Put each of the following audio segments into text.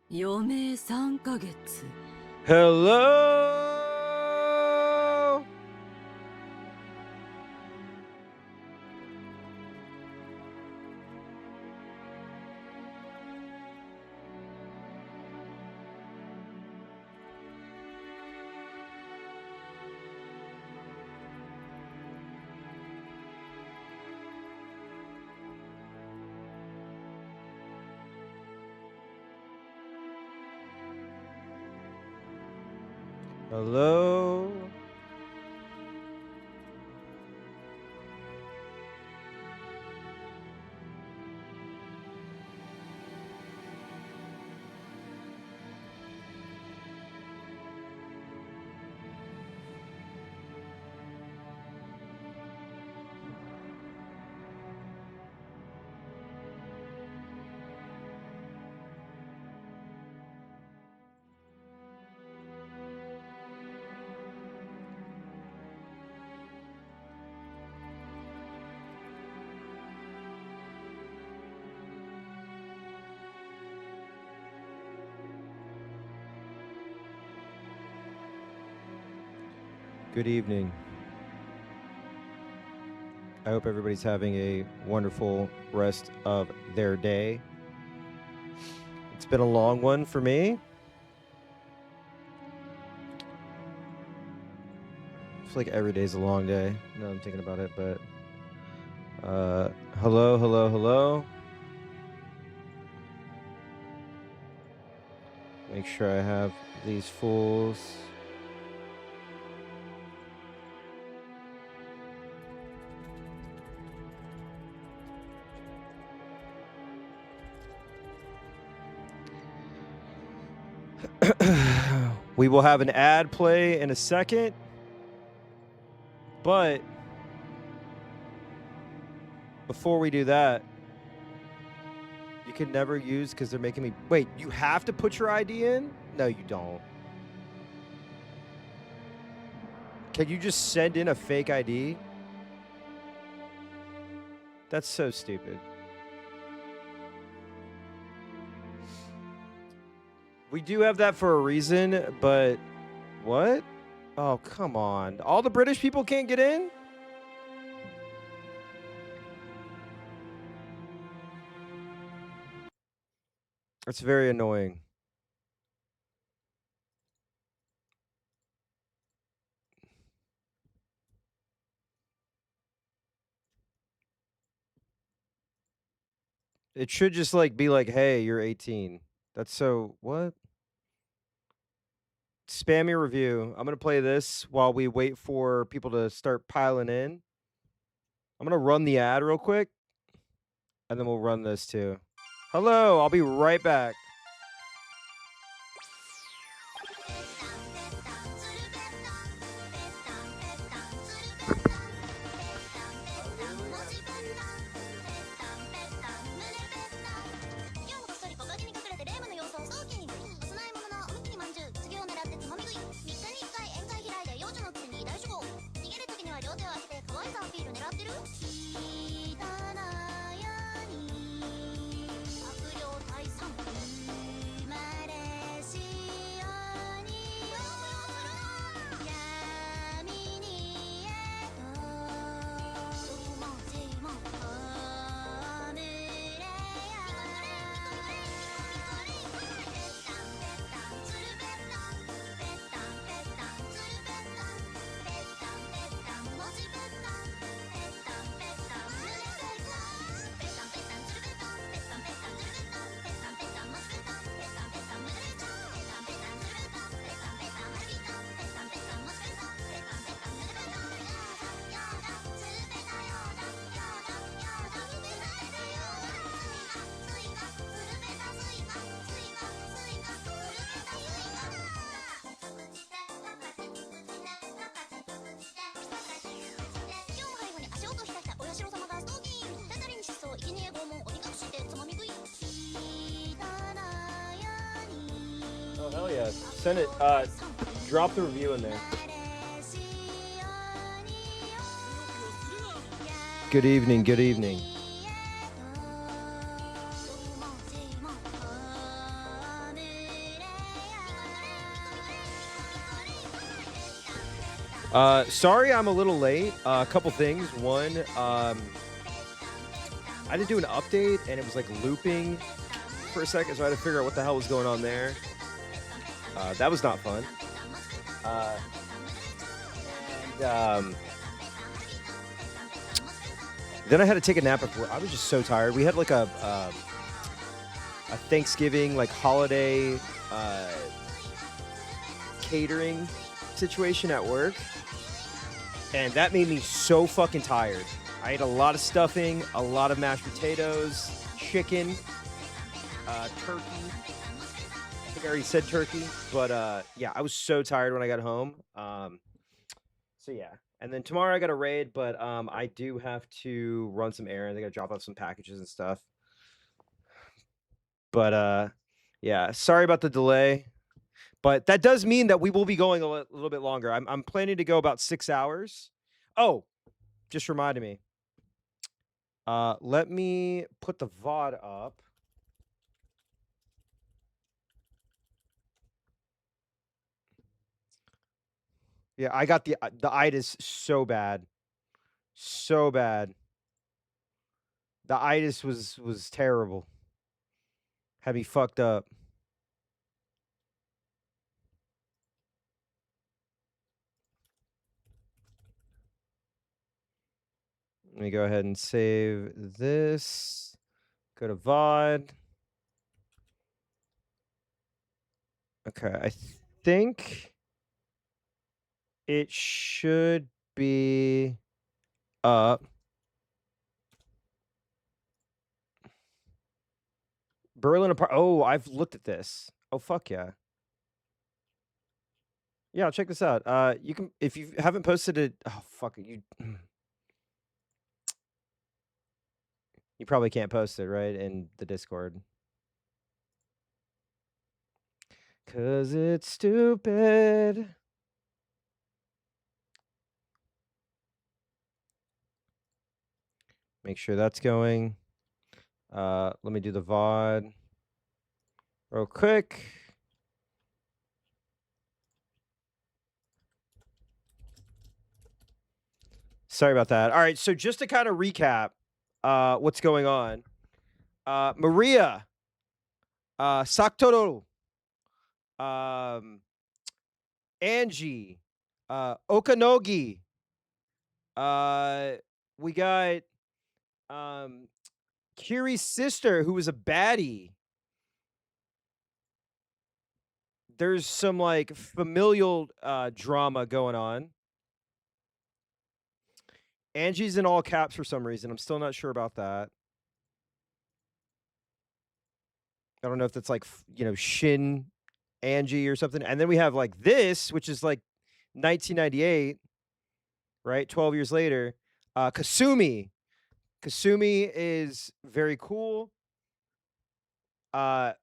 余命3ヶ月。 Hello. Hello. Good evening. I hope everybody's having a wonderful rest of their day. It's been a long one for me. I feel like every day's a long day. No, I'm thinking about it, but hello. Make sure I have these fools. We will have an ad play in a second, but before we do that, you can never use, because they're making me wait, you have to put your ID in? No, you don't. Can you just send in a fake ID? That's so stupid. We do have that for a reason, but what? Oh, come on. All the British people can't get in? It's very annoying. It should just like be like, hey, you're 18. That's so what? Spam your review. I'm gonna play this while we wait for people to start piling in. I'm gonna run the ad real quick, and then we'll run this too. Hello, I'll be right back. Oh, hell yeah. Send it. Drop the review in there. Good evening, good evening. Sorry I'm a little late. A couple things. One, I had to do an update and it was like looping for a second, so I had to figure out what the hell was going on there. That was not fun. Then I had to take a nap before. I was just so tired. We had like a Thanksgiving like holiday catering situation at work, and that made me so fucking tired. I ate a lot of stuffing, a lot of mashed potatoes, chicken, turkey. I think I already said turkey, but yeah, I was so tired when I got home. So yeah, and then tomorrow I got a raid, but I do have to run some errands. I got to drop off some packages and stuff. But yeah, sorry about the delay. But that does mean that we will be going a little bit longer. I'm planning to go about 6 hours. Oh, just reminded me. Let me put the VOD up. Yeah, I got the itis so bad. So bad. The itis was terrible. Had me fucked up. Let me go ahead and save this. Go to VOD. Okay, I think it should be up. Berlin apart. Oh, I've looked at this. Oh, fuck yeah. Yeah, check this out. You can, if you haven't posted it. Oh, fuck it. You probably can't post it, right? In the Discord. Cause it's stupid. Make sure that's going. Let me do the VOD real quick. Sorry about that. All right, so just to kind of recap what's going on. Maria, Saktoro, Angie, Okanogi. We got Kiri's sister, who was a baddie. There's some like familial drama going on. Angie's in all caps for some reason. I'm still not sure about that. I don't know if that's like, Shin Angie or something. And then we have like this, which is like 1998, right? 12 years later. Kasumi. Kasumi is very cool. But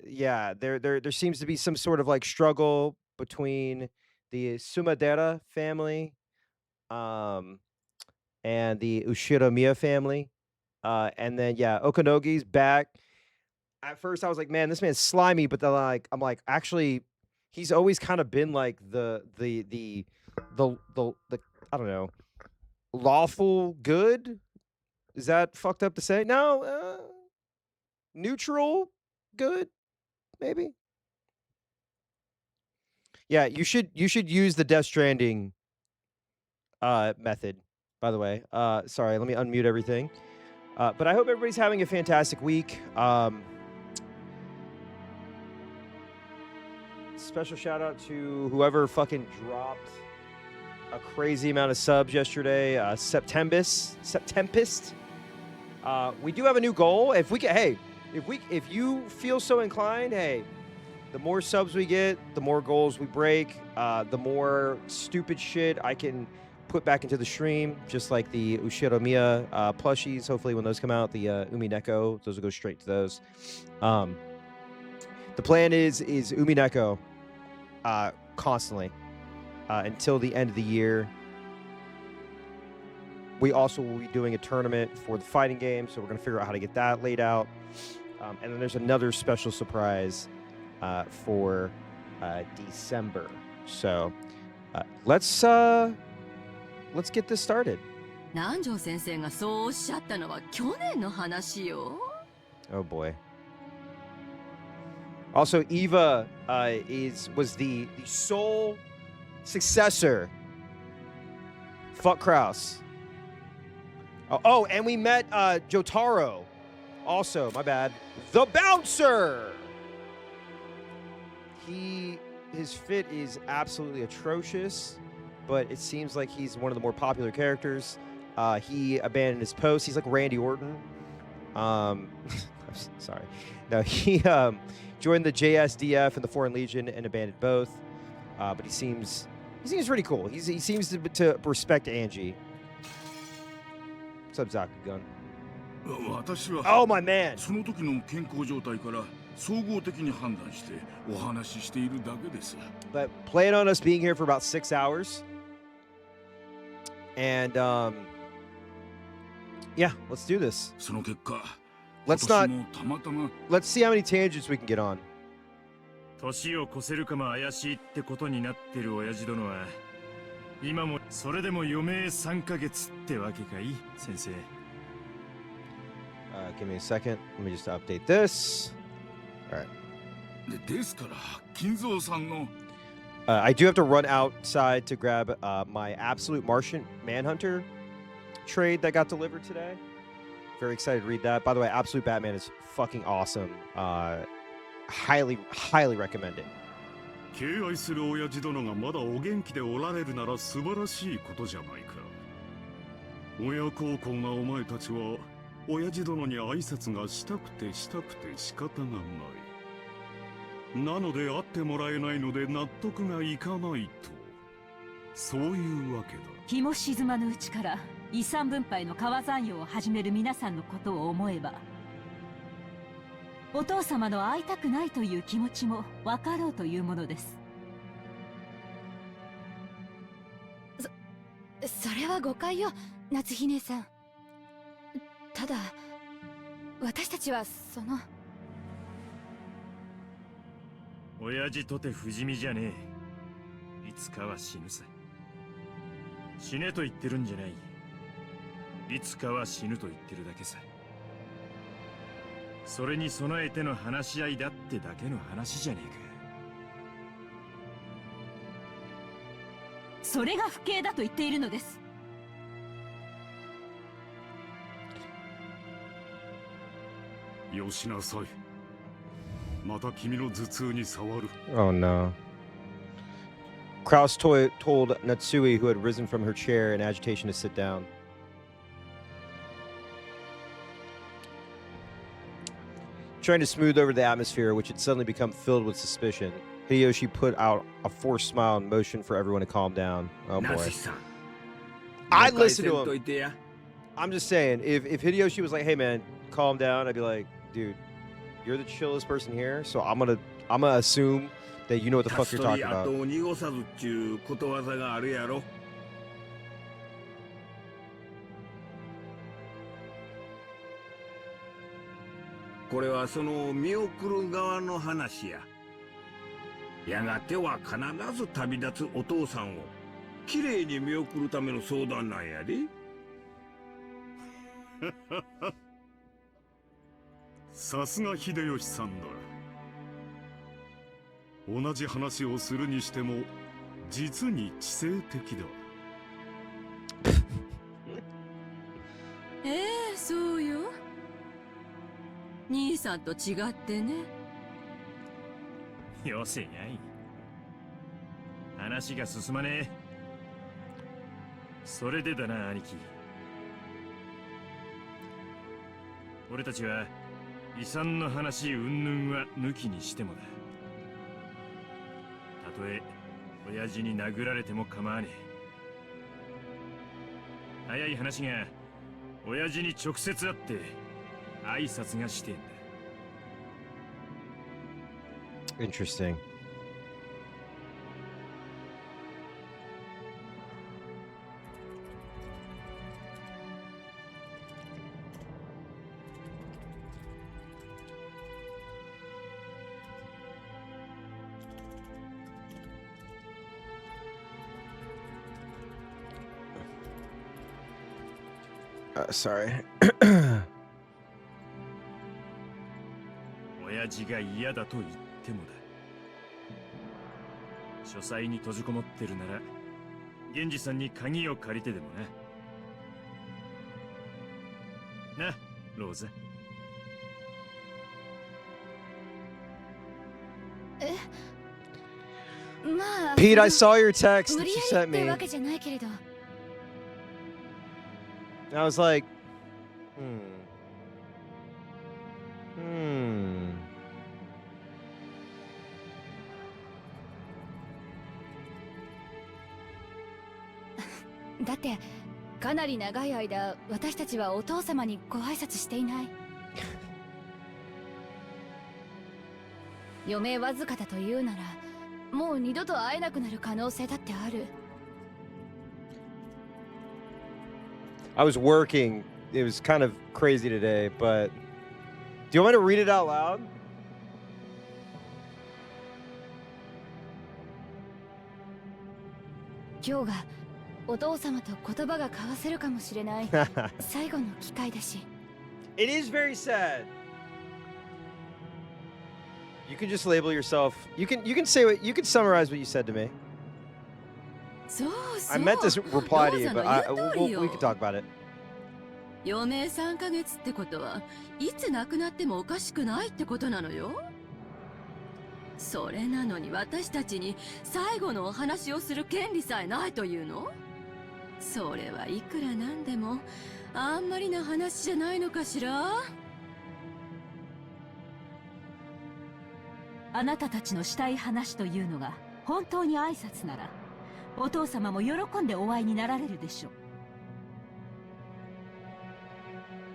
yeah, there seems to be some sort of like struggle between the Sumadera family and the Ushiromiya family. And then yeah, Okanogi's back. At first I was like, man, this man's slimy, but then like I'm like, actually, he's always kind of been like the I don't know, lawful good. Is that fucked up to say? No, neutral good, maybe. Yeah, you should use the Death Stranding method, by the way. Sorry, let me unmute everything. But I hope everybody's having a fantastic week. Special shout out to whoever fucking dropped a crazy amount of subs yesterday. Septempest. We do have a new goal. If we can, hey, if you feel so inclined, hey, the more subs we get, the more goals we break, the more stupid shit I can put back into the stream, just like the Ushiromiya plushies. Hopefully when those come out, the umineko, those will go straight to those. The plan is umineko constantly until the end of the year. We also will be doing a tournament for the fighting game, so we're going to figure out how to get that laid out. And then there's another special surprise for December. So Let's get this started. 南條先生がそうおっしゃったのは去年の話よ。Oh boy. Also, Eva was the sole successor. Fuck Kraus. Oh, and we met Jotaro. Also, my bad. The Bouncer. His fit is absolutely atrocious, but it seems like he's one of the more popular characters. He abandoned his post. He's like Randy Orton. Sorry. No, he joined the JSDF and the Foreign Legion and abandoned both. But he seems pretty cool. He seems to respect Angie. What's up, Zakugun? Oh, my man. その時の健康状態から総合的に判断してお話ししているだけです。 But plan on us being here for about 6 hours. And yeah, let's do this. その結果、 Let's 今年もたまたま let's see how many tangents we can get on. 年を越せるかも怪しいってことになってる親父殿は今もそれでも余命3ヶ月ってわけかい先生。 Give me a second. Let me just update this. All right. ですから金蔵さんの I do have to run outside to grab my Absolute Martian Manhunter trade that got delivered today. Very excited to read that. By the way, Absolute Batman is fucking awesome. Highly recommend it. 敬愛する親父殿がまだお元気でおられるなら素晴らしいことじゃないか。親孝行なお前たちは親父殿に挨拶がしたくて仕方がない。なので会ってもらえないので納得がいかないと。そういうわけだ。日も沈まぬうちから遺産分配の川山用を始める皆さんのことを思えば、お父様の会いたくないという気持ちも分かろうというものです。それは誤解よ、夏日姉さん。ただ私たちはその親父とて不死身じゃねえ。いつかは死ぬさ。死ねと言ってるんじゃない。いつかは死ぬと言ってるだけさ。それに備えての話し合いだってだけの話じゃねえか。それが不敬だと言っているのです。よしなさい。また君の頭痛に触る。 Oh no. Kraus told Natsui, who had risen from her chair in agitation, to sit down. Trying to smooth over the atmosphere, which had suddenly become filled with suspicion, Hideyoshi put out a forced smile and motioned for everyone to calm down. Oh boy. I listen to him. I'm just saying, if Hideyoshi was like, hey man, calm down, I'd be like, dude, you're the chillest person here, so I'm gonna assume that you know what the fuck you're talking about. これはその見送る側の話や。やがては必ず旅立つお父さんをきれいに見送るための相談なんやで。さすが秀吉さんだ。同じ話をするにしても実に知性的だ。そうよ。兄さんと違ってね。よせやい。話が進まねえ。それでだな兄貴。俺たちは遺産の話云々は抜きにしてもだ。たとえ親父に殴られても構わねえ。早い話が親父に直接会って挨拶がしてんだ。Interesting. Sorry. 親父が嫌だと言ってもだ。書斎に閉じこもってるなら源氏さんに鍵を借りてでもな。な、ローザ。まあ Pete, I saw your text 無 that 理 you や sent りって me. わけじゃないけれど I was like, Hmm. だってかなり長い間私たちはお父様にご挨拶していない余命わずかだというならもう二度と会えなくなる可能性だってある I was working. It was kind of crazy today, but do you want me to read it out loud? 今日がお父様と言葉が交わせるかもしれない最後の機会だし It is very sad. You can just label yourself. You can say what you can summarize what you said to me. そうそう I meant to reply to you, ロー but ザの言う通りよ we can talk about it. 余命3ヶ月ってことはいつ亡くなってもおかしくないってことなのよ。それなのに私たちに最後のお話をする権利さえないというの？それはいくらなんでもあんまりな話じゃないのかしら？あなたたちのしたい話というのが本当に挨拶なら、お父様も喜んでお会いになられるでしょう。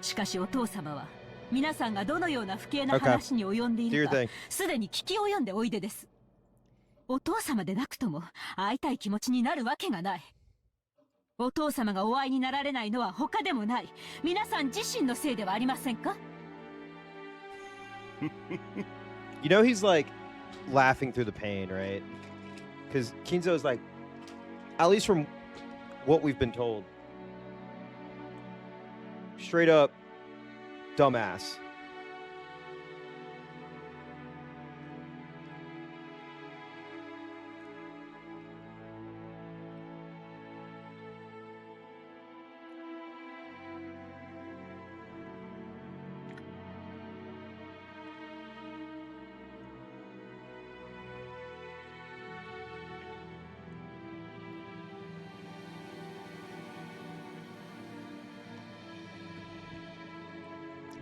しかしお父様は皆さんがどのような不敬な話に及んでいるか Do your thing. すでに聞き及んでおいでです。お父様でなくとも会いたい気持ちになるわけがない。お父様がお会いになられないのは他でもない、皆さん自身のせいではありませんか？ You know he's like laughing through the pain, right? Because Kinzo is like, at least from what we've been told, straight up dumbass. .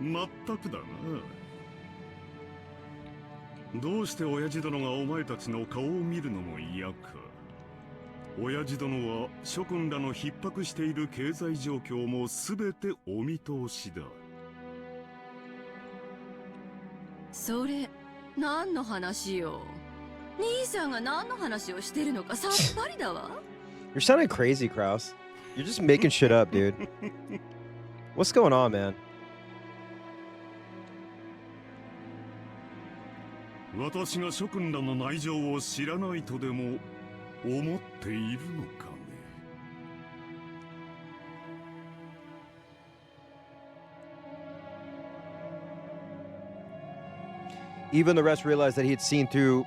まったくだな。どうして親父殿がお前たちの顔を見るのも嫌か。親父殿は諸君らの逼迫している経済状況も全てお見通しだ。それ何の話よ？兄さんが何の話をしてるのかさっぱりだわ。You're sounding crazy, Kraus. You're just making shit up, dude. What's going on, man? 私が諸君らの内情を知らないとでも思っているのかね。Even the rest realized that he had seen through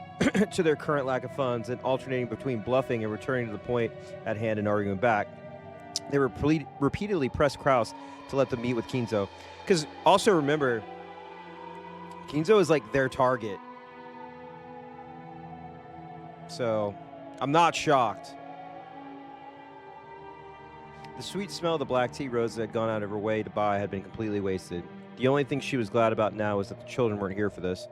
to their current lack of funds and alternating between bluffing and returning to the point at hand and arguing back. They repeatedly pressed Kraus to let them meet with Kinzo. Because also remember, Kinzo is like their target. So I'm not shocked. The sweet smell of the black tea Rosa had gone out of her way to buy had been completely wasted. The only thing she was glad about now was that the children weren't here for this.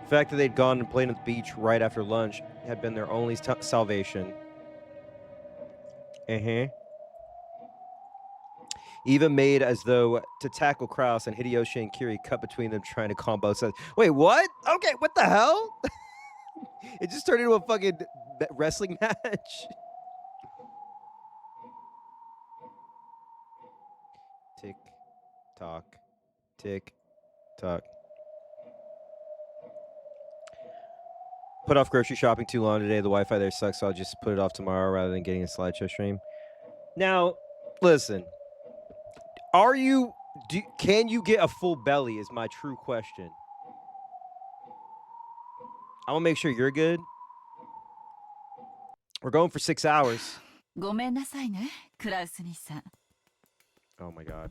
The fact that they'd gone and played at the beach right after lunch had been their only salvation. Eva made as though to tackle Kraus, and Hideyoshi and Kiri cut between them trying to calm both sides. Wait, what? Okay, what the hell? It just turned into a fucking wrestling match. Tick, tock, tick, tock. Put off grocery shopping too long today. The Wi-Fi there sucks, so I'll just put it off tomorrow rather than getting a slideshow stream. Now, Listen, can you get a full belly is my true question. I'm gonna make sure you're good. We're going for 6 hours. ごめんなさいね、クラウス兄さん。 Oh my god.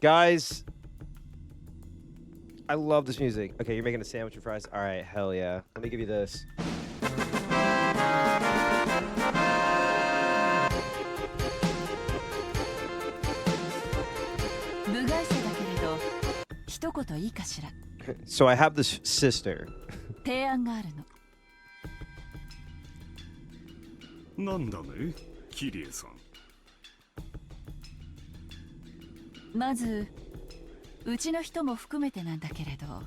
Guys, I love this music. Okay, you're making a sandwich and fries. All right, hell yeah. Let me give you this. 部外者だけれど、一言いいかしら。 So I have this sister. 提案があるの。なんだね、キリエさん。まずうちの人も含めてなんだけれど、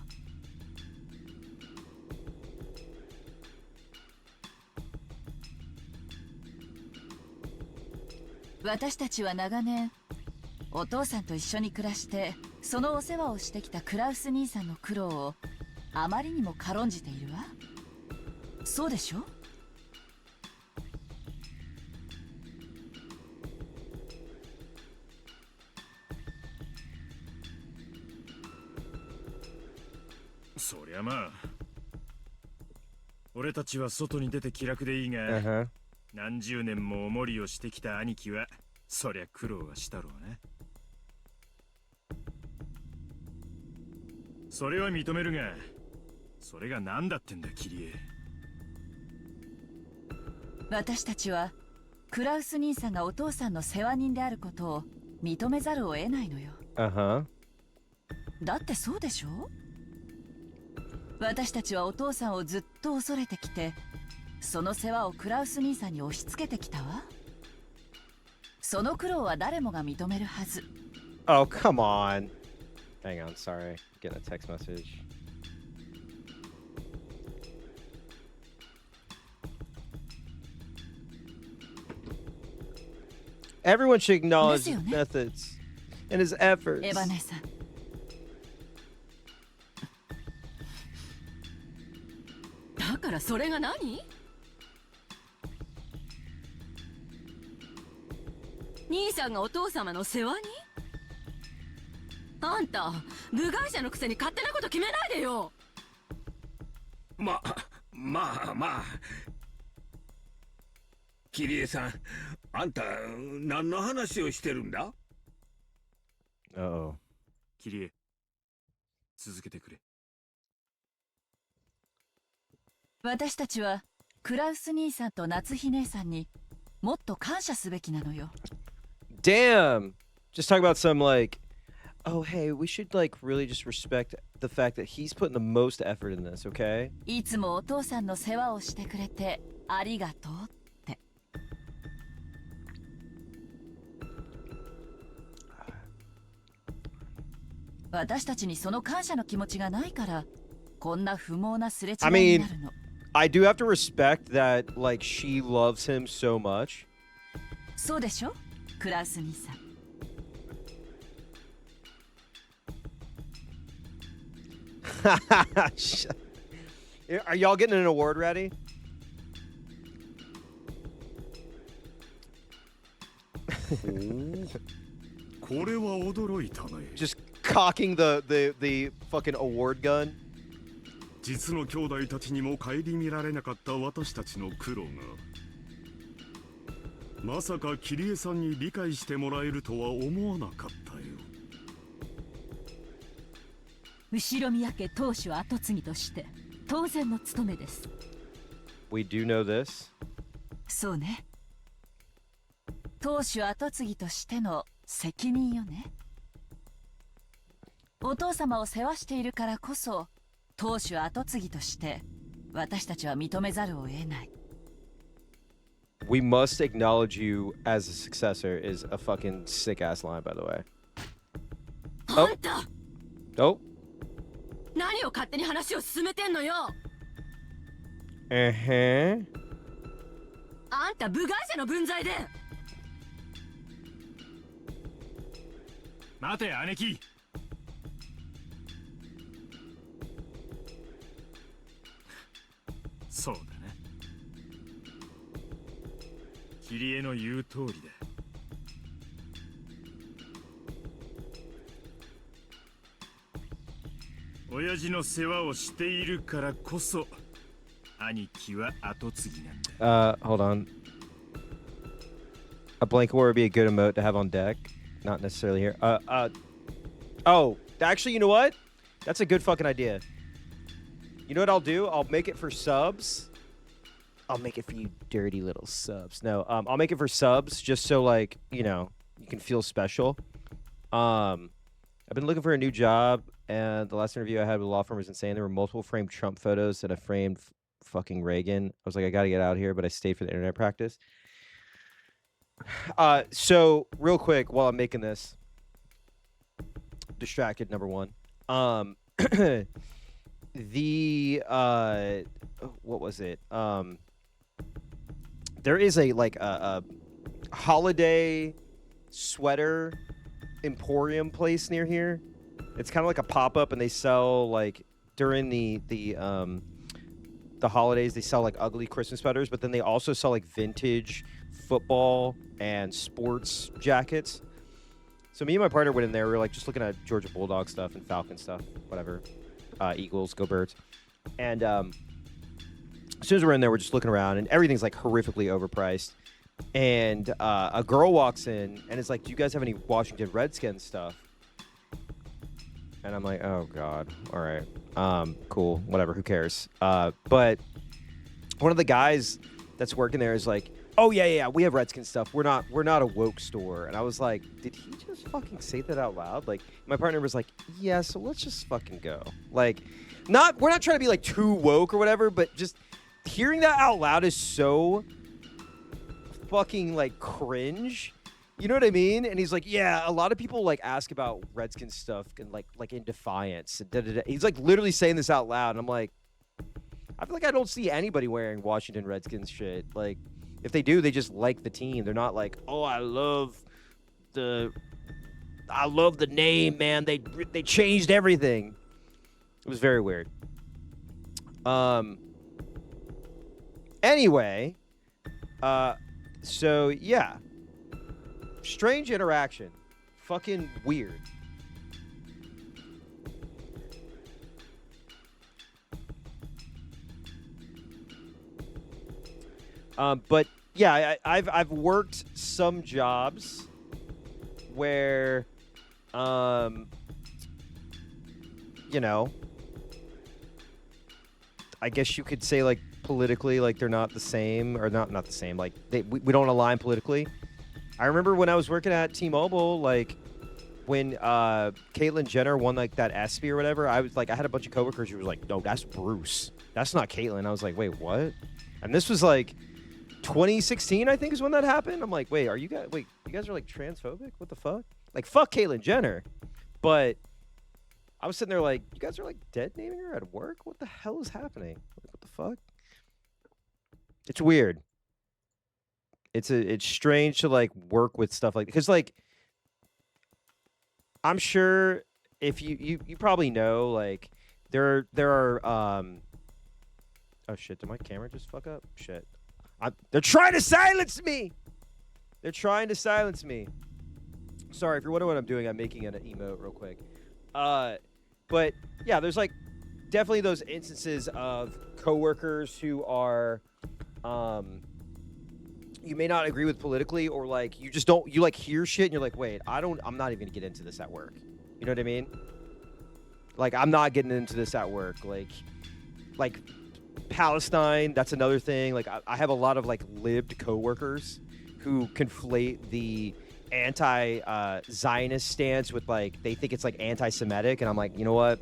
私たちは長年お父さんと一緒に暮らしてそのお世話をしてきたクラウス兄さんの苦労をあまりにも軽んじているわ。そうでしょ？そりゃまあ、俺たちは外に出て気楽でいいが、 Uh-huh. 何十年もおもりをしてきた兄貴はそりゃ苦労はしたろうな。それは認めるが、それが何だってんだキリエ。私たちはクラウス兄さんがお父さんの世話人であることを認めざるを得ないのよ。 Uh-huh. だってそうでしょ？私たちはお父さんをずっと恐れてきて、その世話をクラウス兄さんに押し付けてきたわ。その苦労は誰もが認めるはず。 Oh, come on. Hang on, sorry. Getting a text message. Everyone should acknowledge his methods and his efforts. エヴァ姉さん、だからそれが何？兄さんがお父様の世話に？あんた部外者のくせに勝手なこと決めないでよ。まあキリエさん、あんた何の話をしてるんだ？ Uh-oh. キリエ、続けてくれ。私たちはクラウス兄さんと夏日姉さんにもっと感謝すべきなのよ。 Damn. Just talk about some like, oh, hey, we should like really just respect the fact that he's putting the most effort in this, okay? いつもお父さんの世話をしてくれてありがとうって。私たちにその感謝の気持ちがないからこんな不毛なすれ違いになるの。 I do have to respect that like she loves him so much. そうでしょ、クラウス兄さん。 Are y'all getting an award ready? これは驚いたね。 Just cocking the fucking award gun. 実の兄弟たちにも顧みられなかった私たちの苦労が、まさかキリエさんに理解してもらえるとは思わなかったよ。後ろ宮家当主跡継ぎとして当然の務めです。 We do know this. そうね。当主跡継ぎとしての責任よね。お父様を世話しているからこそ当主跡継ぎとして私たちは認めざるを得ない。 We must acknowledge you as a successor is a fucking sick ass line, by the way. あんた Oh. 何を勝手に話を進めてんのよ。 Uh-huh. あんた部外者の分際で。待て姉貴。キリエの言う通りだ。親父の世話をしているからこそ兄貴は後継ぎなんだ。Hold on. A blanket war would be a good emote to have on deck. Not necessarily here. Oh, actually, you know what? That's a good fucking idea. You know what I'll do? I'll make it for subs. I'll make it for you dirty little subs. No, I'll make it for subs just so, like, you know, you can feel special. I've been looking for a new job, and the last interview I had with a law firm was insane. There were multiple framed Trump photos and a framed fucking Reagan. I was like, I gotta get out here, but I stayed for the internet practice. So real quick while I'm making this, distracted, number one. What was it? There is a holiday sweater emporium place near here. It's kind of like a pop-up, and they sell, like, during the holidays, they sell like ugly Christmas sweaters, but then they also sell like vintage football and sports jackets. So me and my partner went in there. We were like just looking at Georgia Bulldog stuff and Falcon stuff, whatever. Eagles, go Birds. And as soon as we're in there, we're just looking around, and everything's like horrifically overpriced. And a girl walks in and is like, "Do you guys have any Washington Redskins stuff?" And I'm like, "Oh God, all right, cool, whatever, who cares?" But one of the guys that's working there is like, "Oh yeah, we have Redskins stuff. We're not a woke store." And I was like, "Did he just fucking say that out loud?" Like, my partner was like, "Yeah, so let's just fucking go." Like, we're not trying to be like too woke or whatever, but just hearing that out loud is so fucking like cringe. You know what I mean? And he's like, "Yeah, a lot of people like ask about Redskins stuff and like in defiance." He's like literally saying this out loud, and I'm like, I feel like I don't see anybody wearing Washington Redskins shit. Like, if they do, they just like the team. They're not like, "Oh, I love the name, man. They changed everything." It was very weird. Anyway, so yeah. Strange interaction. Fucking weird. But yeah, I've worked some jobs where, you know, I guess you could say like politically, like they're not the same, or not the same. Like we don't align politically. I remember when I was working at T-Mobile, like when Caitlyn Jenner won like that ESPY or whatever, I was like, I had a bunch of coworkers who was like, "No, that's Bruce. That's not Caitlyn." I was like, "Wait, what?" And this was like 2016, I think, is when that happened. I'm like, "Wait, you guys are like transphobic? What the fuck? Like, fuck Caitlyn Jenner." But I was sitting there like, "You guys are like dead naming her at work? What the hell is happening? Like, what the fuck?" It's weird. It's strange to like work with stuff like, because like I'm sure if you probably know, like there are oh shit, did my camera just fuck up? Shit. They're trying to silence me. They're trying to silence me. Sorry, if you're wondering what I'm doing, I'm making an emote real quick. But yeah, there's like definitely those instances of coworkers who are you may not agree with politically, or like you just don't, you like hear shit and you're like, "Wait, I'm not even gonna get into this at work." You know what I mean? Like, I'm not getting into this at work. Like Palestine, that's another thing. Like I have a lot of like libbed coworkers who conflate the anti-Zionist stance with like, they think it's like anti-Semitic, and I'm like, you know what?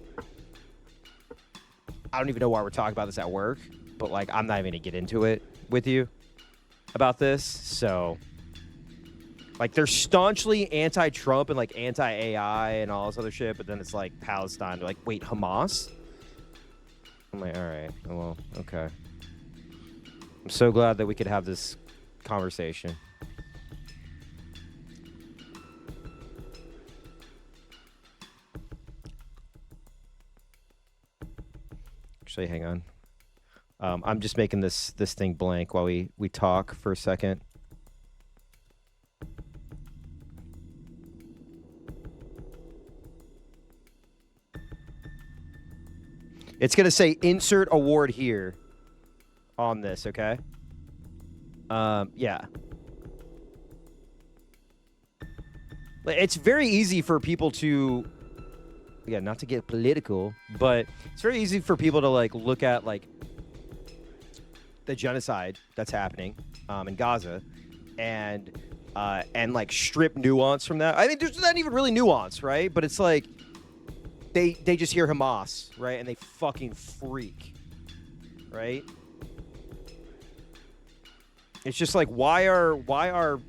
I don't even know why we're talking about this at work, but like I'm not even gonna get into it with you about this. So like they're staunchly anti-Trump and like anti-AI and all this other shit, but then it's like Palestine. They're like, "Wait, Hamas?" I'm like, all right, well, okay. I'm so glad that we could have this conversation. Actually, hang on. I'm just making this thing blank while we talk for a second. It's going to say insert award here on this, okay? Yeah. It's very easy for people to, again, not to get political, but it's very easy for people to like look at like the genocide that's happening in Gaza and like strip nuance from that. I mean, there's not even really nuance, right? But it's like they just hear Hamas, right? And they fucking freak, right? It's just like why are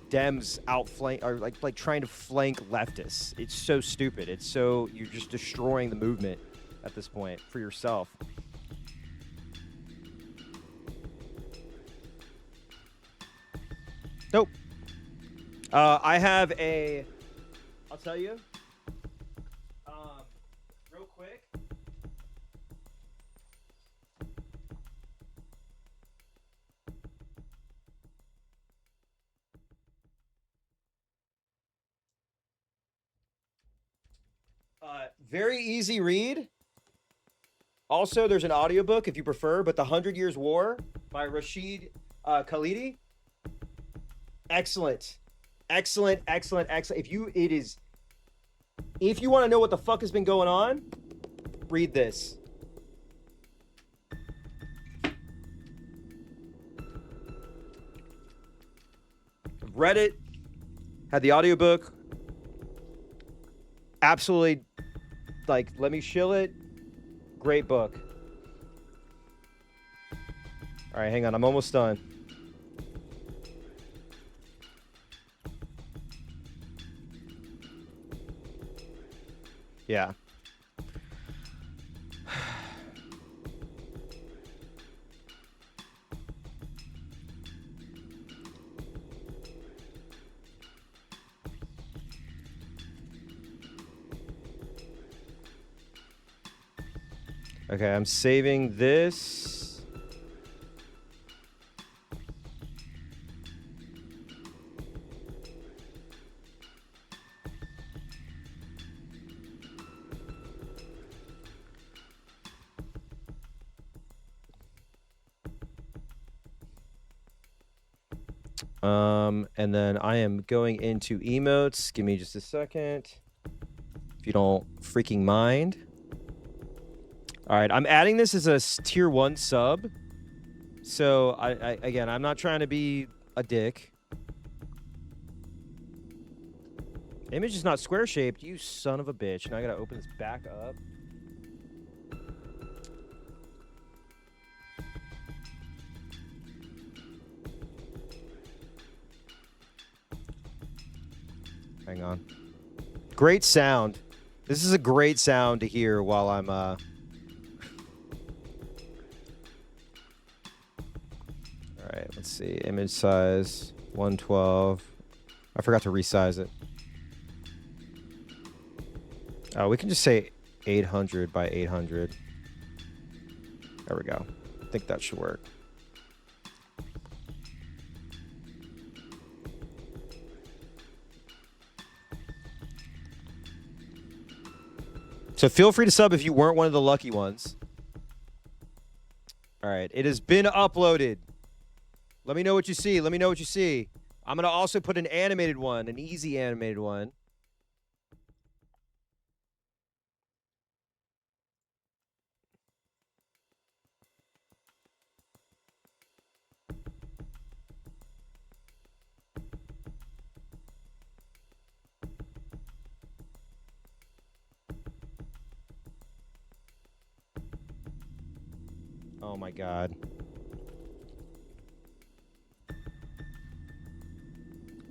Dems outflank are like trying to flank leftists? It's so stupid. It's so you're just destroying the movement at this point for yourself. Nope. I have a. I'll tell you. Real quick. Very easy read. Also, there's an audiobook if you prefer, but The 100 Years' War by Rashid Khalidi. Excellent. Excellent. If you want to know what the fuck has been going on, read this. Read it. Had the audiobook. Absolutely, like, let me shill it. Great book. All right, hang on. I'm almost done. Yeah. Okay, I'm saving this. And then I am going into emotes. Give me just a second. If you don't freaking mind. All right, I'm adding this as a tier 1 sub. So I again, I'm not trying to be a dick. Image is not square shaped, you son of a bitch. Now I gotta open this back up. Hang on. Great sound. This is a great sound to hear while I'm All right, let's see. Image size 112. I forgot to resize it. Oh, we can just say 800 by 800. There we go. I think that should work. So feel free to sub if you weren't one of the lucky ones. All right, it has been uploaded. Let me know what you see. Let me know what you see. I'm going to also put an animated one, an easy animated one. Oh my God.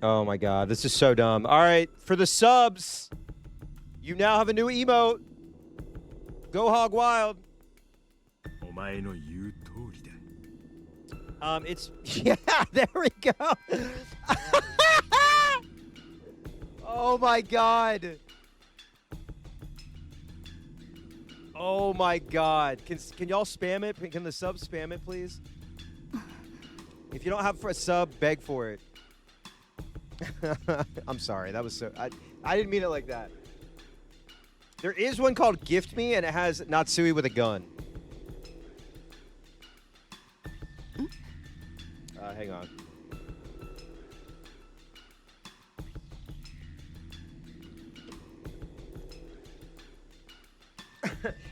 Oh my God, this is so dumb. All right, for the subs, you now have a new emote. Go hog wild. It's yeah, there we go. Oh my God. Oh my God. Can y'all spam it? Can the sub spam it, please? If you don't have for a sub, beg for it. I'm sorry. That was so... I didn't mean it like that. There is one called Gift Me, and it has Natsui with a gun. Hang on.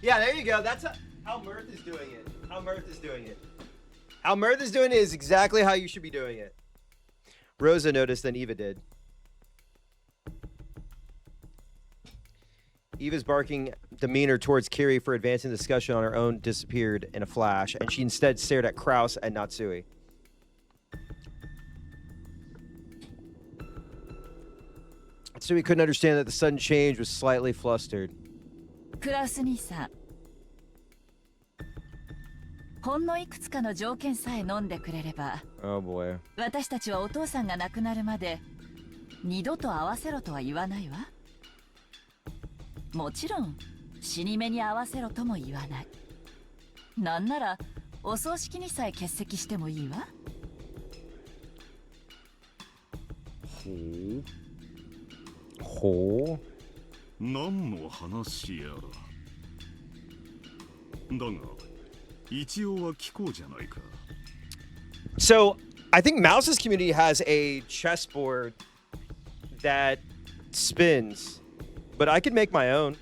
Yeah, there you go. That's how Mirth is doing it. How Mirth is doing it. How Mirth is doing it is exactly how you should be doing it. Rosa noticed, then Eva did. Eva's barking demeanor towards Kiri for advancing the discussion on her own disappeared in a flash, and she instead stared at Kraus and Natsui. Natsui couldn't understand that the sudden change was slightly flustered. クラウス兄さん、ほんのいくつかの条件さえ飲んでくれれば、 Oh boy. 私たちはお父さんが亡くなるまで二度と会わせろとは言わないわ。もちろん死に目に合わせろとも言わない。なんならお葬式にさえ欠席してもいいわ。ほう。何の話やら。だが、一応は聞こうじゃないか。So, I think Mouse's community has a chessboard that spins, but I could make my own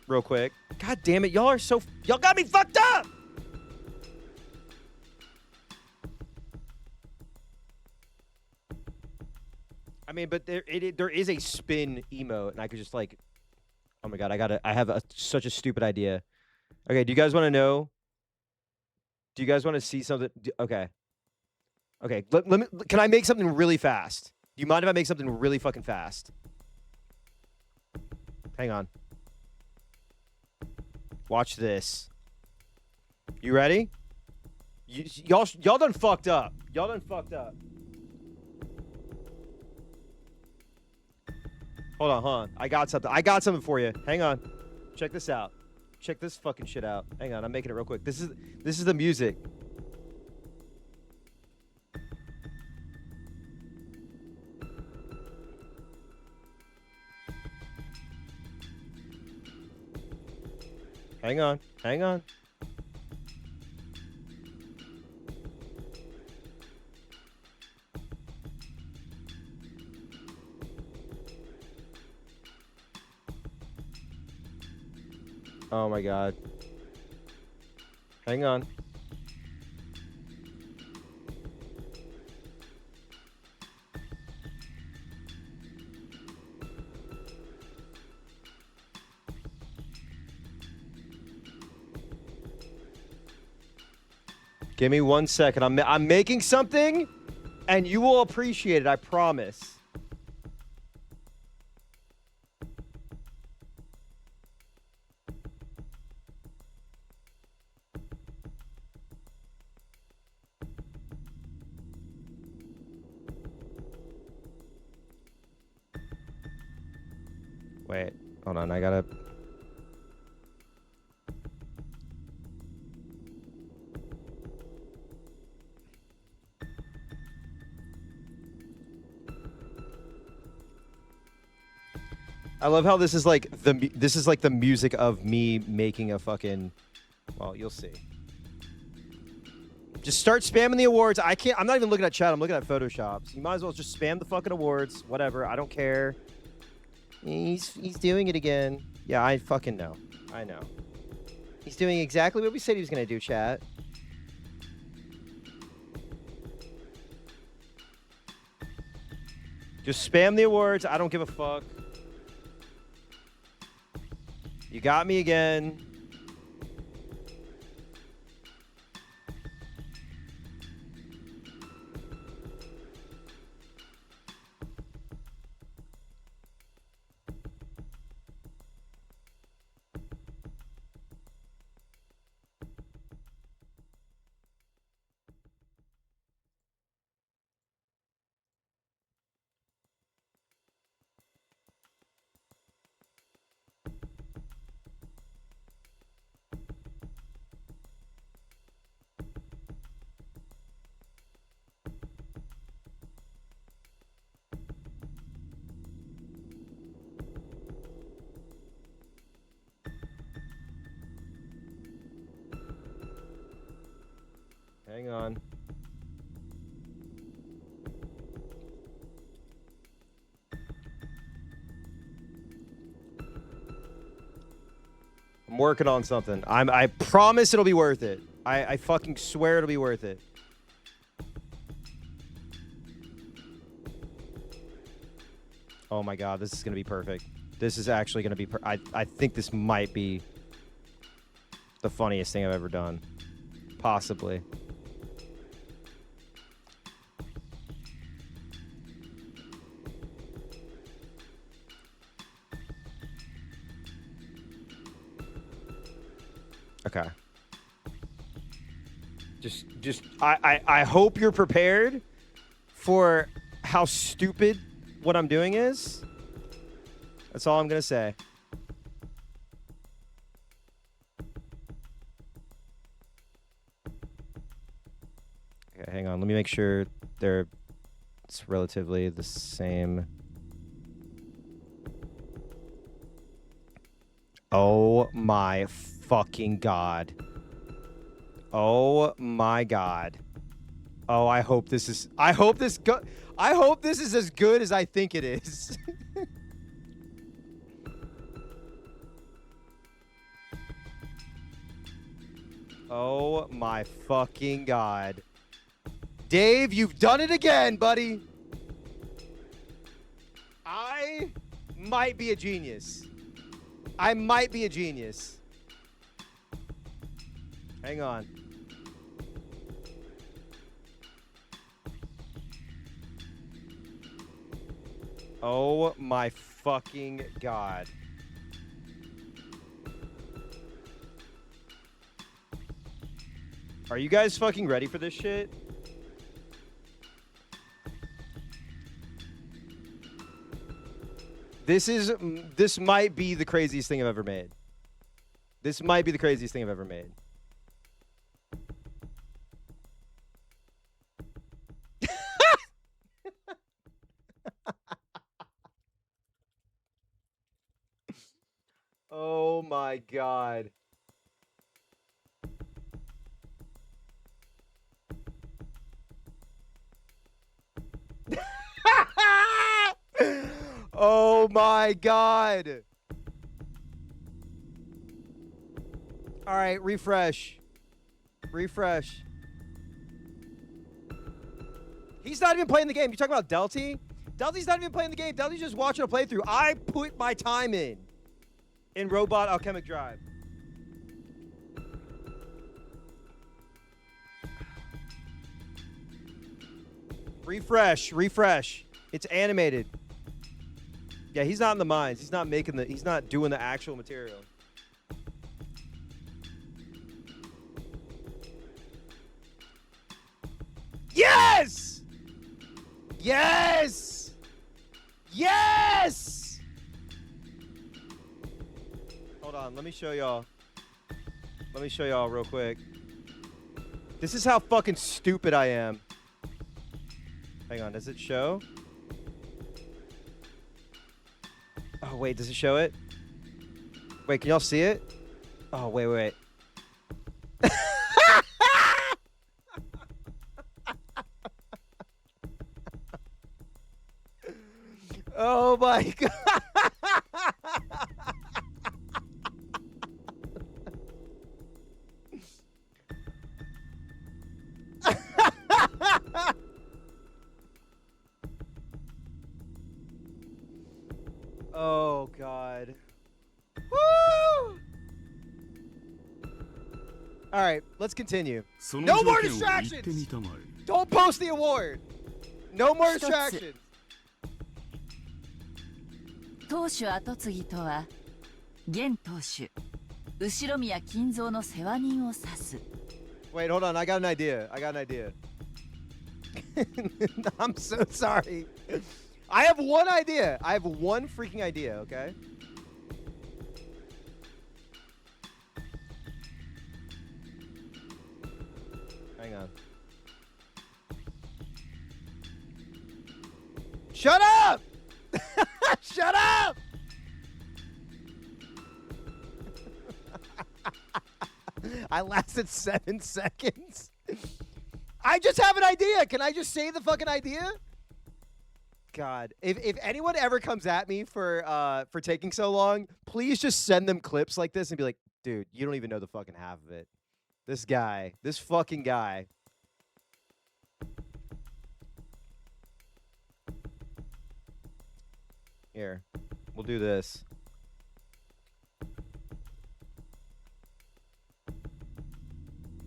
real quick. God damn it, y'all got me fucked up! I mean, but there is a spin emote, and I could just like, oh my god, I have such a stupid idea. Okay, do you guys want to know? Do you guys want to see something? Okay. Okay, let me, can I make something really fast? Do you mind if I make something really fucking fast? Hang on. Watch this. You ready? Y'all done fucked up. Y'all done fucked up. Hold on. I got something for you. Hang on. Check this out. Check this fucking shit out. Hang on, I'm making it real quick. This is the music. Hang on. Oh my god. Hang on. Give me 1 second. I'm making something, and you will appreciate it. I promise. Wait, hold on. I gotta. I love how this is like the music of me making a fucking. Well, you'll see. Just start spamming the awards. I'm not even looking at chat. I'm looking at Photoshop. So you might as well just spam the fucking awards. Whatever. I don't care. He's doing it again. Yeah, I fucking know. I know. He's doing exactly what we said he was gonna do, chat. Just spam the awards. I don't give a fuck. You got me again. Hang on. I'm working on something. I promise it'll be worth it. I fucking swear it'll be worth it. Oh my god, this is gonna be perfect. This is actually gonna be I think this might be the funniest thing I've ever done. Possibly. Okay. I hope you're prepared for how stupid what I'm doing is. That's all I'm gonna say. Okay, hang on. Let me make sure it's relatively the same. Oh my fucking god. Oh my god. Oh, I hope this is as good as I think it is. Oh my fucking god. Dave, you've done it again, buddy. I might be a genius. I might be a genius. Hang on. Oh my fucking god. Are you guys fucking ready for this shit? This might be the craziest thing I've ever made. This might be the craziest thing I've ever made. Oh my god. Oh my god. All right, refresh. Refresh. He's not even playing the game. You talking about Delty? Delty's not even playing the game. Delty's just watching a playthrough. I put my time in Robot Alchemic Drive. Refresh, refresh. It's animated. Yeah, he's not in the mines. He's not making he's not doing the actual material. Yes! Yes! Yes! Hold on, let me show y'all. Let me show y'all real quick. This is how fucking stupid I am. Hang on, does it show? Oh, wait, does it show it? Wait, can y'all see it? Oh, wait, wait. Oh my god. Oh god. Woo! All right, let's continue. No more distractions. Don't post the award. No more distractions. 当主跡継ぎとは現当主後宮金蔵の世話人を指す。 Wait, hold on. I got an idea. I got an idea. I'm so sorry. I have one idea. I have one freaking idea, okay? Hang on. Shut up! Shut up! I lasted 7 seconds. I just have an idea. Can I just say the fucking idea? God, if anyone ever comes at me for taking so long, please just send them clips like this and be like, dude, you don't even know the fucking half of it. This guy, this fucking guy. Here, we'll do this.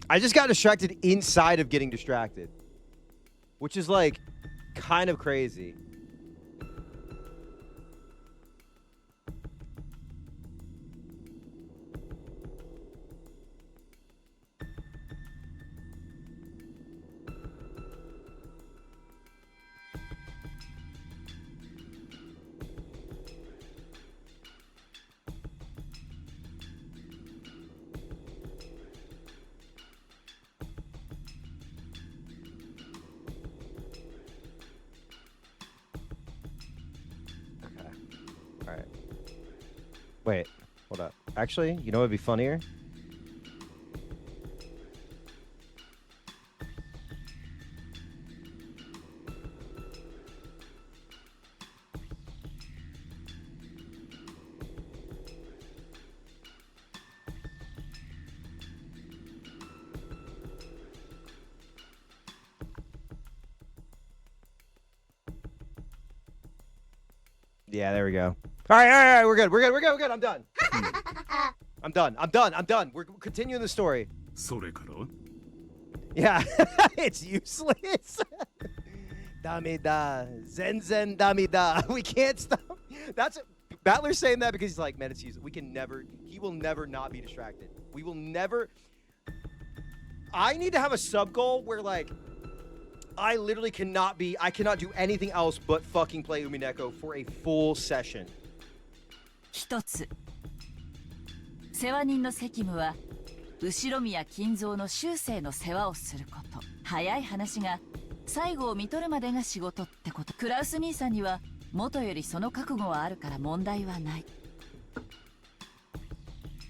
I just got distracted inside of getting distracted, which is like kind of crazy. Alright. Wait, hold up. Actually, you know what would be funnier? Yeah, there we go. All right, we're good. I'm done. I'm done. We're continuing the story. それから Yeah, it's useless. Damida, zen damida. We can't stop. That's Battler's saying that because he's like, man, it's useless. He will never not be distracted. We will never. I need to have a sub goal where like, I literally cannot do anything else but fucking play Umineko for a full session. 一つ世話人の責務は後宮金蔵の終生の世話をすること。早い話が最後を見とるまでが仕事ってこと。クラウス兄さんには元よりその覚悟はあるから問題はない。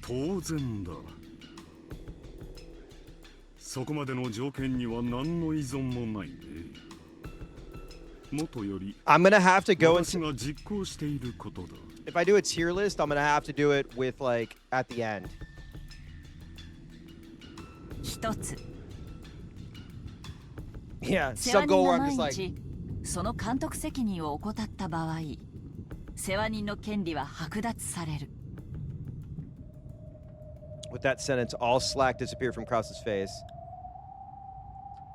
当然だ。そこまでの条件には何の依存もないね。元より I'm gonna have to go 私 into が実行していることだ。if I do a tier list, I'm gonna have to do it with like at the end. 一つ Yeah, 世話 sub 人 goal が where I'm 毎 just like, 日その監督責任を怠った場合、世話人の権利は剥奪される。 with that sentence, all slack disappeared from Krause's face.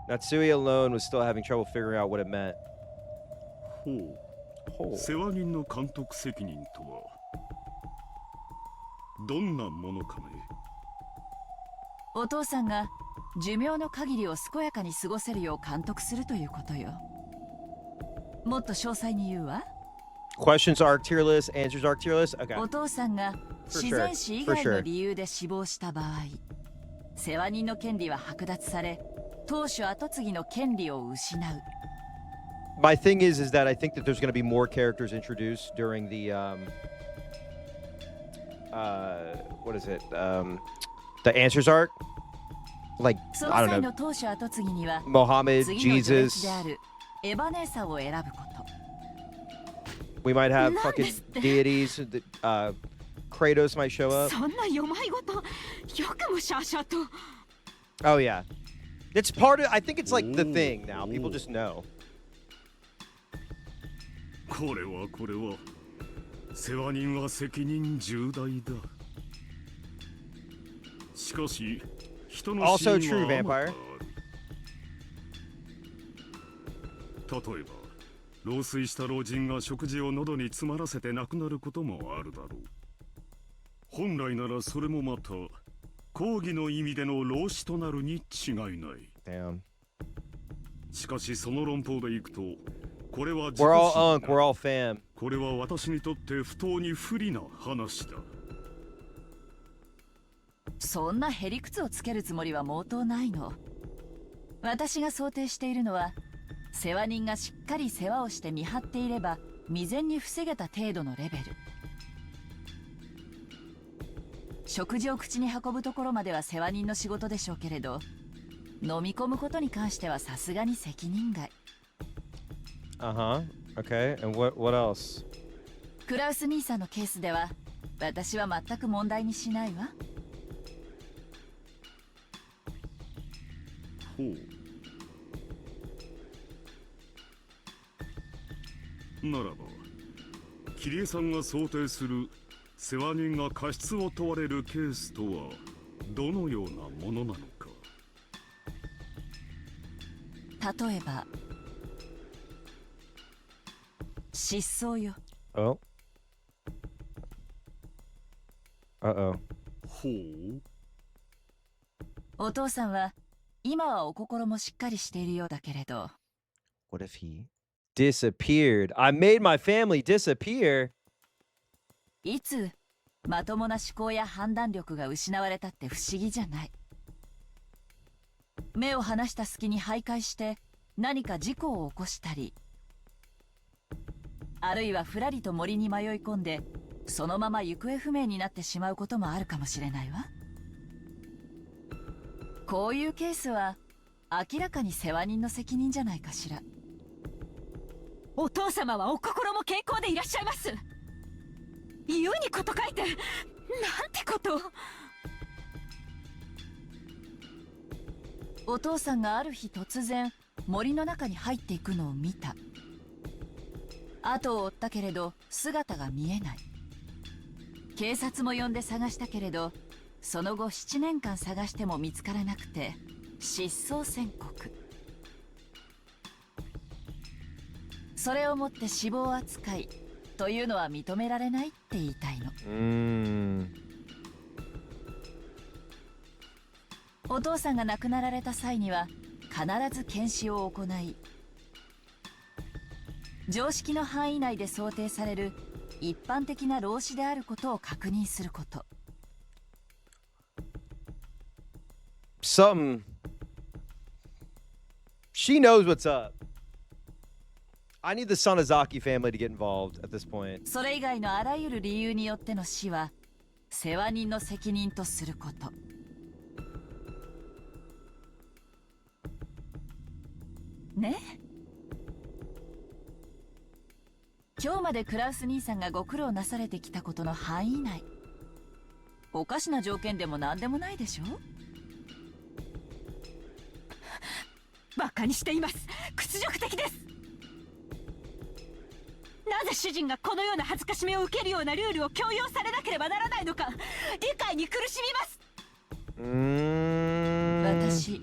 Natsui alone was still having trouble figuring out what it meant. ほう。世話人の監督責任とはどんなものかね。お父さんが寿命の限りを健やかに過ごせるよう監督するということよ。もっと詳細に言うわ。 Questions are tier list, answers are tier list. Okay. お父さんが For 自 sure. 然死以外の理由で死亡した場合、世話人の権利は剥奪され、当主跡継ぎの権利を失う。 My thing is that I think that there's going to be more characters introduced during the what is it? The answers arc. Like その I 際 don't の know, 当主跡継ぎには Mohammed, 次の序列 Jesus. であるエヴァ姉さんを選ぶこと。 We might have なん fucking ですって deities. Kratos might show up. そんな弱いごとよくもシャーシャーと Oh yeah, it's part of. I think it's like the thing now. People just know. これは世話人は責任重大だ。しかし人の Also 死因 true, は vampire. ある。例えば老衰した老人が食事を喉に詰まらせて亡くなることもあるだろう。本来ならそれもまた講義の意味での老死となるに違いない。 Damn. しかしその論法でいくと、これは We're all 自己 unk. We're all fam. これは私にとって不当に不利な話だ。そんなへりくつをつけるつもりは毛頭ないの。私が想定しているのは、世話人がしっかり世話をして見張っていれば未然に防げた程度のレベル。食事を口に運ぶところまでは世話人の仕事でしょうけれど、飲み込むことに関してはさすがに責任外。Uh-huh. Okay. And what else? クラウス兄さんのケースでは私は全く問題にしないわ。ほう。ならば、桐江さんが想定する世話人が過失を問われるケースとはどのようなものなのか。例えば失踪よ。Oh. Uh-oh. ほう。お父さんは今はお心もしっかりしているようだけれど、 What if he disappeared? I made my family disappear. いつまともな思考や判断力が失われたって不思議じゃない。目を離した隙に徘徊して何か事故を起こしたり、あるいはふらりと森に迷い込んでそのまま行方不明になってしまうこともあるかもしれないわ。こういうケースは明らかに世話人の責任じゃないかしら。お父様はお心も健康でいらっしゃいます。ユニコと書いてなんてこと。お父さんがある日突然森の中に入っていくのを見た。後を追ったけれど姿が見えない。警察も呼んで探したけれど、その後7年間探しても見つからなくて失踪宣告。それをもって死亡扱いというのは認められないって言いたいの。お父さんが亡くなられた際には必ず検視を行い、常識の範囲内で想定される一般的な老死であることを確認すること。Something. She knows what's up. I need the Sonozaki family to get involved at this point. それ以外のあらゆる理由によっての死は世話人の責任とすること。ね。今日までクラウス兄さんがご苦労なされてきたことの範囲内。おかしな条件でも何でもないでしょ。バカにしています。屈辱的です。なぜ主人がこのような恥ずかしめを受けるようなルールを強要されなければならないのか、理解に苦しみます。私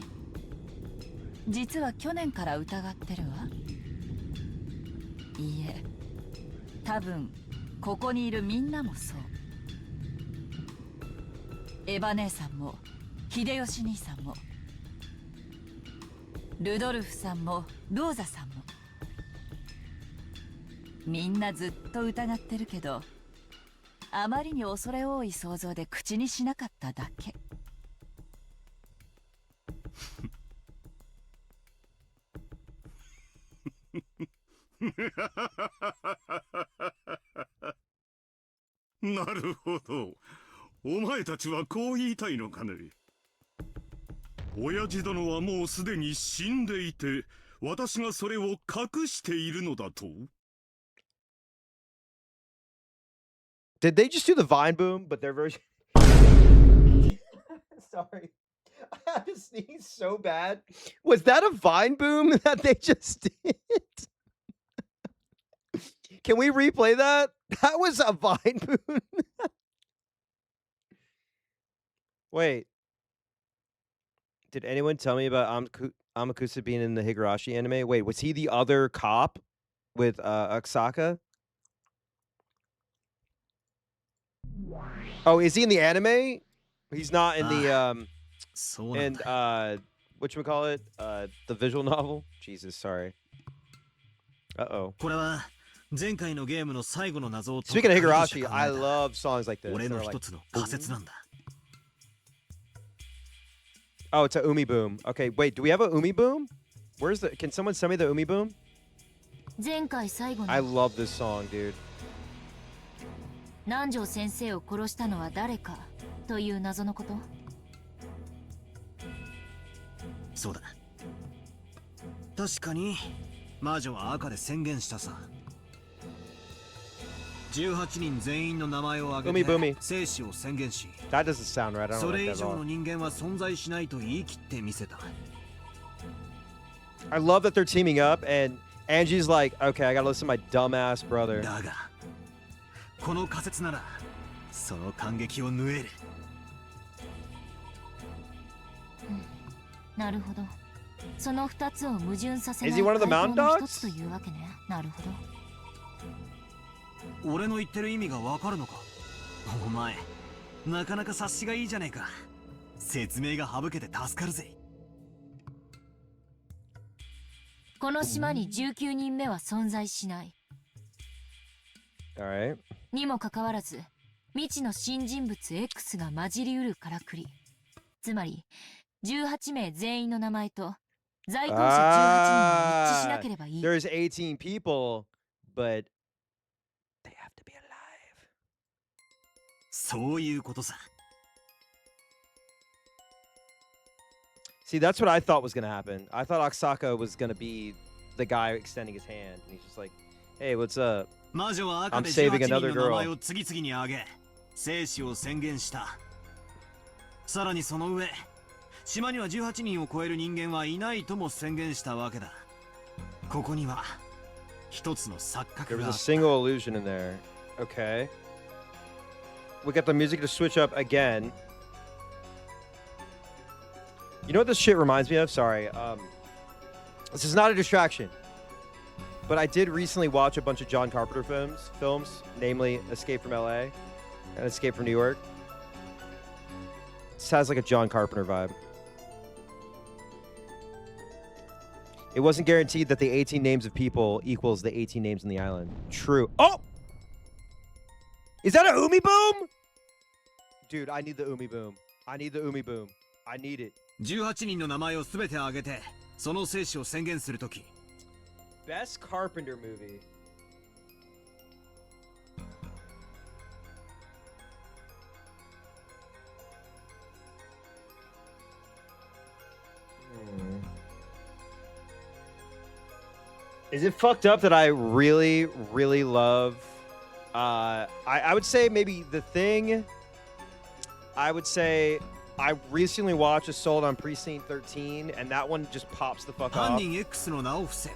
実は去年から疑ってるわ。いいえ、多分ここにいるみんなもそう。エヴァ姉さんも秀吉兄さんもルドルフさんもローザさんも、みんなずっと疑ってるけど、あまりに恐れ多い想像で口にしなかっただけ。なるほど。お前たちはこう言いたいのかね。親父殿はもうすでに死んでいて、私がそれを隠しているのだと。Did they just do the Vine Boom, but their version? Sorry. I had to sneeze so bad. Was that a Vine Boom that they just did? Can we replay that? That was a Vine Boom. Wait. Did anyone tell me about Amakusa being in the Higurashi anime? Wait, was he the other cop with Aksaka? Oh, is he in the anime? He's not in the whatchamacallit? The visual novel? Jesus, sorry. Uh-oh. Speaking of Higurashi, I love songs like this. Oh, it's a Umi Boom. Okay, wait, do we have a Umi Boom? Where's the... Can someone send me the Umi Boom? I love this song, dude. 南條先生を殺したのは誰かという謎のこと。そうだ。確かに魔女は赤で宣言したさ。18人全員の名前を挙げて生死を宣言し、 That doesn't sound right. I don't そ like れ that 以 at 上 all. の人間は存在しないと言い切ってみせた。 I love that they're teaming up, and Angie's like, okay, I gotta listen to my dumbass brother. だがこの仮説ならその感激を縫える。なるほど。その2つを矛盾させない Is he one of the 解 Mountain 答の Dogs? 一つというわけね。なるほど。俺の言ってる意味がわかるのか。お前なかなか察しがいいじゃねえか。説明が省けて助かるぜ。この島に19人目は存在しない。 Alright. にもかかわらず未知の新人物 X が混じりうるからくり。つまり18名全員の名前と在当者18人が一致しなければいい。 There's 18 people, but they have to be alive. そういうことさ。 See, that's what I thought was gonna happen. I thought Oksaka was gonna be the guy extending his hand, and he's just like, "Hey, what's up?" 魔女は赤で I'm saving 18人 another の名前 girl. を次々に挙げ生死を宣言した。さらにその上島には18人を超える人間はいないとも宣言したわけだ。ここには一つの錯 There 覚 was があ a った。 single illusion in there. Okay. We got the music to switch up again. You know what this shit reminds me of? Sorry. This is not a distraction. But I did recently watch a bunch of John Carpenter films, namely Escape from LA and Escape from New York. This has like a John Carpenter vibe. It wasn't guaranteed that the 18 names of people equals the 18 names in the island. True. Oh! Is that a Umi Boom? Dude, I need the Umi Boom. I need the Umi Boom. I need it. 18人の名前をすべて挙げてその生死を宣言するとき、 Best Carpenter movie. Is it fucked up that I really, really love? I would say maybe The Thing. I would say I recently watched Assault on Precinct 13, and that one just pops the fuck 犯 off. 人 X の名を伏せ、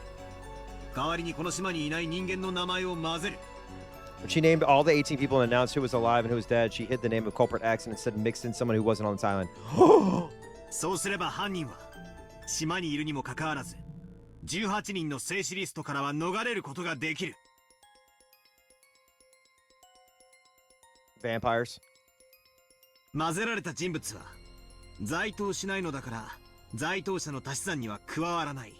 代わりにこの島にいない人間の名前を混ぜる。 When she named all the 18 people and announced who was alive and who was dead, she hid the name of culprit X and instead mixed in someone who wasn't on this island. そうすれば犯人は島にいるにもかかわらず18人の生死リストからは逃れることができる。 Vampires. 混ぜられた人物は在当しないのだから在当者の足し算には加わらない。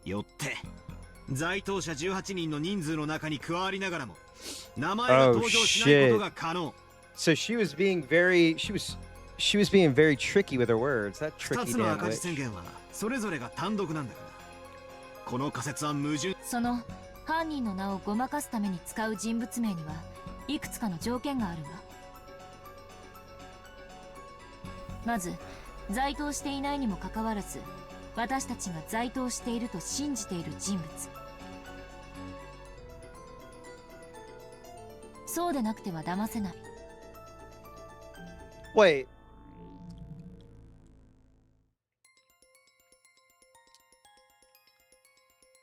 よって在当者18人の人数の中に加わりながらも名前が登場しないことが可能。 So she was being very tricky with her words. That 2 tricky つの damn 赤字 witch. 宣言はそれぞれが単独なんだからこの仮説は矛盾。その犯人の名をごまかすために使う人物名にはいくつかの条件があるわ。まず在当していないにもかかわらず私たちが在当していると信じている人物。そうでなくては騙せない。 Wait.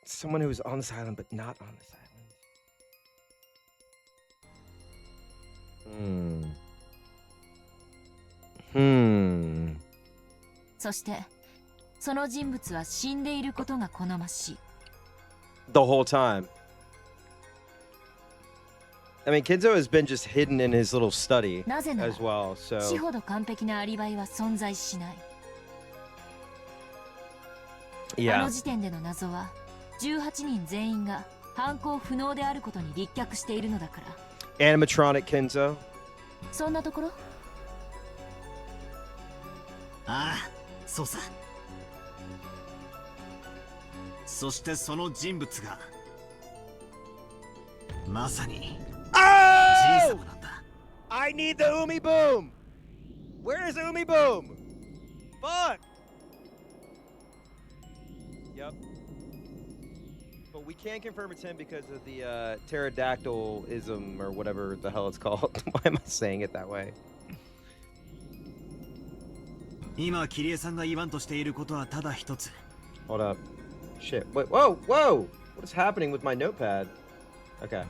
Someone who was on this island but not on this island. そしてその人物は死んでいることが好ましい。 The whole time. I mean, Kinzo has been just hidden in his little study なぜなら as well, 死 so ほど完璧なアリバイは存在しない。あ yeah. の時点での謎は18人全員が犯行不能であることに立脚しているのだから。 Animatronic Kinzo. そんなところ？ああ、そうさ。そしてその人物がまさにじい Oh! 様なんだ。 I need the Umi Boom! Where is the Umi Boom? Fuck! Yep. But we can't confirm it's him because of the pterodactylism or whatever the hell it's called. Why am I saying it that way? 今キリエさんが言わんとしていることはただ一つ。 Hold up. Shit. Wait, whoa, whoa! What is happening with my notepad? Okay.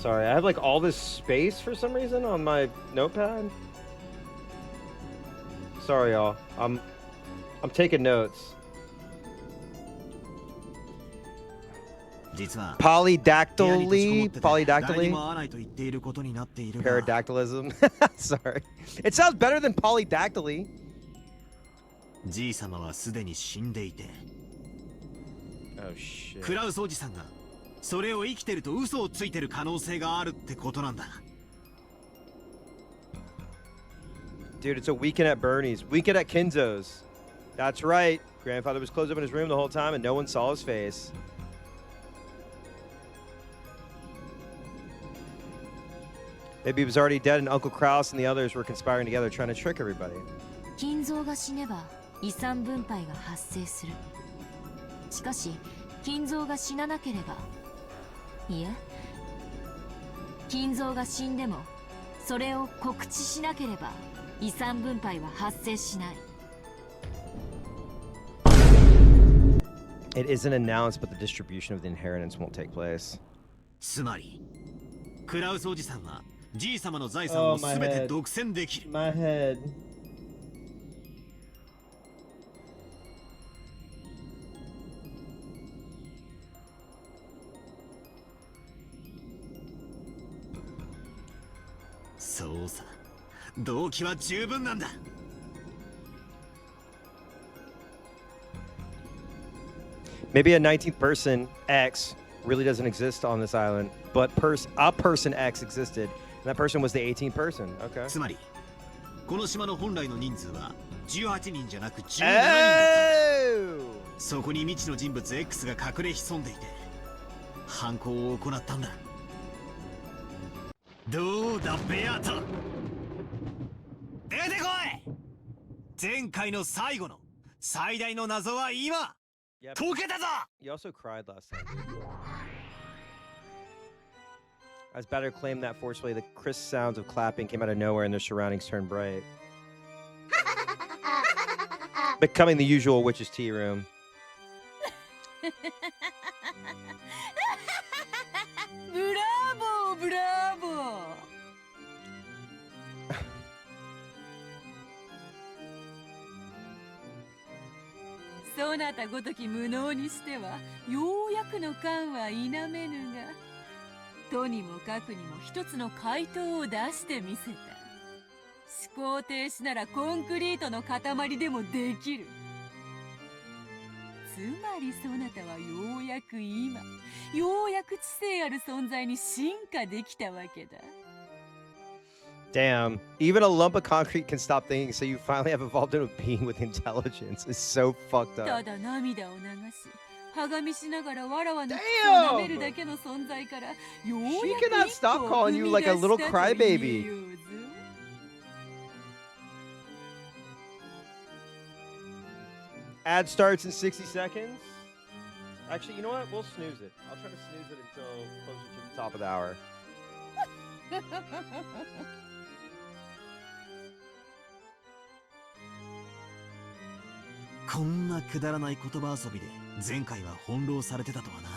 Sorry, I have like all this space for some reason on my notepad. Sorry, y'all. I'm taking notes. 実は Polydactyly, 誰に polydactyly, も会わないと言っていることになっているが paradactylism. Sorry, it sounds better than polydactyly. じい様はすでに死んでいて Oh shit. クラウスおじさんがそれを生きてると嘘をついてる可能性があるってことなんだ。 Dude, it's a weekend at Bernie's. Weekend at Kinzo's. That's right. Grandfather was closed up in his room the whole time and no one saw his face. Maybe he was already dead and Uncle Kraus and the others were conspiring together trying to trick everybody. 金蔵が死ねば遺産分配が発生する。しかし金蔵が死ななければ、いえ、金蔵が死んでもそれを告知しなければ遺産分配は発生しない。 It isn't announced, but the distribution of the inheritance won't take place. つまりクラウスおじさんはじい様の財産を全て独占できる。 My head. そうさ、動機は十分なんだ。 Maybe a 19th person X really doesn't exist on this island, but a person X existed, and that person was the 18th person. Okay. つまりこの島の本来の人数は18人じゃなく17人だったんだ。そこに未知の人物 X が隠れ潜んでいて犯行を行ったんだ。どうだベアト、出てこい。前回の最後の最大の謎は今 Yep. 解けたぞ。 You also cried last time. As Batter claimed that forcefully, the crisp sounds of clapping came out of nowhere and their surroundings turned bright. Becoming the usual witch's tea room. ブラボーブラボー。そなたごとき無能にしてはようやくの感は否めぬが、とにもかくにも一つの回答を出してみせた。思考停止ならコンクリートの塊でもできる。つまりそなたはようやく今、ようやく知性ある存在に進化できたわけだ。 Damn. Even a lump of concrete can stop thinking, so you finally have evolved into a being with intelligence. It's so fucked た up. だ涙を流し、はがみしながらわらわの口 Damn! を舐めるだけの存在から、よう She や cannot く一 stop 歩を calling 踏 you み like 出 a した little と言え crybaby. ようぞ。 Ad starts in 60 seconds. Actually, you know what? We'll snooze it. I'll try to snooze it until closer to the top of the hour. こんなくだらない言葉遊びで前回は翻弄されてたとはな。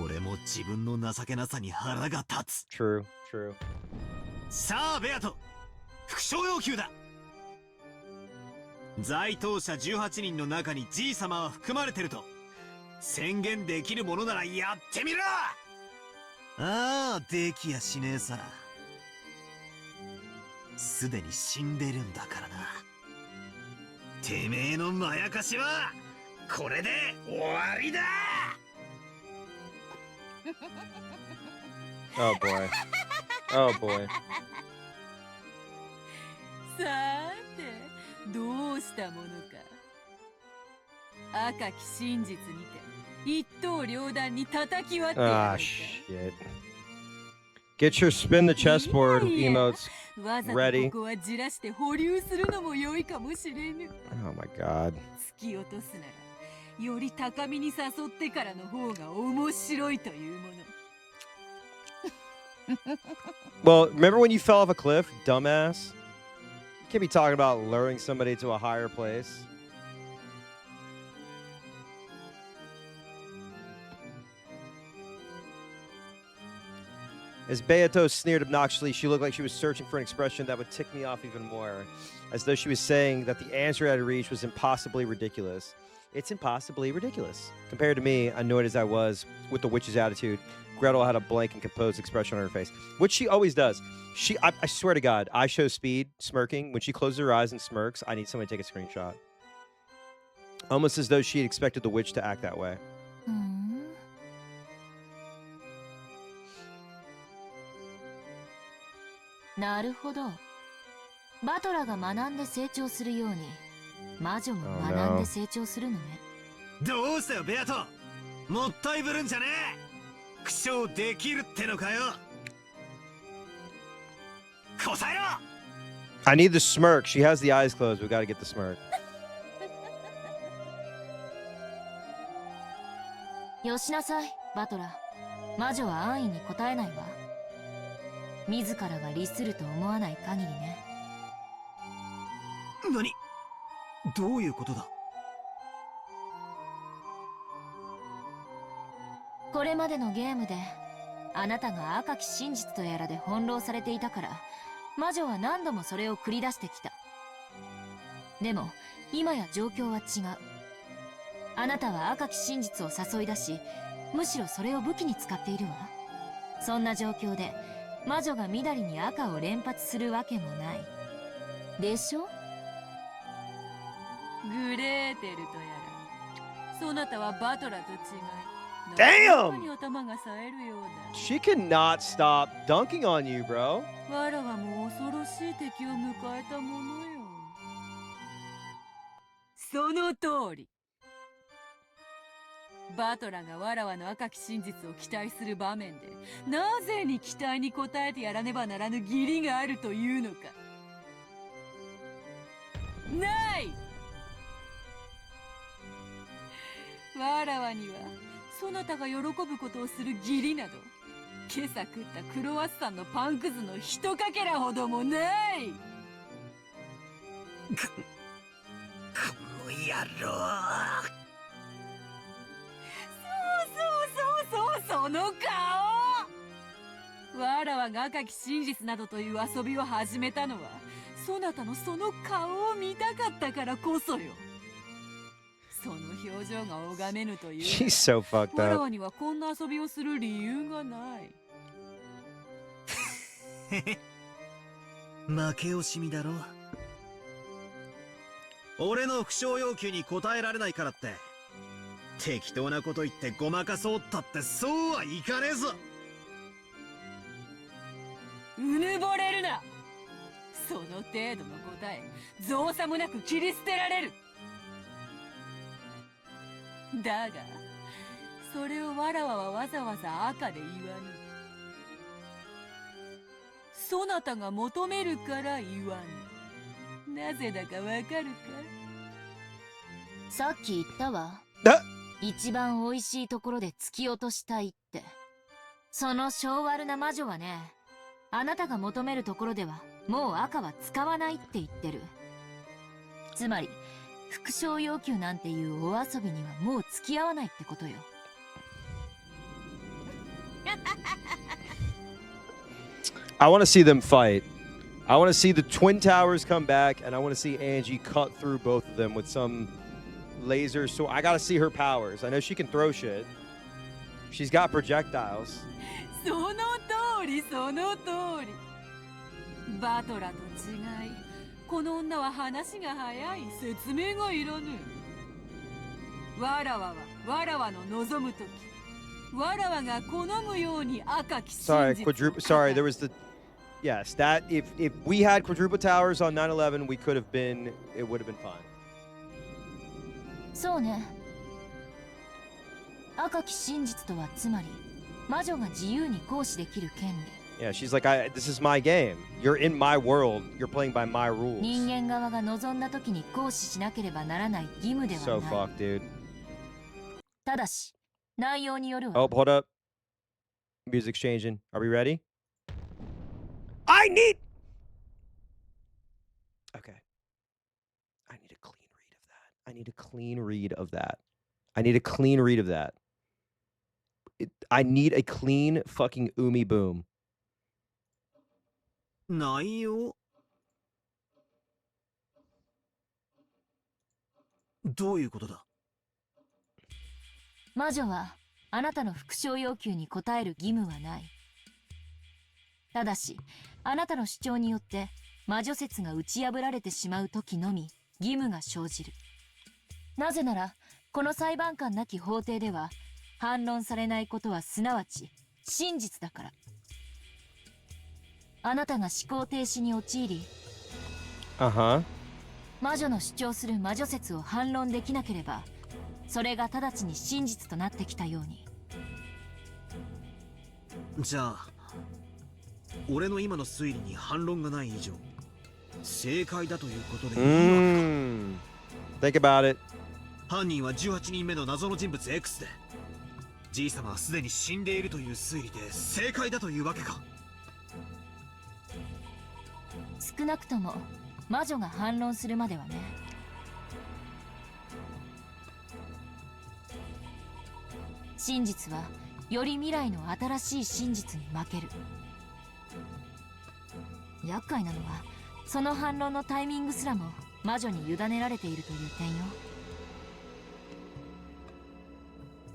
俺も自分の情けなさに腹が立つ。 True, true. さあベアト、復唱要求だ。在当者18人の中にじい様は含まれてると宣言できるものならやってみろ。ああ、できやしねえさ。すでに死んでるんだからな。てめえのまやかしはこれで終わりだ。 Oh boy. Oh boy. さーて、どうしたものか。赤き真実にて一刀両断に叩き割ってやる Ah, のか。 shit. Get your spin the chessboard emotes わざと ready. ここはじらして保留するのも良いかもしれぬ。 Oh my god. 突き落とすならより高みに誘ってからの方が面白いというもの。 Well, remember when you fell off a cliff, dumbass? You can't be talking about luring somebody to a higher place. As Beato sneered obnoxiously, she looked like she was searching for an expression that would tick me off even more, as though she was saying that the answer I had reached was impossibly ridiculous. It's impossibly ridiculous. Compared to me, annoyed as I was with the witch's attitude, Gretel had a blank and composed expression on her face, which she always does. I swear to God, I show Speed smirking. When she closes her eyes and smirks, I need somebody to take a screenshot. Almost as though she had expected the witch to act that way. なるほど。バトラが学んで成長するように、魔女も学んで成長するのね。どうしたよベアト、もったいぶるんじゃねえ。苦笑できるってのかよ。答えろ。 I need the smirk. She has the eyes closed. We got to get the smirk. よしなさい、バトラ。魔女は安易に答えないわ。自らが利すると思わない限りね。何？どういうことだ？これまでのゲームであなたが赤き真実とやらで翻弄されていたから、魔女は何度もそれを繰り出してきた。でも今や状況は違う。あなたは赤き真実を誘い出し、むしろそれを武器に使っているわ。そんな状況で魔女が緑に赤を連発するわけもないでしょ。グレーテルとやら、そなたはバトラと違い、 Damn! 何に頭が冴えるようだ。 She cannot stop dunking on you, bro. わらわも恐ろしい敵を迎えたものよ。その通り。バトラがわらわの赤き真実を期待する場面で、なぜに期待に応えてやらねばならぬ義理があるというのか。ない。わらわにはそなたが喜ぶことをする義理など、今朝食ったクロワッサンのパンくずの一かけらほどもない。この野郎。その顔。わらわが赤き真実などという遊びを始めたのは、そなたのその顔を見たかったからこそよ。その表情が拝めぬという。 She's so fucked わら up. わにはこんな遊びをする理由がない。負け惜しみだろ。俺の不肖要求に応えられないからって適当なこと言ってごまかそうったってそうはいかねえぞ。うぬぼれるな。その程度の答え、造作もなく切り捨てられる。だがそれをわらわはわざわざ赤で言わぬ。そなたが求めるから言わぬ。なぜだかわかるか。さっき言ったわ。一番美味しいところで突き落としたいって。その性悪な魔女はね、あなたが求めるところではもう赤は使わないって言ってる。つまり副賞要求なんていうお遊びにはもう付き合わないってことよ。I want to see them fight. I want to see the Twin Towers come back, and I want to see Angie cut through both of them with some lasers. So I got to see her powers. I know she can throw shit. She's got projectiles. その通りその通り。バトラと違い、この女は話が早い。説明がいらぬ。わらわはわらわの望むとき、わらわが好むように赤き真実を。 Sorry, there was the yes, that if we had quadruple towers on 9/11, we could have been. It would have been fine. そうね。赤き真実とはつまり魔女が自由に行使できる権利。 Yeah, she's like, this is my game. You're in my world. You're playing by my rules. 人間側が望んだ時に行使しなければならない義務では So ない。 fucked, dude. ただし内容によるわ。 Oh, hold up. Music's changing. Are we ready? I need. Okay. I need a clean read of that. I need a clean read of that. I need a clean read of that. I need a clean fucking umi boom. 内容どういうことだ？魔女はあなたの復唱要求に応える義務はない。ただしあなたの主張によって魔女説が打ち破られてしまう時のみ義務が生じる。なぜならこの裁判官なき法廷では反論されないことはすなわち真実だから。あなたが思考停止に陥り、魔女の主張する魔女説を反論できなければ、それが直ちに真実となってきたように。じゃあ俺の今の推理に反論がない以上正解だということでいいわけか。 Think about it. 犯人は18人目の謎の人物 X で、じいさまはすでに死んでいるという推理で正解だというわけか。少なくとも魔女が反論するまではね。真実はより未来の新しい真実に負ける。厄介なのはその反論のタイミングすらも魔女に委ねられているという点よ。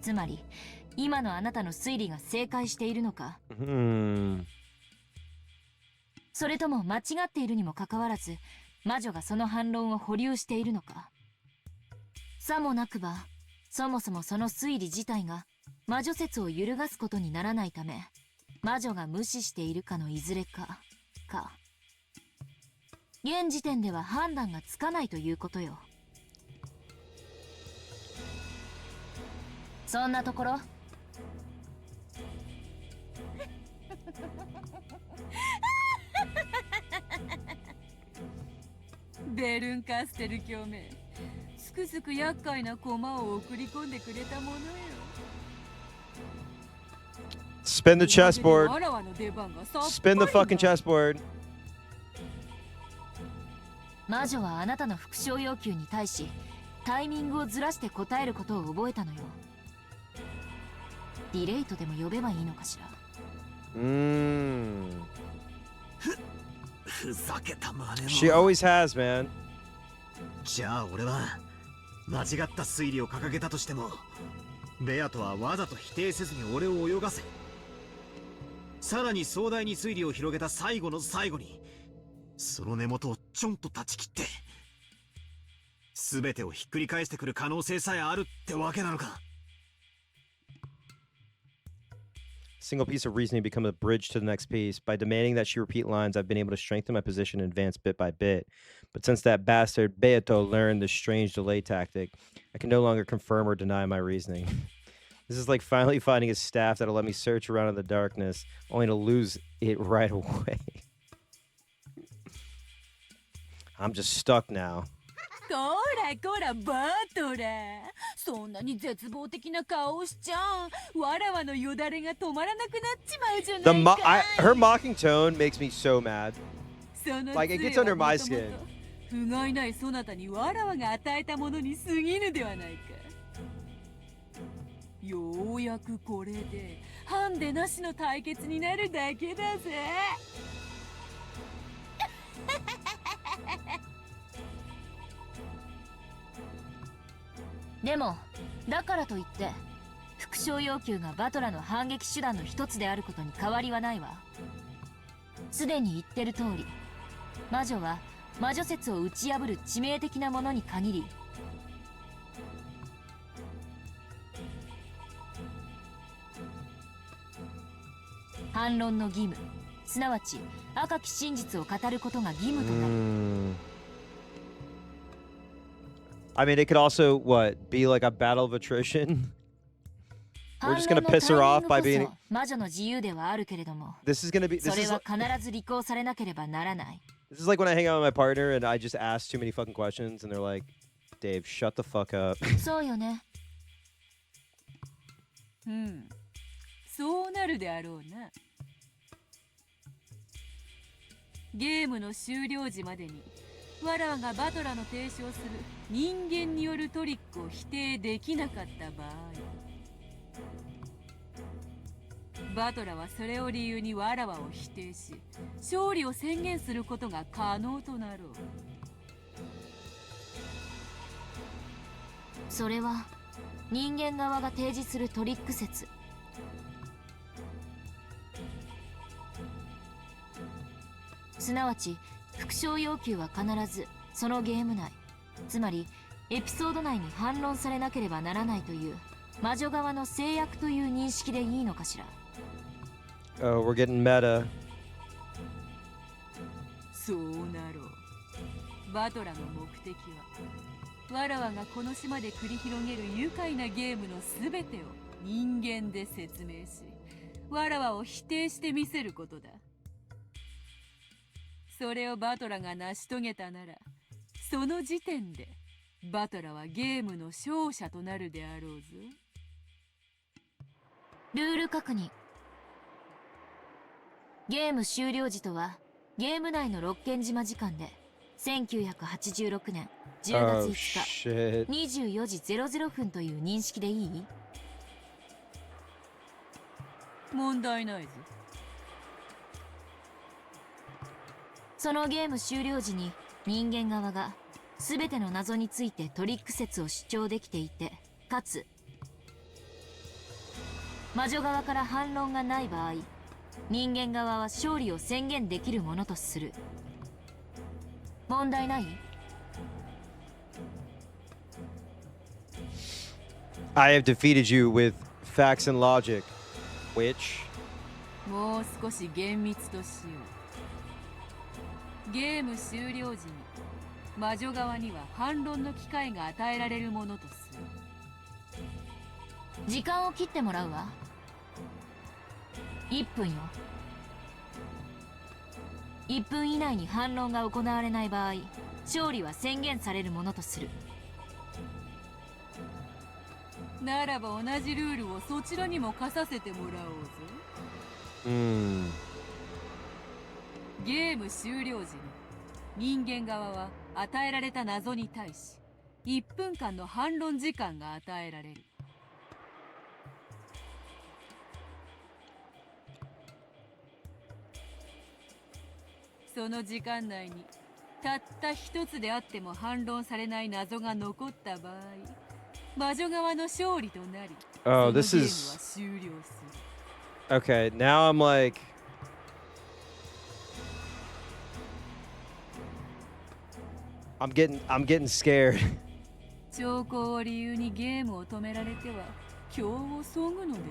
つまり今のあなたの推理が正解しているのか、それとも間違っているにもかかわらず魔女がその反論を保留しているのか。さもなくばそもそもその推理自体が魔女説を揺るがすことにならないため魔女が無視しているかのいずれか現時点では判断がつかないということよ。そんなところ。ベルンカステル教名、すくすく厄介な駒を送り込んでくれたものよ。 Spin the chessboard. Spin the fucking chessboard. 魔女はあなたの復唱要求に対しタイミングをずらして答えることを覚えたのよ。ディレイトでも呼べばいいのかしら。ふざけた真似の。 She always has, man. じゃあ俺は間違った推理を掲げたとしてもベアとはわざと否定せずに俺を泳がせ、さらに壮大に推理を広げた最後の最後にその根元をちょんと断ち切って全てをひっくり返してくる可能性さえあるってわけなのか。Single piece of reasoning become a bridge to the next piece. By demanding that she repeat lines, I've been able to strengthen my position and advance bit by bit. But since that bastard Beato learned the strange delay tactic, I can no longer confirm or deny my reasoning. This is like finally finding a staff that'll let me search around in the darkness, only to lose it right away. I'm just stuck now. こらこらバトラ、そんなに絶望的な顔をしちゃわらわのよだれが止まらなくなっちまうじゃないか。Her mocking tone makes me so mad. その Like it gets under my skin. 不甲斐ないそなたにわらわが与えたものに過ぎぬではないか。ようやくこれでハンデなしの対決になるだけだぜ。でもだからといって復唱要求がバトラの反撃手段の一つであることに変わりはないわ。すでに言ってる通り魔女は魔女説を打ち破る致命的なものに限り反論の義務すなわち赤き真実を語ることが義務となる。I mean, it could also, what, be like a battle of attrition? We're just gonna piss her off by being. 魔女の自由ではあるけれども、 This is gonna be. それは必ず履行されなければならない。 This is like when I hang out with my partner and I just ask too many fucking questions and they're like, Dave, shut the fuck up. そうよね。うん、そうなるであろうな。ゲームの終了時までにわらわがバトラの提唱する人間によるトリックを否定できなかった場合、バトラはそれを理由にわらわを否定し、勝利を宣言することが可能となろう。それは人間側が提示するトリック説。すなわち復唱要求は必ずそのゲーム内、つまりエピソード内に反論されなければならないという魔女側の制約という認識でいいのかしら。 Oh, we're getting meta. そうなろう。バトラの目的はわらわがこの島で繰り広げる愉快なゲームのすべてを人間で説明し、わらわを否定してみせることだ。それをバトラが成し遂げたなら、その時点でバトラはゲームの勝者となるであろうぞ。ルール確認。ゲーム終了時とはゲーム内の六軒島時間で1986年10月5日、24時00分という認識でいい？問題ないぞ。そのゲーム終了時に人間側が全ての謎についてトリック説を主張できていて、かつ魔女側から反論がない場合、人間側は勝利を宣言できるものとする。問題ない？ I have defeated you with facts and logic, which. もう少し厳密としよう。ゲーム終了時に魔女側には反論の機会が与えられるものとする。時間を切ってもらうわ。1分よ。1分以内に反論が行われない場合、勝利は宣言されるものとする。ならば同じルールをそちらにも課させてもらおうぞ。ゲーム終了時に人間側は与えられた謎に対し1分間の反論時間が与えられる。その時間内にたった一つであっても反論されない謎が残った場合、魔女側の勝利となり、Oh, そのゲ this ームは is. 終了する。 Okay, now I'm like. I'm getting scared. 兆候を理由にゲームを止められては今日をそぐのでな。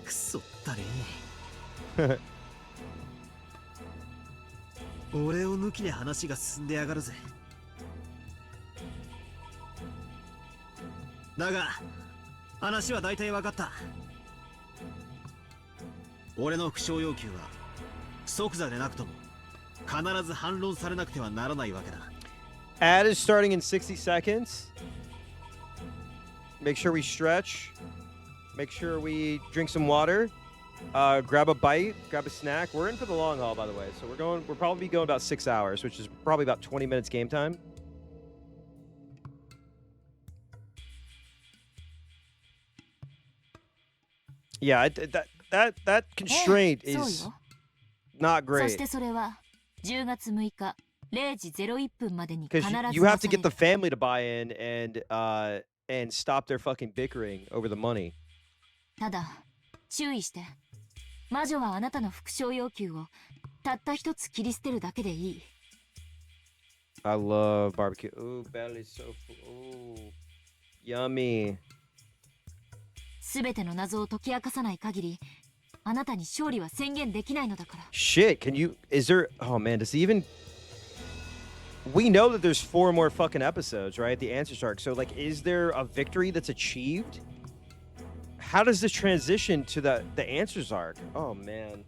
くそったれ。俺を抜きで話が進んでやがるぜ。だが話は大体分かった。俺の不詳要求は即座でなくとも必ず反論されなくてはならないわけだ。 Ad is starting in 60 seconds. Make sure we stretch. Make sure we drink some water. Grab a bite, grab a snack. We're in for the long haul, by the way. So we're probably going about 6 hours, which is probably about 20 minutes game time. Yeah, that constraint is not そ great. してそれは10月6日0時01分までに必 Because ず you な have さ to れ get る。 the family to buy in and stop their fucking bickering over the money. ただ注意して。魔女はあなたの復唱要求をたった一つ切り捨てるだけでいい。 I love barbecue. Ooh, belly's so full. Ooh, yummy. 全ての謎を解き明かさない限り、あなたに勝利は宣言できないのだから。 Shit, can you... Is there... Oh, man, does he even... We know that there's 4 more fucking episodes, right? The Answers arc. So, like, is there a victory that's achieved? How does this transition to the Answers arc? Oh, man.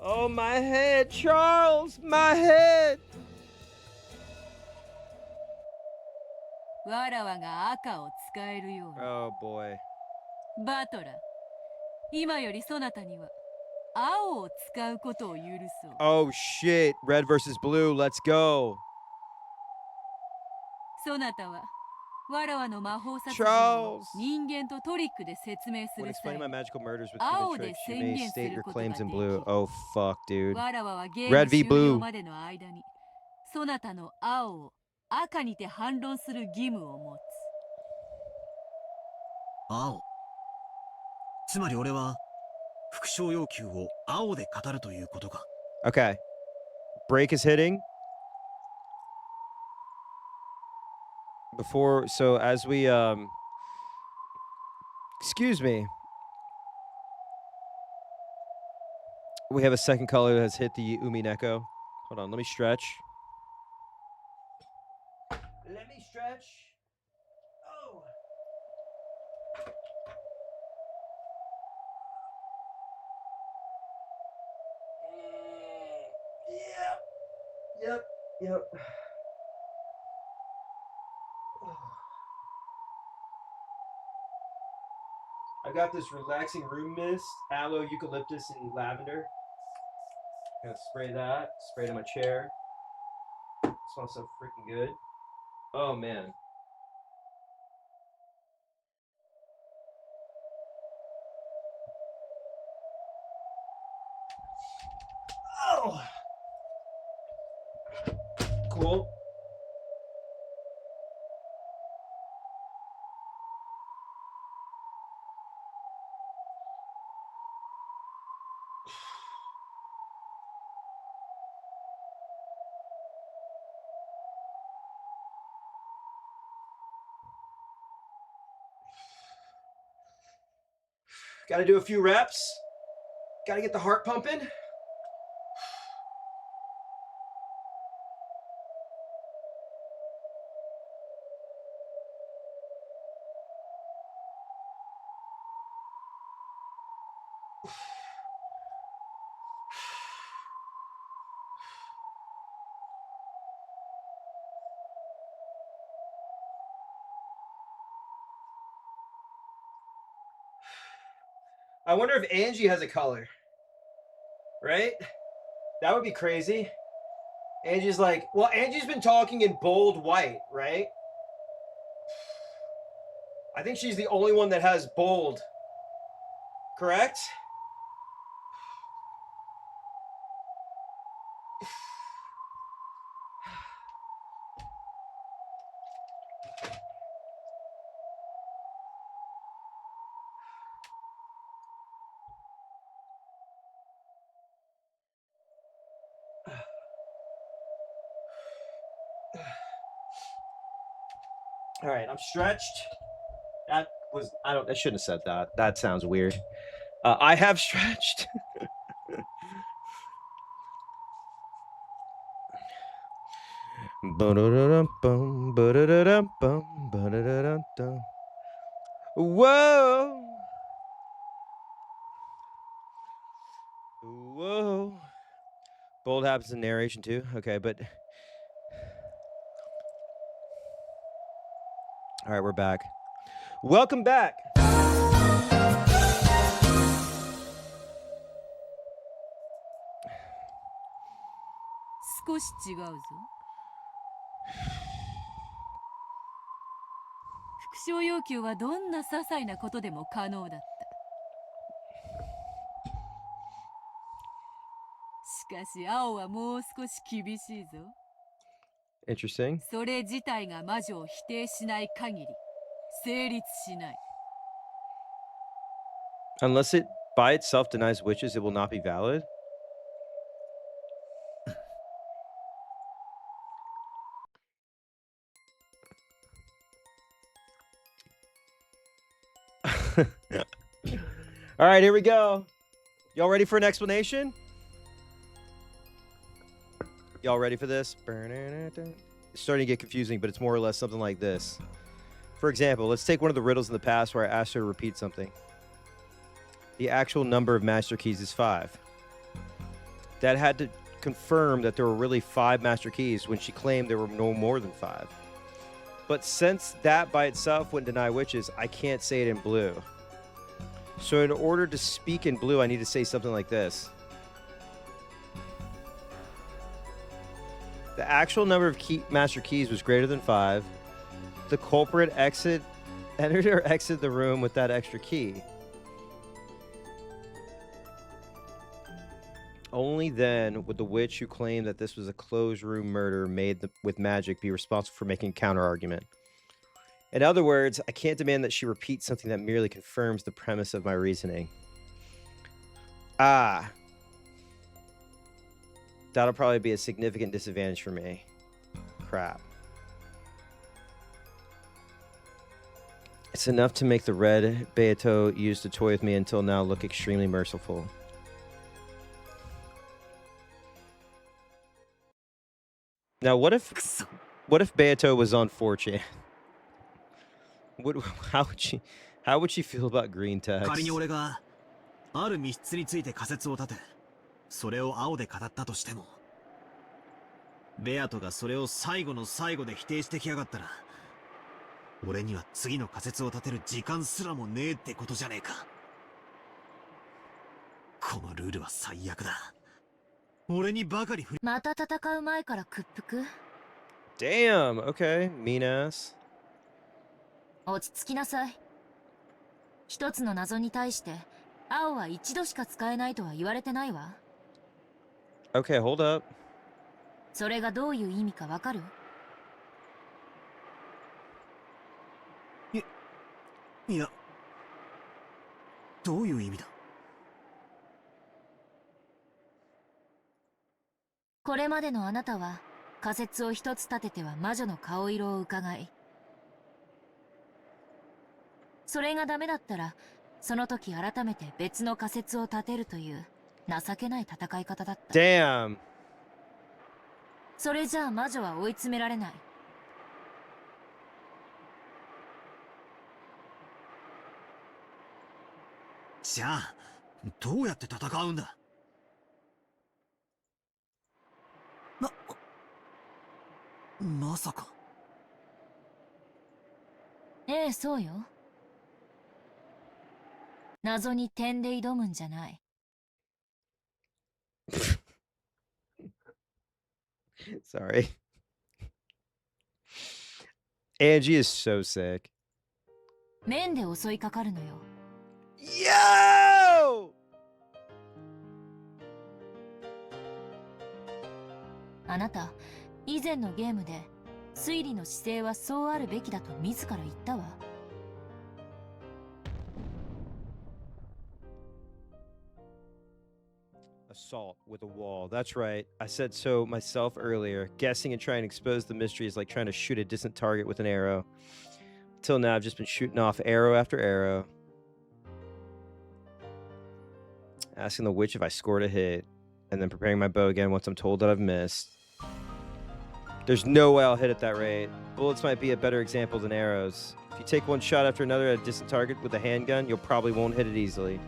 Oh, my head, Charles! My head! わらわが赤を使えるように。 Oh, boy. バトラー、今よりそなたには青を使うことを許そう。 Oh, shit. Red versus blue. Let's go. そなたはわらわの魔法殺人 Charles! を人間とトリックで説明す When る explaining 際 my magical murders with Ao human de tricks, you may sengen state your suru claims koto in ga blue. dekiru. Oh, fuck, dude. わらわはゲー Red ム v 終 blue 了までの間にそなたの青を赤にて反論する義務を持つ。青。つまり俺は副賞要求を青で語るということか。 Okay. Break is hitting. Before... So, as we, Excuse me. We have a second color that has hit the umineko. Hold on, let me stretch. Let me stretch. Oh. Yep. I got this relaxing room mist, aloe, eucalyptus, and lavender. Gonna spray that. Spray it on my chair. Smells so freaking good. Oh man. Oh. Cool. Gotta do a few reps. Gotta get the heart pumping. I wonder if Angie has a color. Right? That would be crazy. Angie's like, well, Angie's been talking in bold white, right? I think she's the only one that has bold. Correct? All right, I'm stretched. I shouldn't have said that. That sounds weird. I have stretched. Whoa. Whoa. Bold happens in narration too. Okay, but... All right, we're back. Welcome back. 少し違うぞ。副賞要求はどんな些細なことでも可能だった。しかし青はもう少し厳しいぞ。 Interesting. それ自体が魔女を否定しない限り成立しない。 Unless it by itself denies witches, it will not be valid. All right, here we go. Y'all ready for an explanation? Y'all ready for this? It's starting to get confusing, but it's more or less something like this. For example, let's take one of the riddles in the past where I asked her to repeat something. The actual number of master keys is 5. That had to confirm that there were really 5 master keys when she claimed there were no more than 5. But since that by itself wouldn't deny witches, I can't say it in blue. So in order to speak in blue, I need to say something like this. The actual number of master keys was greater than 5. The culprit entered or exited the room with that extra key. Only then would the witch who claimed that this was a closed room murder made with magic be responsible for making a counter argument. In other words, I can't demand that she repeat something that merely confirms the premise of my reasoning. That'll probably be a significant disadvantage for me. Crap. It's enough to make the red Beato used to toy with me until now look extremely merciful. Now, what if Beato was on 4chan? How would she feel about green text? 仮に俺がある密室について仮説を立て、それを青で語ったとしても、ベアトがそれを最後の最後で否定してきやがったら、俺には次の仮説を立てる時間すらもねえってことじゃねえか。このルールは最悪だ。俺にばかりまた戦う前から屈服？ Damn, okay, mean ass. 落ち着きなさい。一つの謎に対して青は一度しか使えないとは言われてないわ。Okay, hold up. それがどういう意味かわかる？いや、どういう意味だ？これまでのあなたは仮説を一つ立てては魔女の顔色を伺い、それがダメだったらその時改めて別の仮説を立てるという情けない戦い方だった。 Damn. それじゃあ魔女は追い詰められない。じゃあどうやって戦うんだ？まさか。ええ、そうよ。謎に点で挑むんじゃない。Sorry. Angie is so sick. 面で襲いかかるのよ。Yo! あなた、以前のゲームで推理の姿勢はそうあるべきだと自ら言ったわ。Assault with a wall. That's right. I said so myself earlier. Guessing and trying to expose the mystery is like trying to shoot a distant target with an arrow. Till now, I've just been shooting off arrow after arrow. Asking the witch if I scored a hit. And then preparing my bow again once I'm told that I've missed. There's no way I'll hit at that rate. Bullets might be a better example than arrows. If you take one shot after another at a distant target with a handgun, you'll probably won't hit it easily.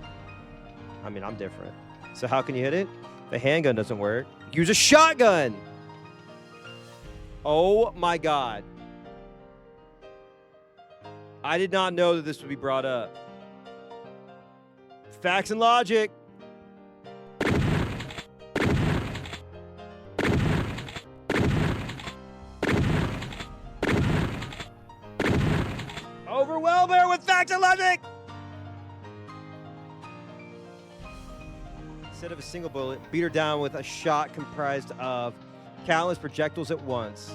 I mean, I'm different. So how can you hit it? The handgun doesn't work. Use a shotgun! Oh my god. I did not know that this would be brought up. Facts and logic. Overwhelm her with facts and logic! Instead of a single bullet, beat her down with a shot comprised of countless projectiles at once.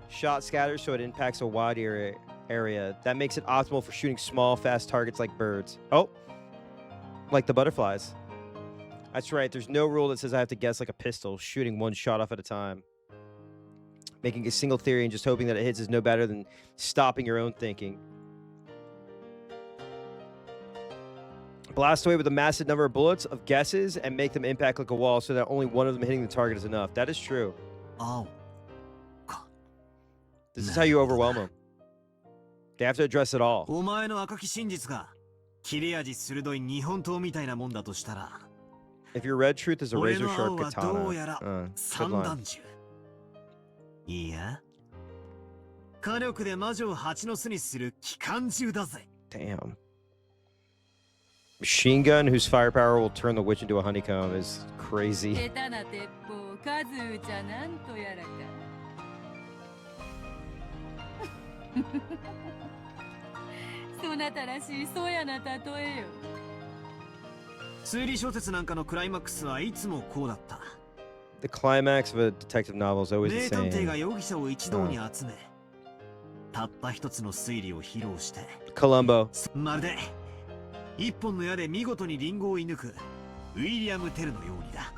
Shot scatters so it impacts a wide area. That makes it optimal for shooting small, fast targets like birds. Oh, like the butterflies. That's right, there's no rule that says I have to guess like a pistol, shooting one shot off at a time. Making a single theory and just hoping that it hits is no better than stopping your own thinking. Blast away with a massive number of bullets of guesses and make them impact like a wall so that only one of them hitting the target is enough. That is true. Oh. This is how you overwhelm them. They have to address it all. お前の赤き真実が切れ味鋭い日本刀みたいなもんだとしたら If your red truth is a 俺 razor の sharp 青はどうやら katana. Good 三 line. 段銃いや火力で魔女を蜂の巣にする機関銃だぜ Damn. Machine gun whose firepower will turn the witch into a honeycomb is crazy. 下手な鉄砲数じゃなんとやらか。そなたらしいそやな例えよ。推理小説なんかのクライマックスはいつもこうだった The climax of a detective novel is always 名 the 探偵が same. 容疑者を一堂に集めたった一つの推理を披露して Columbo. まるで一本の矢で見事にリンゴを射抜くウィリアム・テルのようにだ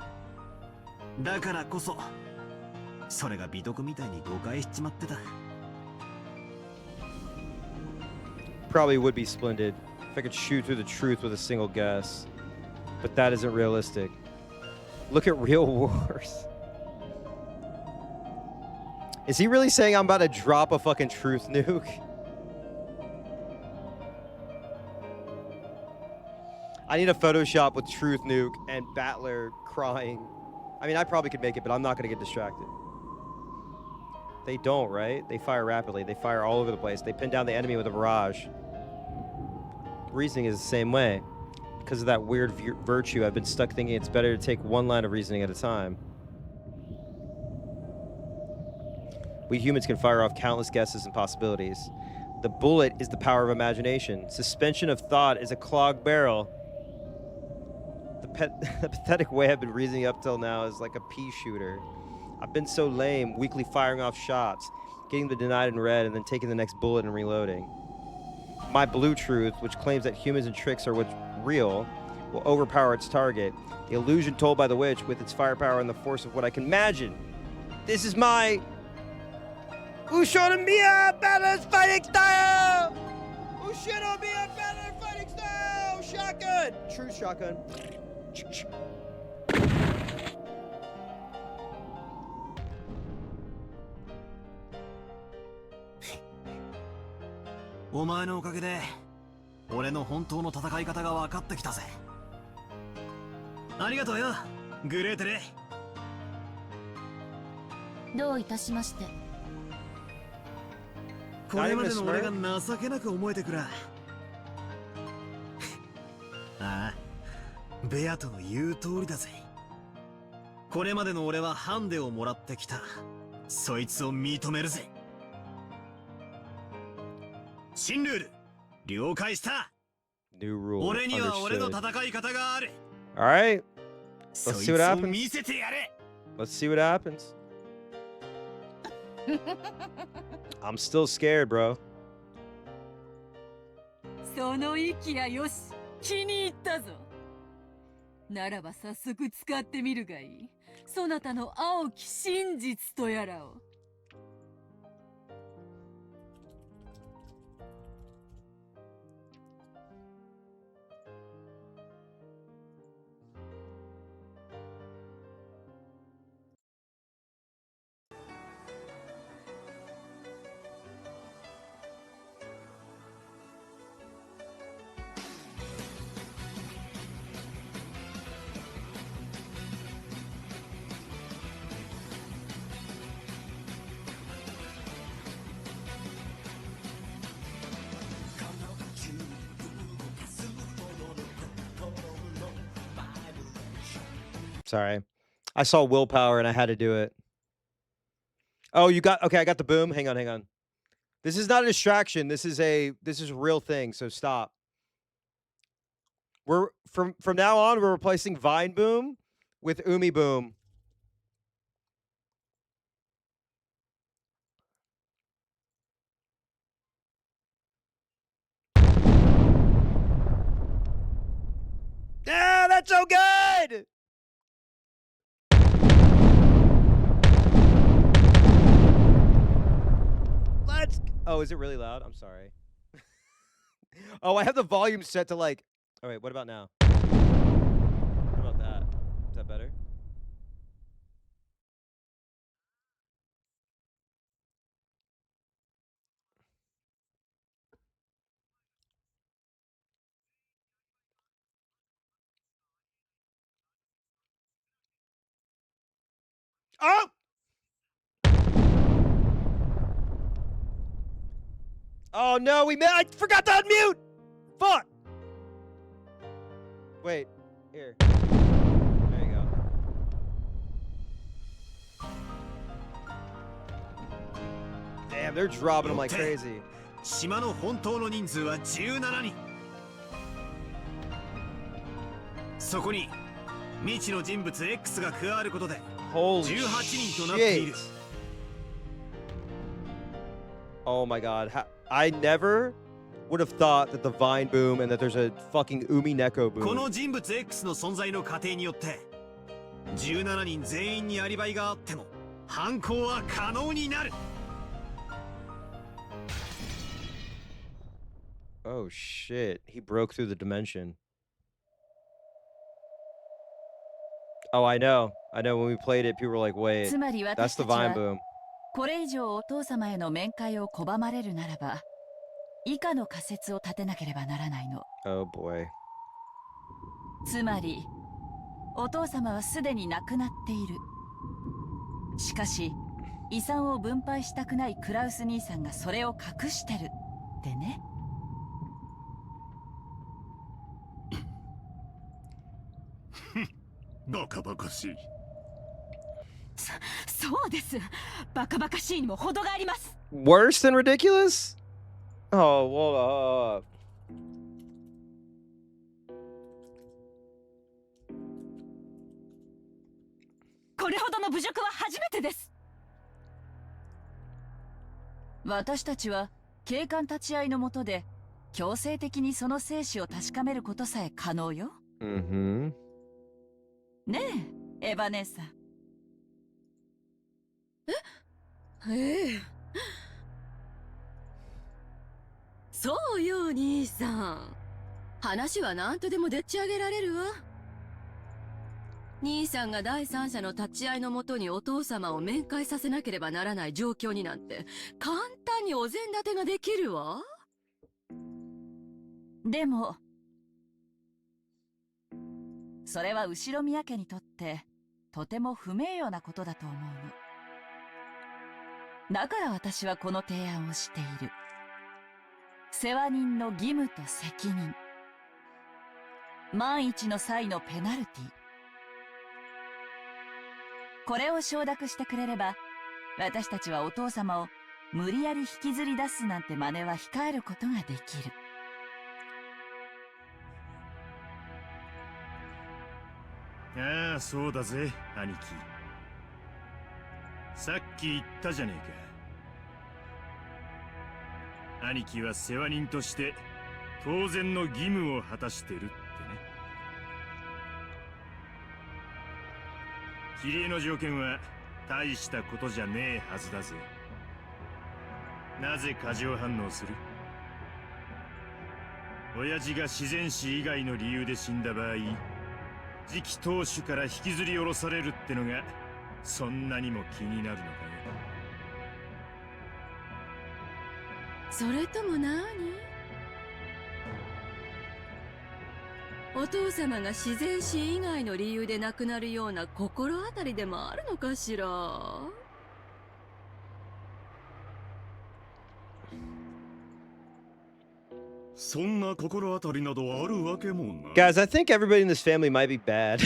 だからこそそれが美徳みたいに誤解しちまってた Probably would be splendid if I could shoot through the truth with a single guess. But that isn't realistic. Look at real wars. Is he really saying I'm about to drop a fucking truth nuke? I need a Photoshop with truth nuke and Battler crying. I mean, I probably could make it, but I'm not going to get distracted. They don't, right? They fire rapidly. They fire all over the place. They pin down the enemy with a barrage. Reasoning is the same way. Because of that weird virtue, I've been stuck thinking it's better to take one line of reasoning at a time. We humans can fire off countless guesses and possibilities. The bullet is the power of imagination. Suspension of thought is a clogged barrel. The pathetic way I've been reasoning up till now is like a pea shooter. I've been so lame, weakly firing off shots, getting the denied and red, and then taking the next bullet and reloading. My blue truth, which claims that humans and tricks are what's real, will overpower its target. The illusion told by the witch with its firepower and the force of what I can imagine. This is my Ushonomiya Battler's fighting style! Ushonomiya Battler's fighting style! Shotgun! True shotgun.「お前のおかげで俺の本当の戦い方が分かってきたぜありがとうよグレーテルどういたしまして。これまでの俺が情けなく思えてくらああベアトの言う通りだぜこれまでの俺はハンデをもらってきたそいつを認めるぜ新ルール了解した New rule. 俺には俺の Understood. 戦い方がある Alright, そい see つ what を happens. 見せてやれ Let's see what happens. I'm still scared, bro. その息やよし、気に入ったぞ。ならば早速使ってみるがいい。そなたの青き真実とやらを。Sorry. I saw willpower and I had to do it. Oh, you got okay, I got the boom. Hang on. This is not a distraction. This is a real thing, so stop. We're from now on we're replacing Vine Boom with Umi Boom. Yeah, that's so good. Oh, is it really loud? I'm sorry. Oh, I have the volume set to like All right, what about now? What about that? Is that better? Oh! Oh no, I forgot to unmute! Fuck! Wait, here. There you go. Damn, they're dropping them like crazy. 島の本当の人数は17人。そこに未知の人物 X が加わることで Holy 18人となっている。 shit. Oh my god. I never would have thought that the Vine boom and that there's a fucking umineko こ boom. の人物 X の存在の過程によって17人全員にアリバイがあっても犯行は可能になる。 Oh shit. He broke through the dimension. Oh, I know. I know when we played it, people were like, wait, つまり that's 私 the たち Vine は boom. これ以上お父様への面会を拒まれるならば以下の仮説を立てなければならないの。 Oh boy. つまりお父様はすでに亡くなっている。しかし遺産を分配したくないクラウス兄さんがそれを隠してるってね。バカバカしい。そうです。バカバカしいにも程があります。 Worse than ridiculous? Oh, well, これほどの侮辱は初めてです。私たちは警官立ち会いのもとで強制的にその生死を確かめることさえ可能よ。mm-hmm. ねえ、エヴァ姉さん。ええ。そうよ、兄さん。話は何とでもでっち上げられるわ。兄さんが第三者の立ち会いのもとにお父様を面会させなければならない状況になんて簡単にお膳立てができるわ。でもそれは後宮家にとってとても不名誉なことだと思うの。だから私はこの提案をしている。世話人の義務と責任、万一の際のペナルティ、これを承諾してくれれば私たちはお父様を無理やり引きずり出すなんて真似は控えることができる。ああ、そうだぜ、兄貴。さっき言ったじゃねえか。兄貴は世話人として当然の義務を果たしてるってね。キリエの条件は大したことじゃねえはずだぜ。なぜ過剰反応する？親父が自然死以外の理由で死んだ場合、次期当主から引きずり下ろされるってのがそんなにも気になるのかよ。それとも何？お父様が自然死以外の理由で亡くなるような心当たりでもあるのかしら？そんな心当たりなどあるわけもない。 Guys, I think everybody in this family might be bad.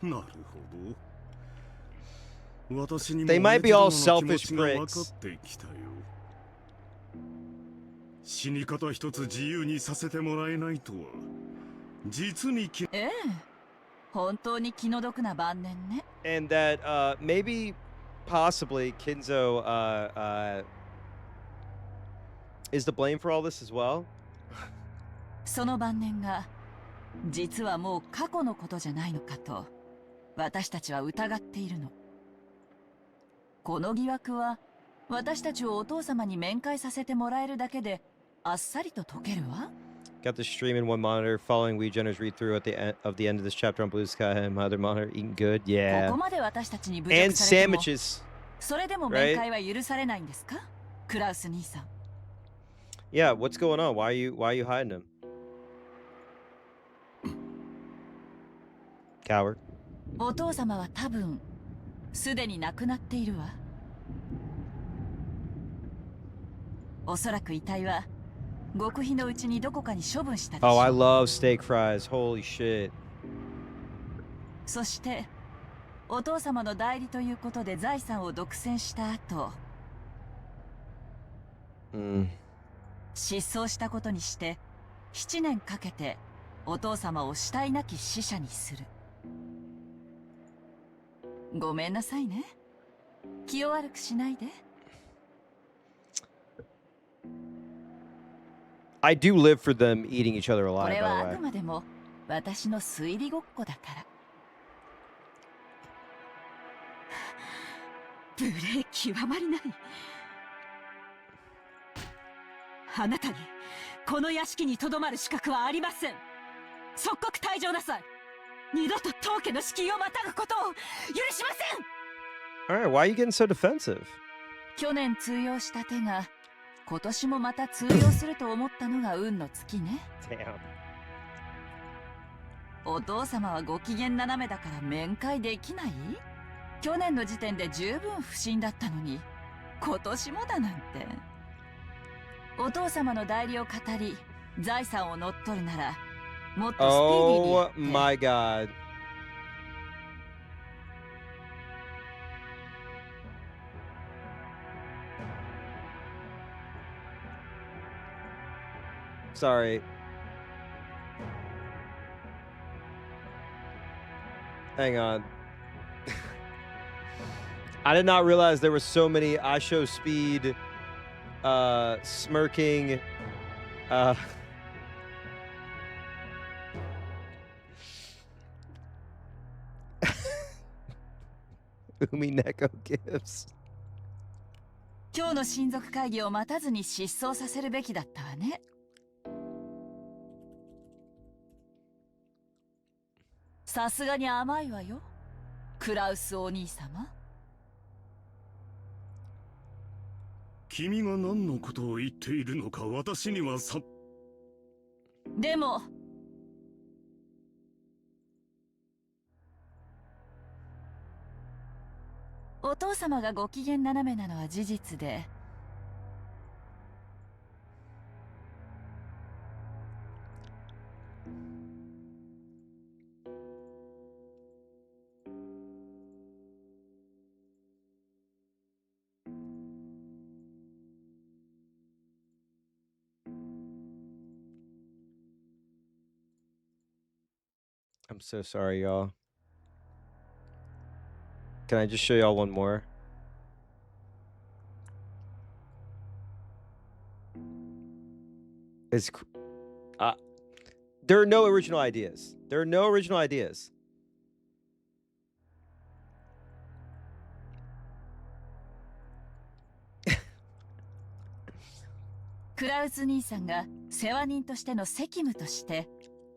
なるほど。私にも They might be all 親父殿の気持 selfish ちが分か pricks. ってきたよ。死に方一つ自由にさせてもらえないとは実にええ、本当に気の毒な晩年ね。 And that maybe, possibly, Kinzo is to blame for all this as well. その晩年が実はもう過去のことじゃないのかと私たちは疑っているの。この疑惑は私たちをお父様に面会させてもらえるだけであっさりと解けるわ。Got the stream in one monitor, following Wii Jenner's read through at the end of this chapter on Blue Sky, and my other monitor eating good. こ Yeah. こまで私たちに侮 And 辱されても sandwiches. それでも面会は許されないんですか、クラウス兄さん。 Yeah, what's going on? Why are you hiding him? Coward. お父様は多分すでに亡くなっているわ。おそらく遺体は極秘のうちにどこかに処分したでしょ Oh, う。 I love steak fries. Holy shit. そしてお父様の代理ということで財産を独占した後、失踪したことにして7年かけてお父様を死体なき死者にする。ごめんなさいね。気を悪くしないで。 I do live for them eating each other こ alive, れは by あ the く way. までも私の推理ごっこだから。無礼極まりない。あなたにこの屋敷にとどまる資格はありません。即刻退場なさい。二度と当家の敷居をまたぐことを許しません。 All right, why are you getting so defensive? 去年通用した手が今年もまた通用すると思ったのが運の尽きね。 Damn. お父様はご機嫌斜めだから面会できない？去年の時点で十分不審だったのに今年もだなんて。お父様の代理を語り財産を乗っ取るならもっとスピーディーにや Oh って。 my god. Sorry. Hang on. I did not realize there were so many I show speed smirking umineko gifts. 今日の親族会議を待たずに失踪させるべきだったわね。さすがに甘いわよ、クラウスお兄様。君が何のことを言っているのか私にはさ。でもお父様がご機嫌斜めなのは事実で、I'm so sorry, y'all. Can I just show y'all one more? It's there are no original ideas. There are no original ideas. クラウス兄さんが世話人としての責務として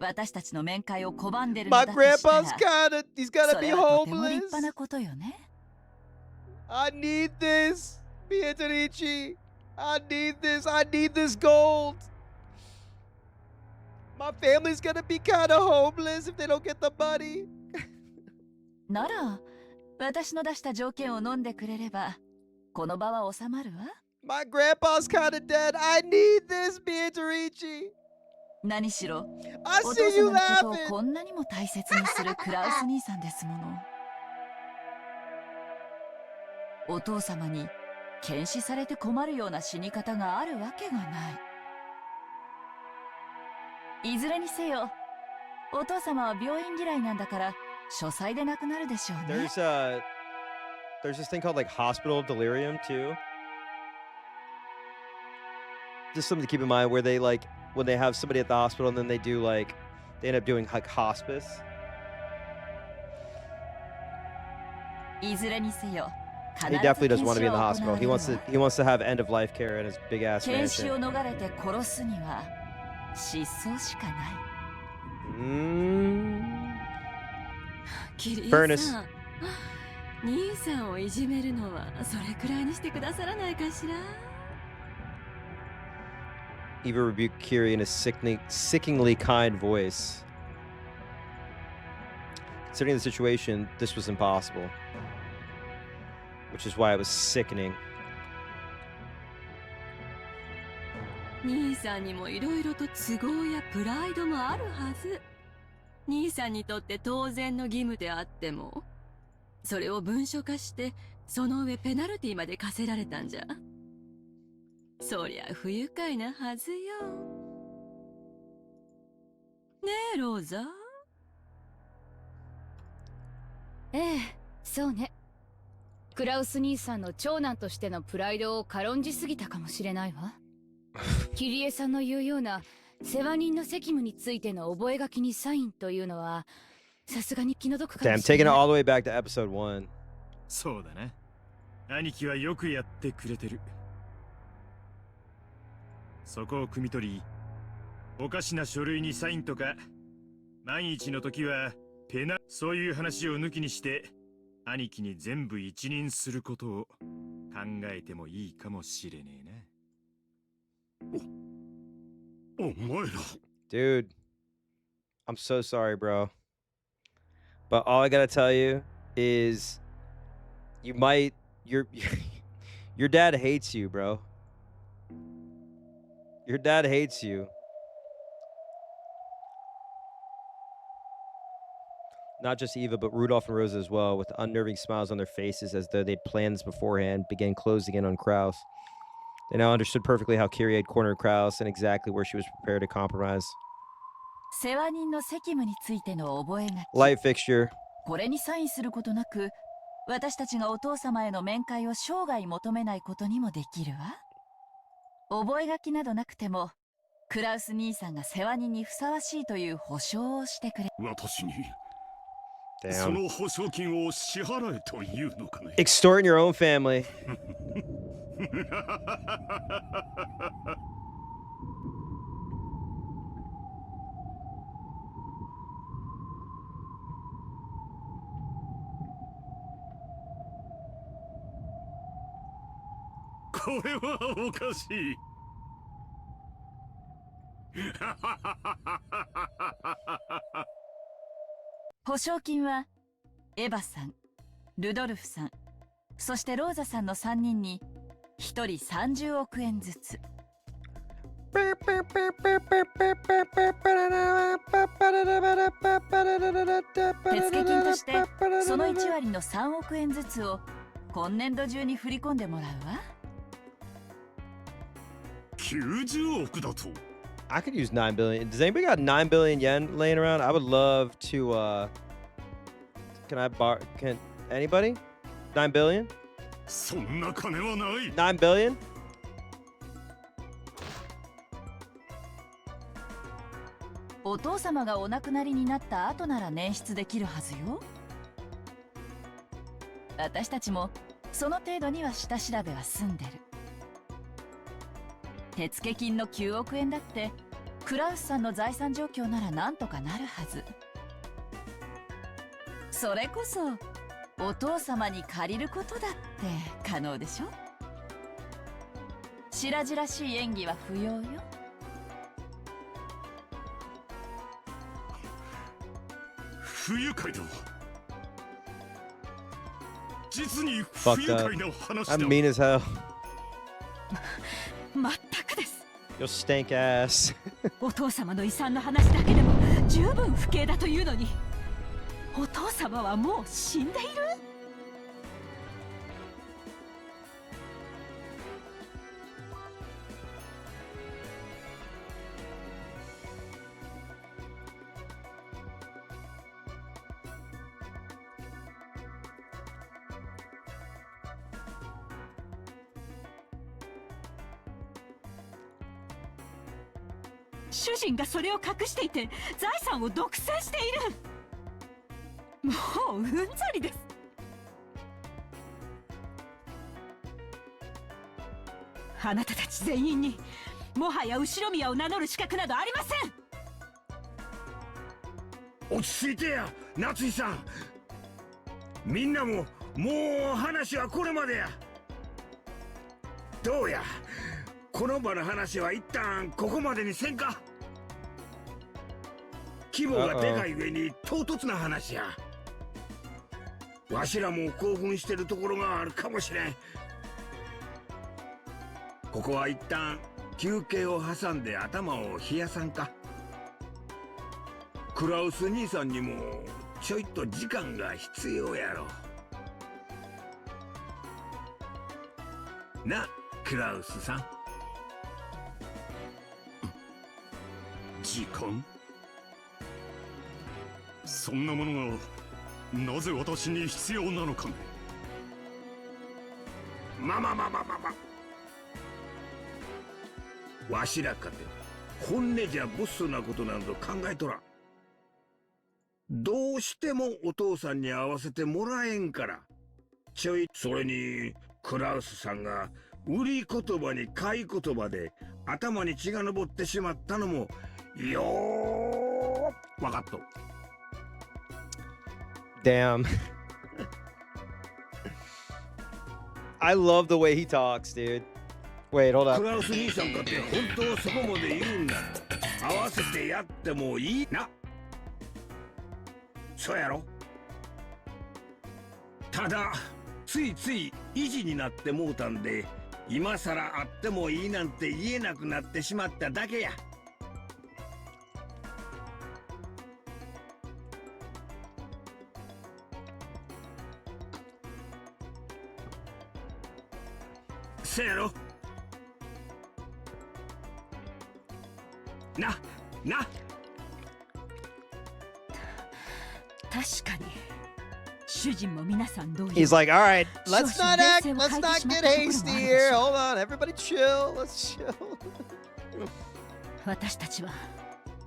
私たちの面会を拒んでるの My だとしたら、 grandpa's he's そ gotta be れはとても立 homeless. 派なことよね。 I need this, Beatrice. I need this. I need this gold. My family's gonna be kind of homeless if they don't get the money. なら私の出した条件を飲んでくれればこの場は収まるわ。 My grandpa's kind of dead. I need this, Beatrice. 何しろ I お see 父 you 様のことを laughing. こんなにも大切にするクラウス兄さんですもの。お父様に検視されて困るような死に方があるわけがない。いずれにせよお父様は病院嫌いなんだから書斎で亡くなるでしょうね。 There's this thing called like hospital delirium too. Just something to keep in mind where they like when they have somebody at the hospital and then they end up doing like hospice. いずれにせよ He definitely doesn't want to be in the hospital. He wants to have end of life care in his big ass 検視 mansion. を逃れて殺すには失踪しかない。キリエ Furnace さん、兄さんをいじめるのはそれくらいにしてくださらないかしら。 Eva rebuked Kiri in a sickeningly kind voice. Considering the situation, this was impossible. Which is why it was sickening. 兄さんにもいろいろと都合やプライドもあるはず。兄さんにとって当然の義務であっても、それを文書化してその上ペナルティまで課せられたんじゃ。そりゃ不愉快なはずよ。ねえローザ。ええ、そうね。クラウス兄さんの長男としてのプライドを軽んじすぎたかもしれないわ。キリエさんの言うような世話人の責務についての覚書にサインというのはさすがに気の毒かも Damn, しれ taking it ない。 all the way back to episode 1. そうだな。兄貴はよくやってくれてる。そこを汲み取り、おかしな書類にサインとか、万一の時はそういう話を抜きにして、兄貴に全部一任することを考えてもいいかもしれねえな。お前ら。 Dude, I'm so sorry, bro. But all I gotta tell you is your your dad hates you, bro. Your dad hates you. Not just Eva, but Rudolph and Rosa as well, with unnerving smiles on their faces as though they'd planned this beforehand, began closing in on Kraus. They now understood perfectly how Kiri had cornered Kraus and exactly where she was prepared to compromise. 世話人の責務についての覚書。 Light fixture. これにサインすることなく、私たちがお父様への面会を生涯求めないことにもできるわ。覚書などなくても、クラウス兄さんが世話人にふさわしいという保証をしてくれ。私に Damn. その保証金を支払えというのかね。 Extorting your own family. これはおかしい。保証金はエヴァさん、ルドルフさん、そしてローザさんの3人に1人30億円ずつ。手付金としてその1割の3億円ずつを今年度中に振り込んでもらうわ。90億だと。 I could use 9 billion. Does anybody got 9 billion yen laying around? I would love to can anybody? 9 billion? そんな金はない。 9 billion? お父様がお亡くなりになった後なら捻出できるはずよ。私たちもその程度には下調べは済んでる。手付金の9億円だってクラウスさんの財産状況ならなんとかなるはず。それこそお父様に借りることだって可能でしょ。白々しい演技は不要よ。不愉快だ。実に不愉快な話だ。 I'm mean as hell. まったくです。 You'll stank ass. お父様の遺産の話だけでも十分不敬だというのに、お父様はもう死んでいる。主人がそれを隠していて財産を独占している。もううんざりです。あなたたち全員にもはや後ろ宮を名乗る資格などありません。落ち着いてや夏井さん。みんなももう話はこれまでや。どうや、この場の話は一旦ここまでにせんか。規模がでかい上に唐突な話や。わしらも興奮してるところがあるかもしれん。ここは一旦休憩を挟んで頭を冷やさんか。クラウス兄さんにもちょいと時間が必要やろ。な、クラウスさん。時間？そんなものがなぜ私に必要なのかね。まわしらかて本音じゃボスなことなど考えとらん。どうしてもお父さんに会わせてもらえんから。それにクラウスさんが売り言葉に買い言葉で頭に血が上ってしまったのもよー分かっと。Damn. I love the way he talks, dude. Wait, hold ク up. ラウス兄さんかって本当そこまで言うんだ。合わせてやってもいいな。そうやろ。ただついつい意地になってもうたんで、今さら会ってもいいなんて言えなくなってしまっただけや。せやろな。確かに主人も皆さん同様。 He's like, all right, let's Sure, not sure. act, let's not get hasty here. Hold on, everybody chill. Let's chill. 私たちは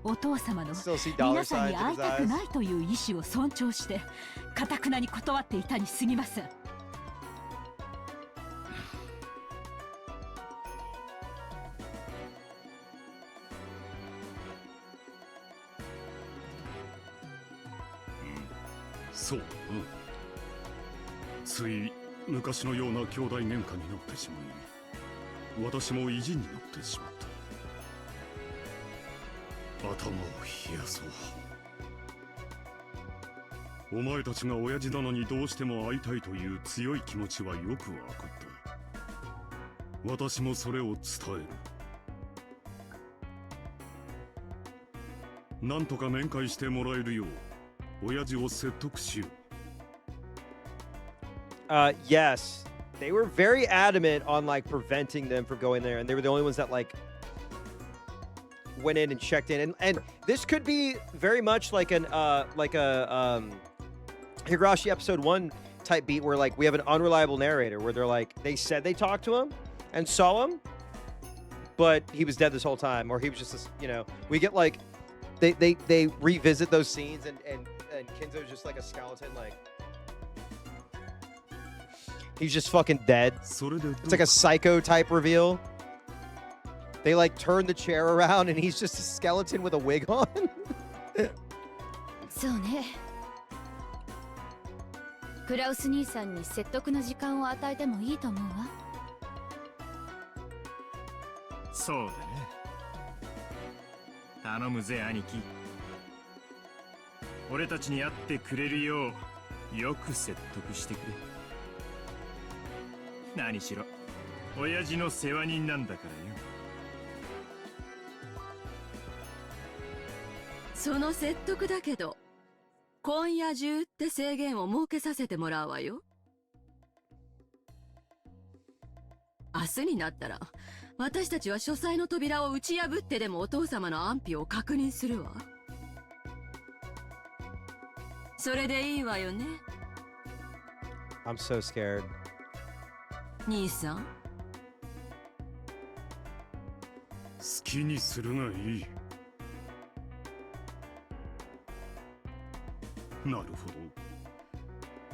お父様の Still see dollar 皆さん signs に in 会い his たく eyes. ないという意思を尊重して頑くなに断っていたに過ぎません。そうだな。つい昔のような兄弟喧嘩になってしまい、私も意地になってしまった。頭を冷やそう。お前たちが親父殿にどうしても会いたいという強い気持ちはよくわかった。私もそれを伝える。なんとか面会してもらえるよう親父を説得しよう。Yes, they were very adamant on like preventing them from going there, and they were the only ones that like went in and checked in. And this could be very much like an Higurashi episode 1 type beat where like we have an unreliable narrator where they're like they said they talked to him and saw him, but he was dead this whole time, or he was just this, you know, we get like they revisit those scenes and Kinzo's just like a skeleton, like he's just fucking dead. It's like a psycho type reveal. They like turn the chair around and he's just a skeleton with a wig on. そうね。クラウス兄さんに説得の時間を与えてもいいと思うわ。そうだね。頼むぜ兄貴。俺たちに会ってくれるようよく説得してくれ。何しろ親父の世話人なんだからよ。その説得だけど、今夜中って制限を設けさせてもらうわよ。明日になったら私たちは書斎の扉を打ち破ってでもお父様の安否を確認するわ。それでいいわよね。 I'm so scared. 兄さん。好きにするがいい。なるほど。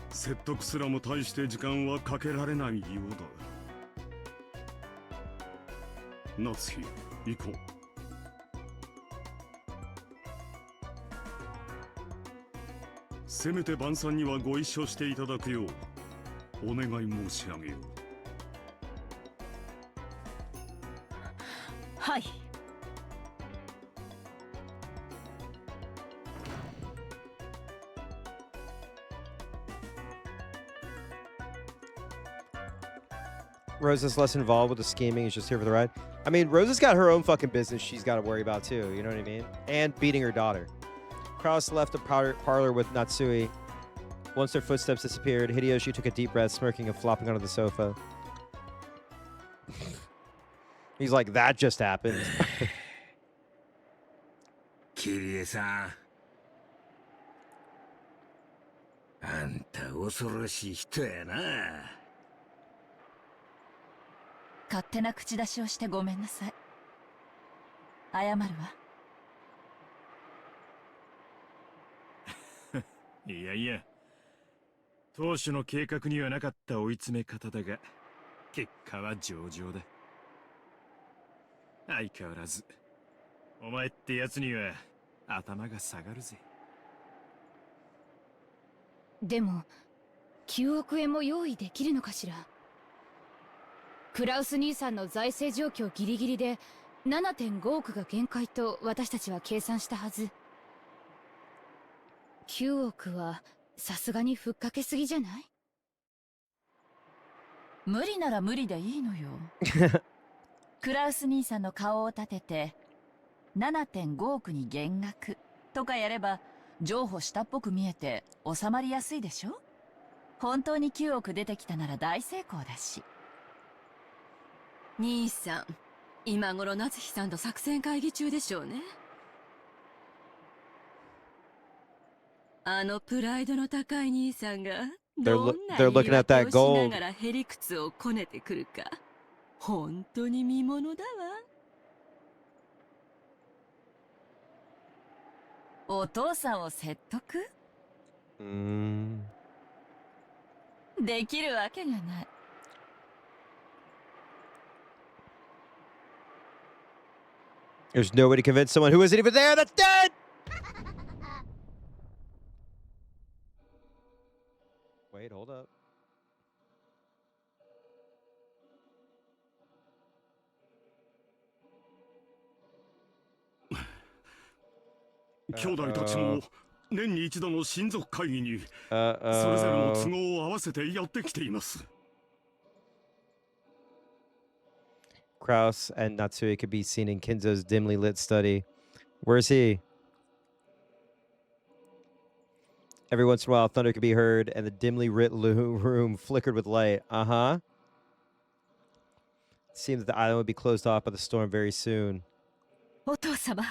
説得すらも大して時間はかけられないようだ。夏日、行こう。せめて晩餐にはご一緒していただくようお願い申し上げよう。はい。Rose is less involved with the scheming. Is just here for the ride. I mean, Rose has got her own fucking business she's got to worry about too. You know what I mean? And beating her daughter. Kraus left the parlor with Natsui. Once their footsteps disappeared, Hideyoshi took a deep breath, smirking and flopping onto the sofa. He's like, that just happened. キリエさん、あんた恐ろしい人やな。勝手な口出しをしてごめんなさい。謝るわ。いやいや、当初の計画にはなかった追い詰め方だが、結果は上々だ。相変わらず、お前ってやつには頭が下がるぜ。でも9億円も用意できるのかしら。クラウス兄さんの財政状況ギリギリで 7.5 億が限界と私たちは計算したはず。9億はさすがにふっかけすぎじゃない？無理なら無理でいいのよ。クラウス兄さんの顔を立てて 7.5 億に減額とかやれば譲歩したっぽく見えて収まりやすいでしょ。本当に9億出てきたなら大成功だし。兄さん、今頃夏日さんと作戦会議中でしょうね。あのプライドの高い兄さんがどんな言い訳をしながらへりくつをこねてくるか、本当に見ものだわ。お父さんを説得？できるわけがない。There's no way to convince someone who isn't even there that's dead! Wait, hold up. Uh-oh. 兄弟たちも年に一度の親族会議にそれぞれの都合を合わせてやってきています。Kraus and Natsui could be seen in Kinzo's dimly lit study. Where's he? Every once in a while, thunder could be heard, and the dimly lit room flickered with light. It seemed that the island would be closed off by the storm very soon. お父様。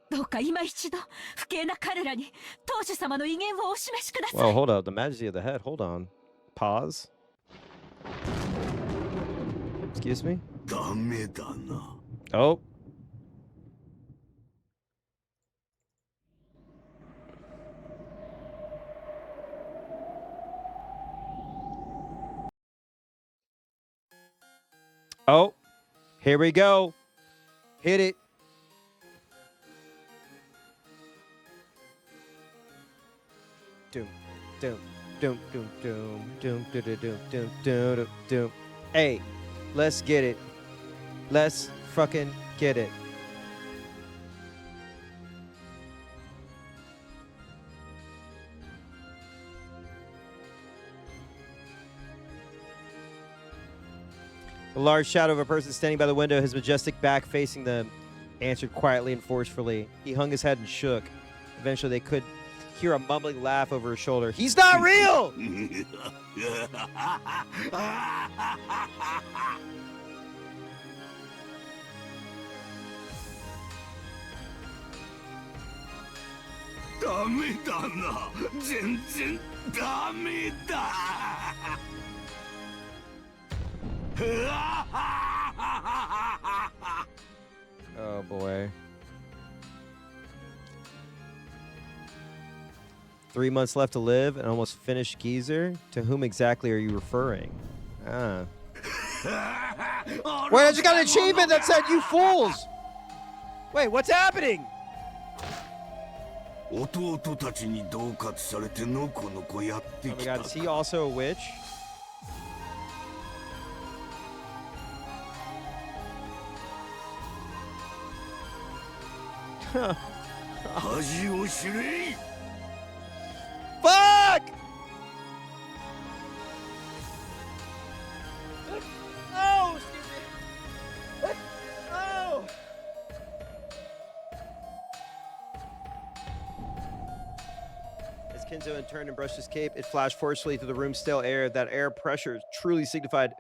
どうか今一度不敬な彼らに当主様の威厳をお示しください。Well, hold up. The majesty of the head. Hold on. Pause. Excuse me? Oh. Oh. Here we go. Hit it. Doom, doom, doom, doom, doom, doom, doom, doom, doom, doom, doom. Hey, let's get it. Let's fucking get it. The large shadow of a person standing by the window, his majestic back facing them, answered quietly and forcefully. He hung his head and shook. Eventually, they could hear a mumbling laugh over his shoulder. He's not real! Oh boy. 3 months left to live, an almost finished geezer. To whom exactly are you referring? Ah. Wait, I just got an achievement that said you fools. Wait, what's happening? 弟たちに恫喝されてのこのこやってき Oh my た god, is he also a witch? 恥を知れ Fuck! Oh, excuse me. Oh! As Kinzo turned and brushed his cape, it flashed forcefully through the room's stale air. That air pressure truly signified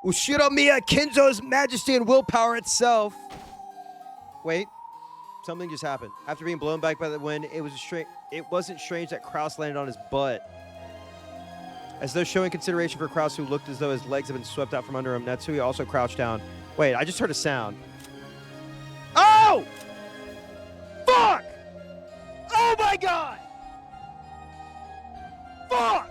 Ushiromiya Kinzo's majesty and willpower itself. Wait. Something just happened. After being blown back by the wind, it wasn't strange that Kraus landed on his butt. As though showing consideration for Kraus, who looked as though his legs had been swept out from under him, Natsui also crouched down. Wait, I just heard a sound. Oh! Fuck! Oh my god! Fuck!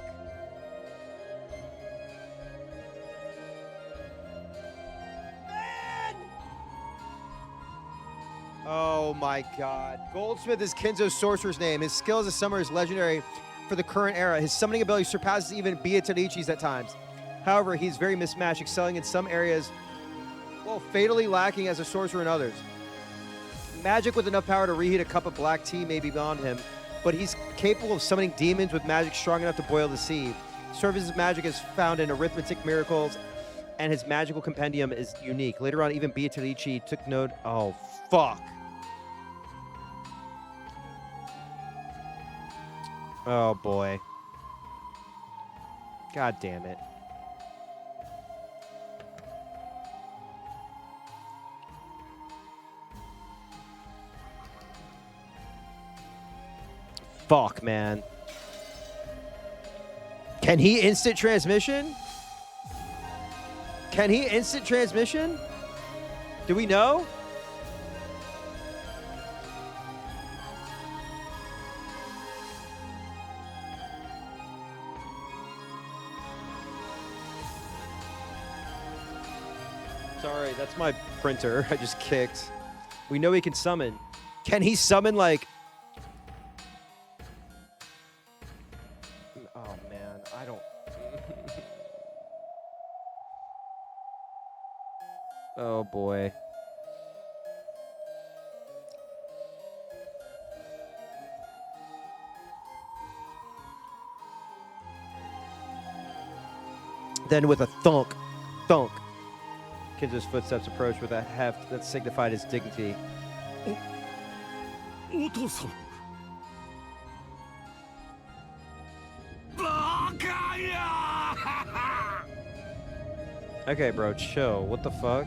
Oh my god. Goldsmith is Kinzo's sorcerer's name. His skill as a summoner is legendary for the current era. His summoning ability surpasses even Beatarichi's at times. However, he's very mismatched, excelling in some areas, while fatally lacking as a sorcerer in others. Magic with enough power to reheat a cup of black tea may be beyond him, but he's capable of summoning demons with magic strong enough to boil the sea. Service's magic is found in arithmetic miracles, and his magical compendium is unique. Later on, even Beatarichi took note. Oh, fuck. Oh, boy. God damn it. Fuck, man. Can he instant transmission? Can he instant transmission? Do we know? Sorry, that's my printer. I just kicked. We know he can summon. Can he summon, like... Oh, man. I don't... Oh, boy. Then with a thunk, Kinzo's footsteps approached with a heft that signified his dignity. お父さん Okay, bro, chill. What the fuck?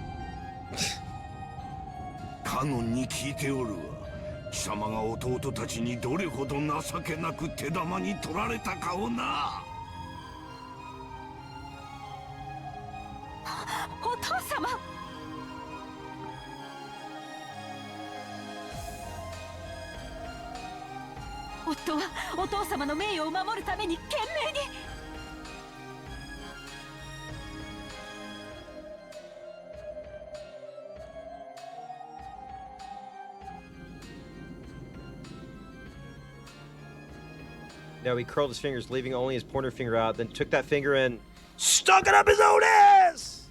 カノンに聞いておるわ。貴様が弟たちにどれほど情けなく手玉に取られたかをな。お父様。夫はお父様の名誉を守るために懸命に。No, he curled his fingers, leaving only his pointer finger out, then took that finger and stuck it up his own ass!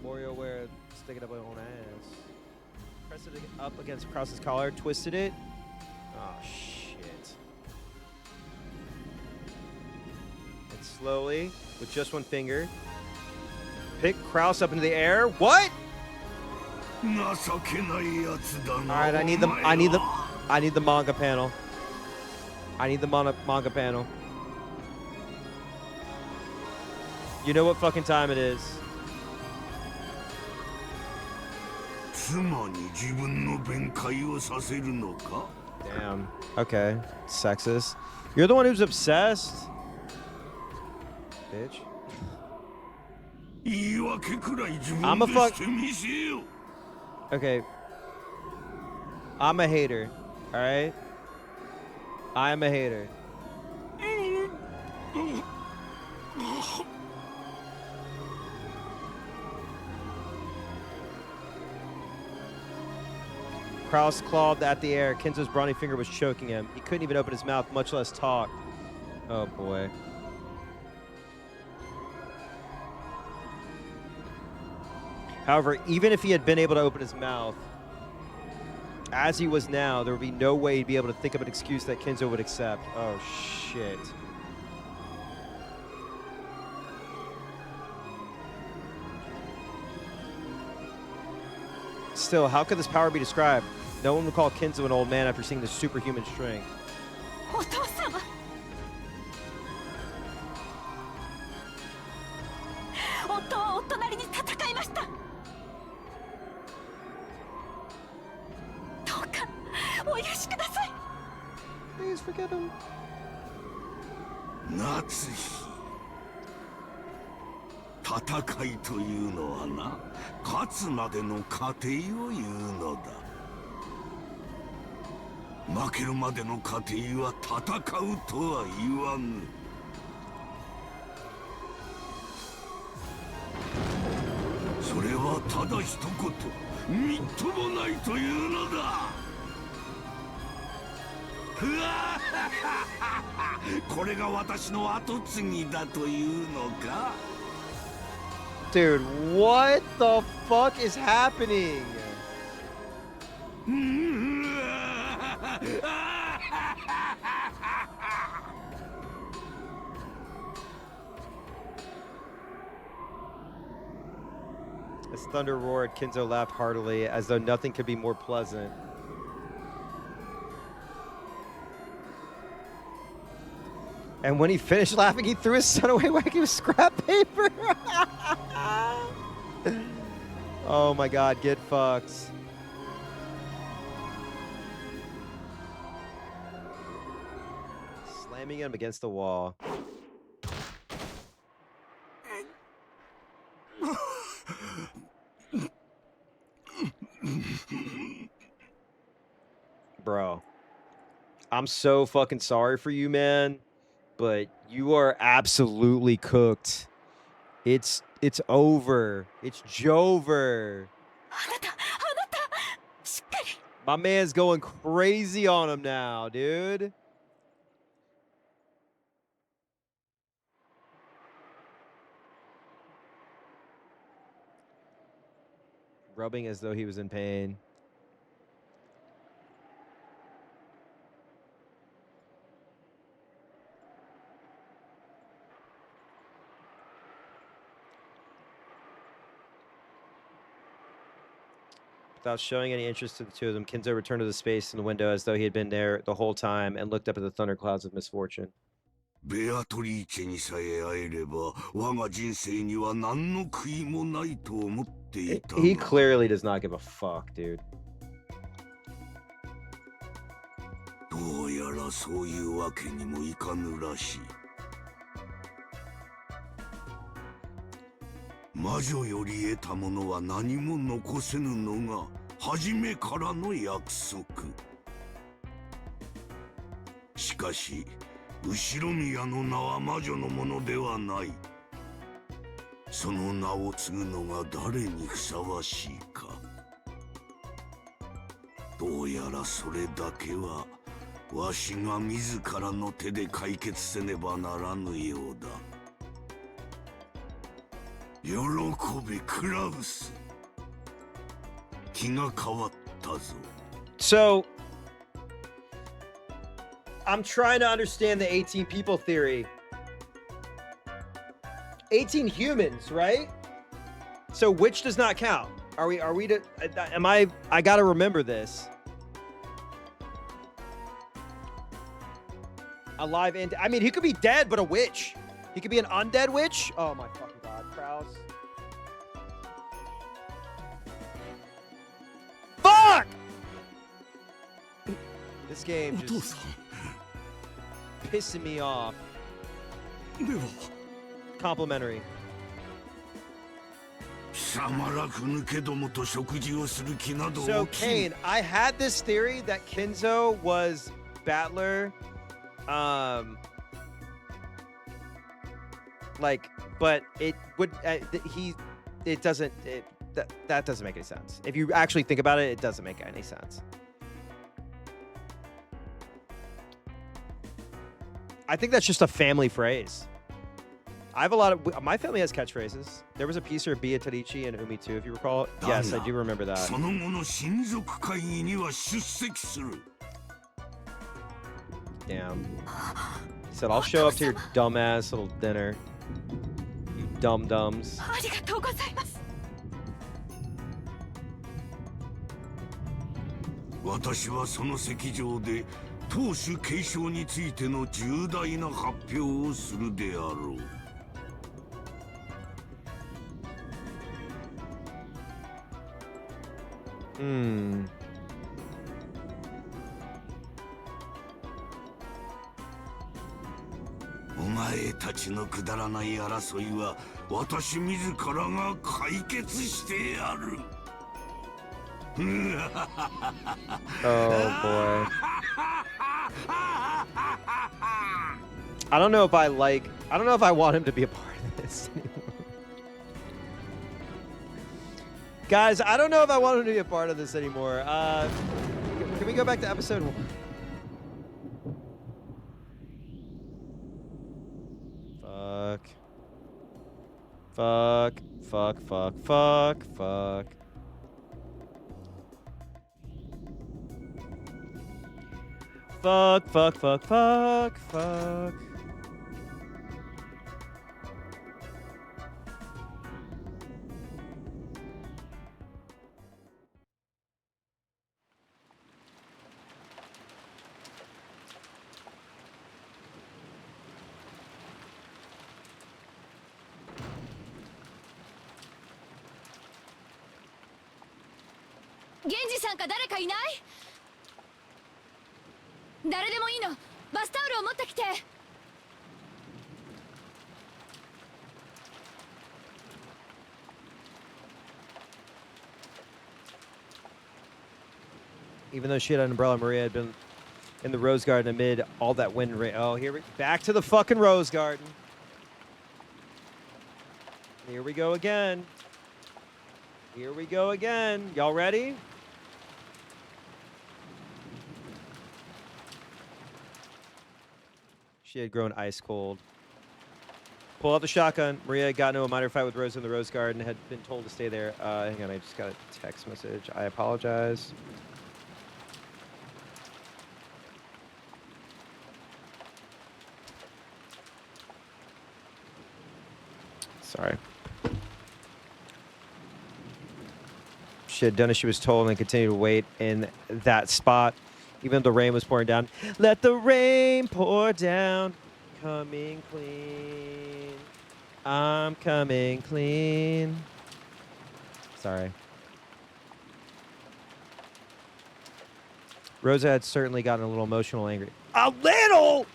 WarioWare, stick it up his own ass. Pressed it up against Krause's collar, twisted it. Oh, shit. And slowly, with just one finger, pick Krause up into the air. What? Alright, I need the manga panel. I need the manga panel. You know what fucking time it is. Damn. Okay. Sexist. You're the one who's obsessed. Bitch. I'm a fuck. Okay. I'm a hater. Alright? I am a hater. Kraus clawed at the air. Kenzo's brawny finger was choking him. He couldn't even open his mouth, much less talk. Oh boy. However, even if he had been able to open his mouth, as he was now, there would be no way he'd be able to think of an excuse that Kenzo would accept. Oh shit. Still, how could this power be described? No one would call Kenzo an old man after seeing the superhuman strength. お父様夫はお隣に戦いました。どうかお許しください。 Please forgive him. 夏日戦いというのはな、勝つまでの過程を言うのだ。負けるまでの過程は戦うとは言わぬ。それはただ一言、みっともないというのだ。これが私の後継ぎだというのか？ Dude, what the fuck is happening? As thunder roared, Kenzo laughed heartily, as though nothing could be more pleasant. And when he finished laughing, he threw his son away like he was scrap paper. Oh my god, get fucked. Slamming him against the wall. Bro, I'm so fucking sorry for you, man, but you are absolutely cooked. It's over. It's Jover. My man's going crazy on him now, dude. Rubbing as though he was in pain. Without showing any interest to the two of them, Kenzo returned to the space in the window as though he had been there the whole time and looked up at the thunderclouds of misfortune. ベアトリーチェにさえ会えれば、我が人生には何の悔いもないと思っていたが。 He clearly does not give a fuck, dude. どうやらそういうわけにもいかぬらしい。魔女より得たものは何も残せぬのが初めからの約束。しかし後宮の名は魔女のものではない。その名を継ぐのが誰にふさわしいか。どうやらそれだけはわしが自らの手で解決せねばならぬようだ。喜べクラウス。気が変わったぞ。 So, I'm trying to understand the 18 people theory. 18 humans, right? So which does not count? Are we to, I gotta remember this. Alive and, I mean, he could be dead, but a witch. He could be an undead witch. Oh my fucking god, Kraus. Fuck! This game just pissing me off. Complimentary. So, Kane, I had this theory that Kenzo was Battler Like, but it would it doesn't that doesn't make any sense. If you actually think about it, it doesn't make any sense. I think that's just a family phrase. I have a lot of my family has catchphrases. There was a piece of Beatrice and Umi too, if you recall. Yes, I do remember that. その後の親族会議には出席する。 Damn. He said, I'll show up to your dumbass little dinner. You dum-dums. ありがとうございます。私はその席上で当主継承についての重大な発表をするであろう。 お前たちのくだらない争いは私自らが解決してやる。 Oh boy. I don't know if I want him to be a part of this anymore. Guys, I don't know if I want him to be a part of this anymore. Can we go back to episode 1? Fuck.源氏さんか誰かいない？誰でもいいの。バスタオルを持ってきて。 Even though she had an umbrella, Maria had been in the Rose Garden amid all that wind and rain. Oh, back to the fucking Rose Garden. Here we go again. Y'all ready? She had grown ice cold. Pull out the shotgun. Maria got into a minor fight with Rose in the Rose Garden. Had been told to stay there. Hang on, I just got a text message. I apologize. Sorry. She had done as she was told and continued to wait in that spot, even though the rain was pouring down. Let the rain pour down. Coming clean. I'm coming clean. Sorry. Rosa had certainly gotten a little emotional, angry. A little!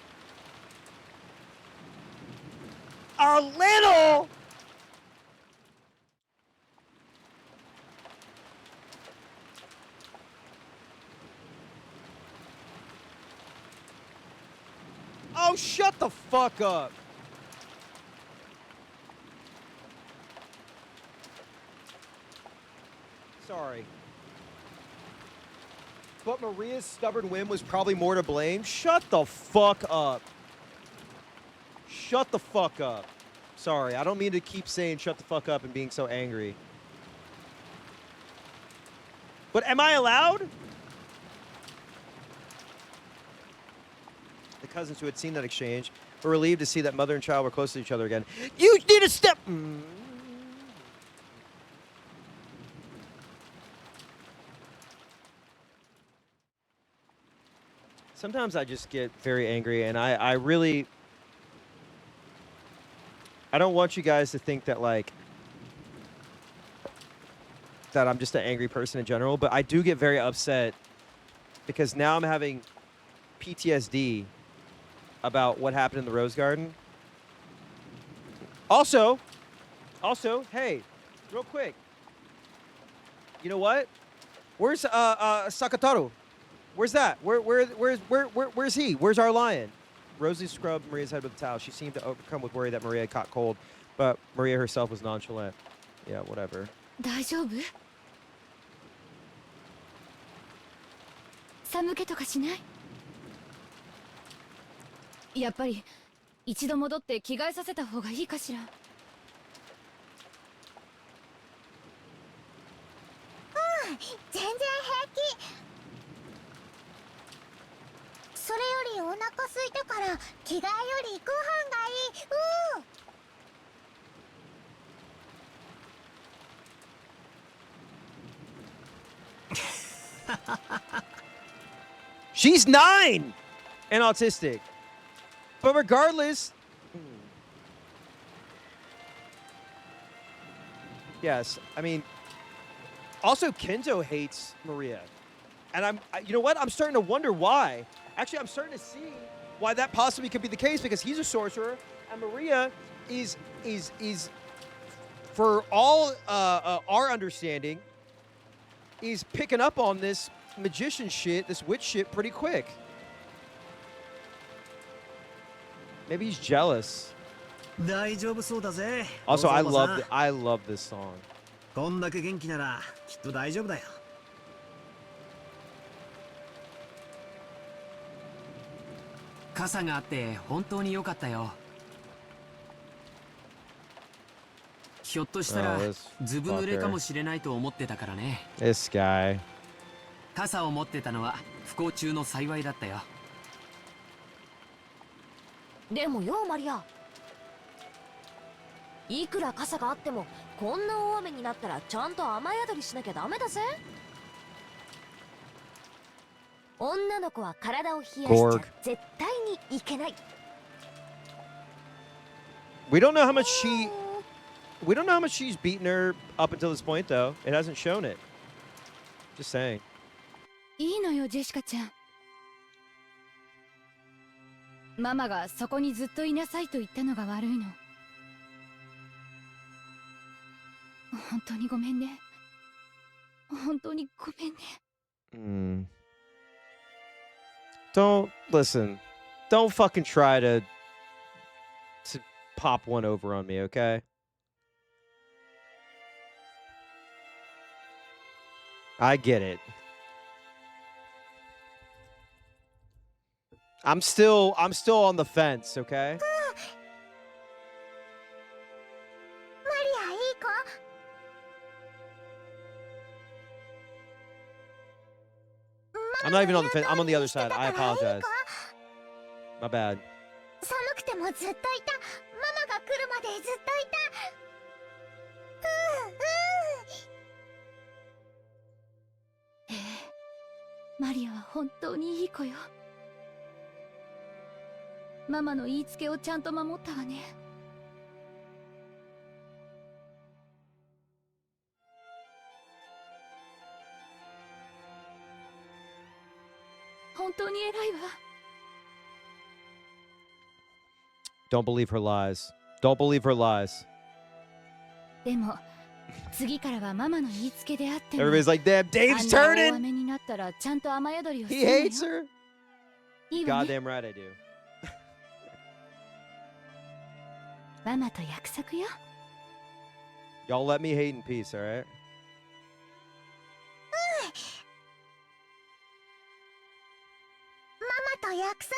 A little! Oh, shut the fuck up. Sorry. But Maria's stubborn whim was probably more to blame. Shut the fuck up. Shut the fuck up. Sorry, I don't mean to keep saying shut the fuck up and being so angry. But am I allowed? The cousins who had seen that exchange were relieved to see that mother and child were close to each other again. You need to step... Sometimes I just get very angry, and I really... I don't want you guys to think that, like, that I'm just an angry person in general, but I do get very upset because now I'm having PTSD about what happened in the Rose Garden. Also, hey, real quick. You know what? Where's Sakataru? Where's that? Where's he? Where's our lion? Rosie scrubbed Maria's head with a towel. She seemed to overcome with worry that Maria had caught cold, but Maria herself was nonchalant. Yeah, whatever. 大丈夫？寒気とかしない？やっぱり一度戻って着替えさせた方がいいかしら。全然平気。それよりお腹空いたから着替えよりご飯がいい。She's 9 and autistic. But regardless, yes, I mean, also Kento hates Maria. And you know what? I'm starting to wonder why. Actually, I'm starting to see why that possibly could be the case, because he's a sorcerer and Maria is for all our understanding, is picking up on this magician shit, this witch shit pretty quick. Maybe he's jealous. 大丈夫そうだぜ。 Also, I お父さん I love this song. こんだけ元気ならきっと大丈夫だよ。傘があって本当に良かったよ。ひょっとしたら Oh, this ずぶ濡れか fucker. もしれないと思ってたからね。 This guy. 傘を持ってたのは不幸中の幸いだったよ。でもよマリア、いくら傘があってもこんな大雨になったらちゃんと雨宿りしなきゃダメだぜ。女の子は体を冷やしちゃ Gorg. 絶対にいけない。 We don't know how much she's beaten her up until this point, though. It hasn't shown it. Just saying. いいのよジェシカちゃん。ママがそこにずっといなさいと言ったのが悪いの。本当にごめんね。本当にごめんね。Don't listen. Don't fucking try to pop one over on me, okay? I get it. I'm still on the fence, okay? マリアいい子。 I'm not even on the fence. I'm on the other side. I apologize. My bad. 寒くてもずっといた。ママが来るまでずっといた。マリアは本当にいい子よ。ママの言いつけをちゃんと守ったわね。本当に偉いわ。 Don't believe her lies. Don't believe her lies. でも次からはママの言いつけであっても Everybody's like, damn, Dave's あんな大 turning. 雨になったらちゃんと雨宿りをする He のよ。 hates her. いいわね。 Goddamn right I do. ママと約束よ。 Y'all let me hate in peace, all right? ママと約束。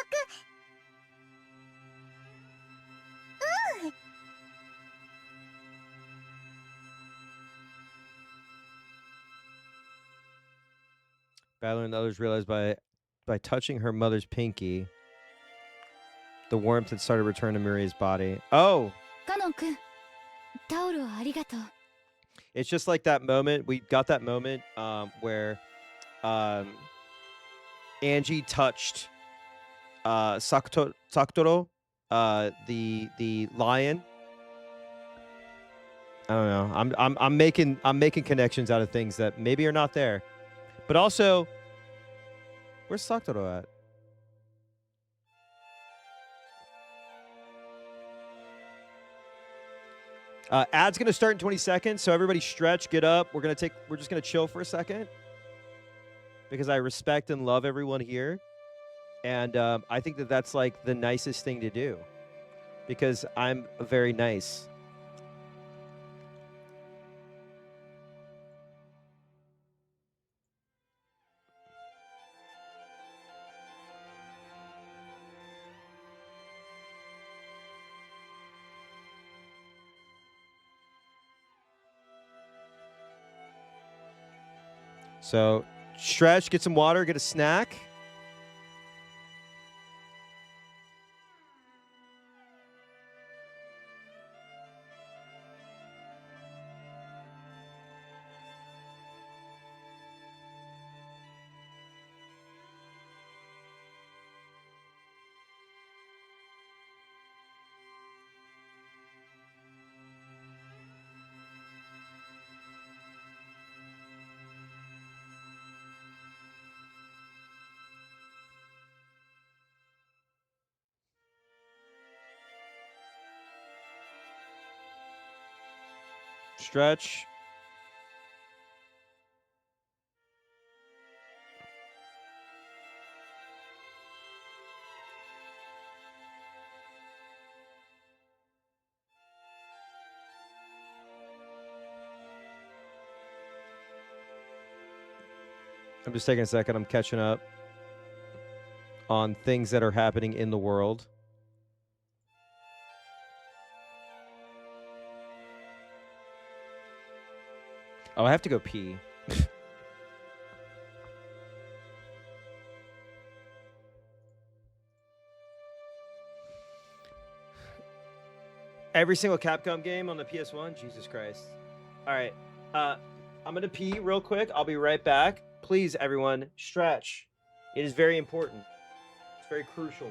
Battler and others realized by touching her mother's pinky, the warmth had started to return to Maria's body. Oh! カノン君、タオルをありがとう。 It's just like that moment. We got that moment where Angie touched Sakutoro, the lion. I don't know. I'm making connections out of things that maybe are not there. But also, where's Sakutoro at? Ad's gonna start in 20 seconds, so everybody stretch, get up. We're just gonna chill for a second because I respect and love everyone here. And I think that that's like the nicest thing to do because I'm very nice. So stretch, get some water, get a snack. Stretch. I'm just taking a second. I'm catching up on things that are happening in the world. Oh, I have to go pee. Every single Capcom game on the PS1? Jesus Christ. All right. I'm going to pee real quick. I'll be right back. Please, everyone, stretch. It is very important. It's very crucial.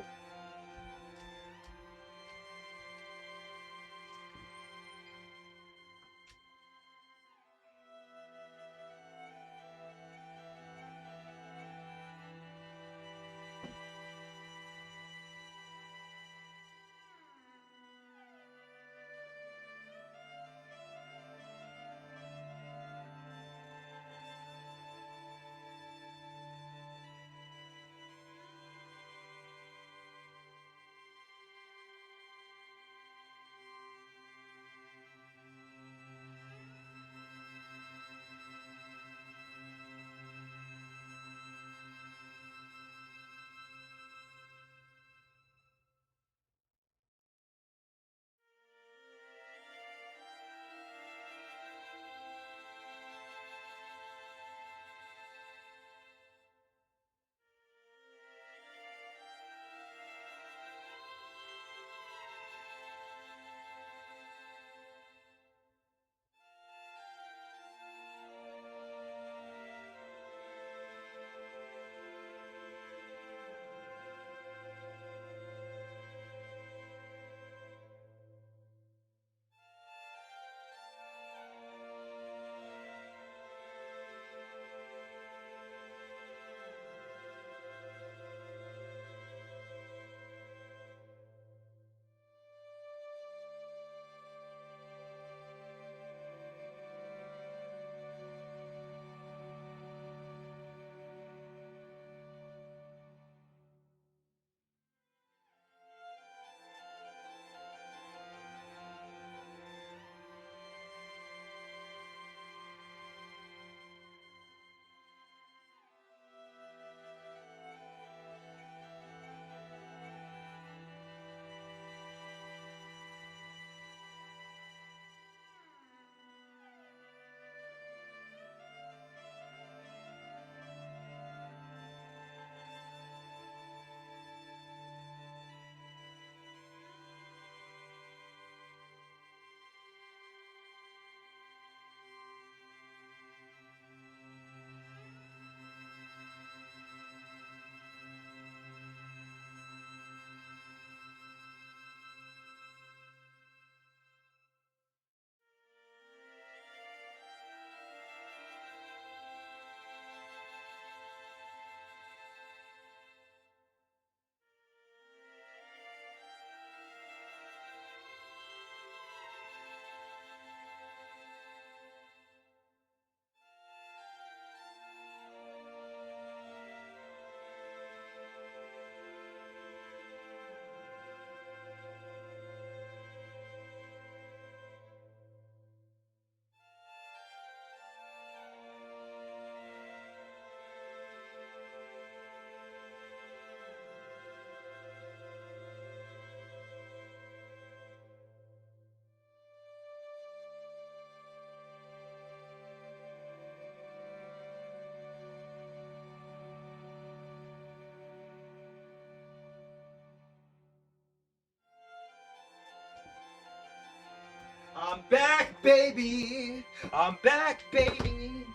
I'm back, baby. I'm back, baby.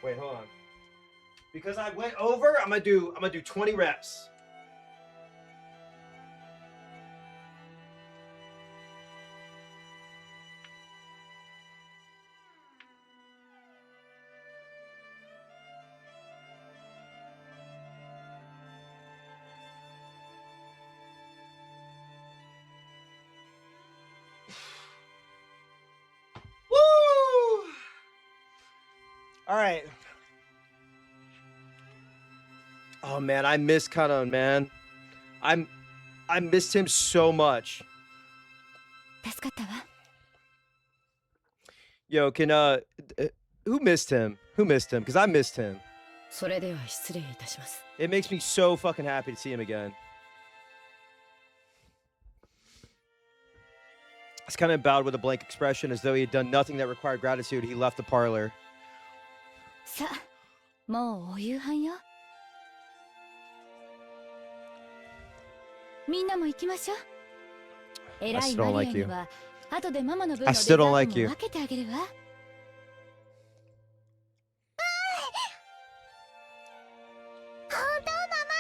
Wait, hold on. Because I went over, I'm gonna do 20 reps. Woo! All right. Oh man, I miss Kanon, man. I missed him so much. 助かったわ。 Yo, can who missed him? Who missed him? Because I missed him. それでは失礼いたします。 It makes me so fucking happy to see him again. It's kind of bowed with a blank expression as though he had done nothing that required gratitude. He left the parlor. さあ、もうお夕飯よ。みんなも行きましょう。偉 I い still don't マ like リア you. には後でママの分 I のデザ still ート don't も like you. 分けてあげるわ。本当ママ。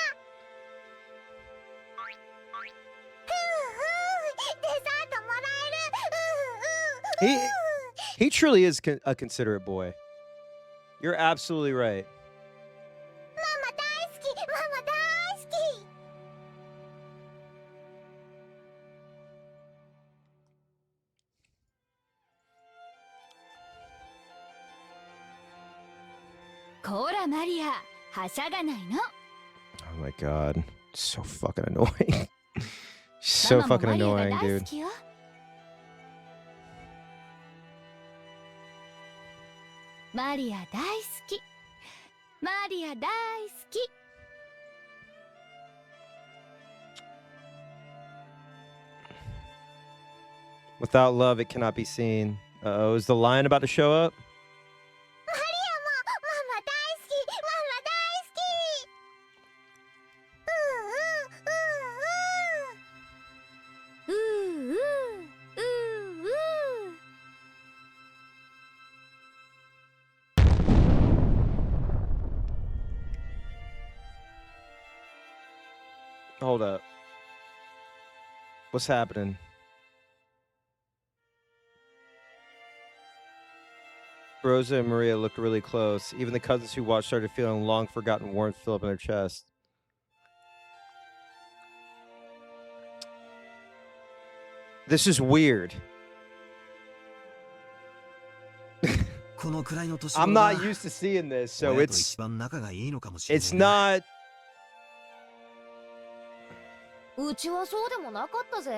デザートもらえる。 He truly is a considerate boy. You're absolutely right. ママ大好き。ママ大好き。 こらマリア、はしゃがないの。 Oh my god. So fucking annoying. So ママも fucking マリアが annoying, 大好 dude. きよ。マリア大好き。マリア大好き。 Without love, it cannot be seen. Uh-oh, is the lion about to show up? マリアもママ大好き。ママ大好き。Hold up. What's happening? Rosa and Maria looked really close. Even the cousins who watched started feeling long forgotten warmth fill up in their chest. This is weird. I'm not used to seeing this, so it's not. うちはそうでもなかったぜ。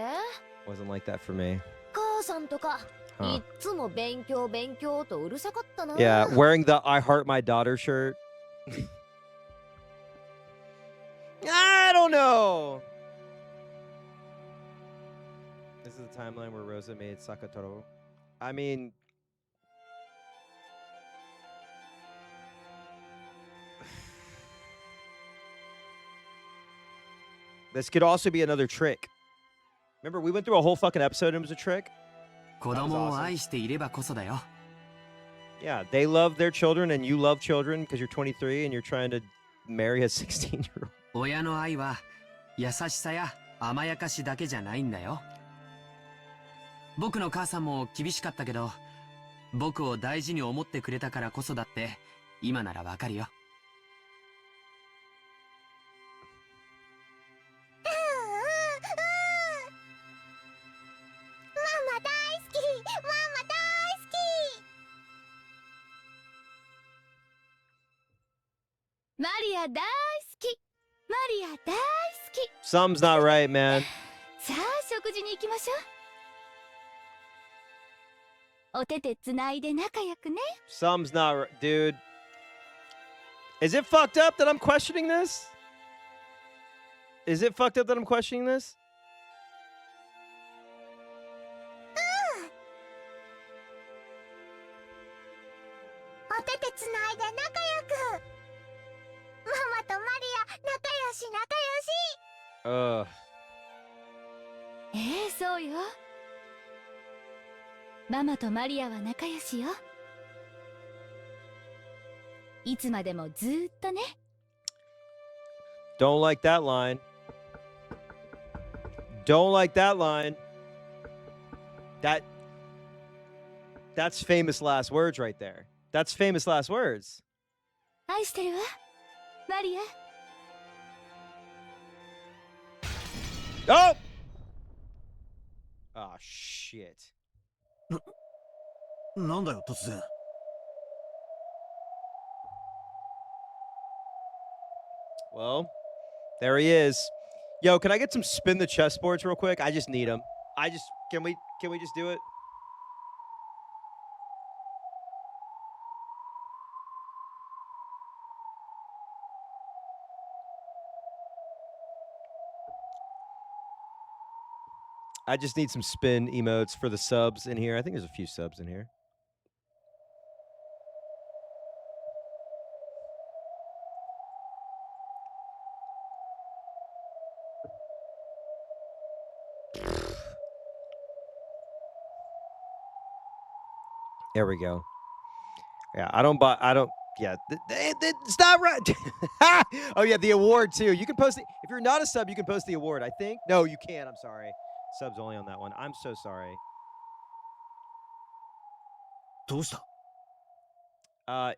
Wasn't like that for me. 母さんとか、 Huh. いっつも勉強勉強とうるさかったな。 Yeah, wearing the I Heart My Daughter shirt. I don't know. This is the timeline where Rosa made Sakatoro. I mean, this could also be another trick. Remember, we went through a whole fucking episode and it was a trick? 子供を愛していればこそだよ。 Yeah, they love their children and you love children because you're 23 and you're trying to marry a 16-year-old. 親の愛は優しさや甘やかしだけじゃないんだよ。僕の母さんも厳しかったけど、僕を大事に思ってくれたからこそだって今ならわかるよ。ママ大好き。ママ大好き。マリア大好き。マリア大好き。 Something's not right, man. さあ食事に行きましょう。お手手つないで仲良くね。 Something's not right. Dude. Is it fucked up that I'm questioning this? Is it fucked up that I'm questioning this? お手手つないで仲良く。ママとマリア仲良し仲良し。Ugh. そうよ。ママとマリアは仲良しよ。いつまでもずーっとね。Don't like that line. Don't like that line. That's famous last words right there. That's famous last words. 愛してるわ、マリア。Oh! Oh, shit. なんだよ突然。Well, there he is. Yo, can I get some spin the chessboards real quick? I just need them. Can we just do it? I just need some spin emotes for the subs in here. I think there's a few subs in here. There we go. Yeah, it's not right. Oh yeah, the award too. You can post it if you're not a sub. You can post the award. I think. No, you can't. I'm sorry. Subs only on that one. I'm so sorry. どうした？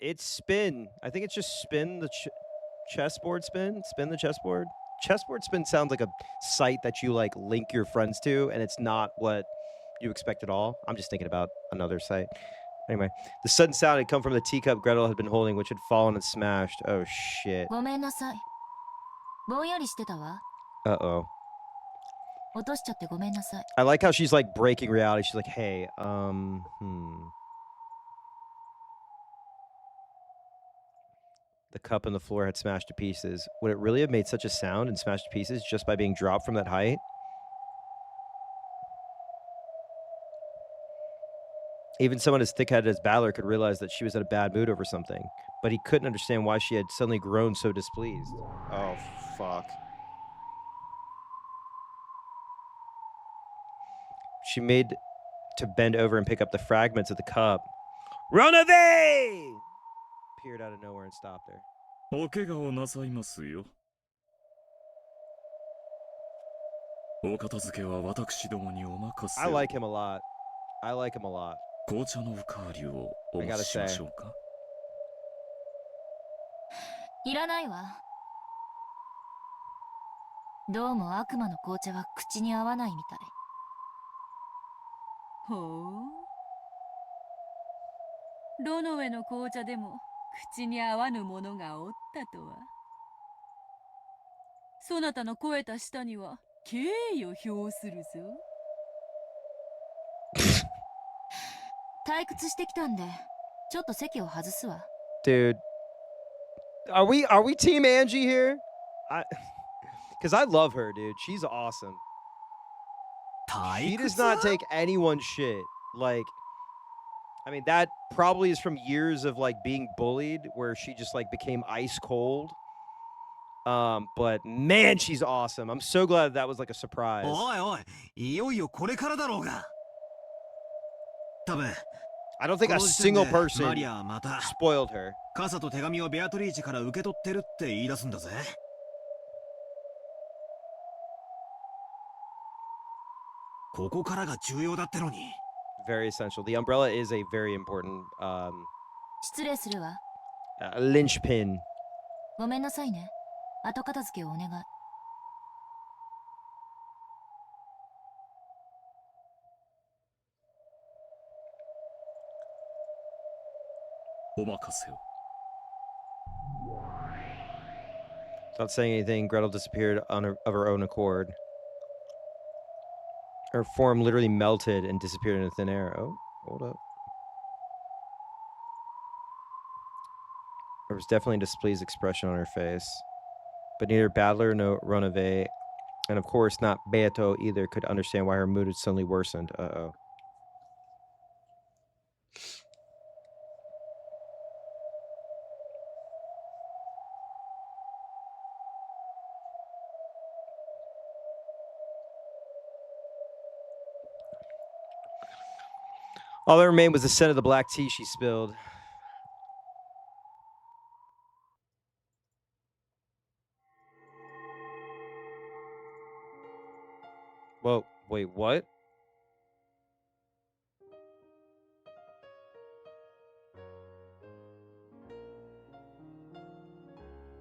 It's spin. I think it's just spin the chessboard spin. Spin the chessboard. Chessboard spin sounds like a site that you like link your friends to, and it's not what you expect at all. I'm just thinking about another site. Anyway, the sudden sound had come from the teacup Gretel had been holding, which had fallen and smashed. Oh shit. ごめんなさい。ぼんやりしてたわ。 Uh-oh. 落としちゃってごめんなさい。 I like how she's like breaking reality. She's like, hey, The cup on the floor had smashed to pieces. Would it really have made such a sound and smashed to pieces just by being dropped from that height? Even someone as thick-headed as Balor could realize that she was in a bad mood over something, but he couldn't understand why she had suddenly grown so displeased. Oh, fuck. She made to bend over and pick up the fragments of the cup. Run away! Appeared out of nowhere and stopped her. お怪我をなさいますよ。お片付けは私どもにお任せを。I like him a lot. I like him a lot. 紅茶のおかわりをお持ちしましょうか。いらないわ。どうも悪魔の紅茶は口に合わないみたい。ほう。ロノウェの紅茶でも口に合わぬものがおったとは。そなたの肥えた舌には敬意を表するぞ。退屈してきたんで、ちょっと席を外すわ。Dude, are we Team Angie here? Because I love her, dude. She's awesome. She does not take anyone's shit. Like, I mean, that probably is from years of like being bullied, where she just like became ice cold. But man, she's awesome. I'm so glad that was like a surprise. おいおい、いよいよこれからだろうが。多分。I don't think a single person マリアはまた spoiled her. 傘と手紙をベアトリーチェから受け取ってるって言い出すんだぜ。ここからが重要だってのに。Very essential. The umbrella is a very important 失礼するわ。linchpin. ごめんなさいね。後片付けをお願い。お任せを。Without saying anything, Gretel disappeared of her own accord. Her form literally melted and disappeared into thin air. Oh, hold up. There was definitely a displeased expression on her face. But neither Battler nor Runaway, and of course not Beato either, could understand why her mood had suddenly worsened. Uh-oh. All that remained was the scent of the black tea she spilled. Whoa, wait, what?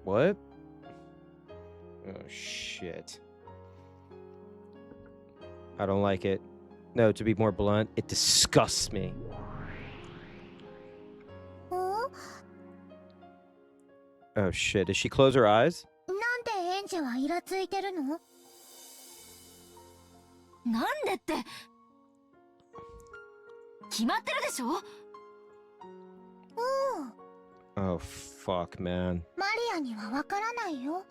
What? Oh, shit. I don't like it. No, to be more blunt, it disgusts me. Oh, shit. Did she close her eyes? なんでエンジェはイラついてるの？なんでって決まってるでしょ。Oh, fuck, man. マリアにはわからないよ。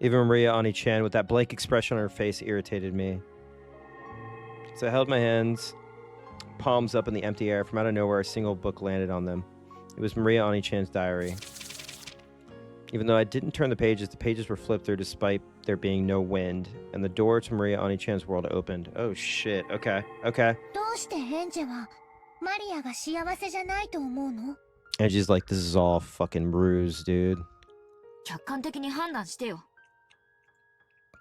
Even Maria Oni-chan, with that blank expression on her face, irritated me. So I held my hands, palms up in the empty air. From out of nowhere, a single book landed on them. It was Maria Oni-chan's diary. Even though I didn't turn the pages were flipped through despite there being no wind, and the door to Maria Oni-chan's world opened. Oh, shit. Okay, okay. どうしてエンジェはマリアが幸せじゃないと思うの？ And she's like, this is all fucking ruse, dude. 客観的に判断してよ。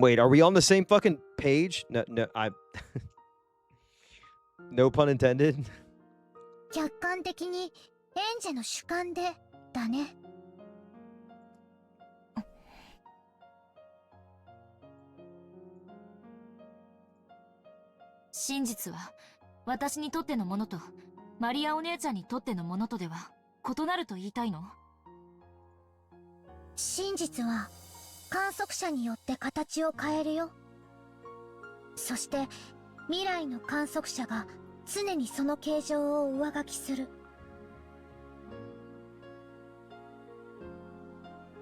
Wait, are we on the same fucking page? No, no pun intended. 客観的にエンジェの主観でだね。真実は私にとってのものとマリアお姉ちゃんにとってのものとでは異なると言いたいの？真実は観測者によって形を変えるよ。そして未来の観測者が常にその形状を上書きする。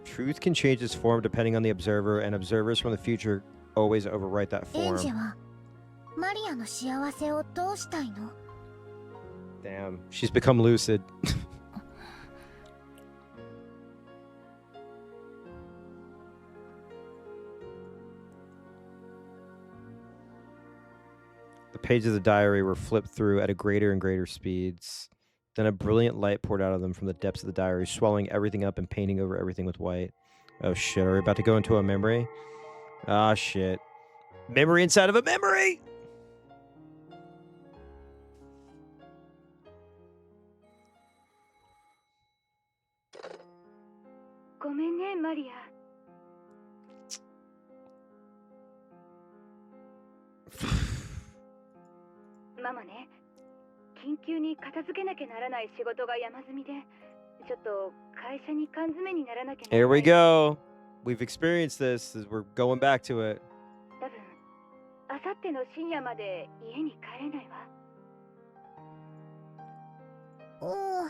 Truth can change its form depending on the observer, and observers from the future always overwrite that エン form. ジェはマリアの幸せをどうしたいの？ Damn, she's become lucid. The pages of the diary were flipped through at a greater and greater speeds. Then a brilliant light poured out of them from the depths of the diary, swallowing everything up and painting over everything with white. Oh shit, are we about to go into a memory? Ah shit. Memory inside of a memory! ごめんね、マリア。ママね、緊急に片付けなきゃならない仕事が山積みで、ちょっと会社に缶詰にならなきゃならない。 Here we go. We've experienced this. We're going back to it. 多分、あさっての深夜まで家に帰れないわ。おお。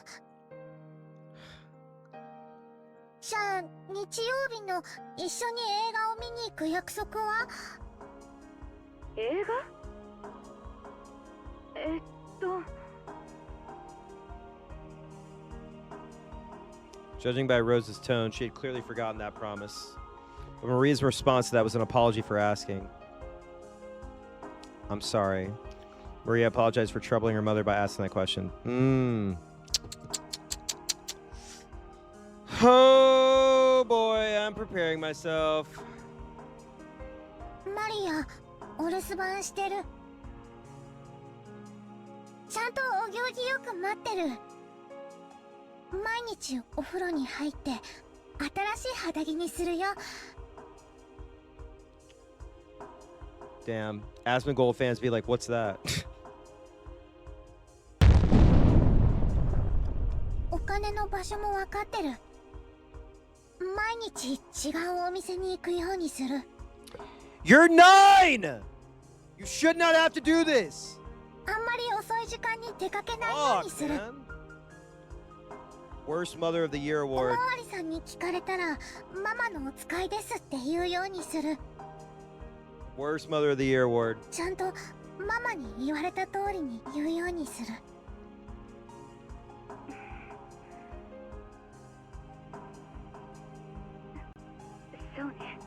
じゃあ日曜日の一緒に映画を見に行く約束は？映画？Judging by Rose's tone, she had clearly forgotten that promise. But Maria's response to that was an apology for asking. I'm sorry. Maria apologized for troubling her mother by asking that question. Oh boy, I'm preparing myself. マリア、お留守番してる。ちゃんとお行儀よく待ってる。毎日お風呂に入って新しい肌着にするよ。Damn. Asmongold fans be like, what's that? お金の場所もわかってる。毎日違うお店に行くようにする。You're 9! You should not have to do this! あんまり遅い時間に出かけないようにする。Worst Mother of the Year おま award. わりさんに聞かれたら、ママのお使いですって言うようにする。Worst Mother of the Year award. ちゃんとママに言われた通りに言うようにする。そうね。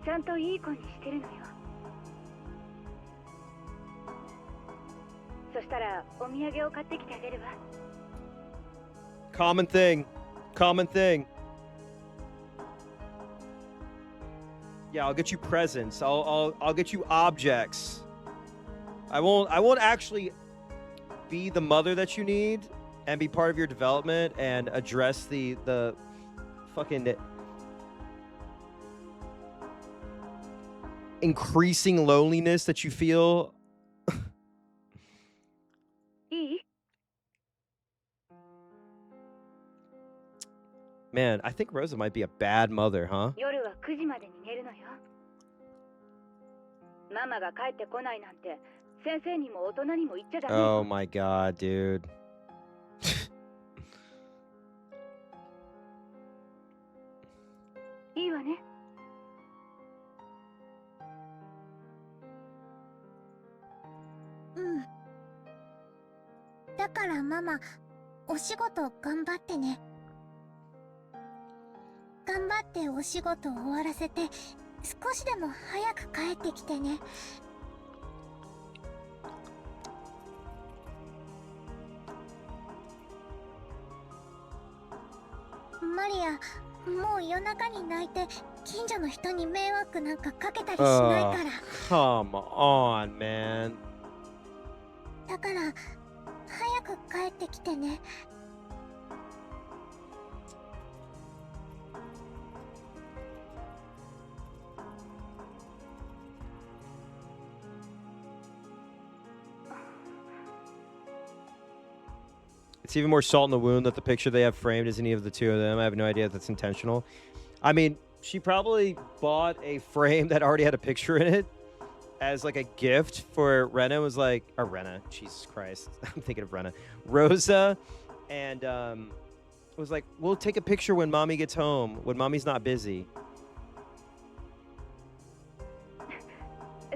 ちゃんといい子にしてるのよ。そしたらお土産を買ってきてあげるわ。 Common thing. Common thing. Yeah, I'll get you presents. I'll get you objects. I won't actually be the mother that you need and be part of your development and address the fucking increasing loneliness that you feel. いい？ Man, I think Rosa might be a bad mother, huh? 夜は9時までに寝るのよ。ママが帰ってこないなんて先生にも大人にも言っちゃダメよ。 Oh my god, dude. いいわね。うん。だからママ、お仕事頑張ってね。頑張ってお仕事を終わらせて、少しでも早く帰ってきてね。マリア、もう夜中に泣いて近所の人に迷惑なんかかけたりしないから。Come on, man. だから早く帰ってきてね。It's even more salt in the wound that the picture they have framed is any of the two of them. I have no idea if that's intentional. I mean, she probably bought a frame that already had a picture in it as like a gift for Rena. Was like, or Rena, Jesus Christ. I'm thinking of Rena. Rosa, and was like, we'll take a picture when mommy gets home, when mommy's not busy.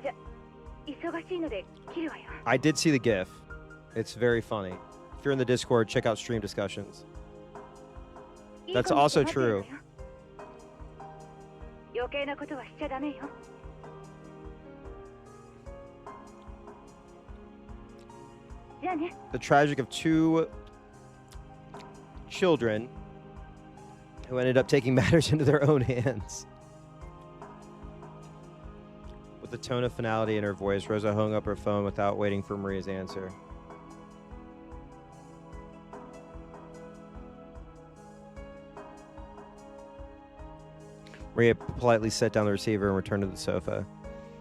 じゃ、忙しいので切るわよ。 I did see the GIF. It's very funny. If you're in the Discord, check out stream discussions. That's also true. 余計なことはしちゃダメよ。 じゃあね。 The tragic of two children who ended up taking matters into their own hands. With the tone of finality in her voice, Rosa hung up her phone without waiting for Maria's answer. Maria politely set down the receiver and returned to the sofa.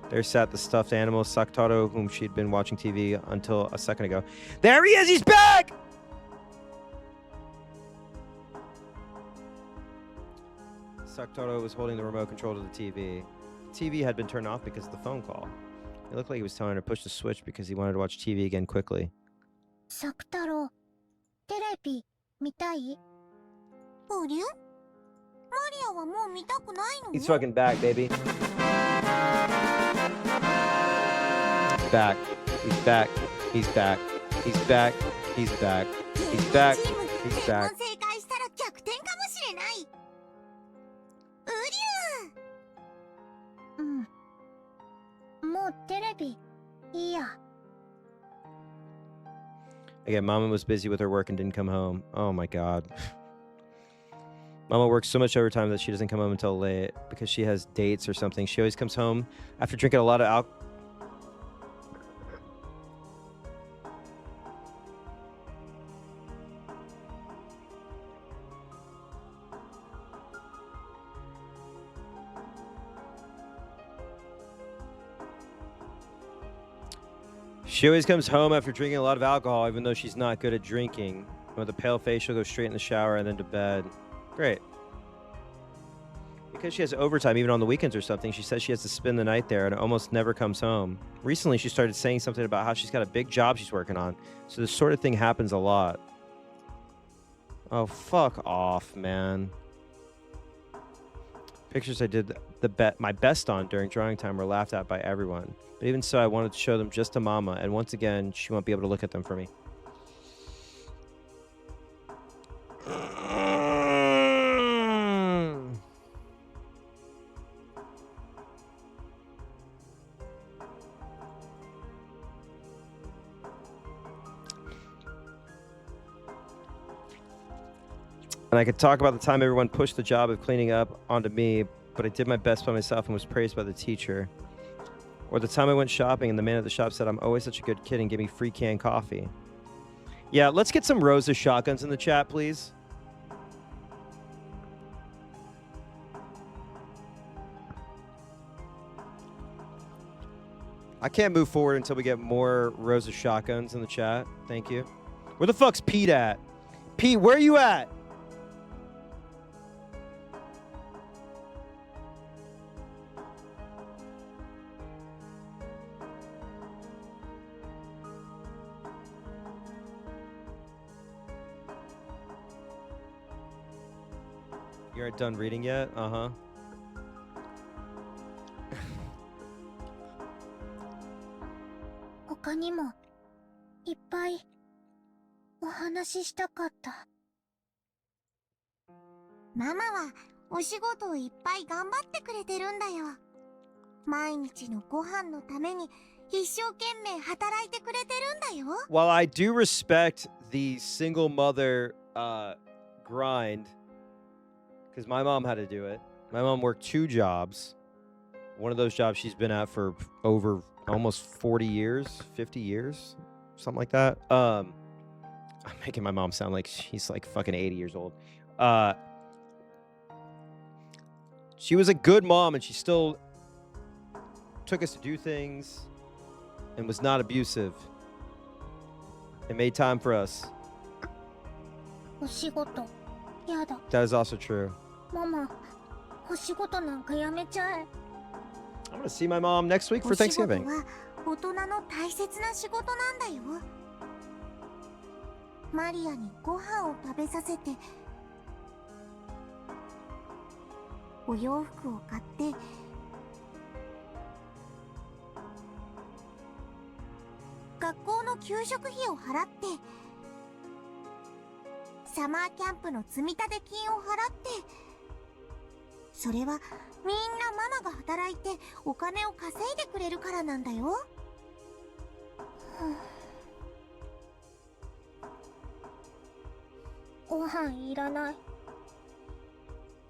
There sat the stuffed animal, Sakataro, whom she'd been watching TV until a second ago. There he is! He's back! Sakataro was holding the remote control to the TV. The TV had been turned off because of the phone call. It looked like he was telling her to push the switch because he wanted to watch TV again quickly. Sakataro, テレビ見たい？おりゅ？マリアはもう見たくないの？ He's fucking back, baby. He's back. He's back. He's back. He's back. He's back. He's back. He's back. 正解したら逆転かもしれない。うりゅう。うん。もうテレビいいや。 Again, Mama was busy with her work and didn't come home. Oh my god. Mama works so much overtime that she doesn't come home until late because she has dates or something. She always comes home after drinking a lot of alcohol. She always comes home after drinking a lot of alcohol, even though she's not good at drinking. With a pale face, she'll go straight in the shower and then to bed. Great. Because she has overtime, even on the weekends or something, she says she has to spend the night there and almost never comes home. Recently, she started saying something about how she's got a big job she's working on. So this sort of thing happens a lot. Oh, fuck off, man. Pictures I did my best on during drawing time were laughed at by everyone. But even so, I wanted to show them just to Mama, and once again, she won't be able to look at them for me. And I could talk about the time everyone pushed the job of cleaning up onto me, but I did my best by myself and was praised by the teacher. Or the time I went shopping and the man at the shop said I'm always such a good kid and gave me free canned coffee. Yeah, let's get some rows of shotguns in the chat, please. I can't move forward until we get more rows of shotguns in the chat. Thank you. Where the fuck's Pete at? Pete, where are you at? You aren't done reading yet? Uh-huh.他にもいっぱいお話ししたかった。ママはお仕事をいっぱい頑張ってくれてるんだよ。毎日のご飯のために一生懸命働いてくれてるんだよ。While I do respect the single mother grind, because my mom had to do it. My mom worked 2 jobs. One of those jobs she's been at for over almost 40 years, 50 years, something like that. I'm making my mom sound like she's like fucking 80 years old. She was a good mom and she still took us to do things and was not abusive and made time for us. お仕事やだ。 That is also true. ママ、お仕事なんかやめちゃえ。I'm gonna see my mom next week for Thanksgiving. お仕事は大人の大切な仕事なんだよ。マリアにご飯を食べさせて、お洋服を買って、学校の給食費を払って、サマーキャンプの積立金を払って、それはみんなママが働いてお金を稼いでくれるからなんだよ。ご飯いらない。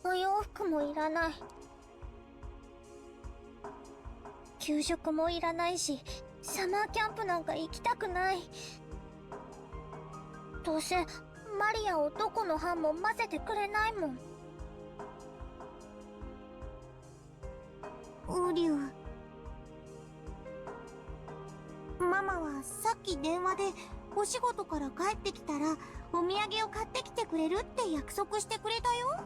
お洋服もいらない。給食もいらないし、サマーキャンプなんか行きたくない。どうせマリアをどこの班も混ぜてくれないもん。ウリュウ、ママはさっき電話でお仕事から帰ってきたらお土産を買ってきてくれるって約束してくれたよ。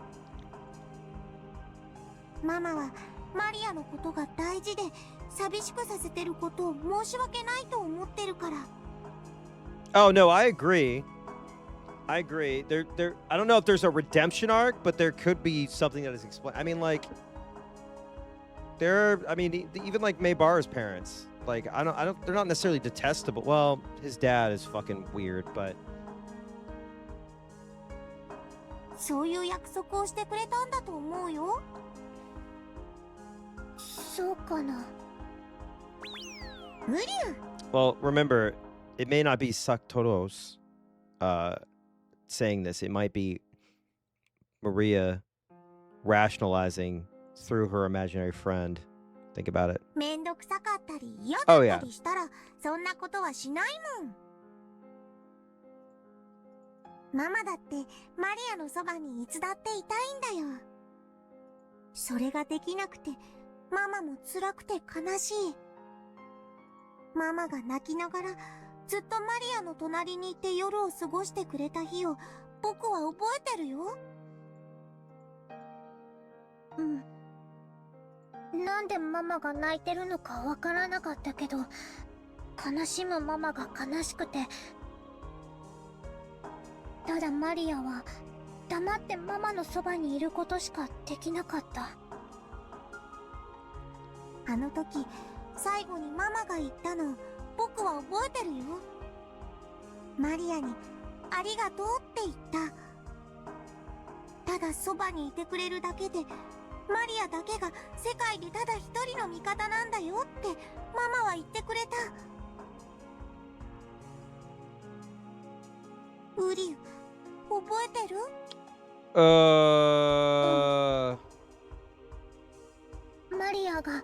ママはマリアのことが大事で寂しくさせてることを申し訳ないと思ってるから。Oh no, I agree. I agree. I don't know if there's a redemption arc, but there could be something that is explained. I mean, like, even like Maybar's parents, like, they're not necessarily detestable. Well, his dad is fucking weird, but. そういう約束をしてくれたんだと思うよ。そうかな。ウリュウ。Well, remember, it may not be Saktoros saying this. It might be Maria rationalizing through her imaginary friend. Think about it. めんどくさかったり嫌だっ Oh, た yeah. りしたら、そんなことはしないもん。ママだってマリアのそばにいつだっていたいんだよ。それができなくてママも辛くて悲しい。ママが泣きながらずっとマリアの隣にいて夜を過ごしてくれた日を僕は覚えてるよ。なんでママが泣いてるのかわからなかったけど、悲しむママが悲しくて、ただマリアは黙ってママのそばにいることしかできなかった。あの時最後にママが言ったの僕は覚えてるよ。マリアにありがとうって言った。ただそばにいてくれるだけでマリアだけが世界でただ一人の味方なんだよってママは言ってくれた。ウリュウ、覚えてる？マリアが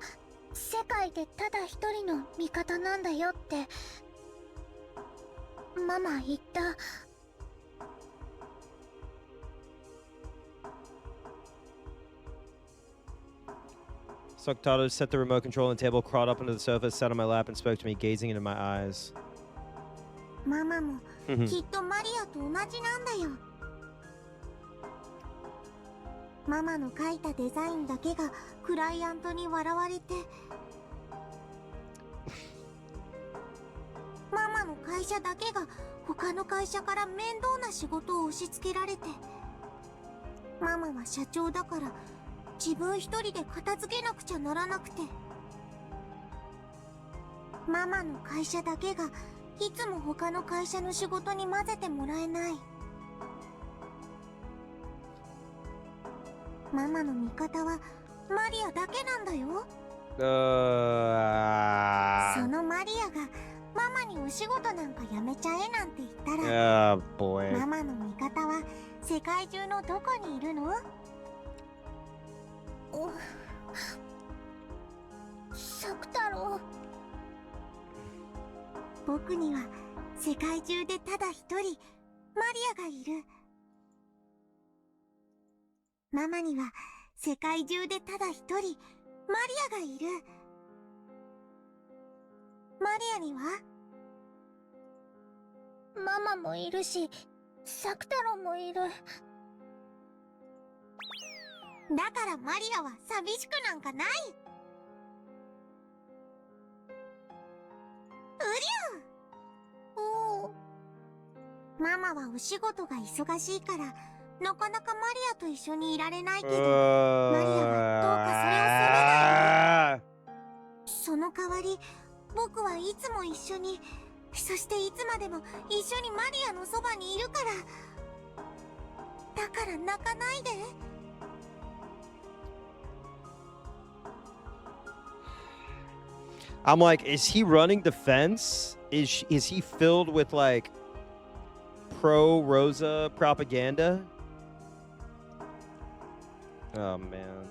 世界でただ一人の味方なんだよってママ言った。Soctato set the remote control on the table, crawled up onto the sofa, sat on my lap, and spoke to me, gazing into my eyes. ママもきっとマリアと同じなんだよ。ママの描いたデザインだけがクライアントに笑われて、ママの会社だけが他の会社から面倒な仕事を押し付けられて、ママは社長だから自分一人で片付けなくちゃならなくて、ママの会社だけがいつも他の会社の仕事に混ぜてもらえない。ママの味方はマリアだけなんだよ。そのマリアがママにお仕事なんかやめちゃえなんて言ったら、ママの味方は世界中のどこにいるの？サク太郎、僕には世界中でただ一人マリアがいる。ママには世界中でただ一人マリアがいる。マリアにはママもいるし、サク太郎もいる。だからマリアは寂しくなんかない。ママはお仕事が忙しいからなかなかマリアと一緒にいられないけど、マリアはどうかそれを責めないで。その代わり僕はいつも一緒に、そしていつまでも一緒にマリアのそばにいるから。だから泣かないで。I'm like, is he running defense? Is he filled with like pro Rosa propaganda? Oh man,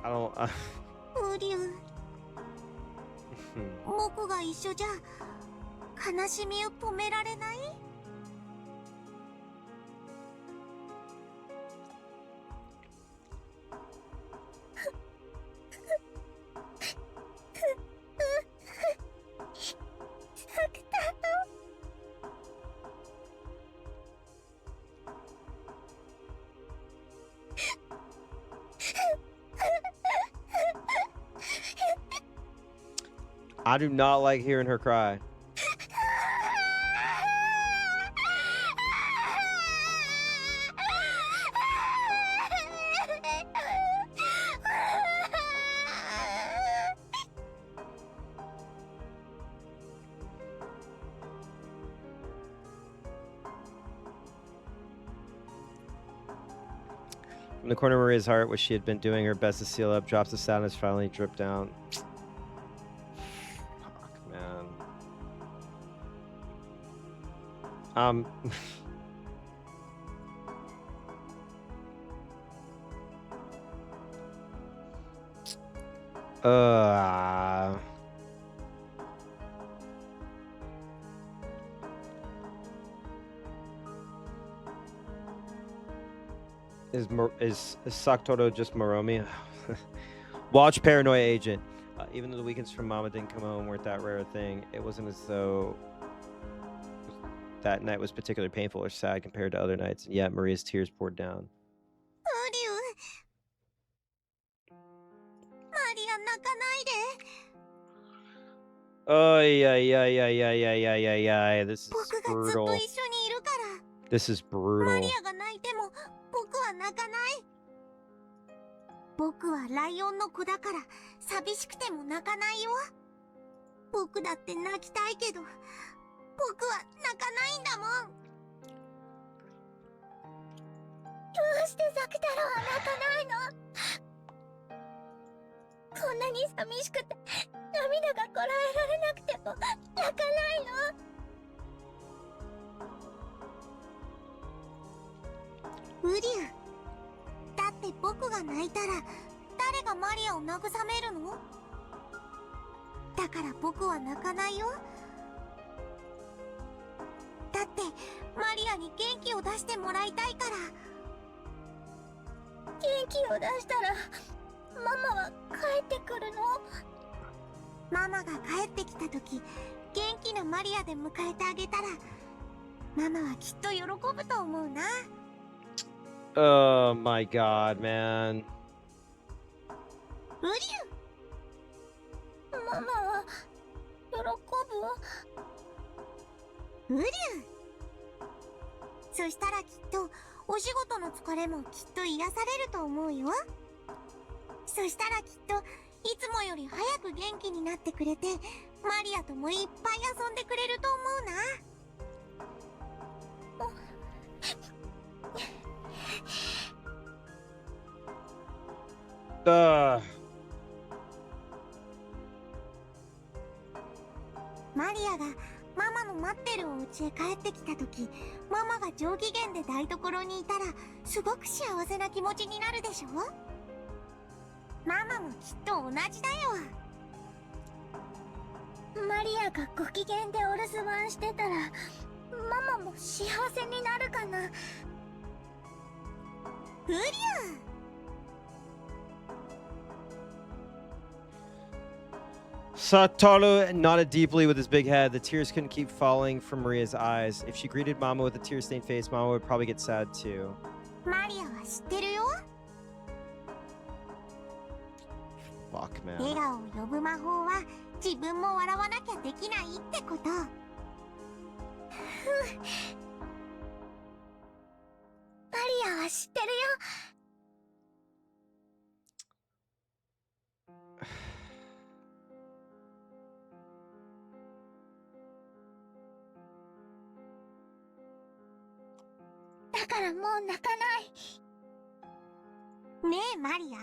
I don't. ウリュウ、僕が一緒じゃ悲しみを止められない？I do not like hearing her cry. From the corner of Maria's heart, which she had been doing her best to seal up, drops of sadness finally dripped down. Fuck, man. Is Saktoto just Moromi? Watch Paranoia Agent. Even though the weekends from Mama didn't come home weren't that rare a thing, it wasn't as though that night was particularly painful or sad compared to other nights, and yet Maria's tears poured down. マリア泣かないで。Oh yeah. This is 僕がずっ brutal. と一緒にいるから。 This is マ brutal. リアが泣いても僕は泣かない。僕はライオンの子だから寂しくても泣かないよ。僕だって泣きたいけど僕は泣かないんだもん。どうしてザク太郎は泣かないの？こんなに寂しくて涙がこらえられなくても泣かないの？ウリュウ、だって僕が泣いたら誰がマリアを慰めるの？だから僕は泣かないよ。だってマリアに元気を出してもらいたいから。元気を出したらママは帰ってくるの？ママが帰ってきた時、元気なマリアで迎えてあげたらママはきっと喜ぶと思うな。Oh my god, man. ウリュウ、ママは喜ぶ？ウリュウ、そしたらきっとお仕事の疲れもきっと癒されると思うよ。そしたらきっといつもより早く元気になってくれて、マリアともいっぱい遊んでくれると思うな。マリアがママの待ってるお家へ帰ってきた時、ママが上機嫌で台所にいたらすごく幸せな気持ちになるでしょ？ママもきっと同じだよ。マリアがご機嫌でお留守番してたらママも幸せになるかな。ウリュウ、Satoru nodded deeply with his big head. The tears couldn't keep falling from Maria's eyes. If she greeted Mama with a tear-stained face, Mama would probably get sad too. マリアは知ってるよ。Fuck, man. 笑顔を呼ぶ魔法は自分も笑わなきゃできないってこと。マリアは知ってるよ。だからもう泣かない。ねえマリア、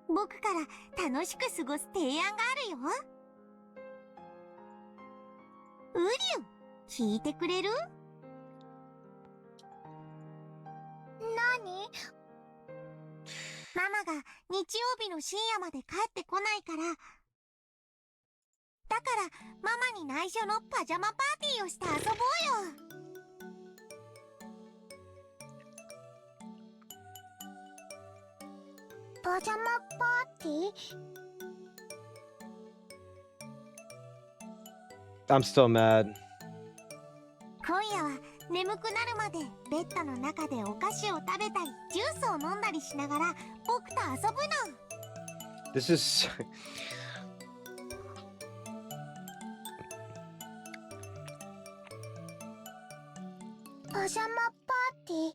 僕から楽しく過ごす提案があるよ。ウリュウ、聞いてくれる？何？ママが日曜日の深夜まで帰ってこないから、だからママに内緒のパジャマパーティーをして遊ぼうよ。パジャマパーティー？ I'm still mad. 今夜は眠くなるまでベッドの中でお菓子を食べたりジュースを飲んだりしながら僕と遊ぶの。This is... パジャマパーティー。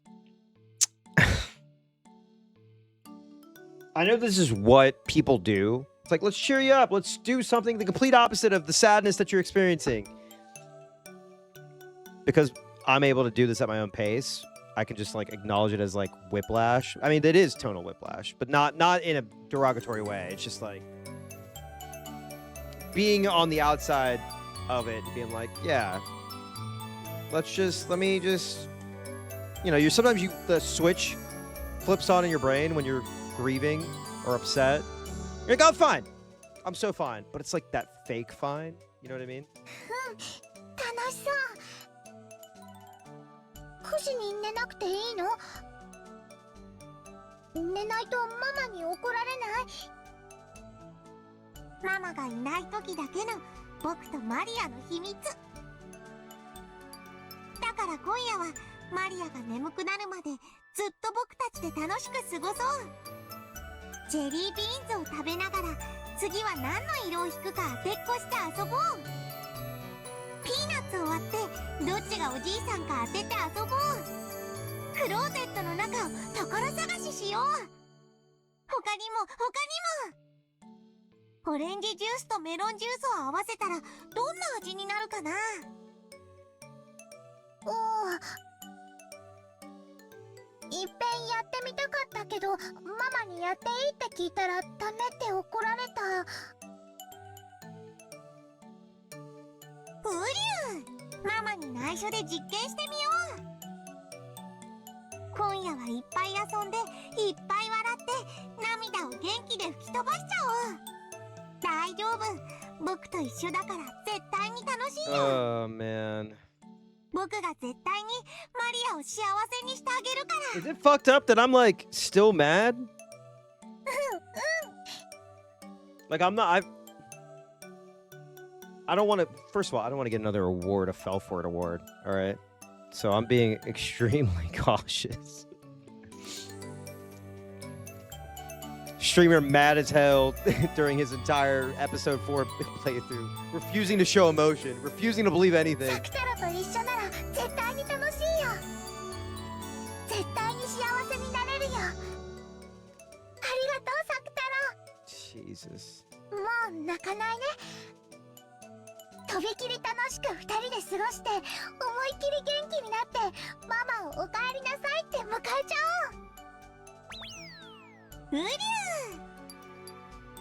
I know this is what people do. It's like, let's cheer you up. Let's do something the complete opposite of the sadness that you're experiencing. Because I'm able to do this at my own pace, I can just like acknowledge it as like whiplash. I mean, it is tonal whiplash, but not in a derogatory way. It's just like being on the outside of it, being like, yeah, let me just, you know, the switch flips on in your brain when you're grieving or upset. You're like, I'm fine. I'm so fine. But it's like that fake fine. You know what I mean? 楽しそう。9時に寝なくていいの？寝ないとママに怒られない？ママがいない時だけの僕とマリアの秘密。だから今夜はマリアが眠くなるまでずっと僕たちで楽しく過ごそう。ジェリービーンズを食べながら次は何の色を引くか当てっこして遊ぼう。ピーナッツを割ってどっちがおじいさんか当てて遊ぼう。クローゼットの中を宝探ししよう。他にもオレンジジュースとメロンジュースを合わせたらどんな味になるかな。いっぺんやってみたかったけどママにやっていいって聞いたらダメって怒られた。ウリュウ、ママに内緒で実験してみよう。今夜はいっぱい遊んでいっぱい笑って涙を元気で吹き飛ばしちゃおう。大丈夫、僕と一緒だから絶対に楽しいよ。 Oh man. 僕が絶対にマリアを幸せにしてあげるから。 Is it fucked up that I'm like still mad? Like I'm not. I don't want to. First of all, I don't want to get another award, a fell for it award. All right. So I'm being extremely cautious. Streamer mad as hell during his entire episode 4 playthrough, refusing to show emotion, refusing to believe anything. サクタラと一緒なら絶対に楽しいよ。絶対に幸せになれるよ。ありがとう、サクタラ。 Jesus. もう泣かないね。とびきり楽しく2人で過ごして、思いっきり元気になって、ママをおかえりなさいって迎えちゃおう。うりゅう。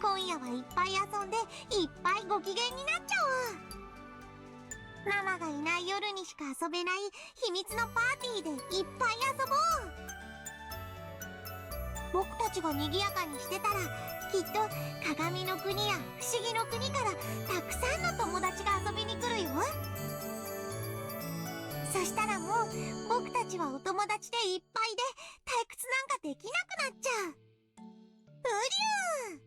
今夜はいっぱい遊んでいっぱいご機嫌になっちゃおう。ママがいない夜にしか遊べない秘密のパーティーでいっぱい遊ぼう。僕たちが賑やかにしてたら、きっと鏡の国や不思議の国からたくさんの友達が遊びに来るよ。そしたらもう僕たちはお友達でいっぱいで退屈なんかできなくなっちゃう。うりゅう。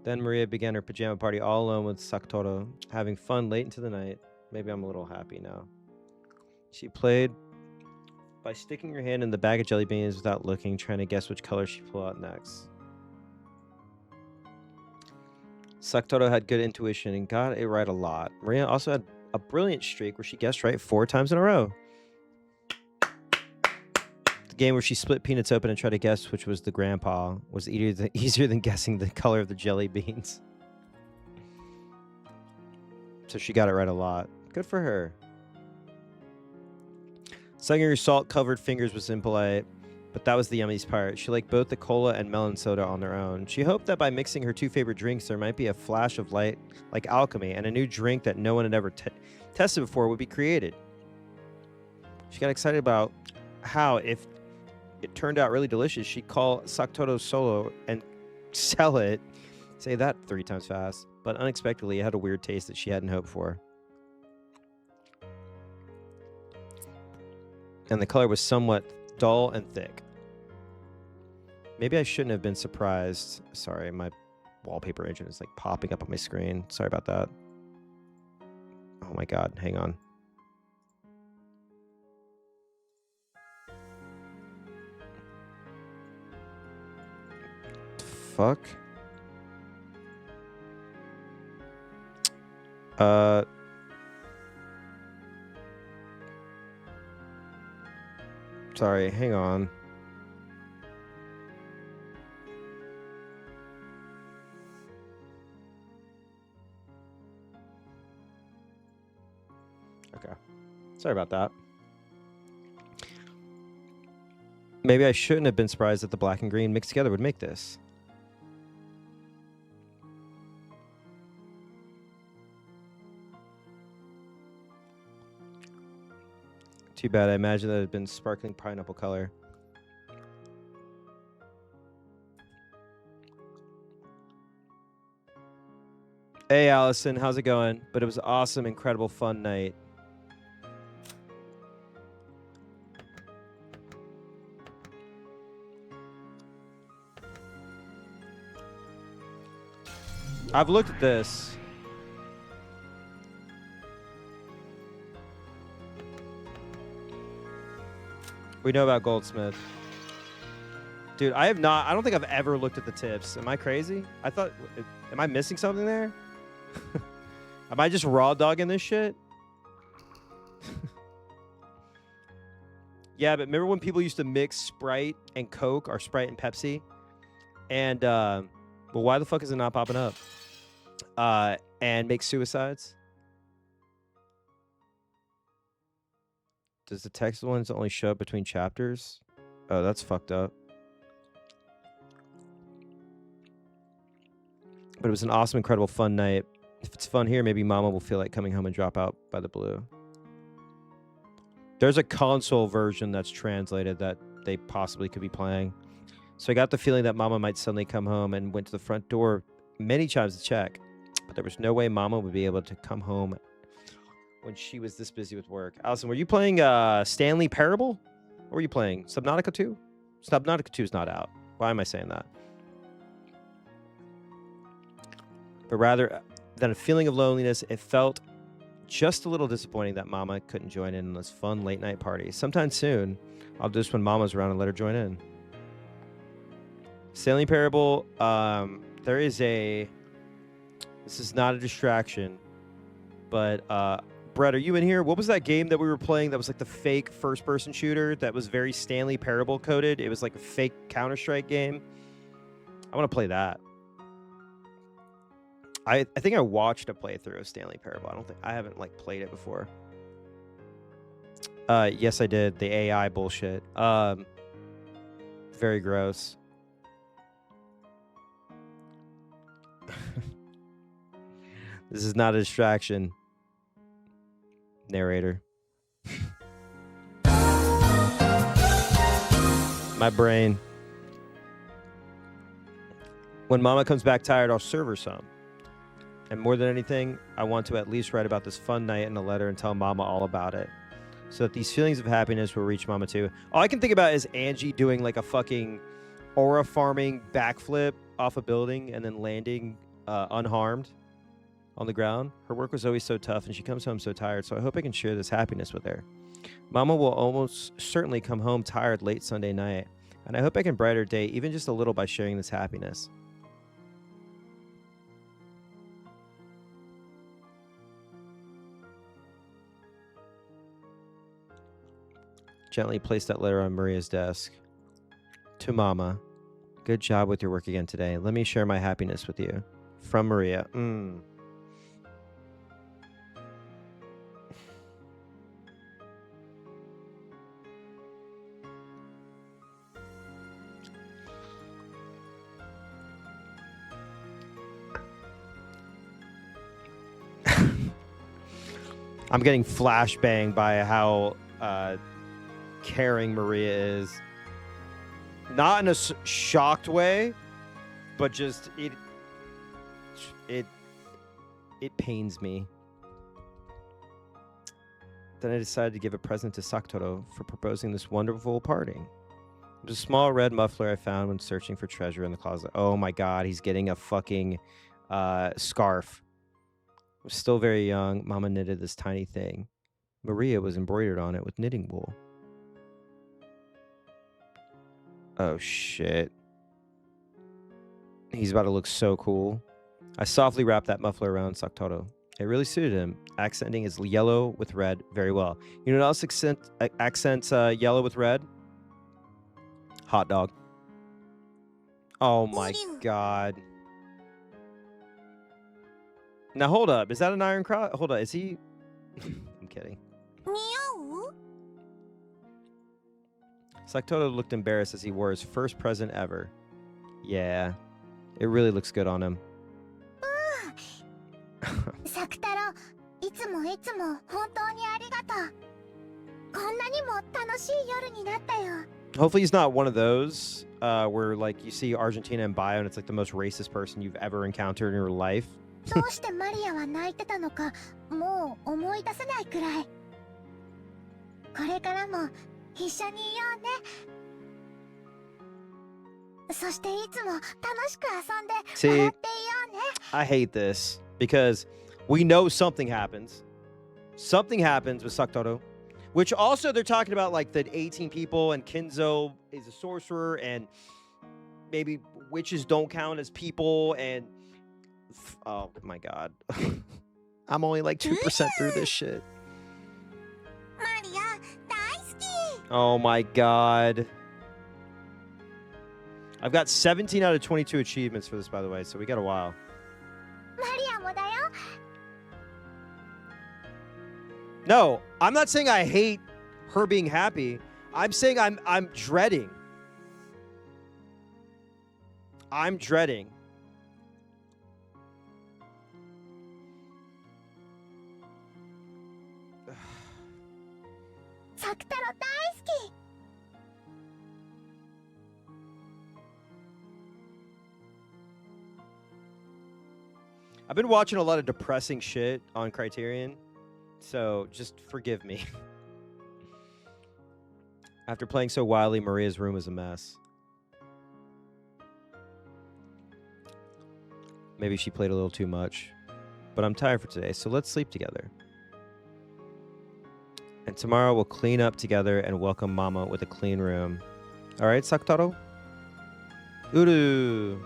Then Maria began her pajama party all alone with Sakutoro, having fun late into the night. Maybe I'm a little happy now. She played by sticking her hand in the bag of jelly beans without looking, trying to guess which color she'd pull out next. Sakutoro had good intuition and got it right a lot. Maria also had a brilliant streak where she guessed right 4 times in a row. The game where she split peanuts open and tried to guess which was the grandpa was easier than guessing the color of the jelly beans. So she got it right a lot. Good for her. Sucking her salt-covered fingers was impolite, but that was the yummiest part. She liked both the cola and melon soda on their own. She hoped that by mixing her 2 favorite drinks, there might be a flash of light like alchemy, and a new drink that no one had ever tested before would be created. She got excited about how, if it turned out really delicious, she'd call Sakutoro Solo and sell it. Say that 3 times fast. But unexpectedly, it had a weird taste that she hadn't hoped for. And the color was somewhat dull and thick. Maybe I shouldn't have been surprised. Sorry, my wallpaper engine is like popping up on my screen. Sorry about that. Oh my god, hang on. Fuck. Sorry, hang on. Okay. Sorry about that. Maybe I shouldn't have been surprised that the black and green mixed together would make this. Too bad. I imagine that it had been sparkling pineapple color. Hey, Allison. How's it going? But it was an awesome, incredible, fun night. I've looked at this. We know about Goldsmith. Dude, I don't think I've ever looked at the tips. Am I crazy? Am I missing something there? Am I just raw dogging this shit? Yeah, but remember when people used to mix Sprite and Coke or Sprite and Pepsi? And, well, why the fuck is it not popping up? And make suicides? Does the text ones only show up between chapters? Oh, that's fucked up. But it was an awesome, incredible, fun night. If it's fun here, maybe Mama will feel like coming home and drop out by the blue. There's a console version that's translated that they possibly could be playing. So I got the feeling that Mama might suddenly come home and went to the front door many times to check. But there was no way Mama would be able to come home when she was this busy with work. Allison, were you playing Stanley Parable? What were you playing? Subnautica 2? Subnautica 2 is not out. Why am I saying that? But rather than a feeling of loneliness, it felt just a little disappointing that Mama couldn't join in on this fun late night party. Sometime soon, I'll do this when Mama's around and let her join in. Stanley Parable, there is a... This is not a distraction, but Brett, are you in here? What was that game that we were playing that was like the fake first-person shooter that was very Stanley Parable coded? It was like a fake Counter-Strike game. I want to play that. I think I watched a playthrough of Stanley Parable. I haven't like played it before. Yes, I did. The AI bullshit. Very gross. This is not a distraction. Narrator. My brain. When Mama comes back tired, I'll serve her some. And more than anything, I want to at least write about this fun night in a letter and tell Mama all about it. So that these feelings of happiness will reach Mama too. All I can think about is Angie doing like a fucking aura farming backflip off a building and then landing unharmed on the ground. Her work was always so tough and she comes home so tired, so I hope I can share this happiness with her. Mama will almost certainly come home tired late Sunday night, and I hope I can brighten her day even just a little by sharing this happiness. Gently place that letter on Maria's desk. To Mama, good job with your work again today. Let me share my happiness with you. From Maria. I'm getting flashbanged by how caring Maria is. Not in a shocked way, but just it pains me. Then I decided to give a present to Sakutaro for proposing this wonderful parting. It was a small red muffler I found when searching for treasure in the closet. Oh my god, he's getting a fucking scarf. I was still very young. Mama knitted this tiny thing. Maria was embroidered on it with knitting wool. Oh shit. He's about to look so cool. I softly wrapped that muffler around Sakutaro. It really suited him, accenting his yellow with red very well. You know what else accents yellow with red? Hot dog. Oh my god. Now hold up. Is that an iron cross? Hold up. Is he... I'm kidding. Sakutaro looked embarrassed as he wore his first present ever. Yeah. It really looks good on him. Sakutaro, いつも本当にありがとう。こんなにも楽しい夜になったよ。 Hopefully he's not one of those where like you see Argentina in bio and it's like the most racist person you've ever encountered in your life. どうしてマリアは泣いてたのかもう思い出せないくらい。これからも一緒にいようね。そしていつも楽しく遊んで笑っていようね。 I hate this because we know something happens. Something happens with Sakutaro, which also they're talking about like the 18 people and Kinzo is a sorcerer and maybe witches don't count as people and oh my god. I'm only like 2% through this shit. Oh my god. I've got 17 out of 22 achievements for this, by the way, so we got a while. No, I'm not saying I hate her being happy. I'm saying I'm dreading. I'm dreading. I've been watching a lot of depressing shit on Criterion, so just forgive me. After playing so wildly, Maria's room is a mess. Maybe she played a little too much, but I'm tired for today, so let's sleep together. And tomorrow we'll clean up together and welcome Mama with a clean room. All right, Sakutaro? Uru.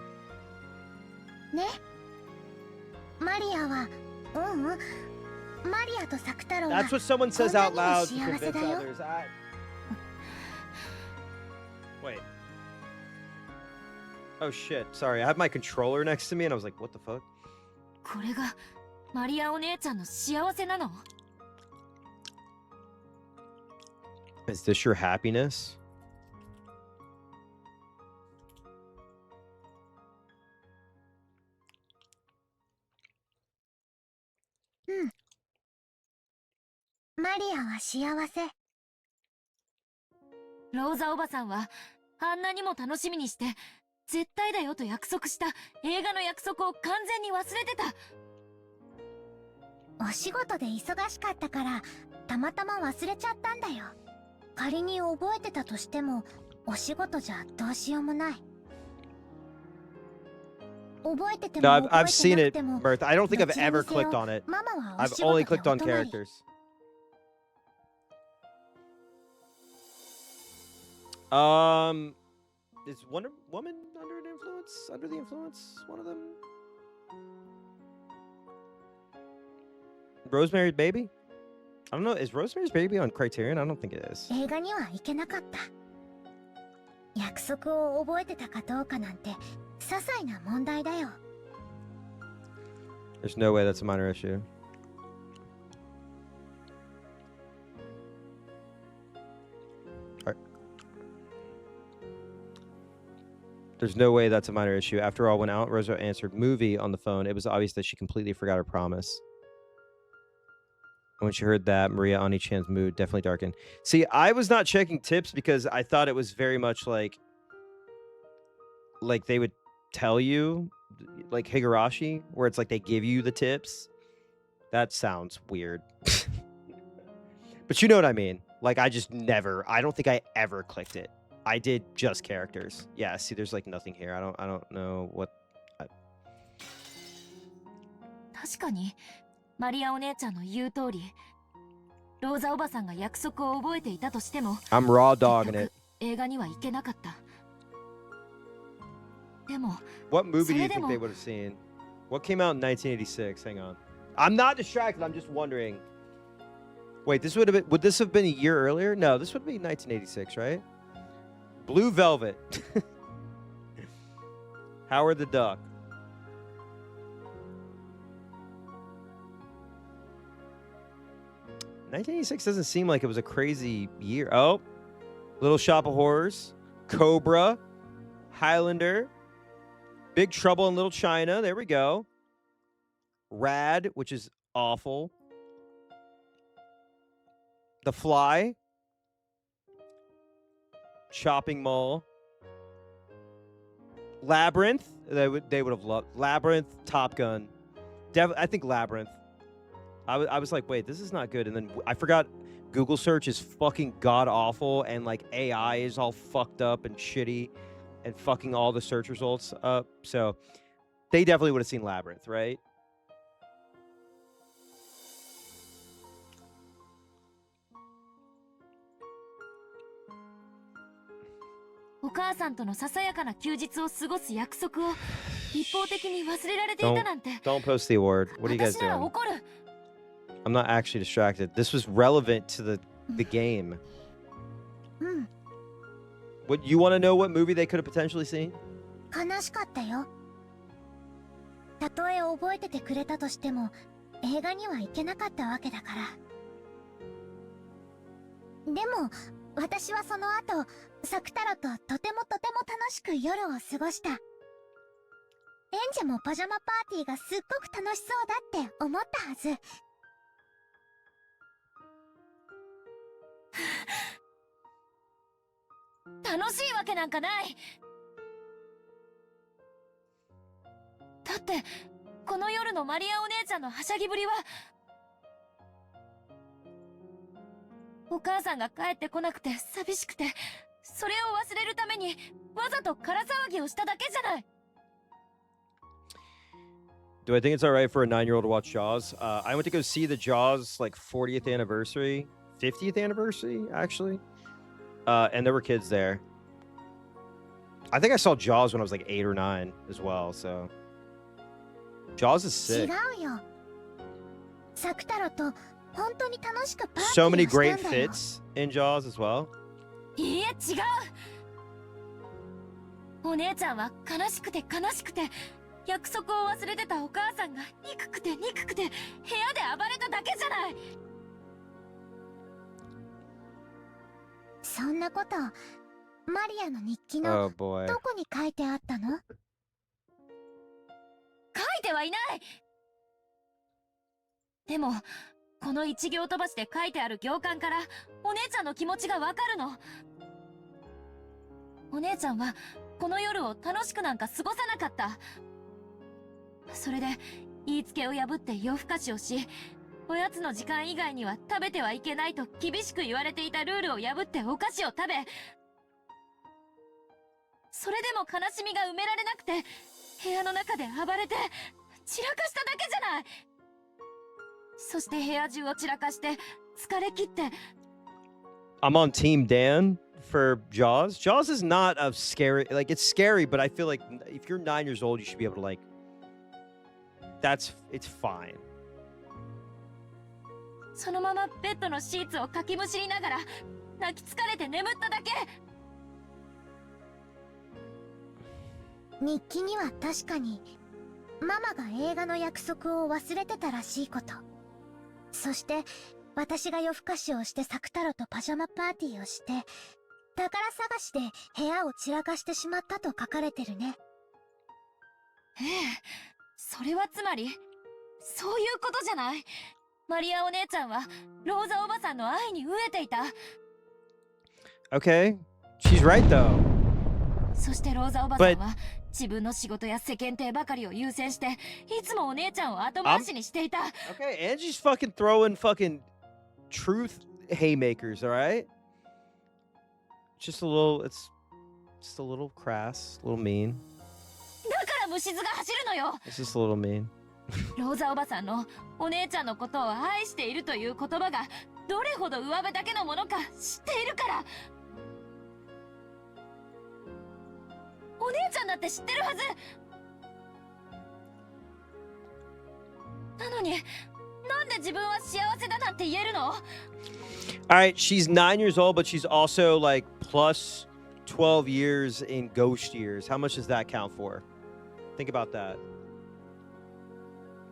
ね。マリアは、マリアとサク太郎は That's what someone says out loud to こんなにも幸せ convince だよ。 others. Wait. Oh shit, sorry. I have my controller next to me and I was like, what the fuck? これがマリアお姉ちゃんの幸せなの？ Is this your happiness? うん。マリアは幸せ。ローザおばさんはあんなにも楽しみにして絶対だよと約束した映画の約束を完全に忘れてた。お仕事で忙しかったからたまたま忘れちゃったんだよ。仮に覚えてたとしてもお仕事じゃどうしようもない。覚えてても No, 覚 I've えて seen なく it, ても Bertha. I don't think ど I've ちら ever にせよ clicked on it. ママはお I've 仕 only 事で clicked お on 泊まり。 characters. Is Wonder Woman under an influence? Under the influence? One of them? Rosemary's Baby? I don't know. Is Rosemary's Baby on Criterion? I don't think it is. 映画には行けなかった。約束を覚えてたかどうかなんて些細な問題だよ。 There's no way that's a minor issue. Alright. There's no way that's a minor issue. After all, when Aunt Rosa answered movie on the phone, it was obvious that she completely forgot her promise. And when she heard that, Maria Ani-chan's mood definitely darkened. See, I was not checking tips because I thought it was very much like they would tell you, like Higurashi, where it's like they give you the tips. That sounds weird. But you know what I mean. Like, I don't think I ever clicked it. I did just characters. Yeah, see, there's like nothing here. I don't know what... 確かにマリアお姉ちゃんの言う通り、ローザおばさんが約束を覚えていたとしても、 I'm raw dogging it. 映画には行けなかった。でも、 What movie do you それで think も they would have seen? What came out in 1986? Hang on. I'm not distracted. I'm just wondering. Wait, would this have been a year earlier? No, this would be 1986, right? Blue Velvet. Howard the Duck. '96 doesn't seem like it was a crazy year. Oh, Little Shop of Horrors, Cobra, Highlander, Big Trouble in Little China. There we go. Rad, which is awful. The Fly. Shopping Mall. Labyrinth. They would have loved. Labyrinth, Top Gun. I think Labyrinth. I was like, wait, this is not good. And then I forgot Google search is fucking god-awful. And, like, AI is all fucked up and shitty. And fucking all the search results up. So, they definitely would have seen Labyrinth, right?お母さんとのささやかな休日を過ごす約束を一方的に忘れられていたなんて。 Don't post the award. What are you guys 私なら doing? 怒る。 I'm not actually distracted. This was relevant to the game. うん、 What you want to know what movie they could have potentially seen? 悲しかったよ。たとえ覚えててくれたとしても映画には行けなかったわけだから。でも私はその後サクタロととても楽しく夜を過ごした。エンジェもパジャマパーティーがすっごく楽しそうだって思ったはず。楽しいわけなんかない。だってこの夜のマリアお姉ちゃんのはしゃぎぶりは、お母さんが帰ってこなくて寂しくて、それを忘れるためにわざと空騒ぎをしただけじゃない。Do I think it's alright for a 9-year-old to watch Jaws? I went to go see the Jaws like 40th anniversary, 50th anniversary actually, and there were kids there. I think I saw Jaws when I was like 8 or 9 as well. So Jaws is 違 sick. うよ。サクタロと本当に楽しくパー So ティ many ーをした great んだよ。 fits in Jaws as well. いいえ、違う。お姉ちゃんは悲しくて約束を忘れてたお母さんが憎くて部屋で暴れただけじゃない。そんなことマリアの日記の Oh boy. どこに書いてあったの？書いてはいない。でもこの一行飛ばしで書いてある行間からお姉ちゃんの気持ちがわかるの。お姉ちゃんはこの夜を楽しくなんか過ごさなかった。それで言いつけを破って夜更かしをし、おやつの時間以外には食べてはいけないと厳しく言われていたルールを破ってお菓子を食べ、それでも悲しみが埋められなくて部屋の中で暴れて散らかしただけじゃない。そして部屋中を散らかして疲れ切って。 I'm on Team Dan for Jaws. Jaws is not a scary, like it's scary, but I feel like if you're 9 years old, you should be able to like, it's fine. そのままベッドのシーツをかきむしりながら泣き疲れて眠っただけ。日記には確かにママが映画の約束を忘れてたらしいこと、そして私が夜更かしをしてサクタロとパジャマパーティーをして宝探しで部屋を散らかしてしまったと書かれてるね。ええ、それはつまりそういうことじゃない。マリアお姉ちゃんはローザおばさんの愛に飢えていた。 Okay, she's right though. そしてローザおばさんは自分の仕事や世間体ばかりを優先していつもお姉ちゃんを後回しにしていた。 Okay, Angie's fucking throwing fucking truth haymakers, all right? Just a little, it's just a little crass, a little mean. だから虫唾が走るのよ。 It's just a little mean. ローザおばさんのお姉ちゃんのことを愛しているという言葉がどれほど上辺だけのものか知っているから。お姉ちゃんだって知ってるはずなのに、なんで自分は幸せだなんて言えるの？ All right, she's 9 years old, but she's also like plus 12 years in ghost years. How much does that count for? Think about that.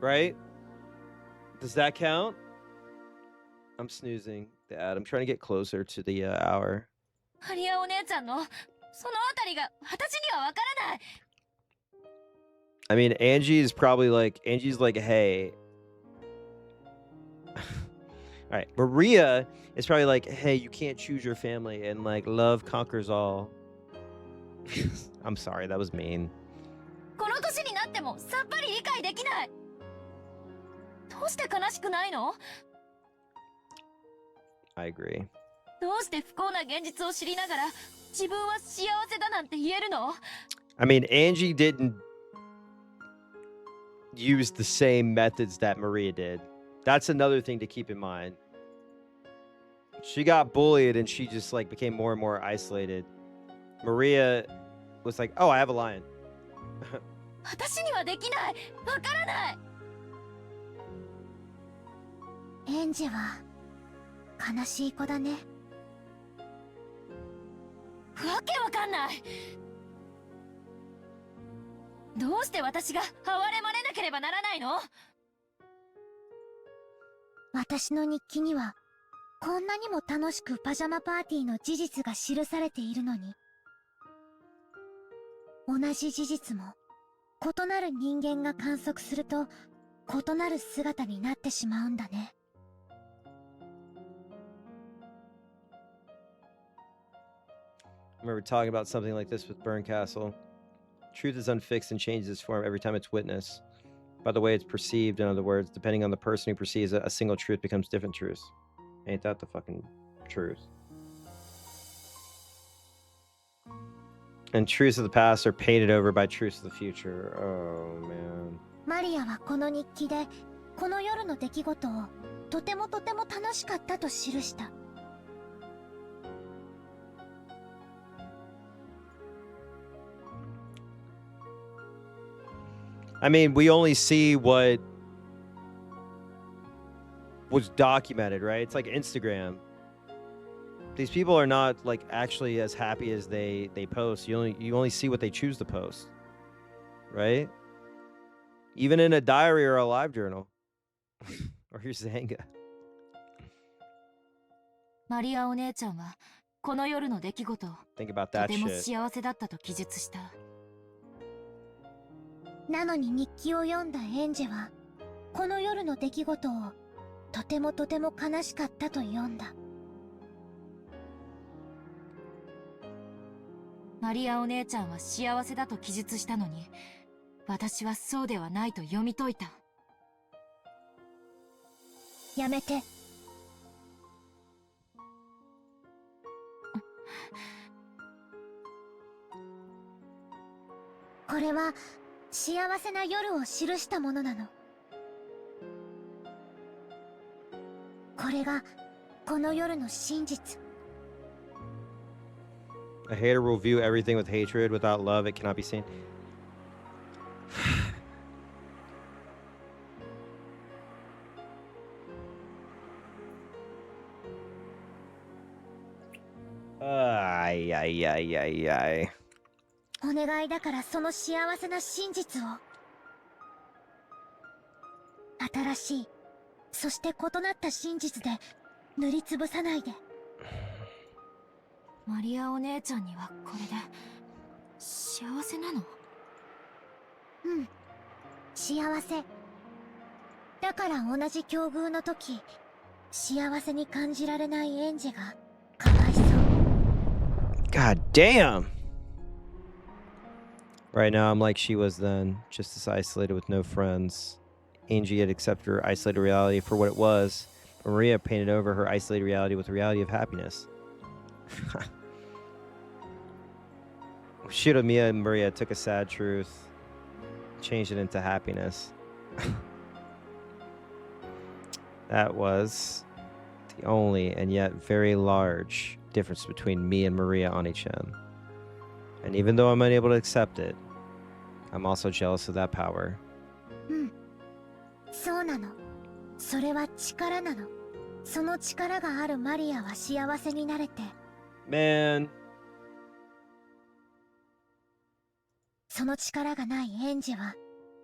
Right? Does that count? I'm snoozing the ad. I'm trying to get closer to the hour. マリアお姉ちゃんのそのあたりが私にはわからない。 I mean, Angie's like, hey. All right, Maria is probably like, hey, you can't choose your family, and like, love conquers all. I'm sorry, that was mean. この年になってもさっぱり理解できない。どうして悲しくないの？ I agree. どうして不幸な現実を知りながら自分は幸せだなんて言えるの？ I mean, Angie didn't use the same methods that Maria did. That's another thing to keep in mind. She got bullied and she just like became more and more isolated. Maria was like, oh, I have a lion. 私にはできない。わからない。エンジは悲しい子だね。わけわかんない。どうして私が哀れまれなければならないの？私の日記にはこんなにも楽しくパジャマパーティーの事実が記されているのに、同じ事実も異なる人間が観測すると異なる姿になってしまうんだね。I remember talking about something like this with Burncastle. Truth is unfixed and changes its form every time it's witnessed. By the way it's perceived, in other words, depending on the person who perceives it, a single truth becomes different truths. Ain't that the fucking truth? And truths of the past are painted over by truths of the future. Oh, man. マリアはこの日記で、この夜の出来事をとても楽しかったと記した。I mean, we only see what was documented, right? It's like Instagram. These people are not like actually as happy as they post. You only see what they choose to post, right? Even in a diary or a live journal, or your Zanga. マリアお姉ちゃんはこの夜の出来事を Think about と that ても shit. 幸せだったと記述した。なのに日記を読んだエンジェは、この夜の出来事をとても悲しかったと読んだ。マリアお姉ちゃんは幸せだと記述したのに、私はそうではないと読み解いた。やめて。これは幸せな夜を記したものなの。これがこの夜の真実。A hater will view everything with hatred. Without love, it cannot be seen. Ay, ay, ay, ay, ay. お願いだからその幸せな真実を。新しい、そして異なった真実で塗りつぶさないで。マリアお姉ちゃんにはこれで幸せなの？うん、幸せ。だから同じ境遇の時、幸せに感じられないエンジェがかわいそう。God damn! Right now, I'm like she was then, just as isolated with no friends. Angie had accepted her isolated reality for what it was. Maria painted over her isolated reality with the reality of happiness. Shiromiya and Maria took a sad truth, changed it into happiness. That was the only and yet very large difference between me and Maria Oni-chan. And even though I'm unable to accept it, I'm also jealous of that power. うん、そうなの。それは力なの。その力があるマリアは幸せになれて。Man. その力がないエンジェは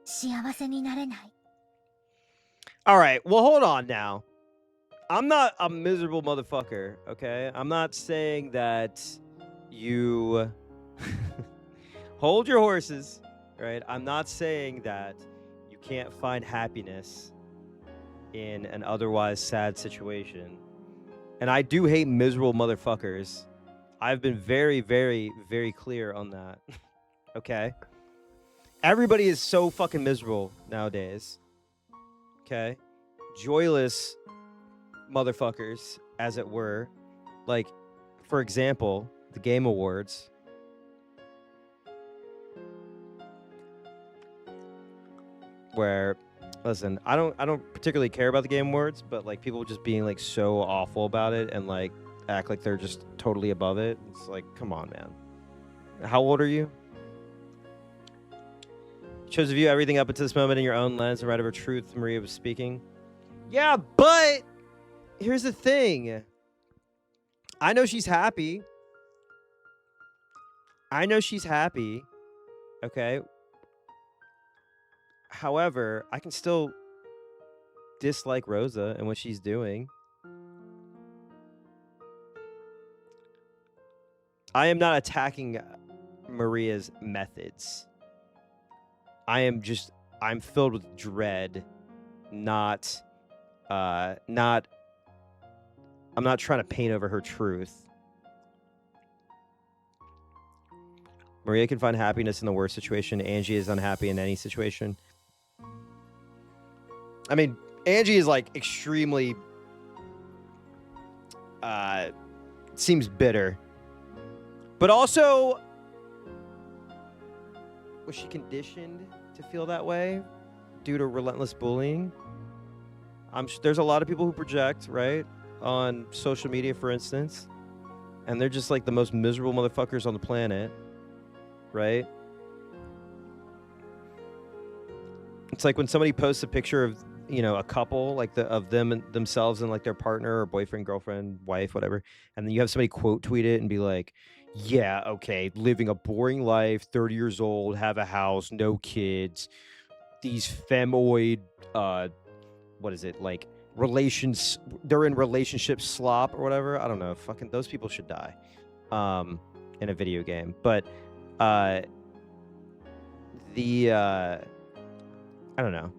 幸せになれない。All right, well, hold on now. I'm not a miserable motherfucker, okay? I'm not saying that you hold your horses, right? I'm not saying that you can't find happiness in an otherwise sad situation. And I do hate miserable motherfuckers. I've been very, very, very clear on that. Okay? Everybody is so fucking miserable nowadays. Okay? Joyless motherfuckers, as it were. Like, for example, the Game Awards. Where, listen, I don't particularly care about the Game Awards, but like people just being like so awful about it and like act like they're just totally above it. It's like, come on, man. How old are you? Chose to view everything up until this moment in your own lens and whatever truth Maria was speaking. Yeah, but here's the thing. I know she's happy. I know she's happy. Okay. However, I can still dislike Rosa and what she's doing. I am not attacking Maria's methods. I'm filled with dread, not I'm not trying to paint over her truth. Maria can find happiness in the worst situation. Angie is unhappy in any situation. I mean, Angie is like extremely seems bitter. But also, was she conditioned to feel that way due to relentless bullying? There's a lot of people who project, right, on social media, for instance, and they're just like the most miserable motherfuckers on the planet, right? It's like when somebody posts a picture of, a couple, like of them and themselves and like their partner or boyfriend, girlfriend, wife, whatever, and then you have somebody quote tweet it and be like, yeah, okay, living a boring life, 30 years old, have a house, no kids, these femoid, what is it, like relations, they're in relationship slop or whatever. I don't know. Fucking those people should die in a video game. But I don't know.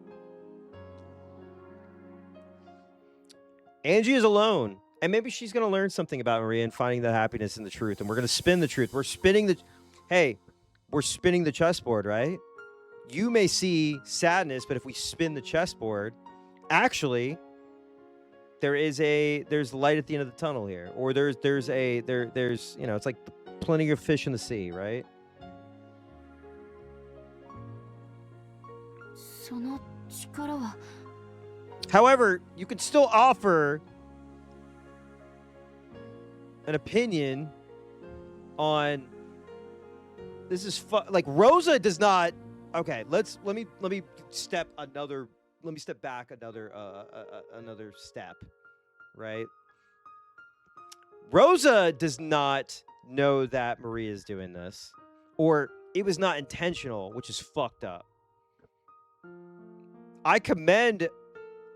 Angie is alone. And maybe she's going to learn something about Maria and finding that happiness in the truth. And we're going to spin the truth. We're spinning the chessboard, right? You may see sadness, but if we spin the chessboard, actually, there's light at the end of the tunnel here. Or there's it's like plenty of fish in the sea, right? However, you could still offer an opinion on this is like Rosa does not. Okay, let me step back another step, right? Rosa does not know that Maria is doing this, or it was not intentional, which is fucked up. I commend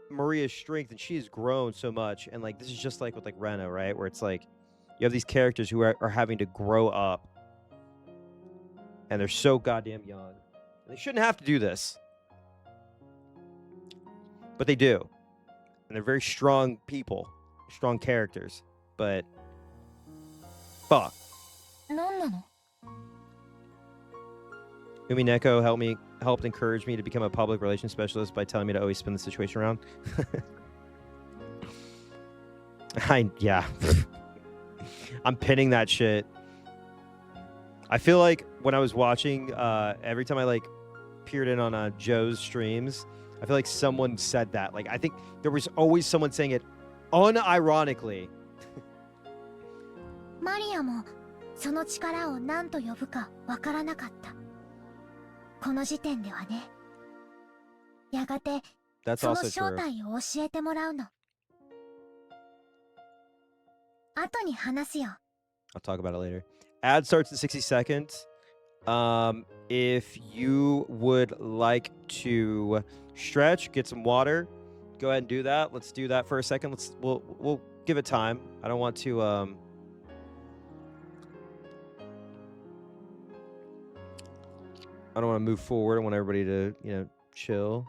Maria's strength, and she has grown so much. And like this is just like with like Rena, right? Where it's like you have these characters who are having to grow up, and they're so goddamn young. And they shouldn't have to do this, but they do, and they're very strong people, strong characters. But fuck. Umineko helped encourage me to become a public relations specialist by telling me to always spin the situation around. Yeah. I'm pinning that shit. I feel like when I was watching, every time I like peered in on Joe's streams, I feel like someone said that. Like, I think there was always someone saying it unironically. マリアもその力を何と呼ぶかわからなかった。この時点ではね。やがてその正体を教えてもらうの。後に話すよ。I'll talk about it later. Ad starts in 60 seconds. If you would like to stretch, get some water, go ahead and do that. Let's do that for a second. We'll give it time. I don't want to move forward. I want everybody to, chill.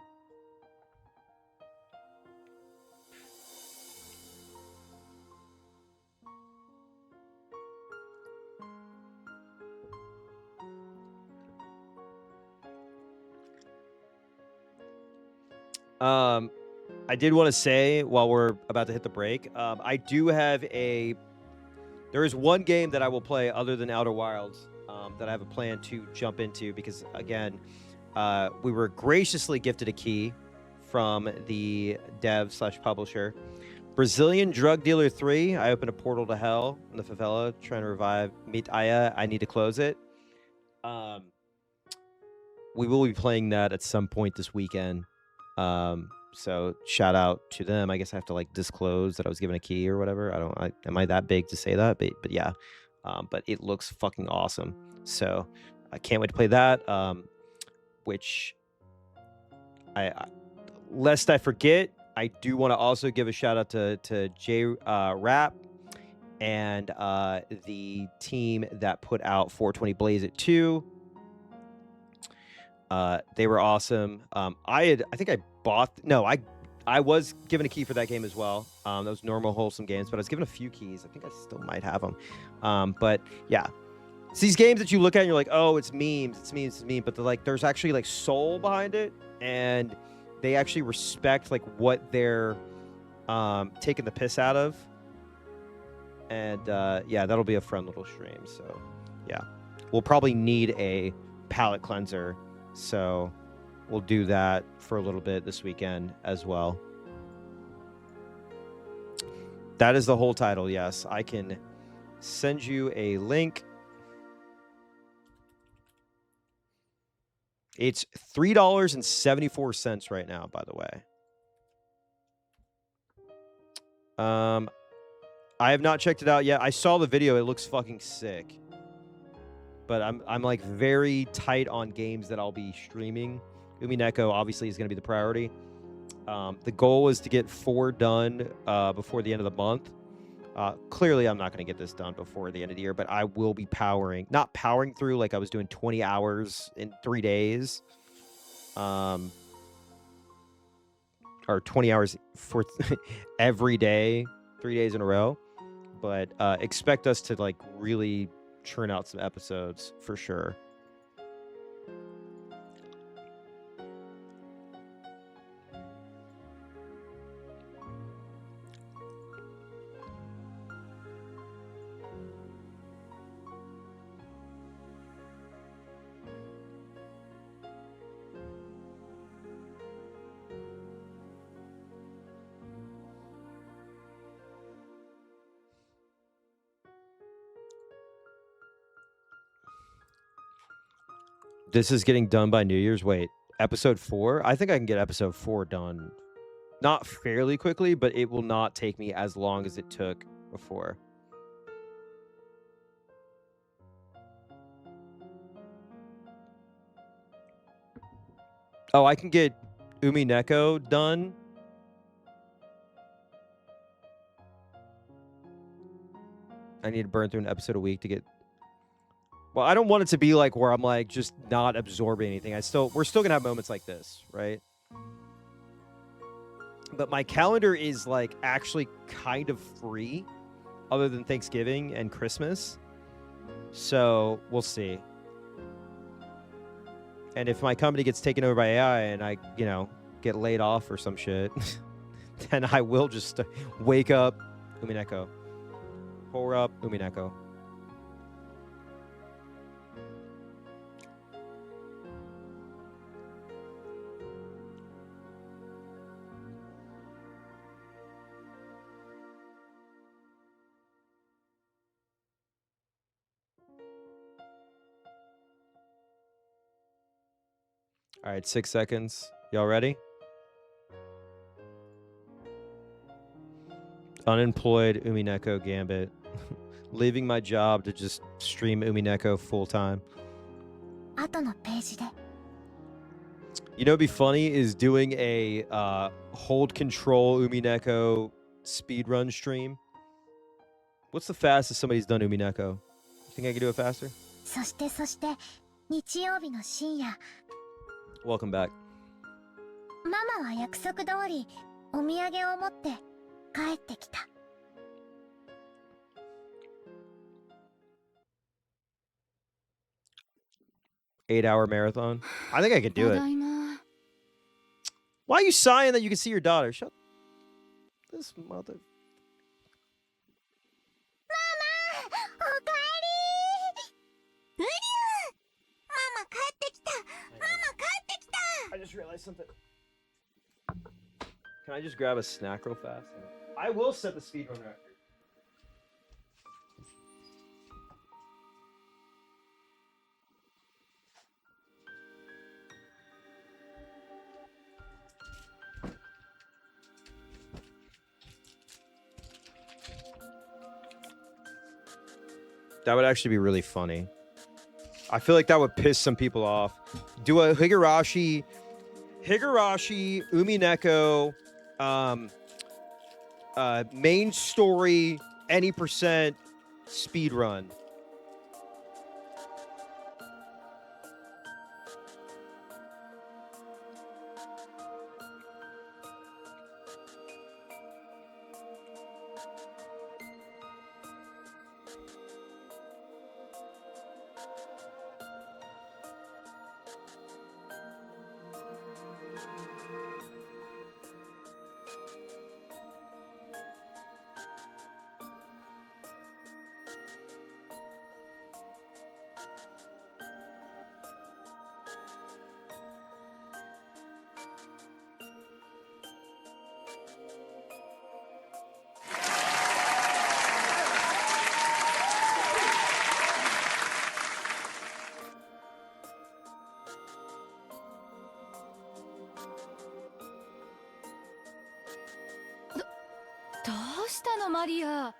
I did want to say while we're about to hit the break, I do have there is one game that I will play other than Outer Wilds that I have a plan to jump into because, again, we were graciously gifted a key from the dev/publisher. Brazilian Drug Dealer 3, I opened a portal to hell in the favela trying to revive Meet Aya. I need to close it. We will be playing that at some point this weekend. So shout out to them. I guess I have to like disclose that I was given a key or whatever. Am I that big to say that? But yeah. But it looks fucking awesome. So I can't wait to play that. Which lest I forget, I do want to also give a shout out to J Rap. and the team that put out 420 Blaze It 2. They were awesome. I was given a key for that game as well. Those normal wholesome games, but I was given a few keys. I think I still might have them. But yeah, it's these games that you look at and you're like, oh, it's memes, but there's actually like soul behind it, and they actually respect like what they're taking the piss out of. And yeah, that'll be a fun little stream. So yeah, we'll probably need a palate cleanser. So we'll do that for a little bit this weekend as well. That is the whole title. Yes, I can send you a link. It's $3.74 right now, by the way. I have not checked it out yet. I saw the video. It looks fucking sick. But I'm like very tight on games that I'll be streaming. Umineko obviously is going to be the priority. The goal is to get 4 done before the end of the month. Clearly, I'm not going to get this done before the end of the year, but I will be not powering through like I was doing 20 hours in 3 days. Or 20 hours for every day, 3 days in a row. But expect us to like really churn out some episodes for sure. This is getting done by New Year's. Wait, episode 4? I think I can get episode 4 done. Not fairly quickly, but it will not take me as long as it took before. Oh, I can get Umineko done. I need to burn through an episode a week to get... Well, I don't want it to be like where I'm like just not absorbing anything. We're still gonna have moments like this, right? But my calendar is like actually kind of free, other than Thanksgiving and Christmas. So we'll see. And if my company gets taken over by AI and I, get laid off or some shit, then I will just wake up, Umineko, pour up, Umineko. All right, 6 seconds. Y'all ready? Unemployed Umineko Gambit. Leaving my job to just stream Umineko full time. You know what'd be funny is doing a hold control Umineko speedrun stream. What's the fastest somebody's done Umineko? You think I could do it faster? Welcome back. ママは約束通りお土産を持って帰ってきた。8-hour marathon. I think I could do it. Why are you sighing that you can see your daughter? Shut this mother. Mama, おかえり。ママ帰ってきた。ママ帰ってきた。I just realized something. Can I just grab a snack real fast? I will set the speedrun record. That would actually be really funny. I feel like that would piss some people off. Do a Higurashi, Umineko, main story any percent speed run.どうしたのマリア。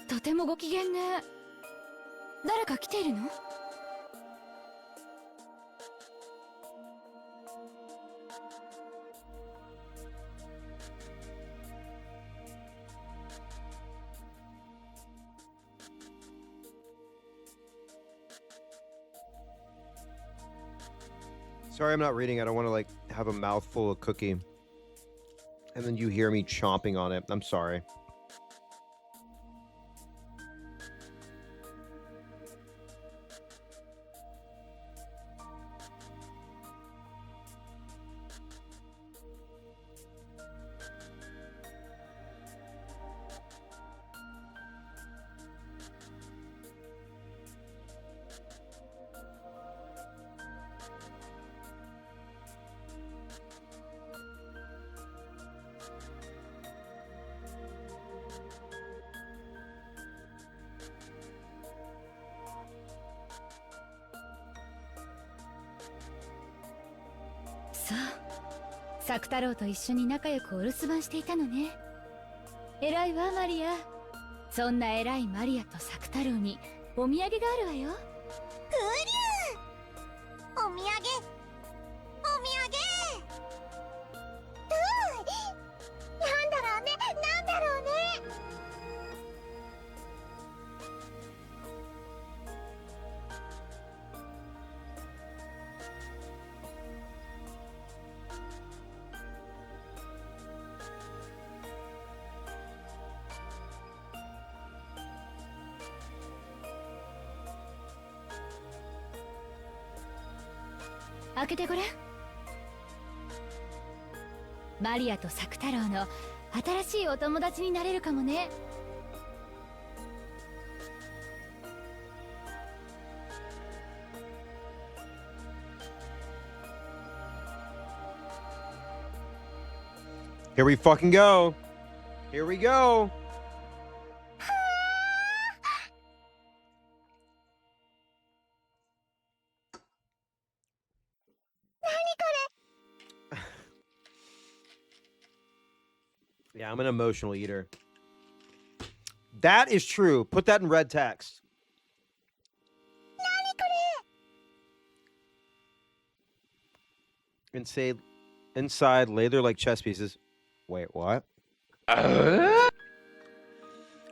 とてもご機嫌ね。誰か来ているの？Sorry, I'm not reading. I don't want to like have a mouthful of cookie. And then you hear me chomping on it. I'm sorry.そう、作太郎と一緒に仲良くお留守番していたのね。偉いわマリア。そんな偉いマリアと作太郎にお土産があるわよ。うりゅう、お土産、お土産。なんだろうね、なんだろうね。開けてごらん。マリアと作太郎の新しいお友達になれるかもね。Here we fucking go. Here we go. Yeah, I'm an emotional eater. That is true. Put that in red text. And say inside lather like chess pieces. Wait, what? We're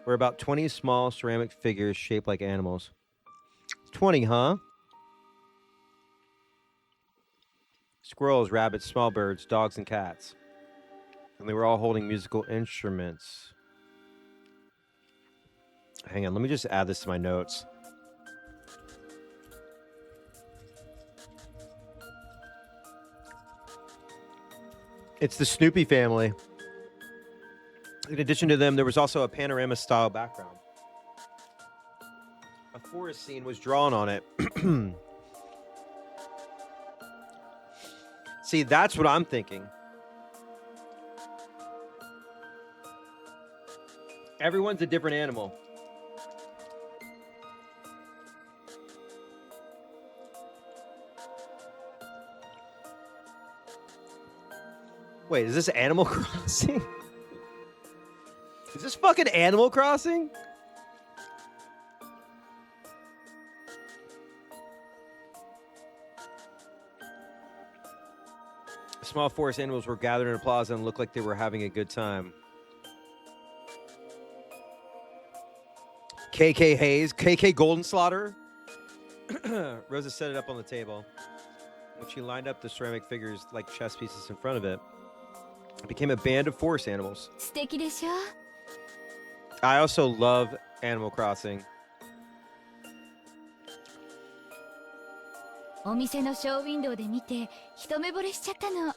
about 20 small ceramic figures shaped like animals. 20, huh? Squirrels, rabbits, small birds, dogs, and cats. And they were all holding musical instruments. Hang on, let me just add this to my notes. It's the Snoopy family. In addition to them, there was also a panorama-style background. A forest scene was drawn on it. See, that's what I'm thinking. Everyone's a different animal. Wait, is this Animal Crossing? Is this fucking Animal Crossing? Small forest animals were gathered in a plaza and looked like they were having a good time. KK Hayes, KK Golden Slaughter. Rosa set it up on the table. When she lined up the ceramic figures like chess pieces in front of it, it became a band of forest animals. 素敵でしょ I also love Animal Crossing. お店のショーウィンドウで見て一目惚れしちゃったの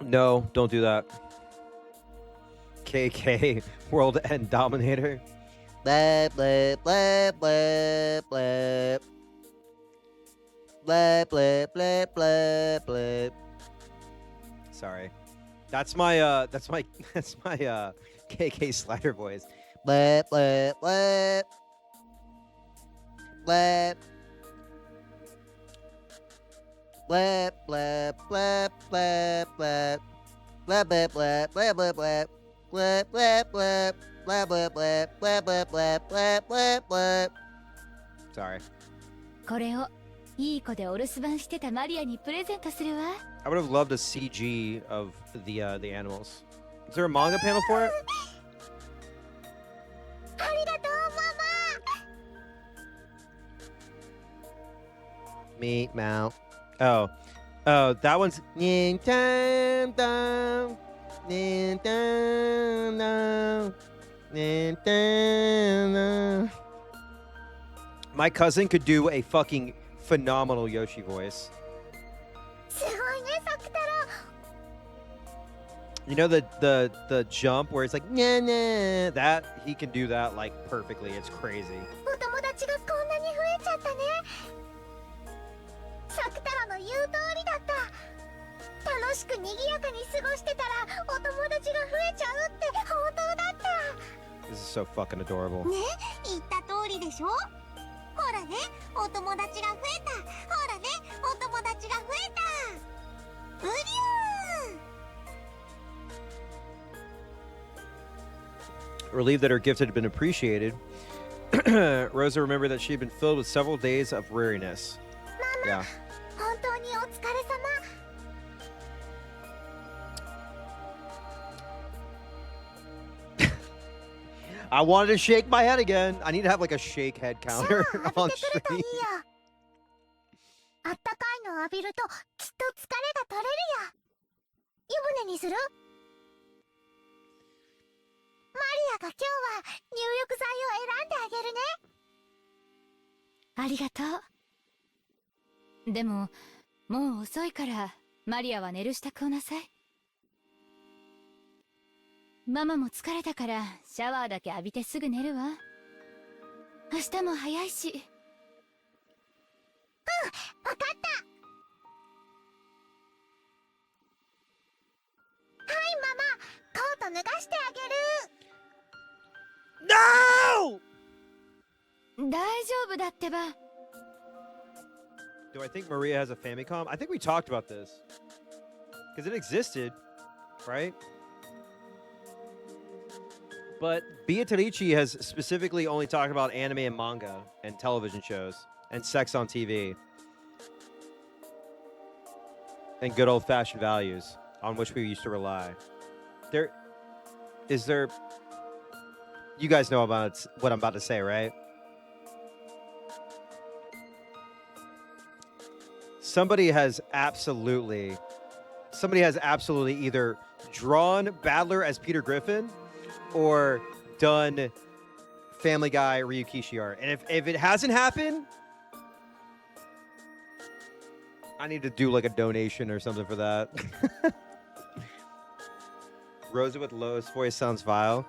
No, don't do that. KK World End Dominator. Blah, blah, blah, blah, blah. Blah, blah, blah, blah, blah. Sorry. That's my KK Slider voice. Blah, blah, blah. Blah. Blah, blah, blah, blah, blah. Blah, blah, blah, blah, blah, blah. Blah, blah, blah. Blah, blah, blah, blah, blah, blah, blah, blah, blah. Sorry. これをいい子でお留守番してたマリアにプレゼントするわ I would have loved a CG of the animals. Is there a manga panel for it? ありがとうママ Meat mount. Oh, that one's Nintendo. Nintendo. Nintendo. My cousin could do a fucking phenomenal Yoshi voice. すごいねサクタロ You know the jump where it's like nah nah, that he can do that like perfectly. It's crazy. お友達がこんなに増えちゃったねサクタロの言う通りだった楽しく賑やかに過ごしてたらお友達が増えちゃうって本当だった This is so fucking adorable. ね言った通りでしょほらねお友達が増えたほらねお友達が増えたうりゅー Relieved that her gift had been appreciated, Rosa remembered that she had been filled with several days of weariness. Yeah. 本当にお疲れ様 I wanted to shake my head again. I need to have like a shake head シャ counter ワー浴 on びてくるといい stream. よあったかいの浴びるときっと疲れが取れるよ湯船にするマリアが今日は入浴剤を選んであげるねありがとうでももう遅いからマリアは寝る支度をなさいママも疲れたからシャワーだけ浴びてすぐ寝るわ明日も早いしわかったはいママコート脱がしてあげる No! 大丈夫だってば Do I think Maria has a Famicom? I think we talked about this. Because it existed, right? But Beatrice has specifically only talked about anime and manga and television shows and sex on TV. And good old-fashioned values on which we used to rely. Is there... You guys know about what I'm about to say, right? Somebody has absolutely either drawn Battler as Peter Griffin or done Family Guy Ryukishi art. And if it hasn't happened, I need to do like a donation or something for that. Rosa with lowest voice sounds vile.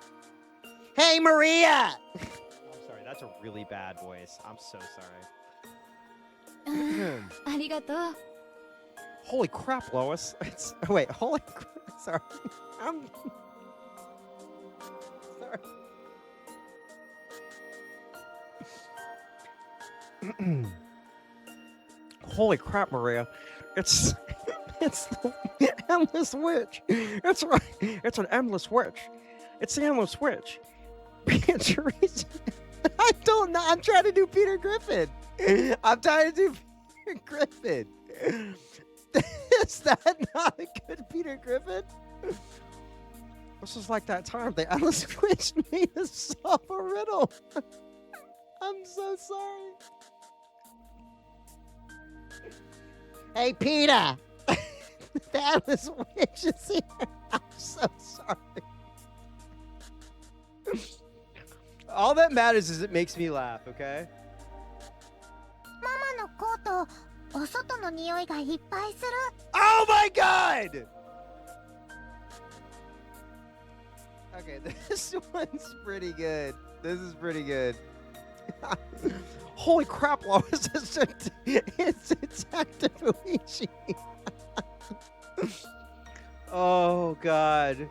Hey, Maria! I'm sorry, that's a really bad voice. I'm so sorry. ありがとう Holy crap, Lois. Wait, holy crap. Sorry. I'm sorry. Holy crap, Maria. It's the endless witch. It's right. It's an endless witch. It's the endless witch. Beatrice. I don't know. I'm trying to do Peter Griffin. I'm trying to do Peter Griffin. Is that not a good Peter Griffin? This is like that time the endless witch made us solve a riddle. I'm so sorry. Hey, Peter. That was witches here. I'm so sorry. All that matters is it makes me laugh, okay? ママのコート、お外の匂いがいっぱいする。 Oh my god! Okay, this one's pretty good. This is pretty good. Holy crap, Lois, it's Detective Luigi. Oh god.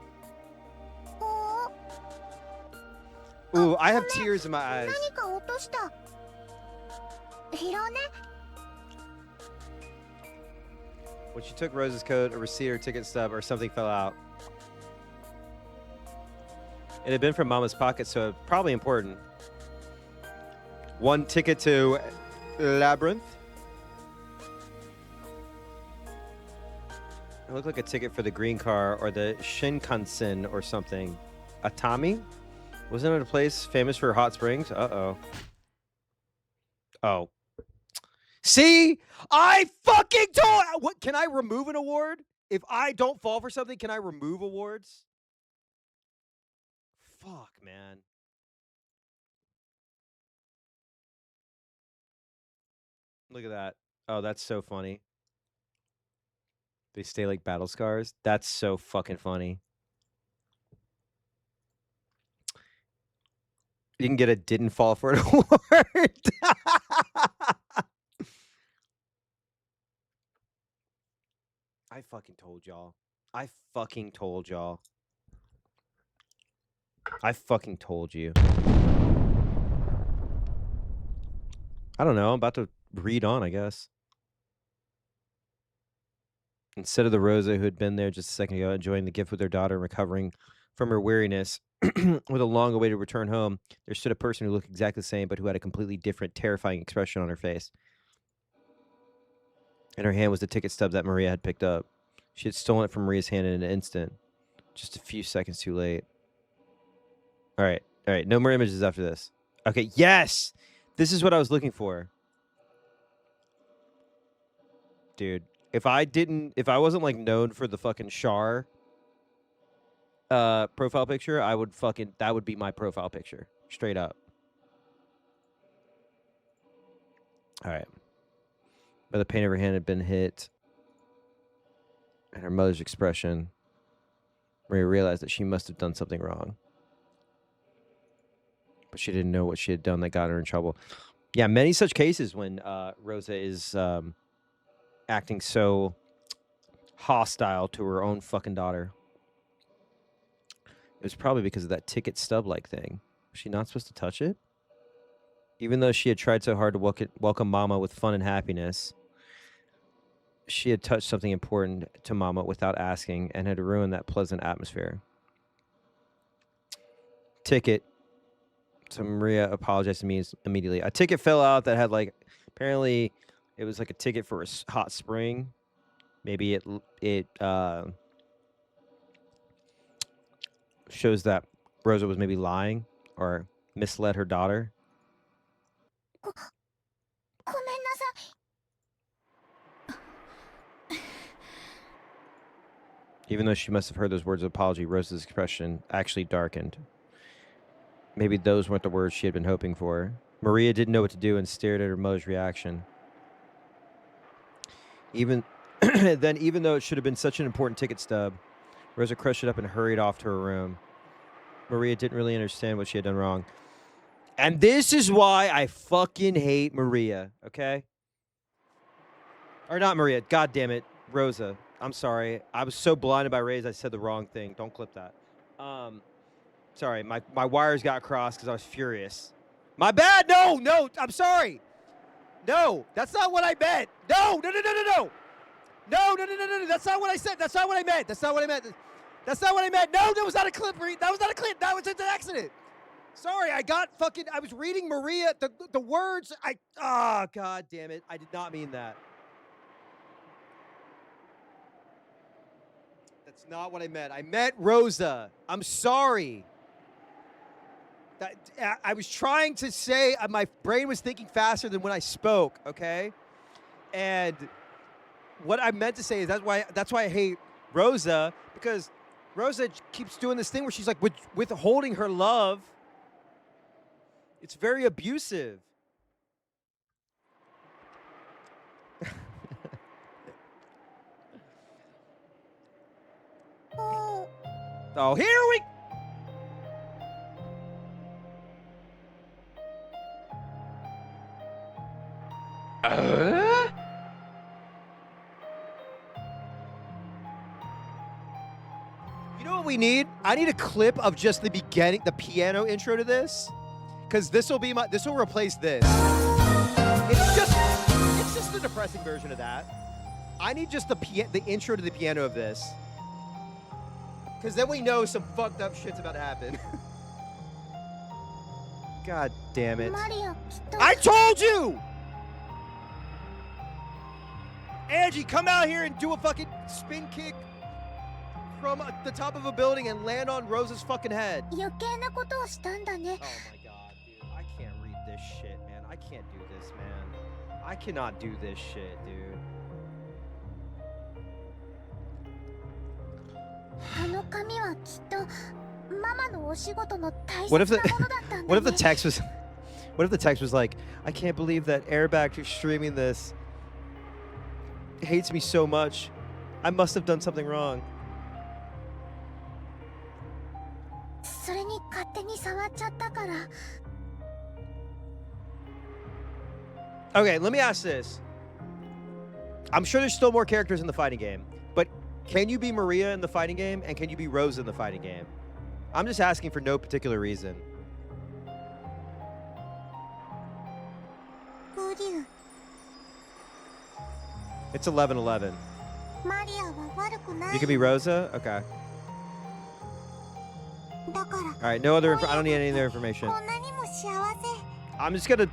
Ooh, I have tears in my eyes. 何か落とした。拾うね。 When she took Rose's coat, a receipt or ticket stub or something fell out. It had been from Mama's pocket, so probably important. One ticket to Labyrinth. It looked like a ticket for the green car or the Shinkansen or something. Atami? Wasn't it a place famous for hot springs? Uh-oh. Oh. See? I fucking told... What? Can I remove an award? If I don't fall for something, can I remove awards? Fuck, man. Look at that. Oh, that's so funny. They stay like battle scars. That's so fucking funny. You can get a didn't fall for an award. I fucking told y'all. I fucking told y'all. I fucking told you. I don't know. I'm about to read on, I guess. Instead of the Rosa who had been there just a second ago, enjoying the gift with her daughter and recovering from her weariness, with a long-awaited return home, there stood a person who looked exactly the same, but who had a completely different, terrifying expression on her face. In her hand was the ticket stub that Maria had picked up. She had stolen it from Maria's hand in an instant, just a few seconds too late. All right. No more images after this. Okay, yes! This is what I was looking for. Dude, if I wasn't like known for the fucking Char profile picture, that would be my profile picture. Straight up. All right. But the pain of her hand had been hit. And her mother's expression, Maria realized that she must have done something wrong. But she didn't know what she had done that got her in trouble. Yeah, many such cases when Rosa is acting so hostile to her own fucking daughter. It was probably because of that ticket stub-like thing. Was she not supposed to touch it? Even though she had tried so hard to welcome Mama with fun and happiness, she had touched something important to Mama without asking and had ruined that pleasant atmosphere. Ticket. So Maria apologized to me immediately. A ticket fell out that had like, apparently it was like a ticket for a hot spring. Maybe it shows that Rosa was maybe lying or misled her daughter. ごめんなさい。 Even though she must have heard those words of apology, Rosa's expression actually darkened. Maybe those weren't the words she had been hoping for. Maria didn't know what to do and stared at her mother's reaction. Even though it should have been such an important ticket stub, Rosa crushed it up and hurried off to her room. Maria didn't really understand what she had done wrong. And this is why I fucking hate Maria, okay? Or not Maria, god damn it, Rosa. I'm sorry. I was so blinded by Ray's I said the wrong thing. Don't clip that. Sorry, my wires got crossed because I was furious. My bad! No! I'm sorry! No! That's not what I meant! No! No! That's not what I said! That's not what I meant! That's not what I meant! No! That was not a clip! That was not a clip! That was just an accident! Sorry, I was reading Maria, the words, god damn it. I did not mean that. That's not what I meant. I meant Rosa. I'm sorry. I was trying to say, my brain was thinking faster than when I spoke, okay? And what I meant to say is that's why I hate Rosa, because Rosa keeps doing this thing where she's like withholding her love. It's very abusive. Oh, here we... You know what we need? I need a clip of just the beginning, the piano intro to this, because this will replace this. It's just the depressing version of that. I need just the intro to the piano of this, because then we know some fucked up shit's about to happen. God damn it! I told you! Angie, come out here and do a fucking spin kick from the top of a building and land on Rose's fucking head. Oh my god, dude. I can't read this shit, man. I can't do this, man. I cannot do this shit, dude. What if the text was like, I can't believe that Airbag who's streaming this hates me so much. I must have done something wrong. Okay, let me ask this. I'm sure there's still more characters in the fighting game, but can you be Maria in the fighting game, and can you be Rose in the fighting game? I'm just asking for no particular reason. It's 11:11. You can be Rosa? Okay. Alright, no other I don't need any other information. I'm just gonna...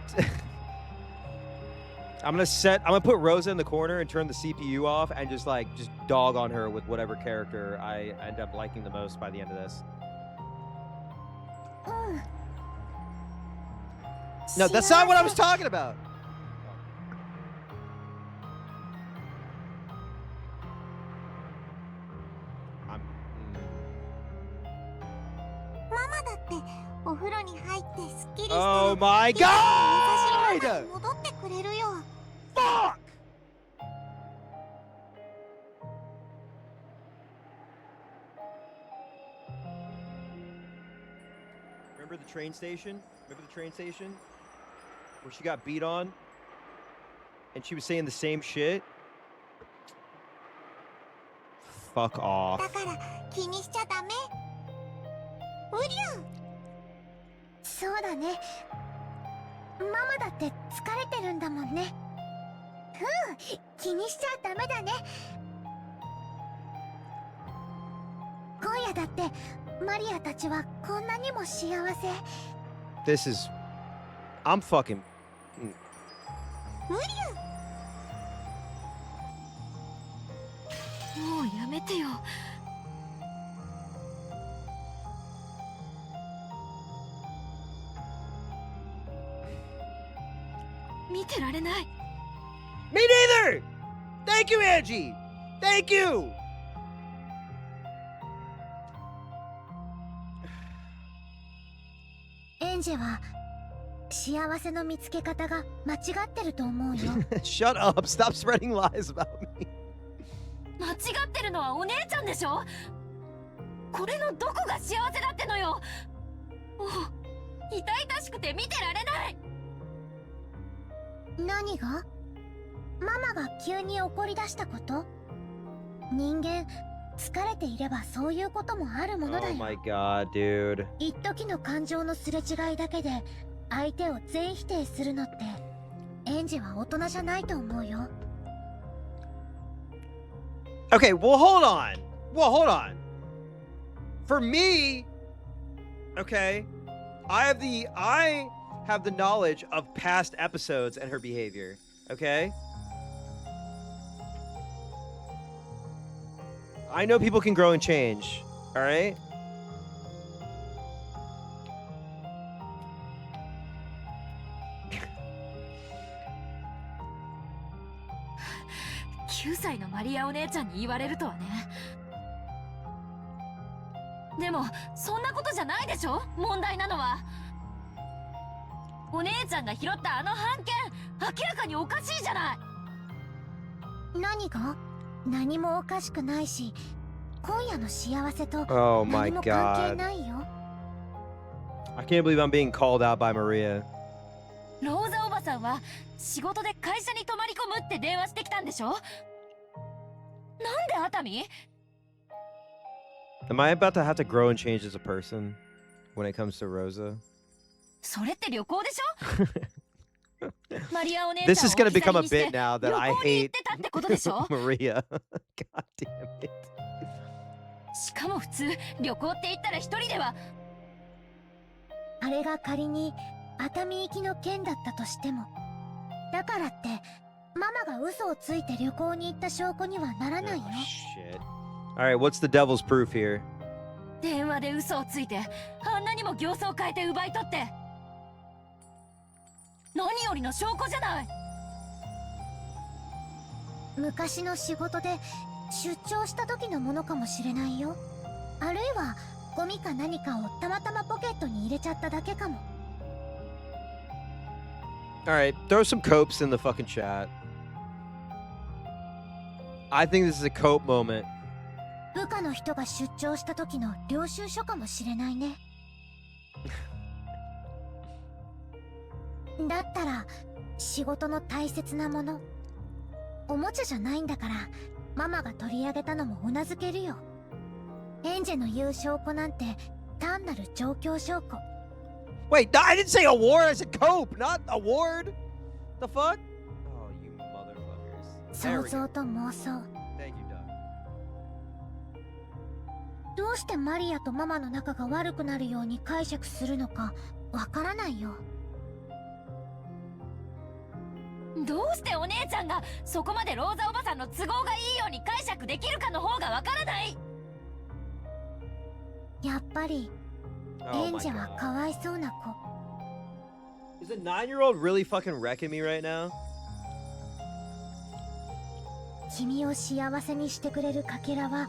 I'm gonna put Rosa in the corner and turn the CPU off and just dog on her with whatever character I end up liking the most by the end of this. No, that's not what I was talking about. Oh my god! Fuck! Remember the train station? Remember the train station? Where she got beat on? And she was saying the same shit? Fuck off. This is... I'm fucking... Me neither! Thank you, Angie! Thank you! Shut up! Stop spreading lies about me. 間違ってるのはお姉ちゃんでしょ。これのどこが幸せだってのよ。もう痛々しくて見てられない。何が？ママが急に怒り出したこと？人間疲れていればそういうこともあるものだよ。Oh my god, dude. 一時の感情のすれ違いだけで相手を全否定するのってエンジは大人じゃないと思うよ。Okay, well, hold on. Well, hold on. For me, okay, I have the knowledge of past episodes and her behavior, okay? I know people can grow and change, all right? 9歳のマリアお姉ちゃんに言われるとはね。でもそんなことじゃないでしょ、問題なのは。お姉ちゃんが拾ったあの半券、明らかにおかしいじゃない。何が？何もおかしくないし、今夜の幸せと Oh my 何も関係 god. ないよ。 I can't believe I'm being called out by Maria. ローザおばさんは仕事で会社に泊まり込むって電話してきたんでしょ。なんで熱海？ Am I about to have to grow and change as a person when it comes to Rosa? それって旅行でしょ。マリアお姉ちゃんを This is gonna 置き去 become り a にして bit now 旅 that I 行に行っ hate てたってことでしょ。 Maria. God damn it. しかも普通旅行って言ったら一人では。あれが仮に熱海行きの件だったとしても、だからってママが嘘をついて旅行に行った証拠にはならないよ。 Oh, shit. Alright, what's the devil's proof here? 電話で嘘をついてあんなにも形相変えて奪い取って、何よりの証拠じゃない。昔の仕事で出張した時のものかもしれないよ。あるいはゴミか何かをたまたまポケットに入れちゃっただけかも。 Alright, throw some copes in the fucking chat. I think this is a cope moment. 部下の人が出張した時の領収書かもしれないね。だったら仕事の大切なもの、おもちゃじゃないんだからママが取り上げたのもうなずけるよ。エンジェの言う証拠なんて単なる状況証拠。 Wait, I didn't say award, I said cope, not award. The fuck? Oh, you motherfuckers. There 想 we 像 go. と妄想。 Thank you, Doug. どうしてマリアとママの仲が悪くなるように解釈するのかわからないよ。どうしてお姉ちゃんがそこまでローザおばさんの都合がいいように解釈できるかの方がわからない。やっぱり Oh エン my ジェは god. かわいそうな子。 Is a 9-year-old really fucking wrecking me right now? 君を幸せにしてくれるかけらは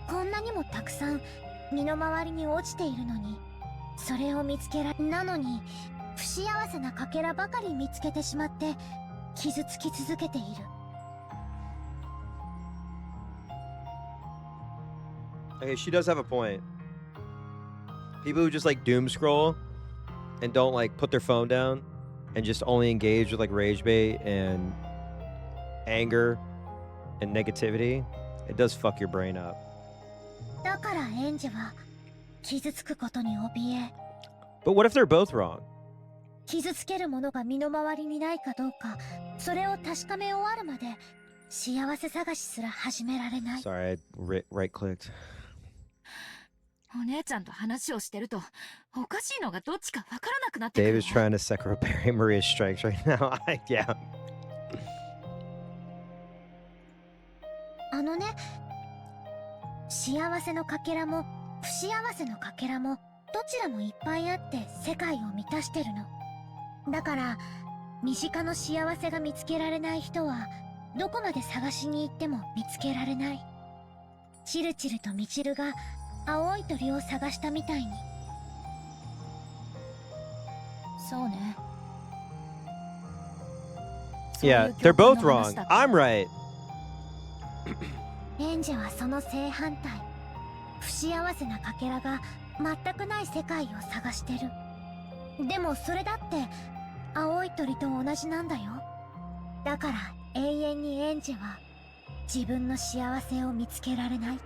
こんなにもたくさん身の回りに落ちているのに、それを見つけられなのに不幸せなかけらばかり見つけてしまって傷つき続けている。 Okay, she does have a point. People who just like doom scroll and don't like put their phone down and just only engage with like rage bait and anger and negativity, it does fuck your brain up. だからエンジェは傷つくことに怯え、 But what if they're both wrong? 傷つけるものが身の回りにないかどうか、それを確かめ終わるまで幸せ探しすら始められない。 Sorry, I right clicked. お姉ちゃんと話をしてるとおかしいのがどっちかわからなくなってく Dave る is trying to Sekiro parry Maria's strikes right now. Yeah. あのね、幸せのかけらも不幸せのかけらもどちらもいっぱいあって世界を満たしてるの。だから身近の幸せが見つけられない人はどこまで探しに行っても見つけられない。チルチルとミチルが青い鳥を探したみたいに。そうね。 Yeah, they're both wrong. I'm right. エンジェはその正反対、不幸せなかけらが全くない世界を探してる。でもそれだって青い鳥と同じなんだよ。だから永遠にエンジェは自分の幸せを見つけられない。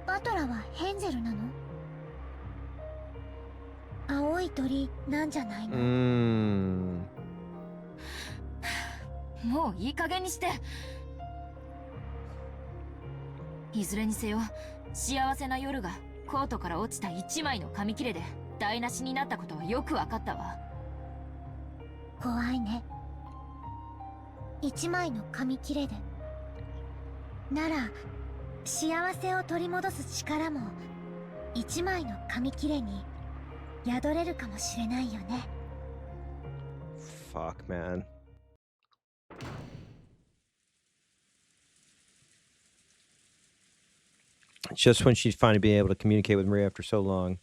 バトラはヘンゼルなの？青い鳥なんじゃないの？もういい加減にして。いずれにせよ幸せな夜がコートから落ちた一枚の紙切れで台無しになったことはよくわかったわ。怖いね。一枚の紙切れで。なら幸せを取り戻す力も一枚の紙切れに宿れるかもしれないよね。 Fuck, man. Just when she'd finally been able to communicate with Maria after so long,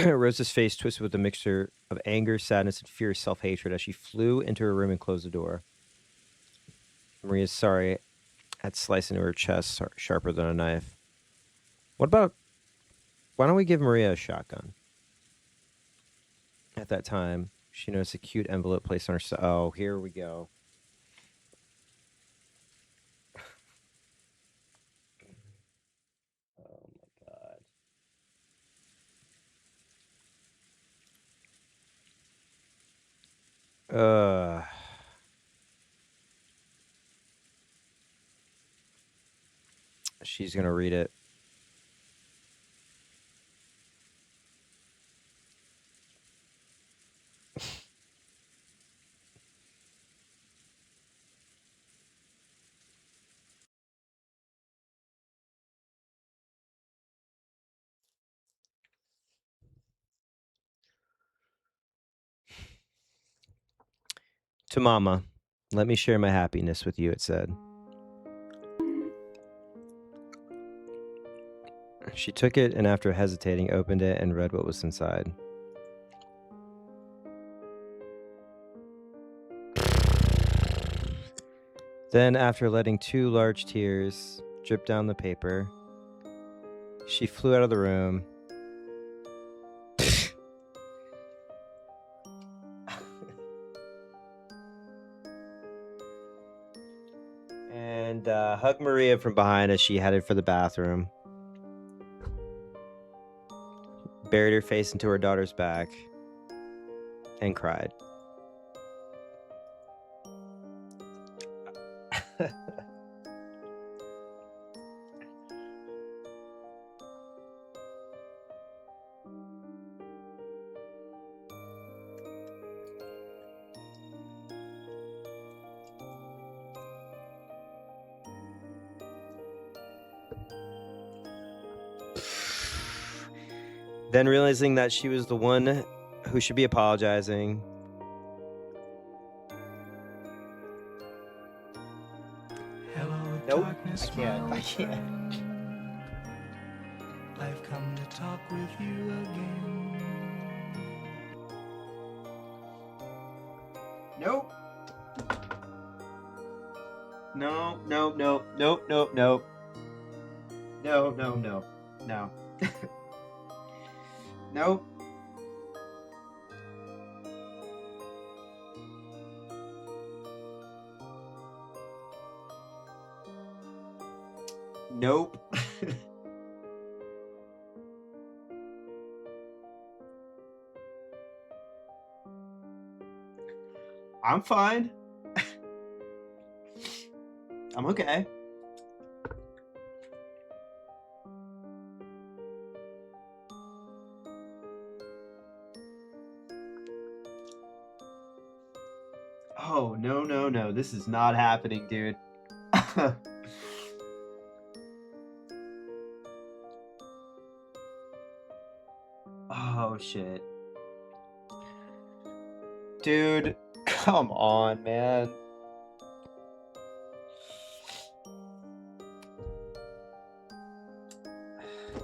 Rosa's face twisted with a mixture of anger, sadness, and fierce self-hatred as she flew into her room and closed the door. Maria's sorry had sliced into her chest sharper than a knife. Why don't we give Maria a shotgun? At that time, she noticed a cute envelope placed on her side. Oh, here we go. Oh my god. She's gonna read it. To Mama, let me share my happiness with you, it said. She took it and after hesitating, opened it and read what was inside. Then, after letting 2 large tears drip down the paper, she flew out of the room. And hugged Maria from behind as she headed for the bathroom. Buried her face into her daughter's back and cried. Then realizing that she was the one who should be apologizing, nope, I can't. I've come to talk with you again. Nope. No. No. No. No. No. Nope. Nope. I'm fine. I'm okay. Oh, no. This is not happening, dude. Oh, shit. Dude, come on, man.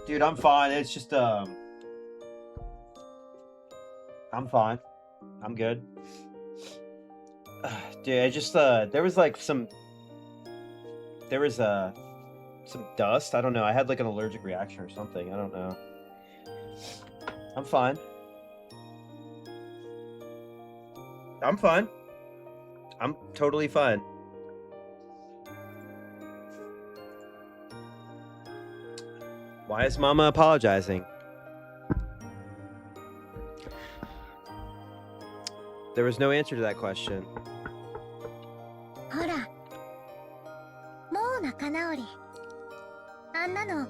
Dude, I'm fine. It's just, I'm fine. I'm good. Dude, I just, there was some dust. I don't know. I had like an allergic reaction or something. I don't know. I'm fine. I'm fine. I'm totally fine. Why is Mama apologizing? There was no answer to that question. ほら、もう仲直り。あんなの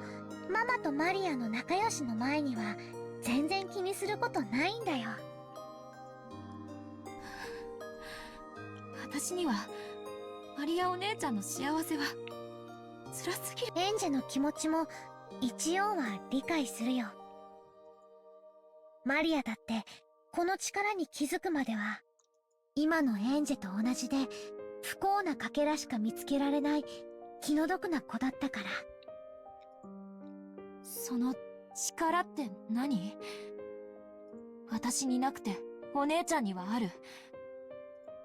ママとマリアの仲良しの前には全然気にすることないんだよ。私にはマリアお姉ちゃんの幸せは辛すぎる。エンジェの気持ちも一応は理解するよ。マリアだってこの力に気づくまでは今のエンジェと同じで不幸なかけらしか見つけられない気の毒な子だったから。その力って何？私になくてお姉ちゃんにはある。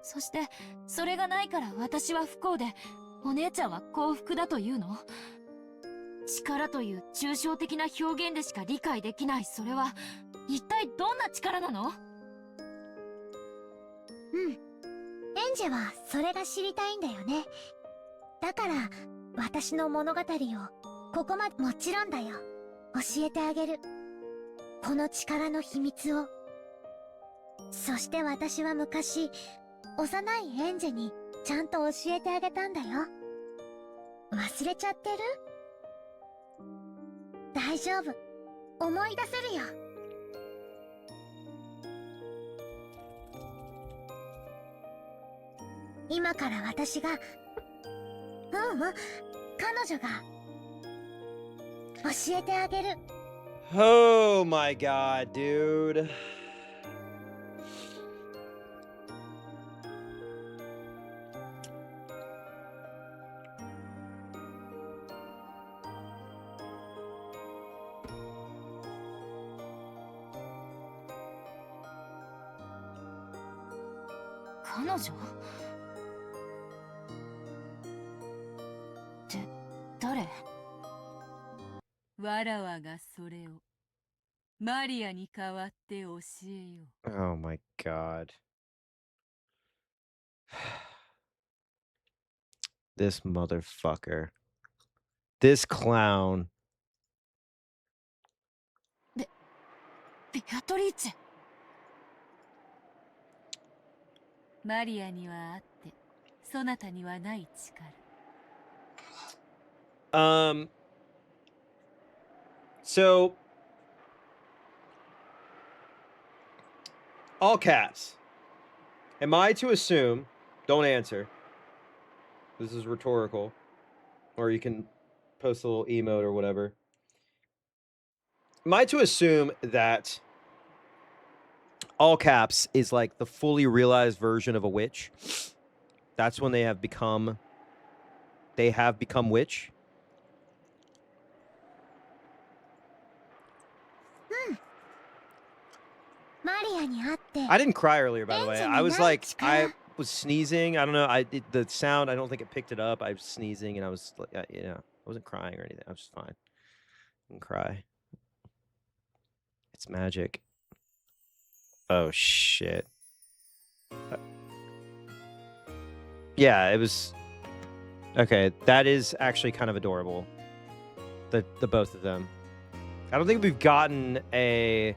そしてそれがないから私は不幸でお姉ちゃんは幸福だというの？力という抽象的な表現でしか理解できないそれは一体どんな力なの？エンジェはそれが知りたいんだよね。だから私の物語をここまでもちろんだよ教えてあげる。この力の秘密を。そして私は昔幼いエンジェにちゃんと教えてあげたんだよ。忘れちゃってる？大丈夫、思い出せるよ。今から私が彼女が教えてあげる。 Oh my god, dude. Kanojo? 誰？わらわがそれをマリアに代わって教えよう。 Oh my god. This motherfucker. This clown. ベアトリーチェ。マリアにはあってそなたにはない力。So all caps. Am I to assume? Don't answer. This is rhetorical. Or you can post a little emote or whatever. Am I to assume that all caps is like the fully realized version of a witch? That's when they have become witch? I didn't cry earlier, by the way. I was like, I was sneezing. I don't know. The sound, I don't think it picked it up. I was sneezing and I was like, I wasn't crying or anything. I was just fine. I didn't cry. It's magic. Oh, shit. Yeah, it was... Okay, that is actually kind of adorable. The both of them. I don't think we've gotten a...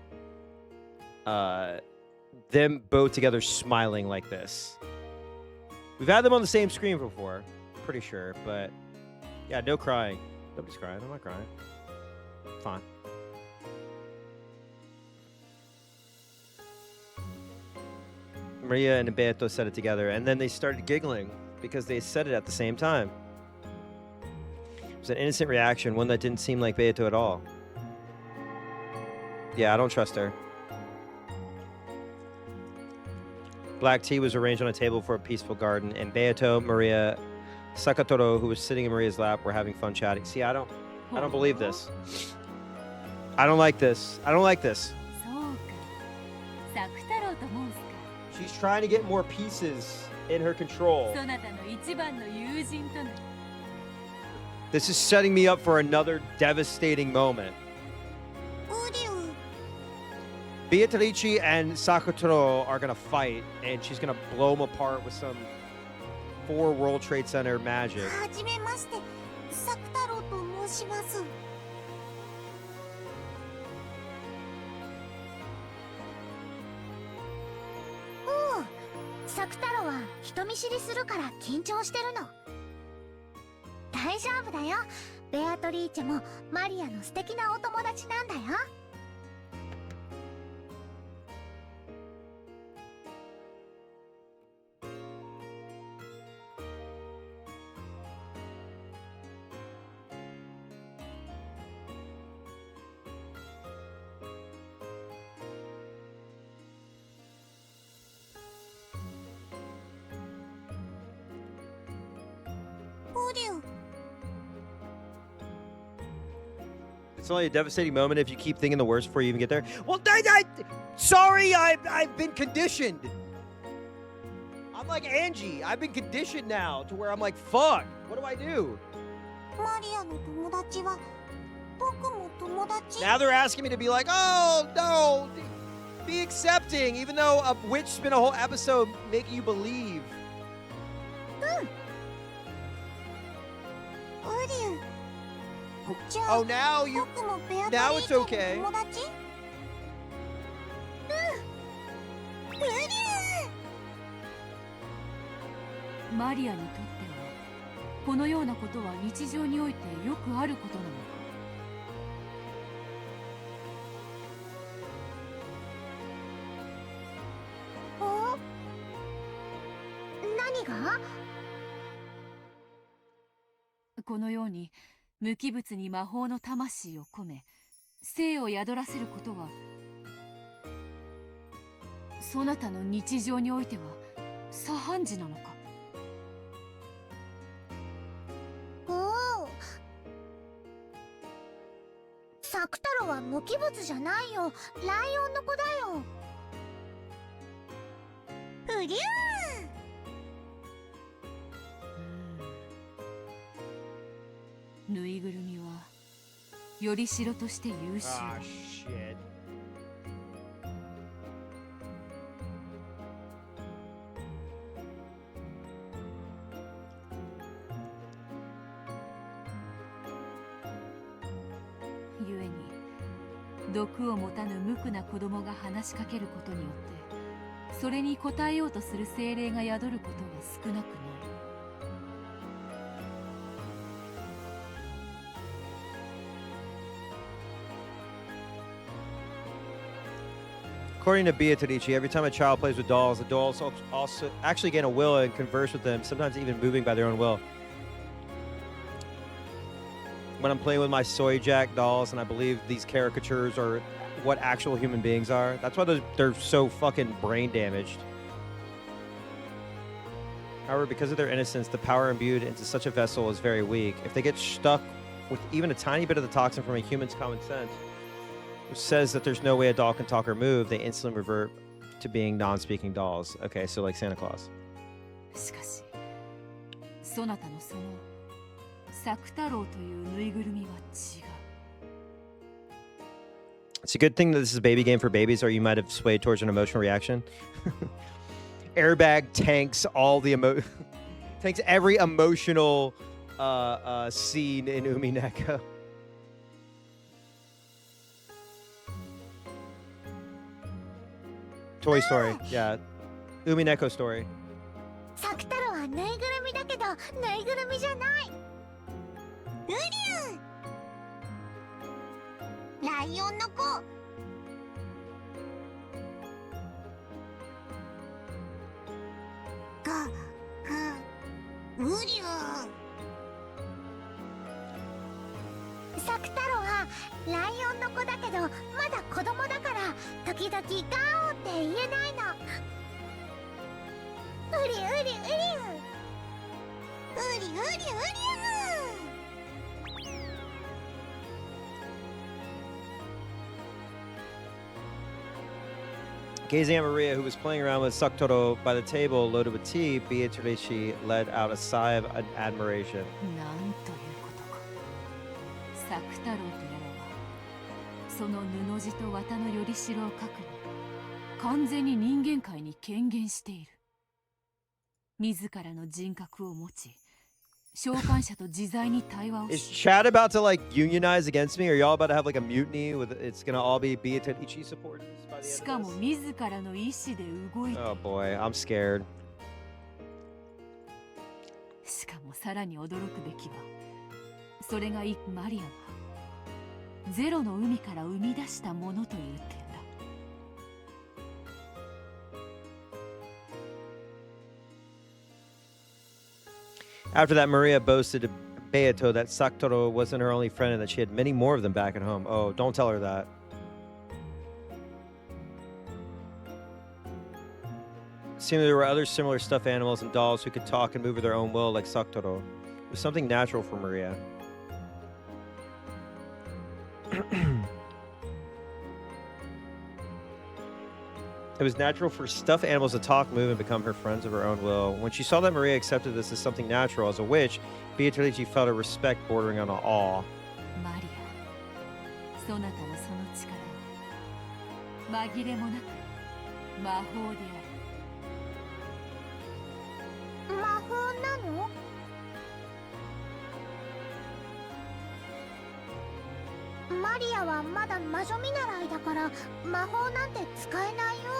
them both together smiling like this. We've had them on the same screen before, pretty sure, but... Yeah, no crying. Nobody's crying. I'm not crying. Fine. Maria and Beato said it together, and then they started giggling because they said it at the same time. It was an innocent reaction, one that didn't seem like Beato at all. Yeah, I don't trust her. Black tea was arranged on a table for a peaceful garden, and Beato, Maria, Sakatoro, who was sitting in Maria's lap, were having fun chatting. See, I don't believe this. I don't like this. I don't like this. She's trying to get more pieces in her control. This is setting me up for another devastating moment. Beatrice and Sakatoro are gonna fight, and she's gonna blow them apart with some 4 World Trade Center magic. はじめまして、サク太郎と申します。サク太郎は人見知りするから緊張してるの。大丈夫だよ。ベアトリーチェもマリアの素敵なお友達なんだよ。竜。 It's only a devastating moment if you keep thinking the worst before you even get there. Well, sorry, I've been conditioned. I'm like Angie. I've been conditioned now to where I'm like, fuck, what do I do? マリアの友達は僕も友達。 Now they're asking me to be like, oh, no, be accepting, even though a witch spent a whole episode making you believe. ウリュウ。じゃ Oh, あ now you, 僕もベア now トリー it's チェの okay. 友達？ウリュウ。 マリアにとってはこのようなことは日常においてよくあることなのか。お？何が？このように無機物に魔法の魂を込め生を宿らせることはそなたの日常においては左半時なのか。おお。サク太郎は無機物じゃないよ。ライオンの子だよ。ウリュウ。 ぬいぐるみはよりしろとして優秀だ。 shit. ゆえに毒を持たぬ無垢な子供が話しかけることによってそれに応えようとする精霊が宿ることは少なくない。 According to Beatrice, every time a child plays with dolls, the dolls also actually gain a will and converse with them, sometimes even moving by their own will. When I'm playing with my Soy Jack dolls, and I believe these caricatures are what actual human beings are, that's why they're so fucking brain damaged. However, because of their innocence, the power imbued into such a vessel is very weak. If they get stuck with even a tiny bit of the toxin from a human's common sense, which says that there's no way a doll can talk or move, they instantly revert to being non-speaking dolls. Okay, so like Santa Claus. しかしそなたのそのサク太郎というぬいぐるみは違う。 It's a good thing that this is a baby game for babies, or you might have swayed towards an emotional reaction. Airbag tanks all the tanks every emotional scene in Umineko. Toy Story, yeah. Umineko story. サク太郎はぬいぐるみだけどぬいぐるみじゃない。ウリュウ。ライオンの子。ウリュウ。サク太郎はライオンの子だけどまだ子供だから時々ガオって言えないの。ウリウリウリウ。ウリウリウリウ。 Gazing at Maria, who was playing around with Saktoro by the table loaded with tea, Beatrice let out a sigh of admiration. なんということか。サク太郎とやらはその布地と綿のよりしろを書くに完全に人間界に権限している。自らの人格を持ち召喚者と自在に対話を Is し Chad about to like unionize against me? Are y'all about to have like a mutiny with it's gonna all be Beatrice supporters by the し end か of も this? 自らの意志で動いている。 Oh boy, I'm scared. しかもさらに驚くべきはそれがマリアがゼロの海から生み出したものという点だ。 After that, Maria boasted to Beato that Saktoro wasn't her only friend and that she had many more of them back at home. Oh, don't tell her that. Seemingly, there were other similar stuffed animals and dolls who could talk and move of their own will, like Saktoro. was something natural for Maria. It was natural for stuffed animals to talk, move, and become her friends of her own will. When she saw that Maria accepted this as something natural, as a witch, Beatrice felt a respect bordering on awe. マリア、そなたのその力は紛れもなく魔法である。魔法なの？マリアはまだ魔女見習いだから魔法なんて使えないよ。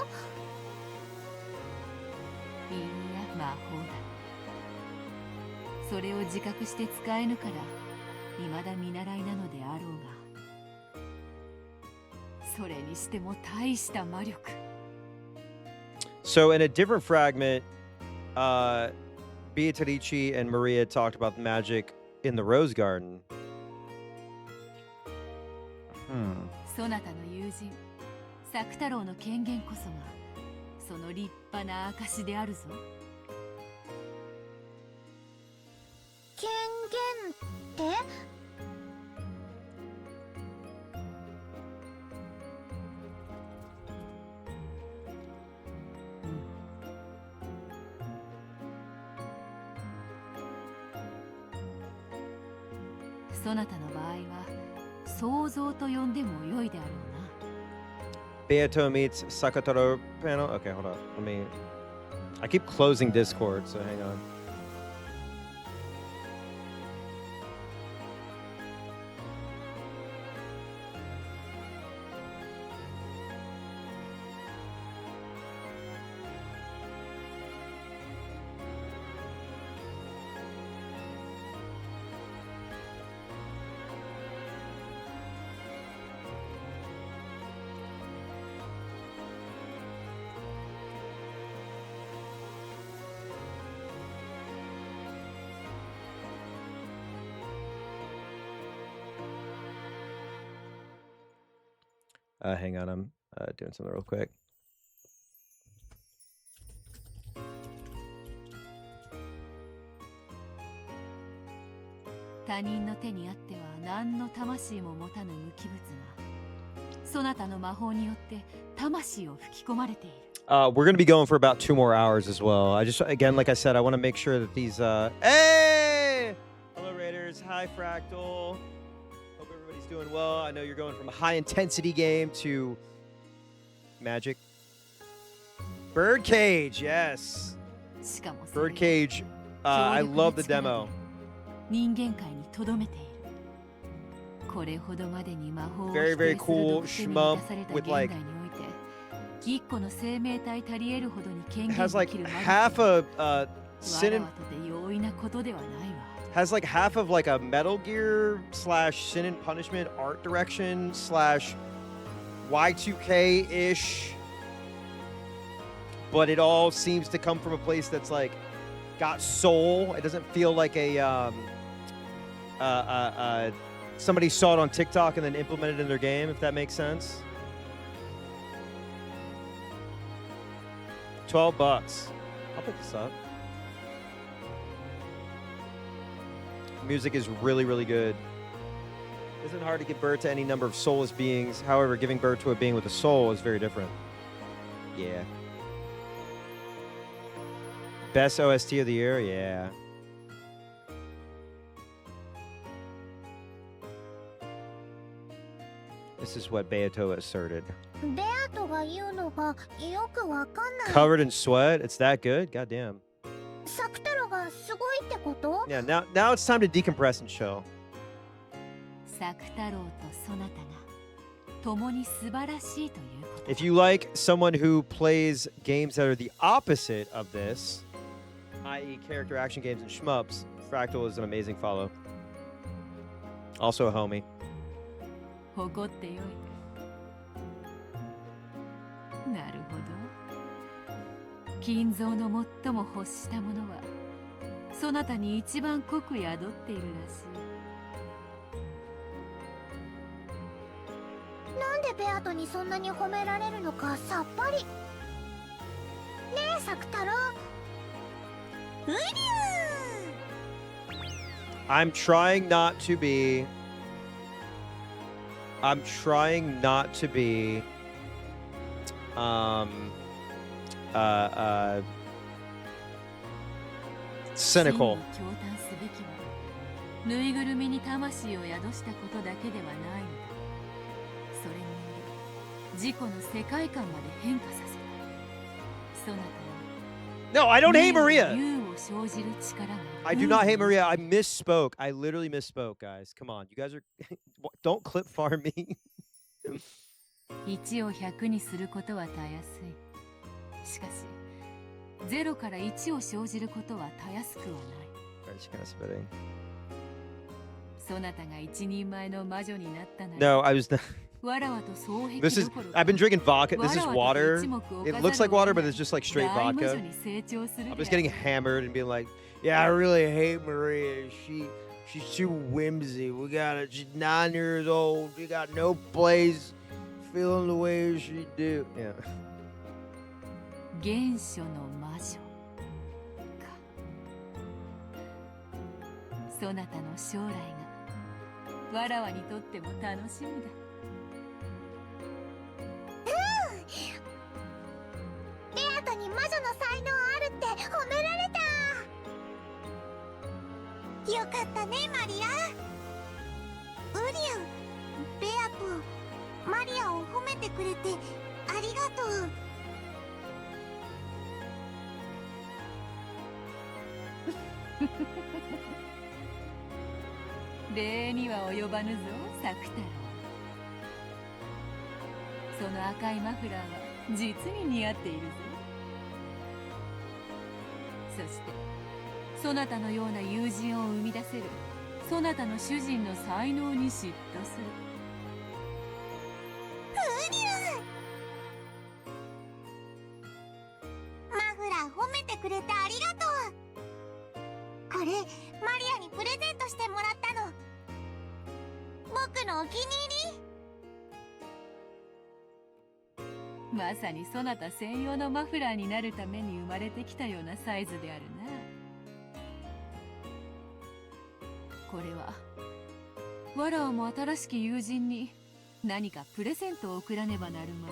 いいや、魔法だ。それを自覚して使えぬから未だ見習いなのであろうが、それにしても大した魔力。 So in a different fragment, Beatrice and Maria talked about magic in the Rose Garden. そなたの友人作太郎の権限こそがその立派な証であるぞ。権限って？そなたの場合は想像と呼んでも良いであろうな。 Beato meets Sakataro panel. Okay, hold on. I keep closing Discord, so hang on. Hang on, I'm doing something real quick. 他人の手にあっては何の魂も持たぬ無機物がそなたの魔法によって魂を吹き込まれている。 We're going to be going for about 2 more hours as well. I just, again, like I said, I want to make sure that these, hey! Hello, Raiders. Hi, Fractal. Hope everybody's doing well. I know you're going from a high-intensity game to Magic. Birdcage, yes. しかもそれを Birdcage, I love the demo. 人間界に留めている。これほどまでに魔法を Very, very 否定する cool 毒性に shmup 満たされた with 現 like 代において、一個の生命体足り得るほどに権 It 限 has で like きる魔力 half a わ sin ら and わとて容易なことではないわ。 has like half of like a Metal Gear / Sin and Punishment art direction / Y2K-ish, but it all seems to come from a place that's like got soul. It doesn't feel like a somebody saw it on TikTok and then implemented it in their game, if that makes sense. $12. I'll pick this up. Music is really, really good. It isn't hard to give birth to any number of soulless beings. However, giving birth to a being with a soul is very different. Yeah. Best OST of the year? Yeah. This is what Beato asserted. ベアトが言うのがよくわかんない。 Covered in sweat? It's that good? Goddamn. サクタロがすごいってこと？ Yeah, now it's time to decompress and chill. 作太郎とそなたが共に素晴らしいということ。 If you like someone who plays games that are the opposite of this, i.e. character action games and shmups, Fractal is an amazing follow. Also a homie. 誇ってよい。なるほど。金蔵の最も欲したものはそなたに一番濃く宿っているらしい。なんでベアトにそんなに褒められるのかさっぱり。ねえサクタロウ。うりゅー。I'm trying not to be. I'm trying not to be. Cynical. 真に驚嘆すべきはぬいぐるみに魂を宿したことだけではないのだ。それにより自己の世界観まで変化させた。そなたは No, I don't hate Maria. 竜を生じる力が I do not hate Maria. I misspoke. I literally misspoke, guys. Come on, you guys are. Don't clip farm me. 1を100にすることはたやすい。しかし0から1を生じることはたやすくはない。 Alright, she kind of spitting. そなたが一人前の魔女になったなら No, I was not. わらわと双璧 This is. どころか I've been drinking vodka. This is わらわと water. 一目置 It かざる looks like を water, 得 but ない it's just like straight 大魔女 vodka. に成長する I'm で just あろ getting う。 hammered and being like, yeah, I really hate Maria. She's too whimsy. We got her. She's 9 years old. She got no place feeling the way she do. Yeah. 原初の魔女か。そなたの将来がわらわにとっても楽しみだ。ベアトに魔女の才能あるって褒められた。よかったねマリア。ウリアン、ベアとマリアを褒めてくれてありがとう。礼には及ばぬぞ、作太郎。その赤いマフラーは実に似合っているぞ。そしてそなたのような友人を生み出せるそなたの主人の才能に嫉妬する。ウリアン、マフラー褒めてくれてありがとう。これマリアにプレゼントしてもらったの。僕のお気に入り。まさにそなた専用のマフラーになるために生まれてきたようなサイズであるな。これはわらわも新しき友人に何かプレゼントを贈らねばなるまい。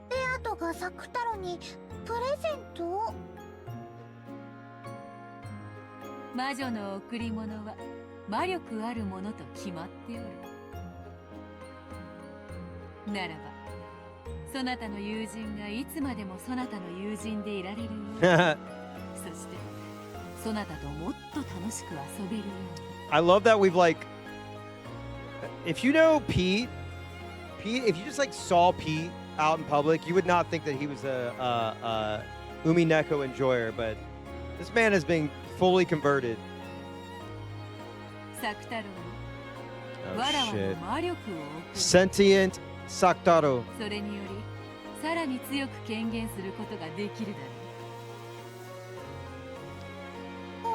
ベアトがサク太郎にプレゼントを。魔女の贈り物は魔力あるものと決まっておる。ならばそなたの友人がいつまでもそなたの友人でいられるようにそしてそなたともっと楽しく遊べるように。 I love that we've like. If you know Pete, if you just like saw Pete out in public, you would not think that he was a umineko enjoyer, but this man has been fully converted. 作太郎に Oh わらわ shit. の魔力を贈る。 Sentient Saktaro. それによりさらに強く権限することができるだろ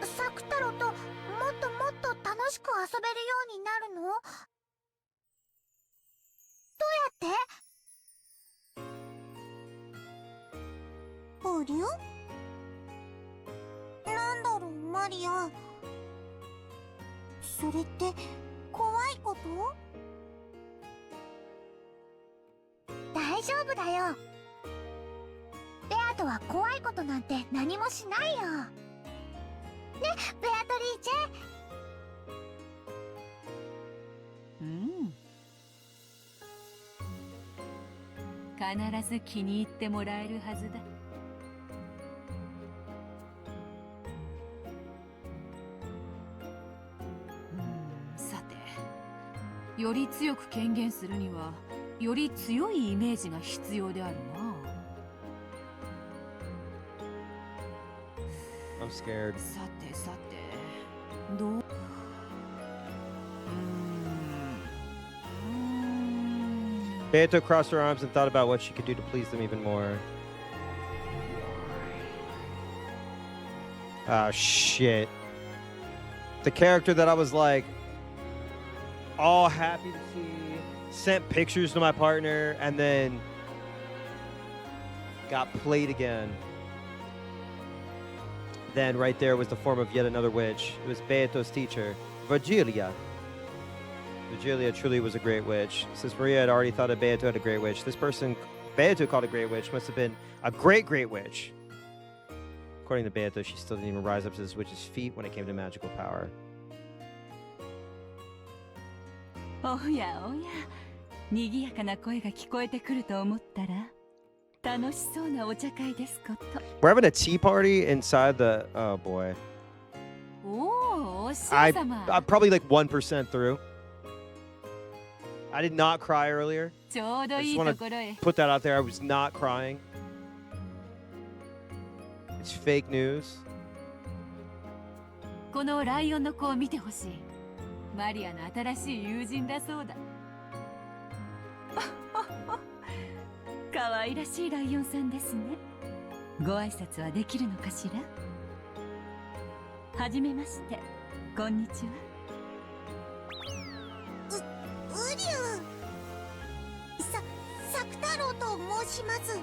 おサク太郎ともっともっと楽しく遊べるようになるの？どうやって？おりゃ？なんだろうマリア。それって怖いこと？大丈夫だよ。ベアトは怖いことなんて何もしないよ。ね、ベアトリーチェ。う。必ず気に入ってもらえるはずだ。さて、より強く権限するにはより強いイメージが必要であるな。 I'm scared. さてさて、どうBeato crossed her arms and thought about what she could do to please them even more. Oh shit. The character that I was like all happy to see sent pictures to my partner, and then got played again. Then right there was the form of yet another witch. It was Beato's teacher, Virgilia. Virgilia truly was a great witch. Since Maria had already thought that Beato had a great witch, this person Beato called a great witch must have been a great witch. According to Beato, she still didn't even rise up to this witch's feet when it came to magical power. おやおや、賑やかな声が聞こえてくると思ったら、楽しそうなお茶会ですこと。We're having a tea party inside the... Oh, boy. おお、お師匠様。I'm probably like 1% through. I did not cry earlier. ちょうど I い just い want ところへ。 to put that out there. I was not crying. It's fake news. このライオンの子を見てほしい。マリアの新しい友人だそうだ。可愛らしいライオンさんですね。ご挨拶はできるのかしら。はじめまして。こんにちは。ウリュウ。サク太郎と申します。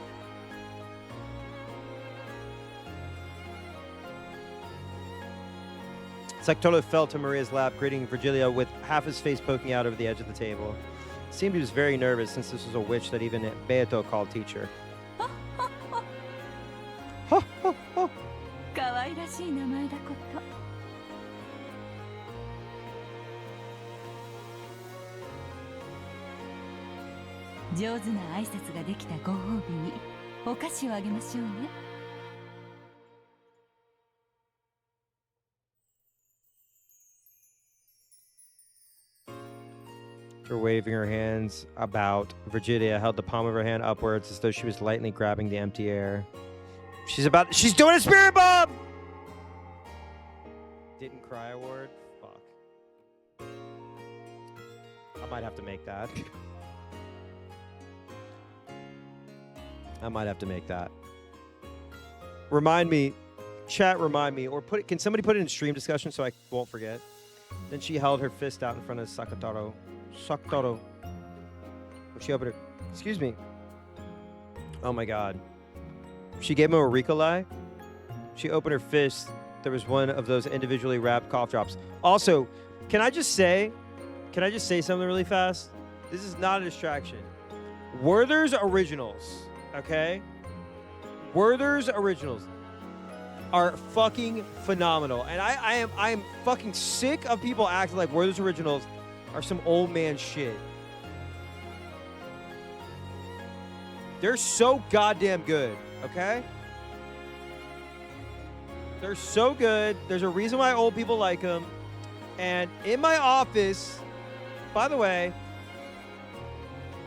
Sakutaro fell to Maria's lap, greeting Virgilia with half his face poking out over the edge of the table. It seemed he was very nervous since this was a witch that even Beato called teacher. 可愛らしい名前だこと。上手な挨拶ができたご褒美にお菓子をあげましょうね。After waving her hands about, Virgilia held the palm of her hand upwards as though she was lightly grabbing the empty air. She's doing a spirit bomb! Didn't cry award? Fuck. I might have to make that. I might have to make that. Remind me, chat remind me, or can somebody put it in stream discussion so I won't forget? Then she held her fist out in front of Sakutaro. She opened her, excuse me. Oh my god. She gave him a Ricolai. She opened her fist. There was one of those individually wrapped cough drops. Also, can I just say something really fast? This is not a distraction. Werther's Originals, okay? Werther's Originals are fucking phenomenal. And I am fucking sick of people acting like Werther's Originals are some old man shit. They're so goddamn good, okay? They're so good. There's a reason why old people like them. And in my office, by the way,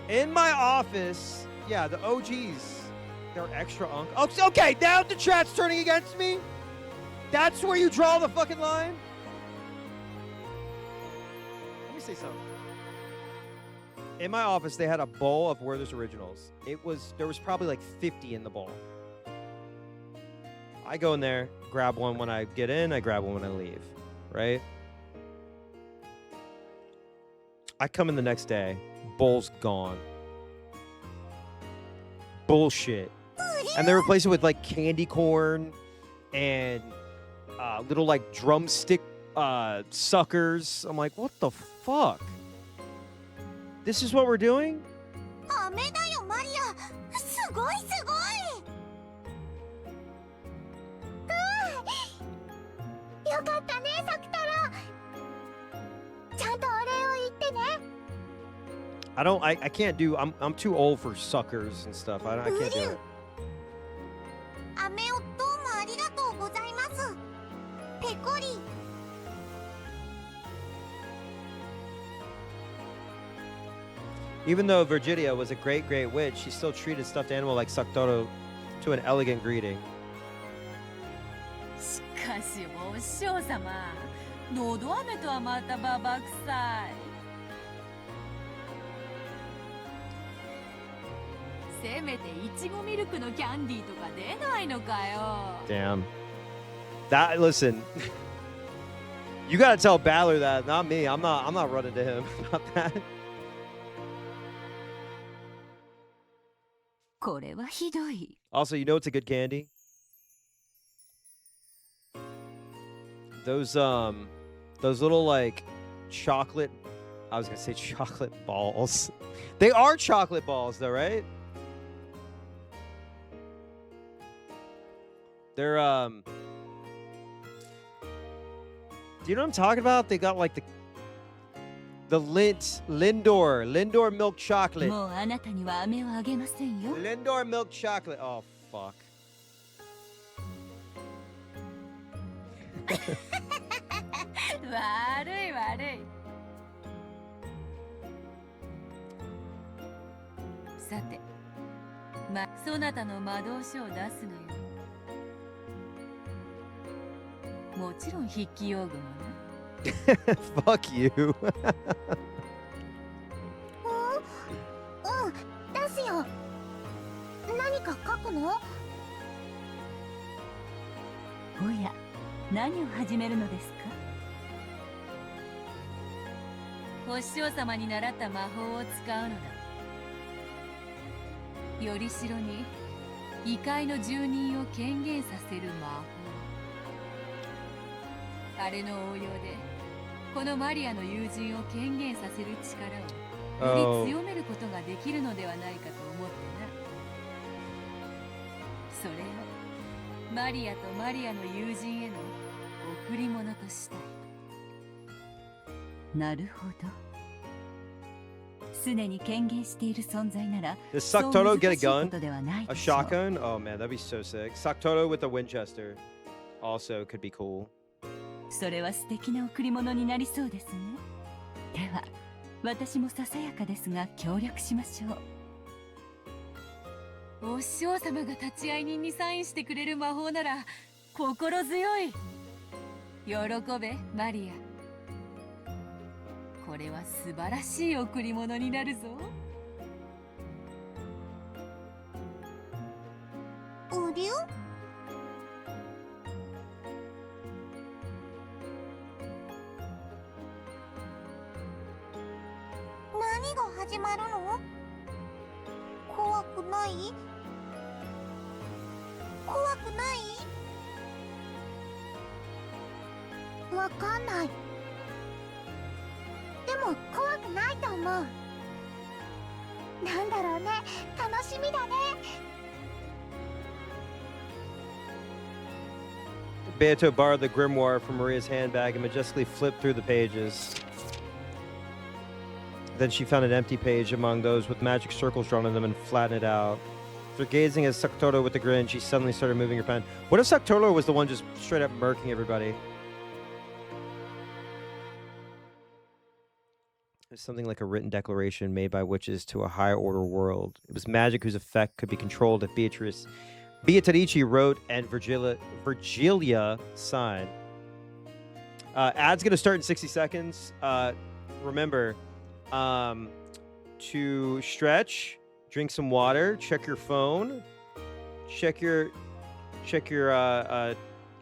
in my office, yeah, the OGs, they're extra Oh, okay, now the chat's turning against me? That's where you draw the fucking line? Let me say something. In my office, they had a bowl of Werther's Originals. There was probably like 50 in the bowl. I go in there, grab one when I get in, I grab one when I leave, right? I come in the next day, bowl's gone. Bullshit. And they replace it with like candy corn and little like drumstick suckers. I'm like, what the fuck? This is what we're doing? 飴だよマリア。すごいすごい。よかったねサク太郎。ちゃんとお礼を言ってね。I can't do. I'm too old for suckers and stuff. I can't do it. 飴をどうもありがとうございます。ペコリ。Even though Virgilia was a great witch, she still treated stuffed animal like Sakutaro to an elegant greeting. しかしお師匠様、のど飴とはまたババ臭い。せめていちごミルクのキャンディーとか出ないのかよ。Damn. Listen. You gotta tell Balor that, not me. I'm not running to him about that. これはひどい。 Also, you know it's a good candy? Those little like chocolate, I was gonna say chocolate balls. They are chocolate balls though, right? They're do you know what I'm talking about? They got like the Lindor milk chocolate. もうあなたには飴をあげませんよ。 Lindor milk chocolate. Oh fuck. 悪い悪い。さて、そなたの魔導書を出すのよ。もちろん筆記用具もね。Fuck you. うん、出すよ。何か書くの？おや、何を始めるのですか？星王様に習った魔法を使うのだ。よりしろに異界の住人を権限させる魔法。あれの応用でこのマリアの友人を権限させる力をより強めることができるのではないかと思ってな。それをマリアとマリアの友人への贈り物としたい。なるほど。すでに権限している存在なら、 Does そう Sakutoro 難 get a しいこ gun? とではない A でしょう。 shotgun? Oh man, that'd be so sick. Sakutoro with a Winchester also could be cool. それは素敵な贈り物になりそうですね。では、私もささやかですが協力しましょう。お師匠様が立会人にサインしてくれる魔法なら心強い。喜べマリア。これは素晴らしい贈り物になるぞ。うりゅう？何が始まるの？怖くない？怖くない？わかんない。でも怖くないと思う。なんだろうね、楽しみだね。Beato borrowed the grimoire from Maria's handbag and majestically flipped through the pages. Then she found an empty page among those with magic circles drawn on them and flattened it out. After gazing at Sakutoro with a grin, she suddenly started moving her pen. What if Sakutoro was the one just straight up murking everybody? It's something like a written declaration made by witches to a higher order world. It was magic whose effect could be controlled if Beatrice wrote and Virgilia signed. Ad's going to start in 60 seconds. Remember to stretch, drink some water, check your phone, check your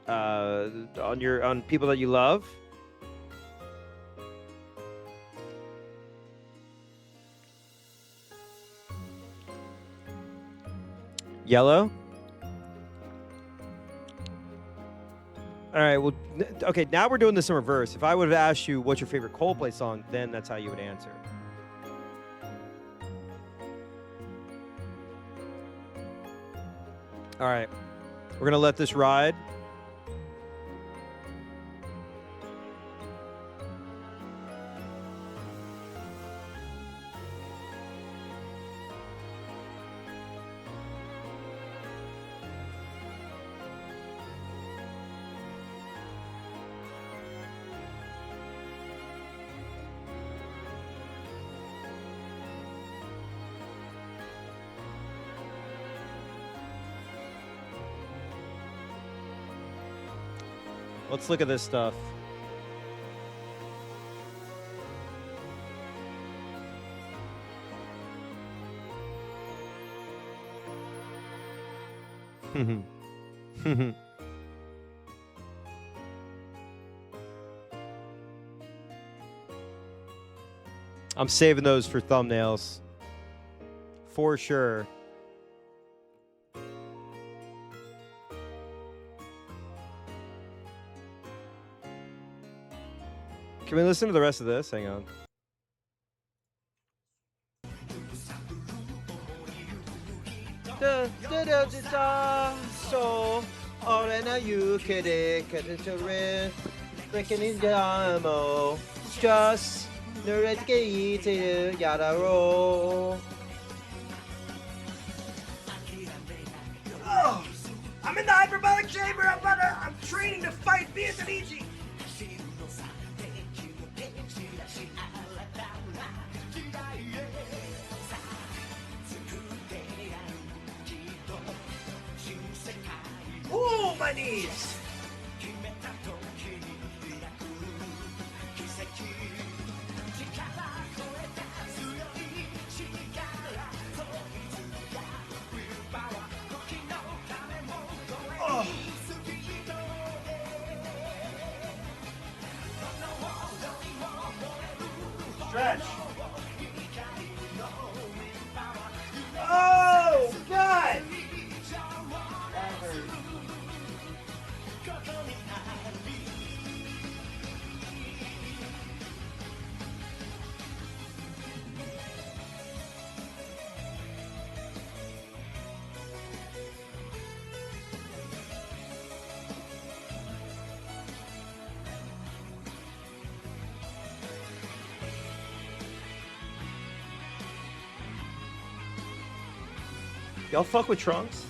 on people that you love. Yellow. All right, well, okay, now we're doing this in reverse. If I would have asked you what's your favorite Coldplay song, then that's how you would answer. All right, we're going to let this ride. Let's look at this stuff. I'm saving those for thumbnails. For sure. Can we listen to the rest of this? Hang on. So, breaking in the just Oh, I'm in the hyperbolic chamber. I'm training to fight Vietnamese. Ooh, my knees. Oh. Stretch. Oh, God. That hurt. Y'all fuck with Trunks?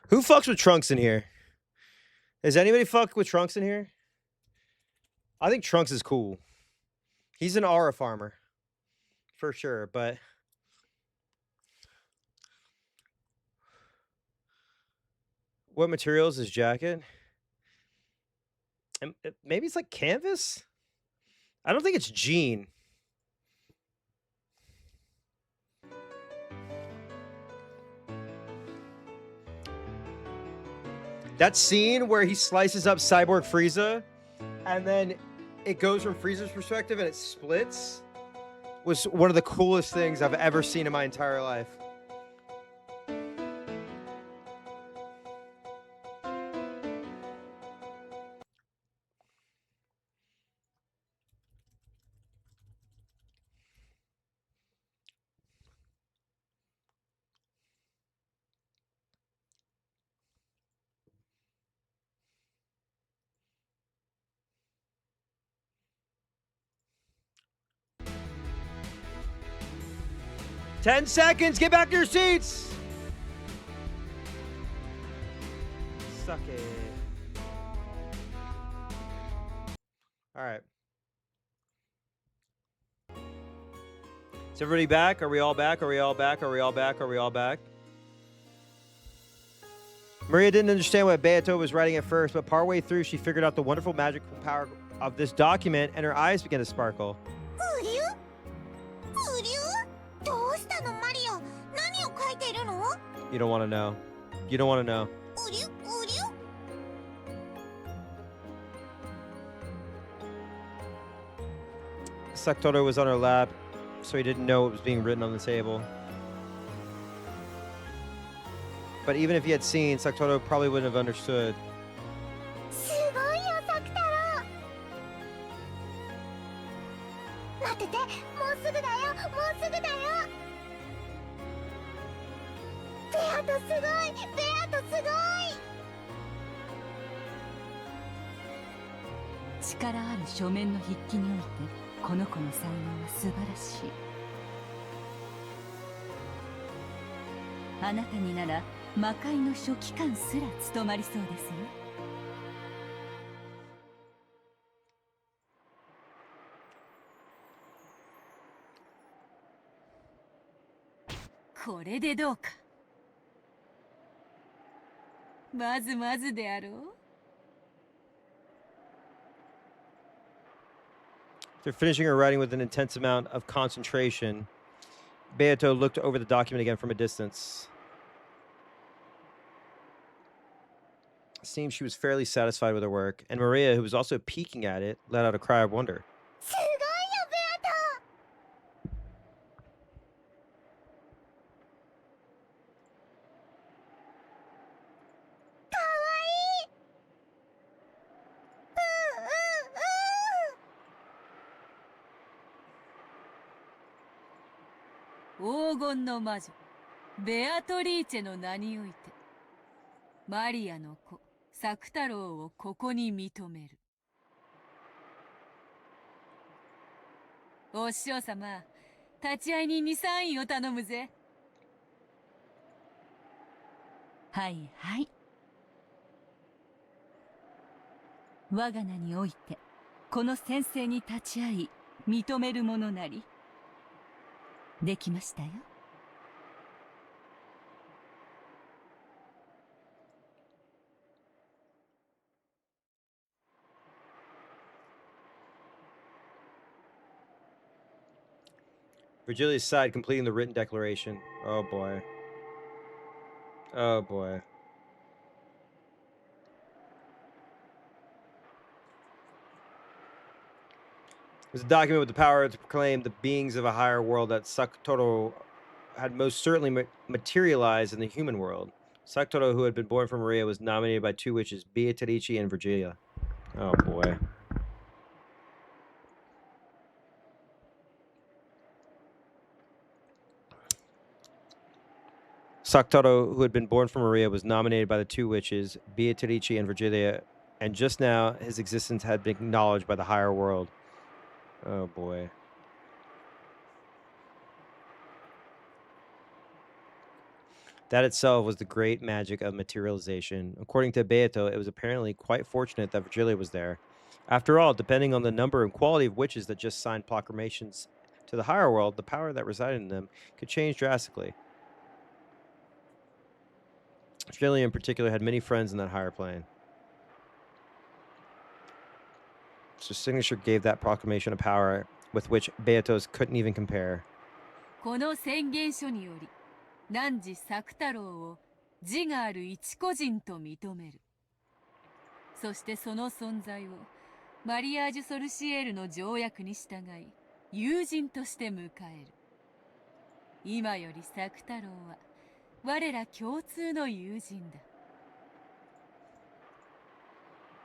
Who fucks with Trunks in here? Does anybody fuck with Trunks in here? I think Trunks is cool. He's an aura farmer. For sure, but... What material is his jacket? Maybe it's like canvas? I don't think it's jean. That scene where he slices up Cyborg Frieza and then it goes from Frieza's perspective and it splits was one of the coolest things I've ever seen in my entire life. "10 seconds, get back to your seats." Suck it. All right. Is everybody back? Are we all back? Are we all back? Are we all back? Are we all back? Maria didn't understand what Beato was writing at first, but partway through, she figured out the wonderful magical power of this document, and her eyes began to sparkle. You don't want to know. You don't want to know. Satoru was on her lap, so he didn't know what was being written on the table. But even if he had seen, Satoru probably wouldn't have understood. After finishing her writing with an intense amount of concentration, Beato looked over the document again from a distance. It seemed she was fairly satisfied with her work, and Maria, who was also peeking at it, let out a cry of wonder. 黄金の魔女ベアトリーチェの名においてマリアの子サク太郎をここに認める。お師匠様、立会人にサインを頼むぜ。はいはい。我が名においてこの宣誓に立ち会い認めるものなりできましたよ。Virgilia's side completing the written declaration. Oh boy. Oh boy. There's a document with the power to proclaim the beings of a higher world that Sakutoro had most certainly materialized in the human world. Sakutoro, who had been born from Maria, was nominated by two witches, Beatrice and Virgilia. Oh boy. Sakutoro, who had been born from Maria, was nominated by the two witches, Beatrice and Virgilia, and just now his existence had been acknowledged by the higher world. Oh boy. That itself was the great magic of materialization. According to Beato, it was apparently quite fortunate that Virgilia was there. After all, depending on the number and quality of witches that just signed proclamations to the higher world, the power that resided in them could change drastically. Virgilia in particular had many friends in that higher plane. So signature gave that proclamation a power with which Beatos couldn't even compare. この宣言書により汝作太郎を自我ある一個人と認める。そしてその存在をマリアージュ・ソルシエールの条約に従い友人として迎える。今より作太郎は我ら共通の友人だ。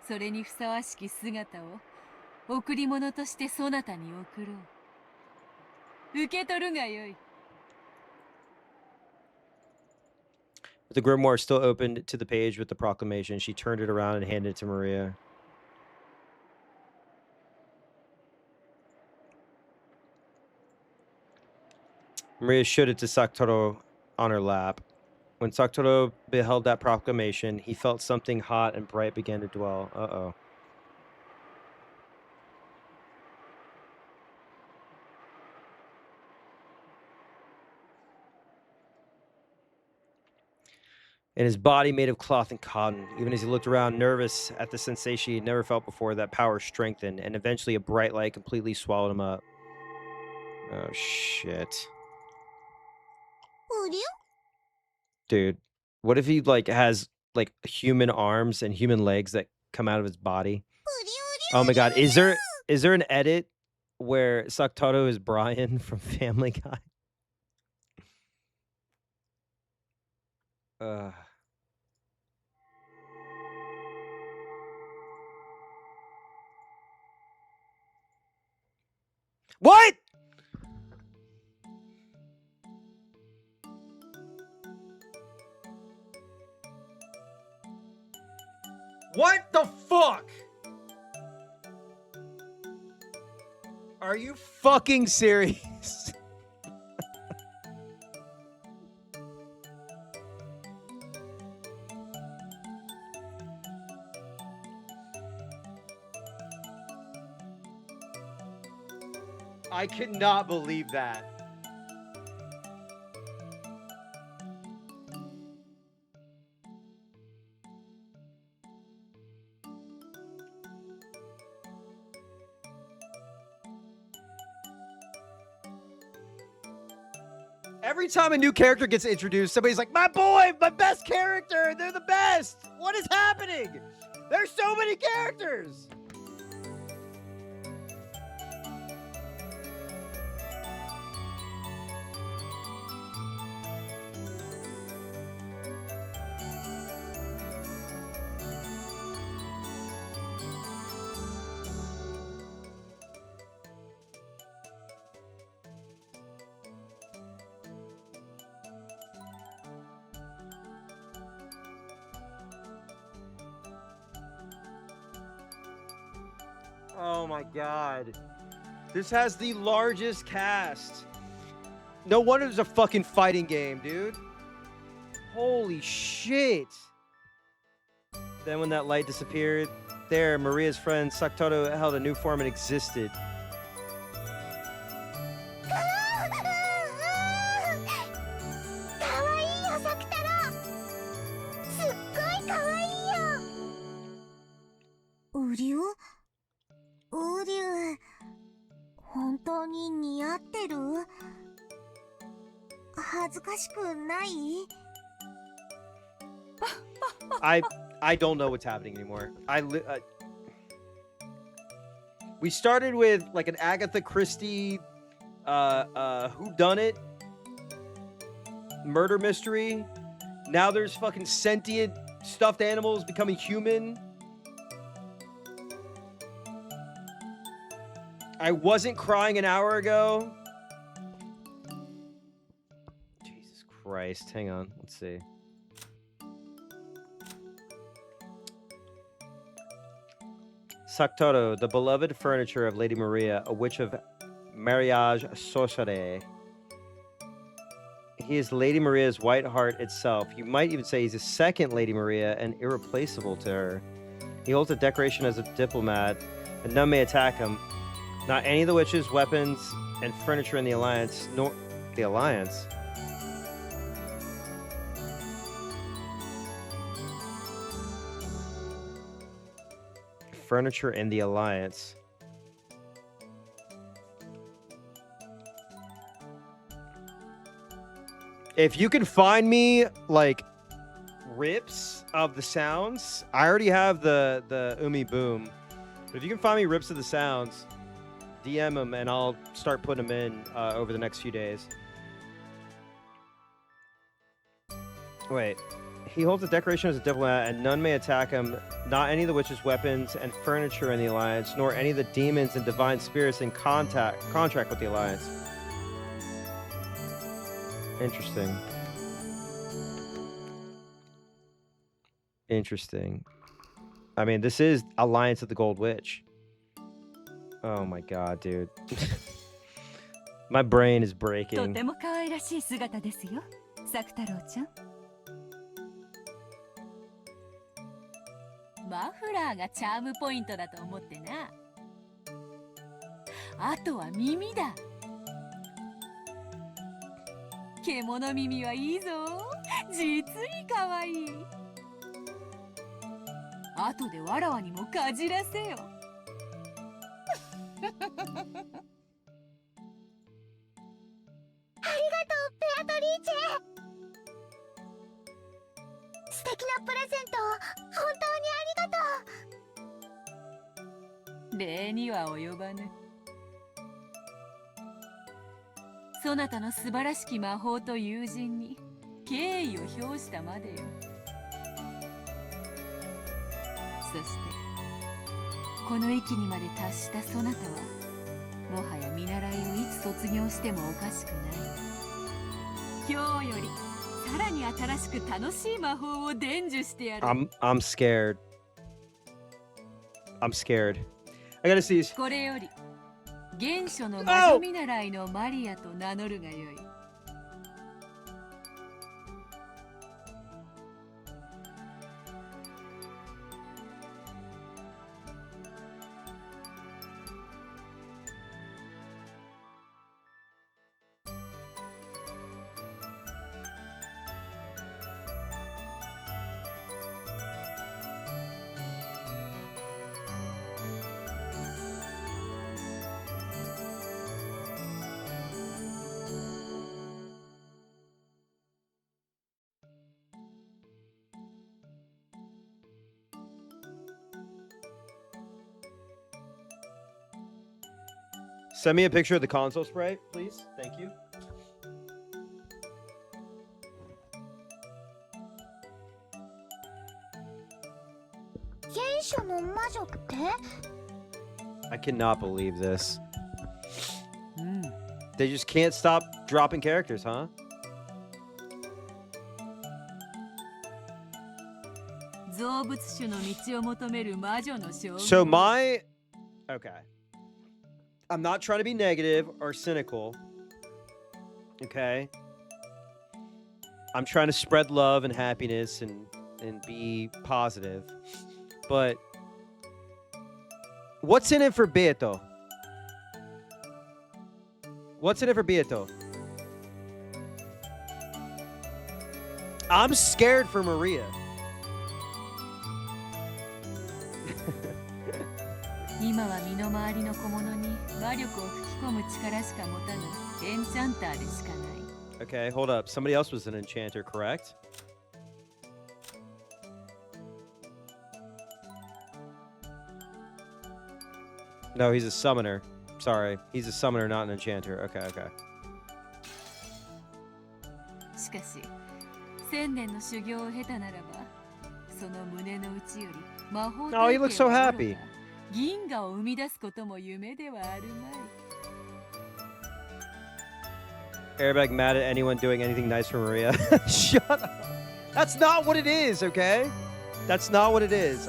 それにふさわしき姿を贈り物としてそなたに贈ろう。受け取るがよい。With the grimoire still opened to the page with the proclamation, she turned it around and handed it to Maria. Maria showed it to Sakutoro on her lap. When Sakutoro beheld that proclamation, he felt something hot and bright begin to dwell. Uh-oh. And his body made of cloth and cotton. Even as he looked around, nervous at the sensation he had never felt before, that power strengthened, and eventually a bright light completely swallowed him up. Oh, shit. Dude, what if he, like, has, like, human arms and human legs that come out of his body? Oh my god, is there an edit where Sakutaro is Brian from Family Guy? What? What the fuck? Are you fucking serious? I cannot believe that. Every time a new character gets introduced, somebody's like, my boy, my best character, they're the best. What is happening? There's so many characters. Oh my god. This has the largest cast. No wonder there's a fucking fighting game, dude. Holy shit. Then when that light disappeared, there, Maria's friend Saktoto held a new form and existed. I don't know what's happening anymore. We started with like an Agatha Christie whodunit murder mystery. Now there's fucking sentient stuffed animals becoming human. I wasn't crying an hour ago. Jesus Christ. Hang on. Let's see. Saktoto, the beloved furniture of Lady Maria, a witch of marriage sorcery. He is Lady Maria's white heart itself. You might even say he's a second Lady Maria and irreplaceable to her. He holds a decoration as a diplomat, and none may attack him. Not any of the witches, weapons, and furniture in the Alliance, nor the Alliance. Furniture in the Alliance. If you can find me like rips of the sounds, I already have the Umi Boom. But if you can find me rips of the sounds, DM them and I'll start putting them in over the next few days. Wait. He holds a decoration as a diplomat, and none may attack him. Not any of the witches' weapons and furniture in the Alliance, nor any of the demons and divine spirits in contract with the Alliance. Interesting. Interesting. I mean, this is Alliance of the Gold Witch. Oh my god, dude. My brain is breaking. とても可愛らしい姿ですよ、作太郎ちゃん。マフラーがチャームポイントだと思ってな。あとは耳だ。獣耳はいいぞ。実に可愛い。あとでわらわにもかじらせよ。ありがとう、ペアトリーチェ。素敵なプレゼント本当にありがとう。礼には及ばぬ。そなたの素晴らしき魔法と友人に敬意を表したまでよ。そしてこの域にまで達したそなたはもはや見習いをいつ卒業してもおかしくない。今日よりさらに新しく楽しい魔法を伝授してやる。I'm scared. I'm scared. I gotta see. これより原初の魔女見習いのマリアと名乗るがよい。Send me a picture of the console sprite, please. Thank you. I cannot believe this. They just can't stop dropping characters, huh? So Okay. I'm not trying to be negative or cynical. Okay. I'm trying to spread love and happiness and be positive. But what's in it for Beto? What's in it for Beto? I'm scared for Maria. 今は身の回りの小物に魔力を吹き込む力しか持たぬエンチャンターでしかない。 Okay, hold up. Somebody else was an enchanter, correct? No, he's a summoner. Sorry. He's a summoner, not an enchanter. Okay, okay. しかし、1000年の修行を経たならば、その胸の内より魔法 Oh, he looks so 体 happy. 験は銀河を生み出すことも夢ではあるまい。 Airbag mad at anyone doing anything nice for Maria. Shut up. That's not what it is, okay? That's not what it is.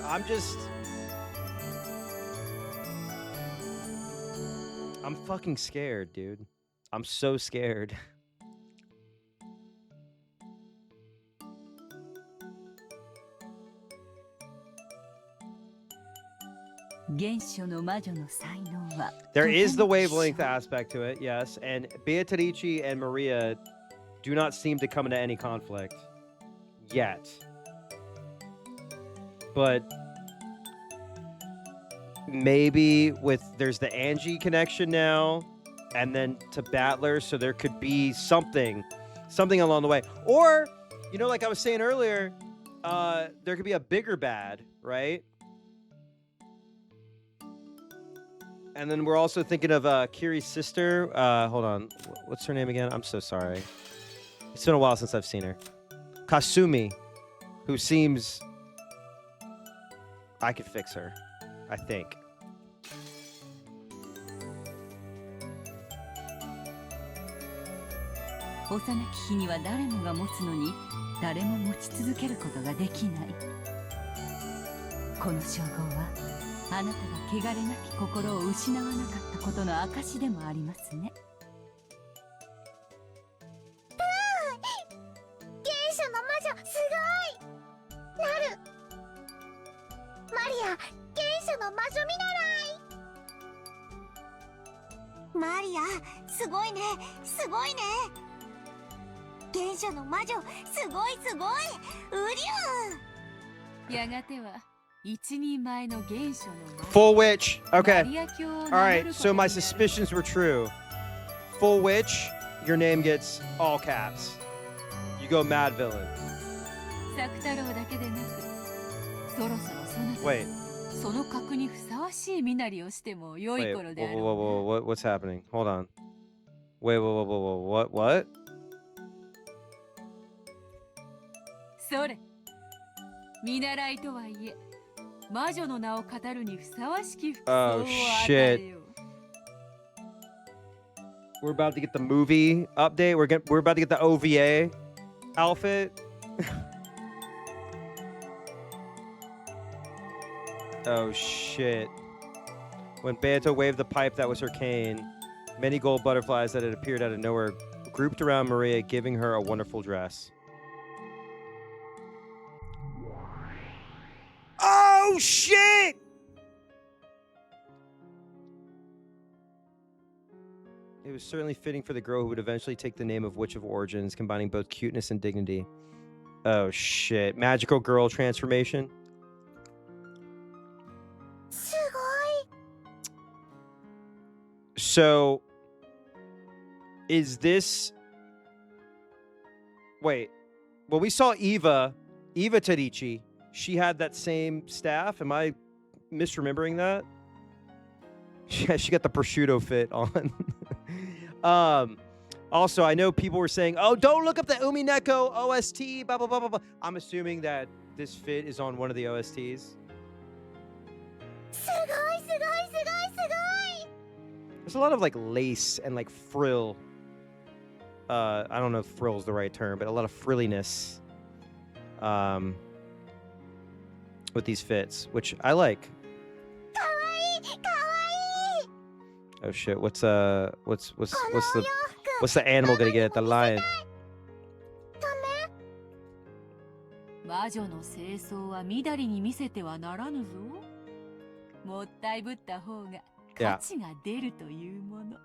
I'm fucking scared, dude. I'm so scared. 原初の魔女の才能は There is the とても wavelength aspect to it, yes. And Beatrice and Maria do not seem to come into any conflict yet. But maybe there's the Angie connection now, and then to Battler, so there could be something along the way. Or, like I was saying earlier, there could be a bigger bad, right? And then we're also thinking of Kiri's sister. Hold on. What's her name again? I'm so sorry. It's been a while since I've seen her. Kasumi, who seems... I could fix her, I think. 幼き日には誰もが持つのに誰も持ち続けることができない。この称号はあなたが汚れなき心を失わなかったことの証でもありますね。原初の魔女すごい。なる。マリア、原初の魔女見習い。マリア、すごいね、すごいね。原初の魔女すごいすごい。うりゅう。やがては一人前の原初の魔女。 Full witch. Okay. マリア教を All 名乗る right. こと So に my なる。 suspicions were true. Full witch. Your name gets all caps. You go mad villain. 作太郎だけでなく、そろそろそなた Wait. その格にふさわしい身なりをしても良い Wait. 頃で Whoa, あ whoa, ろ whoa, う。 whoa. What's happening? Hold on. Wait. Whoa, whoa, whoa, whoa. What? それ、見習いとはいえ、魔女の名を語るにふさわしき服装を Oh 与え shit. よう。 We're about to get the movie update. We're about to get the OVA outfit. Oh shit. When Beato waved the pipe that was her cane, many gold butterflies that had appeared out of nowhere grouped around Maria, giving her a wonderful dress. Oh shit! It was certainly fitting for the girl who would eventually take the name of Witch of Origins, combining both cuteness and dignity. Oh shit. Magical girl transformation. すごい。 So, is this... Wait. Well, we saw Eva Tadici. She had that same staff. Am I misremembering that? She got the prosciutto fit on. Also, I know people were saying, oh, don't look up the Umineko OST, blah, blah, blah, blah, blah. I'm assuming that this fit is on one of the OSTs. すごいすごいすごいすごい。 There's a lot of like lace and like frill. I don't know if frill is the right term, but a lot of frilliness with these fits, which I like. かわいいかわ Oh shit! What's the animal gonna get? The lion. 魔女の清掃はみだりに見せてはならぬぞ。もったいぶった方が価値が出るというもの。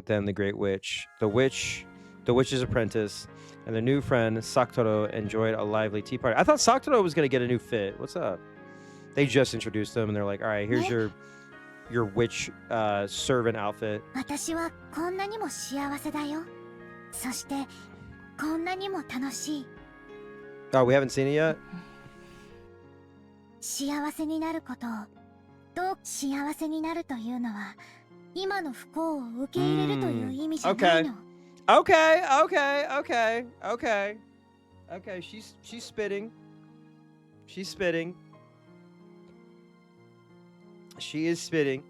Then the Great Witch, the witch's apprentice, and their new friend Sakutaro enjoyed a lively tea party. I thought Sakutaro was gonna get a new fit. What's up? They just introduced him, and they're like, "All right, here's your witch servant outfit." 私はこんなにも幸せだよ。そしてこんなにも楽しい。Oh, we haven't seen it yet. 幸せになることをどう幸せになるというのは今の不幸を受け入れるという意味じゃないの。Okay. She's spitting. She's spitting. She is spitting.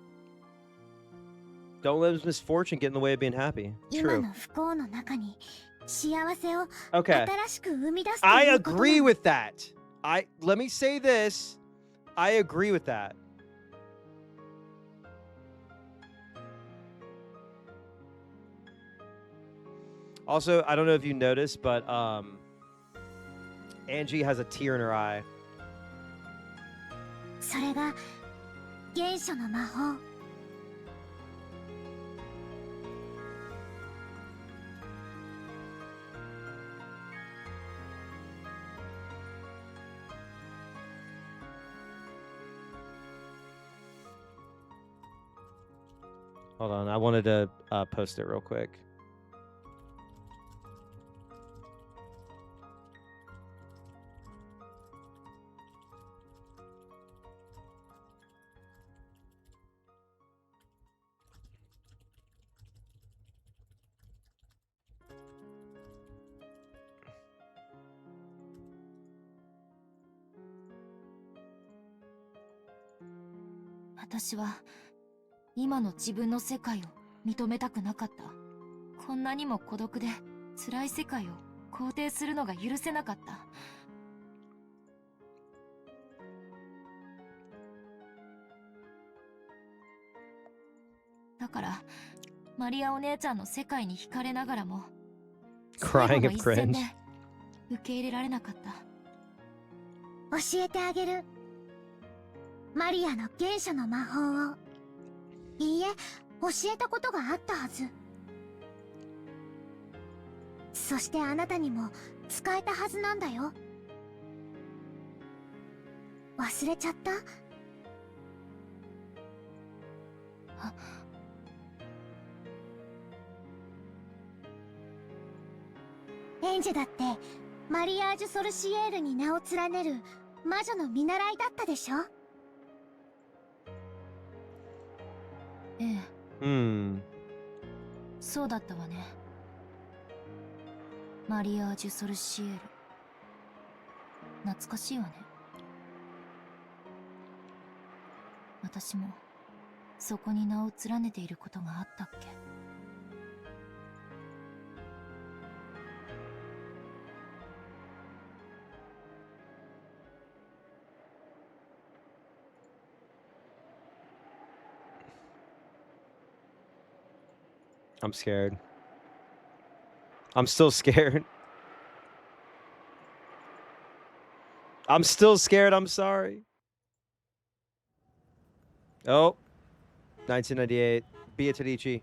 Don't let his misfortune get in the way of being happy. 今 True. の不幸の中に幸せを Okay. 新しく生み出すと I いうことな agree の。 with that. Let me say this. I agree with that. Also, I don't know if you noticed, but Angie has a tear in her eye. それが原初の魔法。Hold on, I wanted to post it real quick. "私は今の自分の世界を認めたくなかった。こんなにも孤独で辛い世界を肯定するのが許せなかった。だからマリアお姉ちゃんの世界に惹かれながらも Crying 最後 of の一戦 cringe. で受け入れられなかった。教えてあげる。マリアの原初の魔法を。いいえ、教えたことがあったはず。そしてあなたにも使えたはずなんだよ。忘れちゃった？エンジェだってマリアージュ・ソルシエールに名を連ねる魔女の見習いだったでしょ？ええ、そうだったわね。マリアージュ・ソルシエール。懐かしいわね。私もそこに名を連ねていることがあったっけ。I'm scared. I'm still scared. I'm still scared. I'm sorry. Oh, 1998. Beatrice.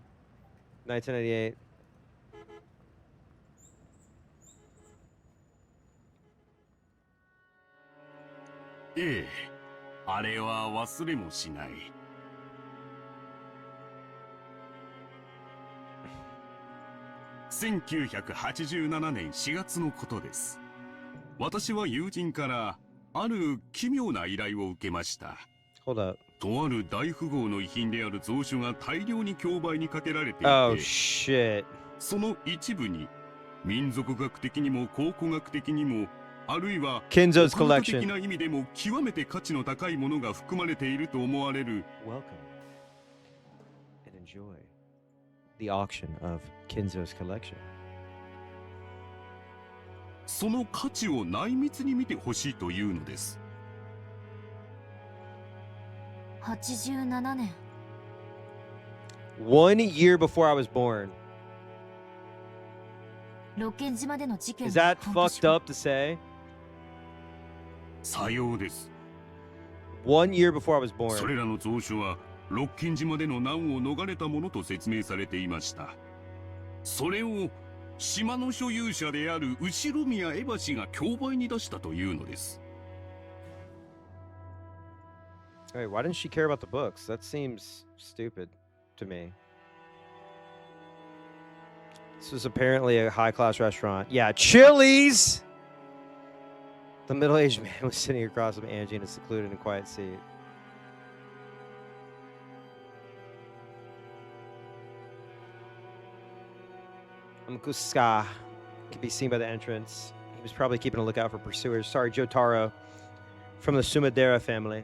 1998. ええ、あれは忘れもしない。1987年4月のことです。私は友人からある奇妙な依頼を受けました。Hold up. とある大富豪の遺品である蔵書が大量に競売にかけられていて、Oh shit. その一部に民族学的にも考古学的にもあるいは Kinzo's オカルト collection. 的な意味でも極めて価値の高いものが含まれていると思われる。 Welcome and enjoy the auction of Kinzo's collection. その価値を内密に見てほしいというのです。87年。 1 year before I was born. ロッケン島での事件 Is の that 半年 fucked 後。 up to say? さようです。 1 year before I was そ born. れらの蔵書はロッケン島での難を逃れたものと説明されていました。それを島の所有者である後宮エバ氏が競売に出したというのです。 Wait, why didn't she care about the books? That seems stupid to me. This was apparently a high-class restaurant. Yeah, Chili's! The middle-aged man was sitting across from Angie in a secluded and quiet seat. Mkuska could be seen by the entrance. He was probably keeping a lookout for pursuers. Sorry, Jotaro from the Sumadera family.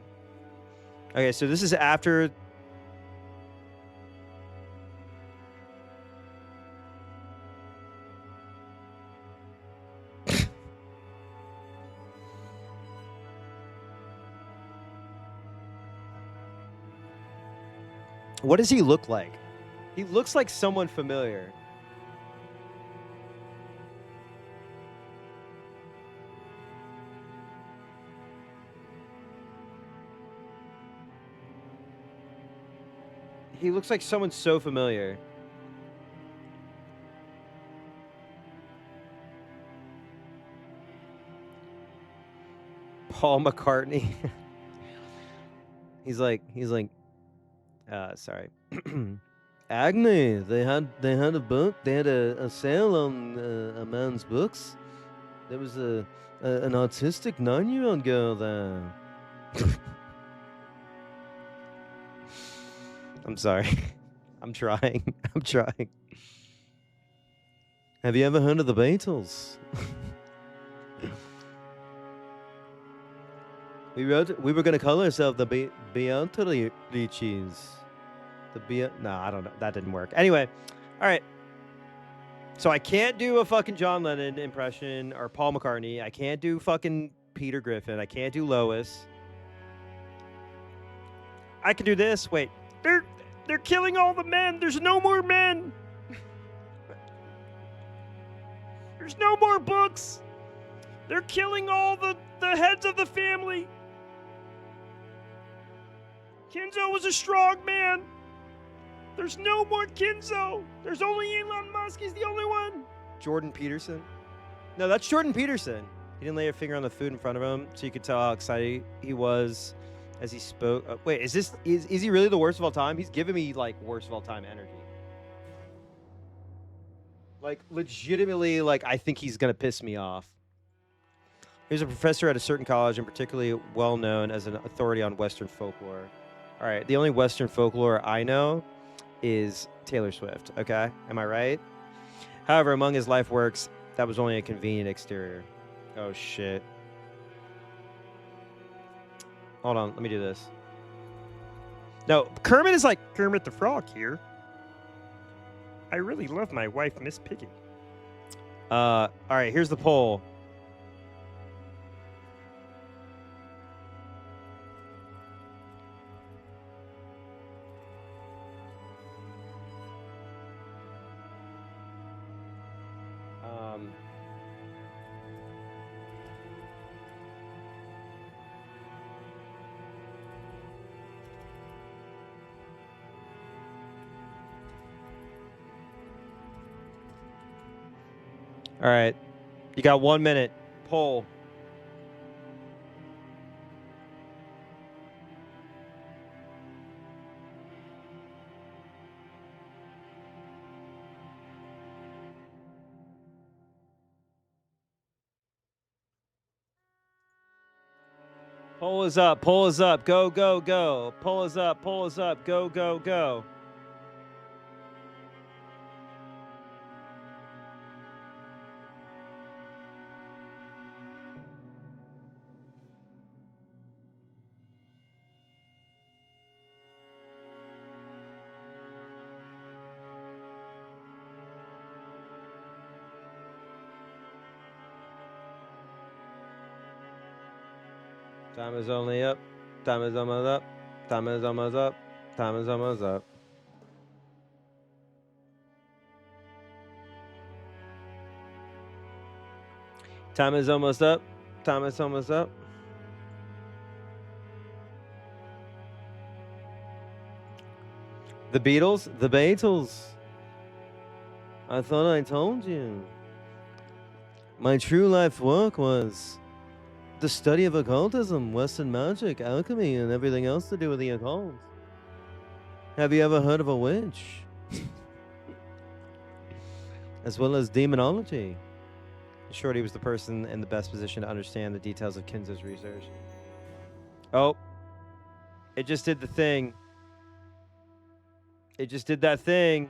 Okay, so this is after... What does he look like? He looks like someone familiar. He looks like someone so familiar. Paul McCartney. he's like, sorry. Agnes, they had a book. They had a sale on a man's books. There was an autistic 9-year-old girl there. I'm sorry. I'm trying. I'm trying. Have you ever heard of the Beatles? we were gonna call ourselves the Beatrices. No, I don't know. That didn't work. Anyway, all right. So I can't do a fucking John Lennon impression or Paul McCartney. I can't do fucking Peter Griffin. I can't do Lois. I can do this. Wait. They're killing all the men. There's no more men. There's no more books. They're killing all the heads of the family. Kinzo was a strong man. There's no more Kinzo. There's only Elon Musk. He's the only one. Jordan Peterson. No, that's Jordan Peterson. He didn't lay a finger on the food in front of him, so you could tell how excited he was as he spoke. Wait, is he really the worst of all time? He's giving me like worst of all time energy. Like legitimately, like I think he's gonna piss me off. He was a professor at a certain college and particularly well known as an authority on Western folklore. All right, the only Western folklore I know is Taylor Swift. Okay, am I right? However, among his life works, that was only a convenient exterior. Oh shit. Hold on, let me do this. No, Kermit is like Kermit the Frog here. I really love my wife, Miss Piggy. All right, here's the poll. All right. You got 1 minute. Poll. Poll is up. Poll is up. Go, go, go. Poll is up. Poll is up. Go, go, go. Time is only up. Time is almost up. Time is almost up. Time is almost up. Time is almost up. Time is almost up. The Beatles? The Beatles. I thought I told you. My true life work was the study of occultism, Western magic, alchemy, and everything else to do with the occult. Have you ever heard of a witch? As well as demonology. Shorty was the person in the best position to understand the details of Kinzo's research. Oh. It just did the thing. It just did that thing.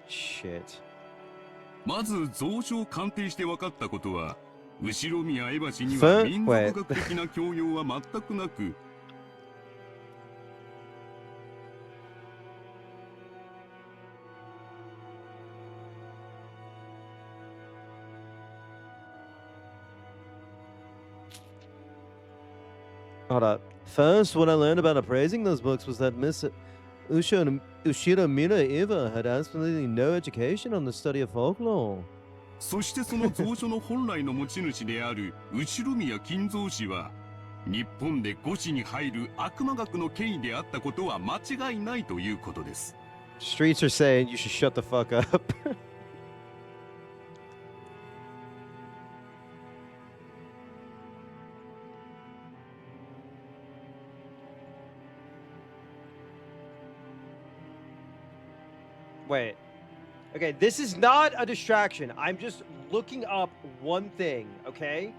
Shit. まず蔵書を鑑定して分かったことは、後宮江橋には民族学的な教養は全くなく、Hold up. First, what I learned about appraising those books was that Miss Ushiro Mina Eva had absolutely no education on the study of folklore. そしてその蔵書の本来の持ち主である後宮金蔵氏は、日本で五子に入る悪魔学の権威であったことは間違いないということです。Streets are saying you should shut the fuck up. Wait. Okay, this is not a distraction. I'm just looking up one thing, okay?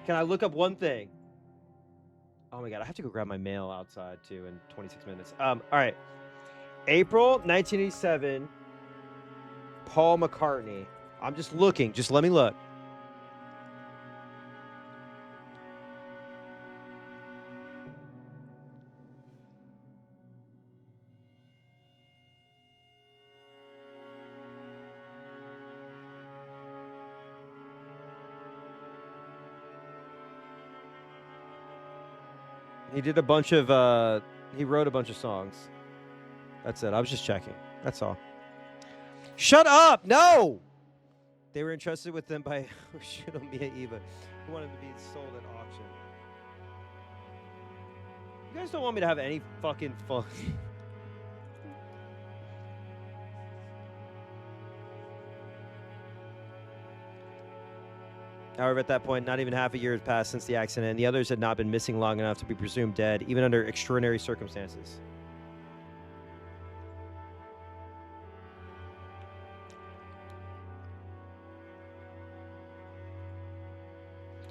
Can I look up one thing? Oh my god, I have to go grab my mail outside too in 26 minutes. All right. April 1987, Paul McCartney. I'm just looking. Just let me look. He did a bunch of, he wrote a bunch of songs. That's it. I was just checking. That's all. Shut up! No! They were entrusted with them by Shinomiya Eva, who wanted to be sold at auction. You guys don't want me to have any fucking fun. However, at that point, not even half a year had passed since the accident, and the others had not been missing long enough to be presumed dead, even under extraordinary circumstances.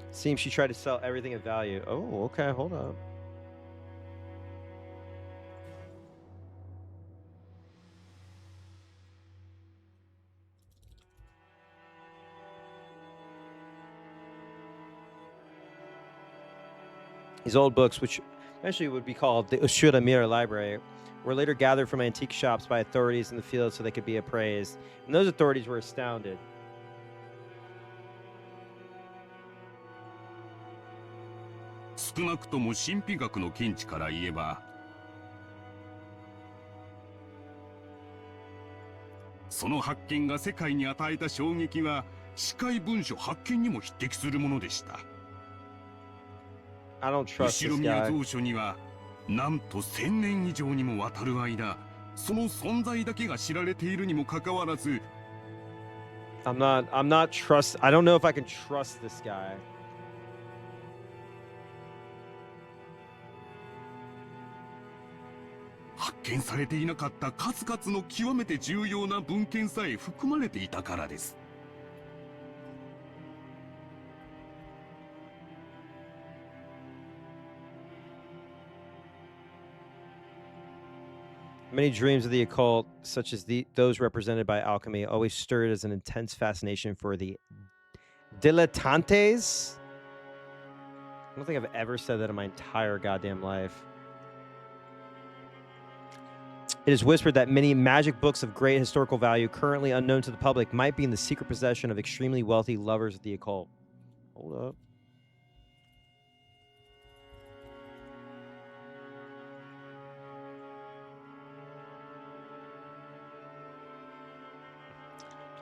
Seems she tried to sell everything of value. Oh, okay, hold up. These old books, which eventually would be called the Ushura Mira Library, were later gathered from antique shops by authorities in the field so they could be appraised. And those authorities were astounded. I don't trust this guy. なんと1000年以上にもわたる間、その存在だけが知られているにもかかわらず、I don't know if I can trust this guy. 発見されていなかった数々の極めて重要な文献さえ含まれていたからです。Many dreams of the occult, such as those represented by alchemy, always stirred as an intense fascination for the dilettantes. I don't think I've ever said that in my entire goddamn life. It is whispered that many magic books of great historical value, currently unknown to the public, might be in the secret possession of extremely wealthy lovers of the occult. Hold up.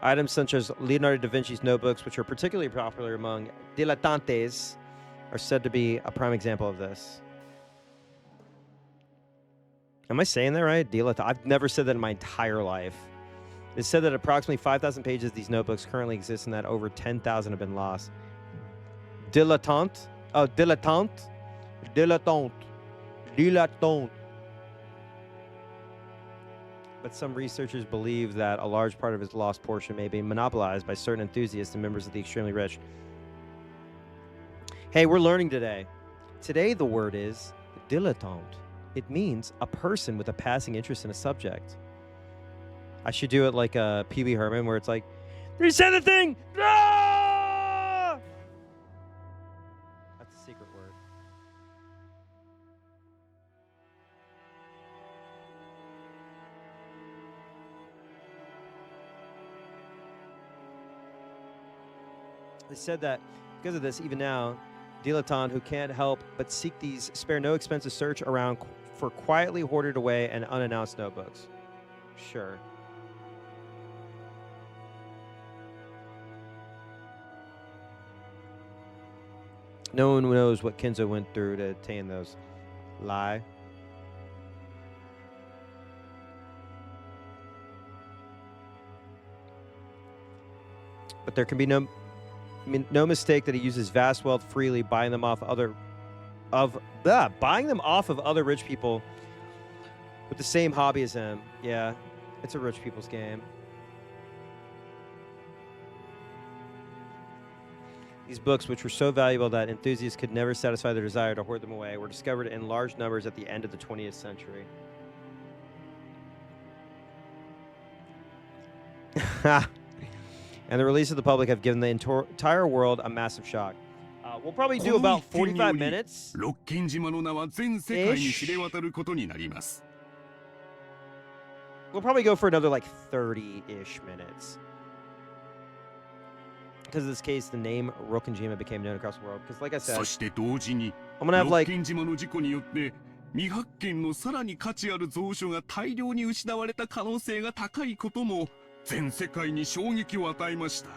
Items such as Leonardo da Vinci's notebooks, which are particularly popular among dilettantes, are said to be a prime example of this. Am I saying that right? Dilettante. I've never said that in my entire life. It's said that approximately 5,000 pages of these notebooks currently exist and that over 10,000 have been lost. Dilettante? Oh, dilettante? Dilettante. Dilettante. But some researchers believe that a large part of its lost portion may be monopolized by certain enthusiasts and members of the extremely rich. Hey, we're learning today. Today, the word is dilettante. It means a person with a passing interest in a subject. I should do it like a Pee Wee Herman, where it's like, they said the thing! Ah! That's a secret word. They said that because of this, even now, dilettante who can't help but seek these spare no expensive search around for quietly hoarded away and unannounced notebooks. Sure. No one knows what Kenzo went through to attain those. Lie. But there can be no mistake that he uses vast wealth freely, buying them off of other rich people with the same hobby as him. Yeah, it's a rich people's game. These books, which were so valuable that enthusiasts could never satisfy their desire to hoard them away, were discovered in large numbers at the end of the 20th century. And the release of the public have given the entire world a massive shock. We'll probably do about 45 minutes. We'll probably go for another like 30-ish minutes. Because in this case, the name Rokkenjima became known across the world. Because like I said, I'm going to have like... 未発見のさらに価値ある蔵書が大量に失われた可能性が高いことも全世界に衝撃を与えました。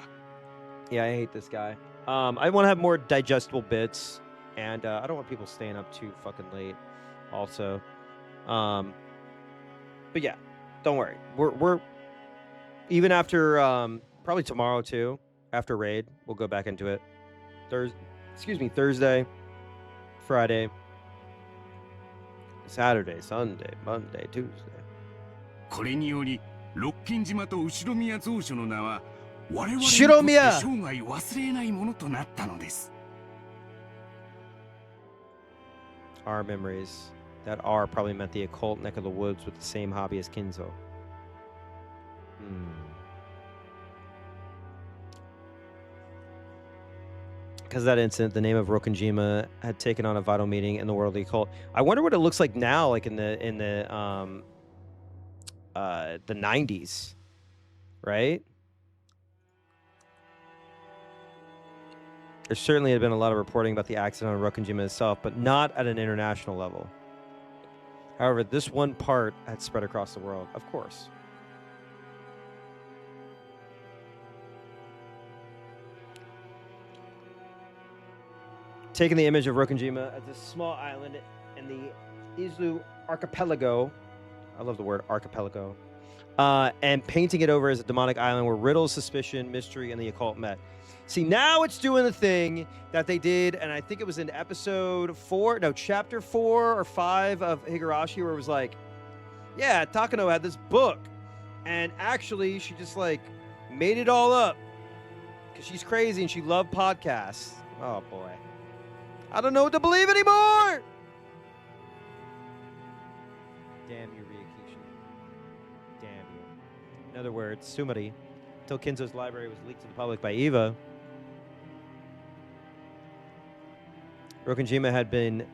Yeah, I hate this guy. I want to have more digestible bits, and I don't want people staying up too fucking late. Also, but yeah, don't worry. We're even after probably tomorrow too. After raid, we'll go back into it. Thursday, Friday, Saturday, Sunday, Monday, Tuesday. これにより、ロッキン島と後宮蔵書の名は我々にとって生涯忘れないものとなったのです。 Our memories that are probably meant the occult neck of the woods with the same hobby as Kinzo. Because of that incident, the name of Rokkenjima had taken on a vital meaning in the world of the occult. I wonder what it looks like now, like in the 90s, right? There certainly had been a lot of reporting about the accident on Rokkenjima itself, but not at an international level. However, this one part had spread across the world, of course. Taking the image of Rokkenjima as a small island in the Izu archipelago, I love the word archipelago, and painting it over as a demonic island where riddles, suspicion, mystery, and the occult met. See, now it's doing the thing that they did, and I think it was in chapter 4 or 5 of Higurashi, where it was like, yeah, Takano had this book, and actually she just like made it all up because she's crazy and she loved podcasts. Oh boy. I don't know what to believe anymore! Damn you, Ryakishi. Damn you. In other words, Sumari, until Kinzo's library was leaked to the public by Eva, Rokkenjima had been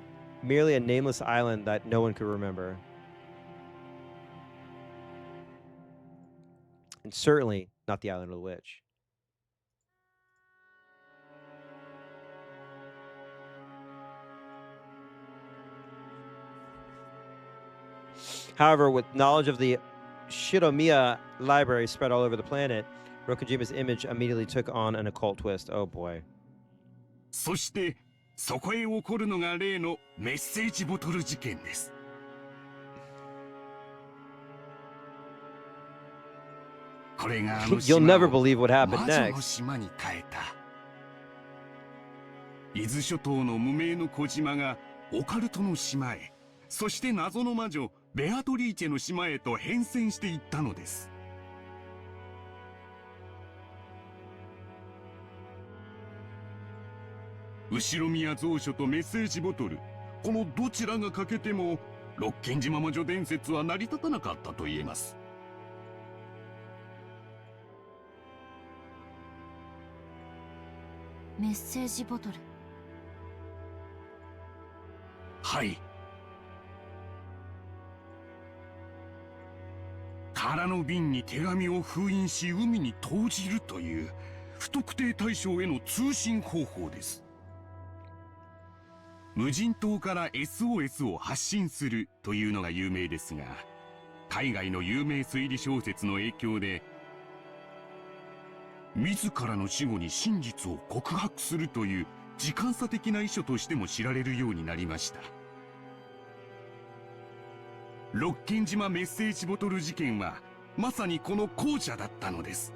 merely a nameless island that no one could remember. And certainly not the island of the witch. However, with knowledge of the Shiromiya library spread all over the planet, Rokujima's image immediately took on an occult twist. Oh boy. そしてそこへ起こるのが例のメッセージボトル事件です。これがあの You'll 島 never を believe what 魔 happened 女の next. 島に変えた。伊豆諸島の無名の小島がオカルトの島へ、そして謎の魔女ベアトリーチェの島へと変遷していったのです。後ろ宮蔵書とメッセージボトル、このどちらが欠けても六軒島魔女伝説は成り立たなかったと言えます。メッセージボトル。はい。空の瓶に手紙を封印し海に投じるという不特定対象への通信方法です。無人島から SOS を発信するというのが有名ですが、海外の有名推理小説の影響で自らの死後に真実を告白するという時間差的な遺書としても知られるようになりました。六軒島メッセージボトル事件はまさにこの後者だったのです。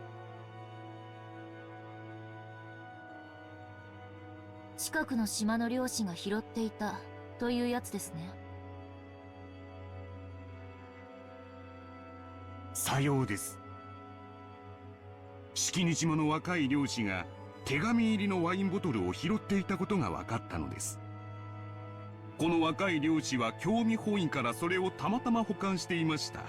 近くの島の漁師が拾っていたというやつですね。さようです。式根島の若い漁師が手紙入りのワインボトルを拾っていたことが分かったのです。この若い漁師は興味本位からそれをたまたま保管していました。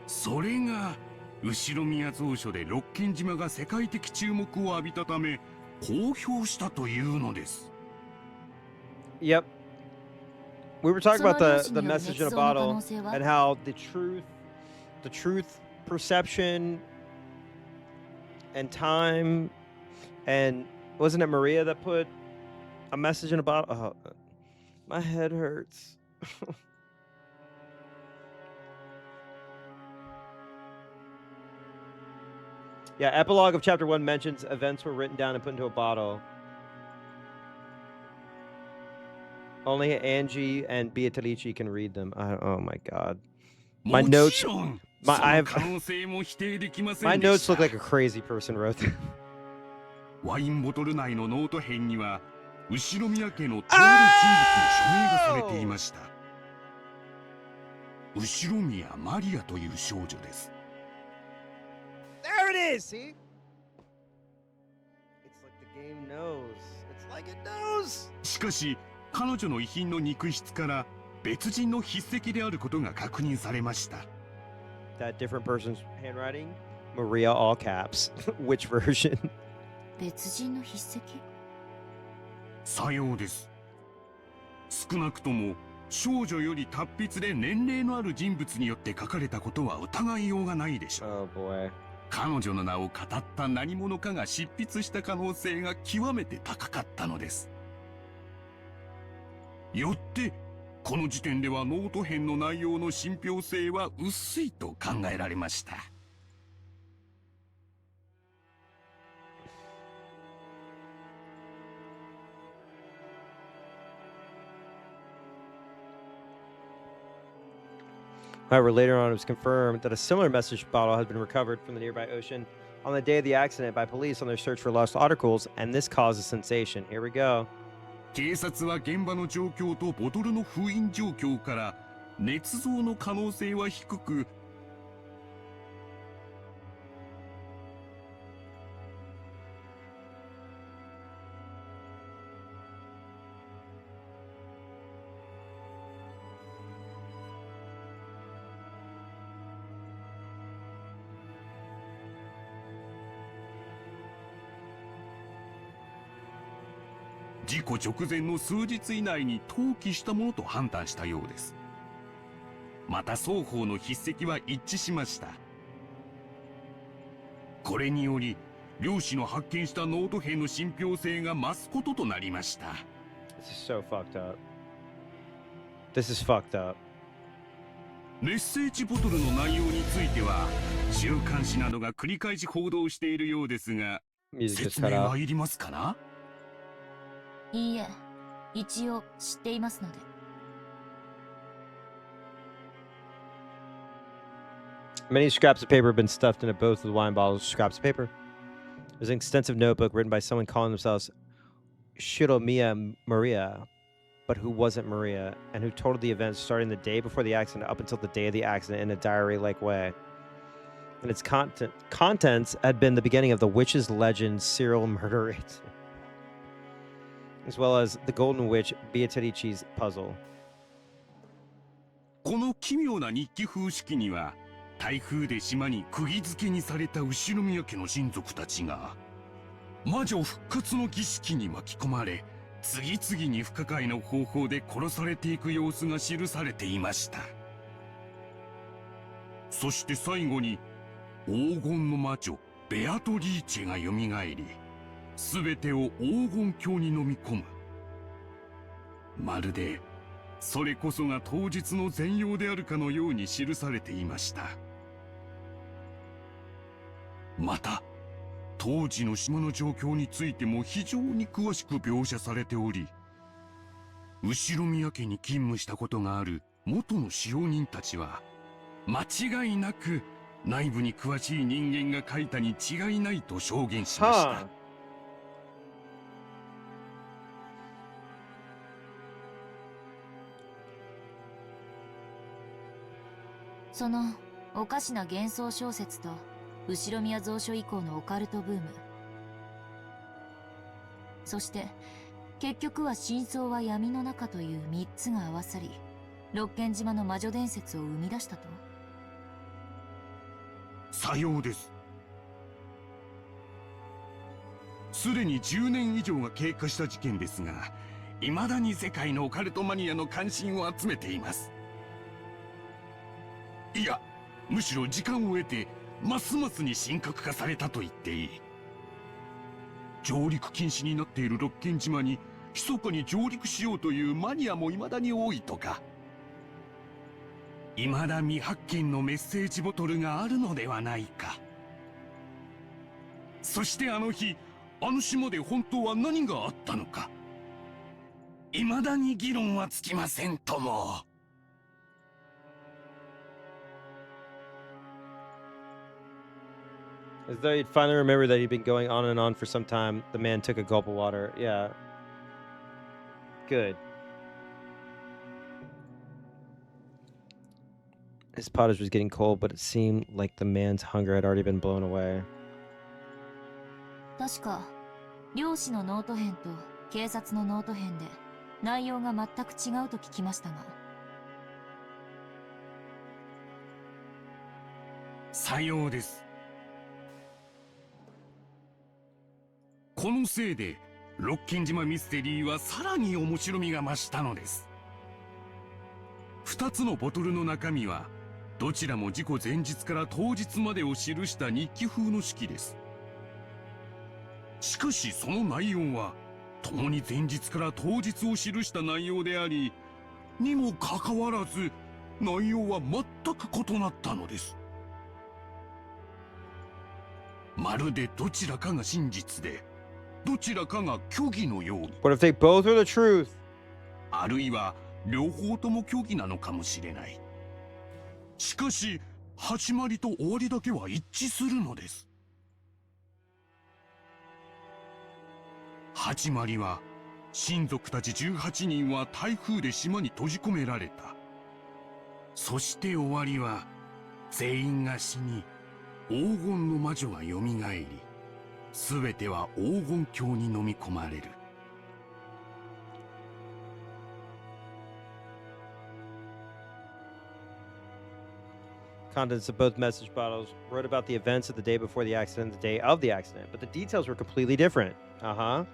それが後宮蔵書で六軒島が世界的注目を浴びたため公表したというのです。 Yep. We were talking about the message in a bottle and how the truth perception and time, and wasn't it Maria that put a message in a bottle? Oh, my head hurts. Yeah, epilogue of chapter 1 mentions events were written down and put into a bottle. Only Angie and Beatrice can read them. Oh my god. My notes my notes look like a crazy person wrote them. ワインボトル内のノート片には後宮家のとある人物の署名がされていました。後宮マリアという少女です。 There it is, see? It's like the game knows. It's like it knows. しかし彼女の遺品の肉質から別人の筆跡であることが確認されました。 That different person's handwriting? Maria all caps. Which version? 別人の筆跡？さようです。少なくとも少女より達筆で年齢のある人物によって書かれたことは疑いようがないでしょう。 Oh boy. 彼女の名を語った何者かが執筆した可能性が極めて高かったのです。よってこの時点ではノート編の内容の信憑性は薄いと考えられました。 However, later on it was confirmed that a similar message bottle had been recovered from the nearby ocean on the day of the accident by police on their search for lost articles, and this caused a sensation. Here we go. 警察は現場の状況とボトルの封印状況から捏造の可能性は低く、事故直前の数日以内に投棄したものと判断したようです。また双方の筆跡は一致しました。これにより漁師の発見したノート片の信憑性が増すこととなりました。 This is so fucked up. This is fucked up. メッセージボトルの内容については週刊誌などが繰り返し報道しているようですが、 Music just 説 cut 明 out. はいりますかな？いいえ、一応知っていますので。Many scraps of paper have been stuffed into both of the wine bottles. Scraps of paper. There's an extensive notebook written by someone calling themselves Shiromiya Maria, but who wasn't Maria, and who told the events starting the day before the accident up until the day of the accident in a diary-like way. And its contents had been the beginning of the witch's legend serial murder rate, as well as the Golden Witch Beatrici's puzzle. この奇妙な日記風式には、台風で島に釘付けにされた後宮家の親族たちが魔女復活の儀式に巻き込まれ、次々に不可解な方法で殺されていく様子が記されていました。そして最後に黄金の魔女ベアトリーチェがよみがえり、全てを黄金鏡に飲み込む。まるでそれこそが当日の全容であるかのように記されていました。また当時の島の状況についても非常に詳しく描写されており、後宮家に勤務したことがある元の使用人たちは間違いなく内部に詳しい人間が書いたに違いないと証言しました。そのおかしな幻想小説と後宮蔵書以降のオカルトブーム、そして結局は真相は闇の中という3つが合わさり、六軒島の魔女伝説を生み出したと。さようです。すでに10年以上が経過した事件ですが、未だに世界のオカルトマニアの関心を集めています。いや、むしろ時間を得てますますに深刻化されたと言っていい。上陸禁止になっている六軒島に密かに上陸しようというマニアも未だに多いとか。未だ未発見のメッセージボトルがあるのではないか。そしてあの日、あの島で本当は何があったのか、未だに議論はつきませんとも。As though he'd finally remembered that he'd been going on and on for some time, the man took a gulp of water. Yeah. Good. His pottage was getting cold, but it seemed like the man's hunger had already been blown away. 確か漁師のノート編と警察のノート編で内容が全く違うと聞きましたが。さようです。このせいで六軒島ミステリーはさらに面白みが増したのです。2つのボトルの中身はどちらも事故前日から当日までを記した日記風の式です。しかしその内容は共に前日から当日を記した内容であり、にもかかわらず内容は全く異なったのです。まるでどちらかが真実でどちらかが虚偽のように。 What if they both are the truth? あるいは両方とも虚偽なのかもしれない。しかし始まりと終わりだけは一致するのです。始まりは親族たち18人は台風で島に閉じ込められた。そして終わりは全員が死に黄金の魔女がよみがえり、全ては黄金鏡に飲み込まれる。Contents of both message bottles wrote about the events of the day before the accident and the day of the accident, but the details were completely different. Uh-huh.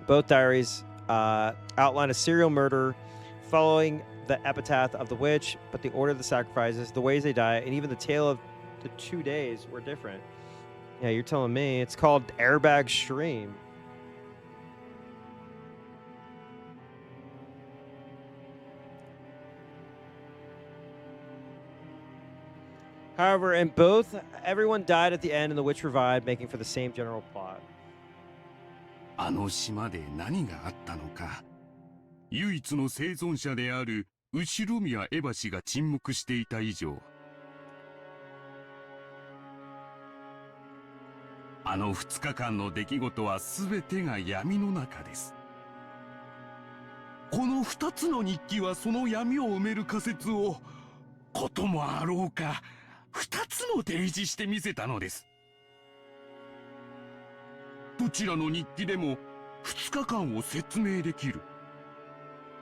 Both diaries outline a serial murder following the epitaph of the witch, but the order of the sacrifices, the ways they die, and even the tale of the 2 days were different. Yeah, you're telling me. It's called Airbag Stream. However, in both, everyone died at the end and the witch revived, making for the same general plot. あの島で何があったのか。唯一の生存者である後宮エバ氏が沈黙していた以上、あの2日間の出来事は全てが闇の中です。この2つの日記はその闇を埋める仮説を、こともあろうか、2つも提示してみせたのです。どちらの日記でも2日間を説明できる。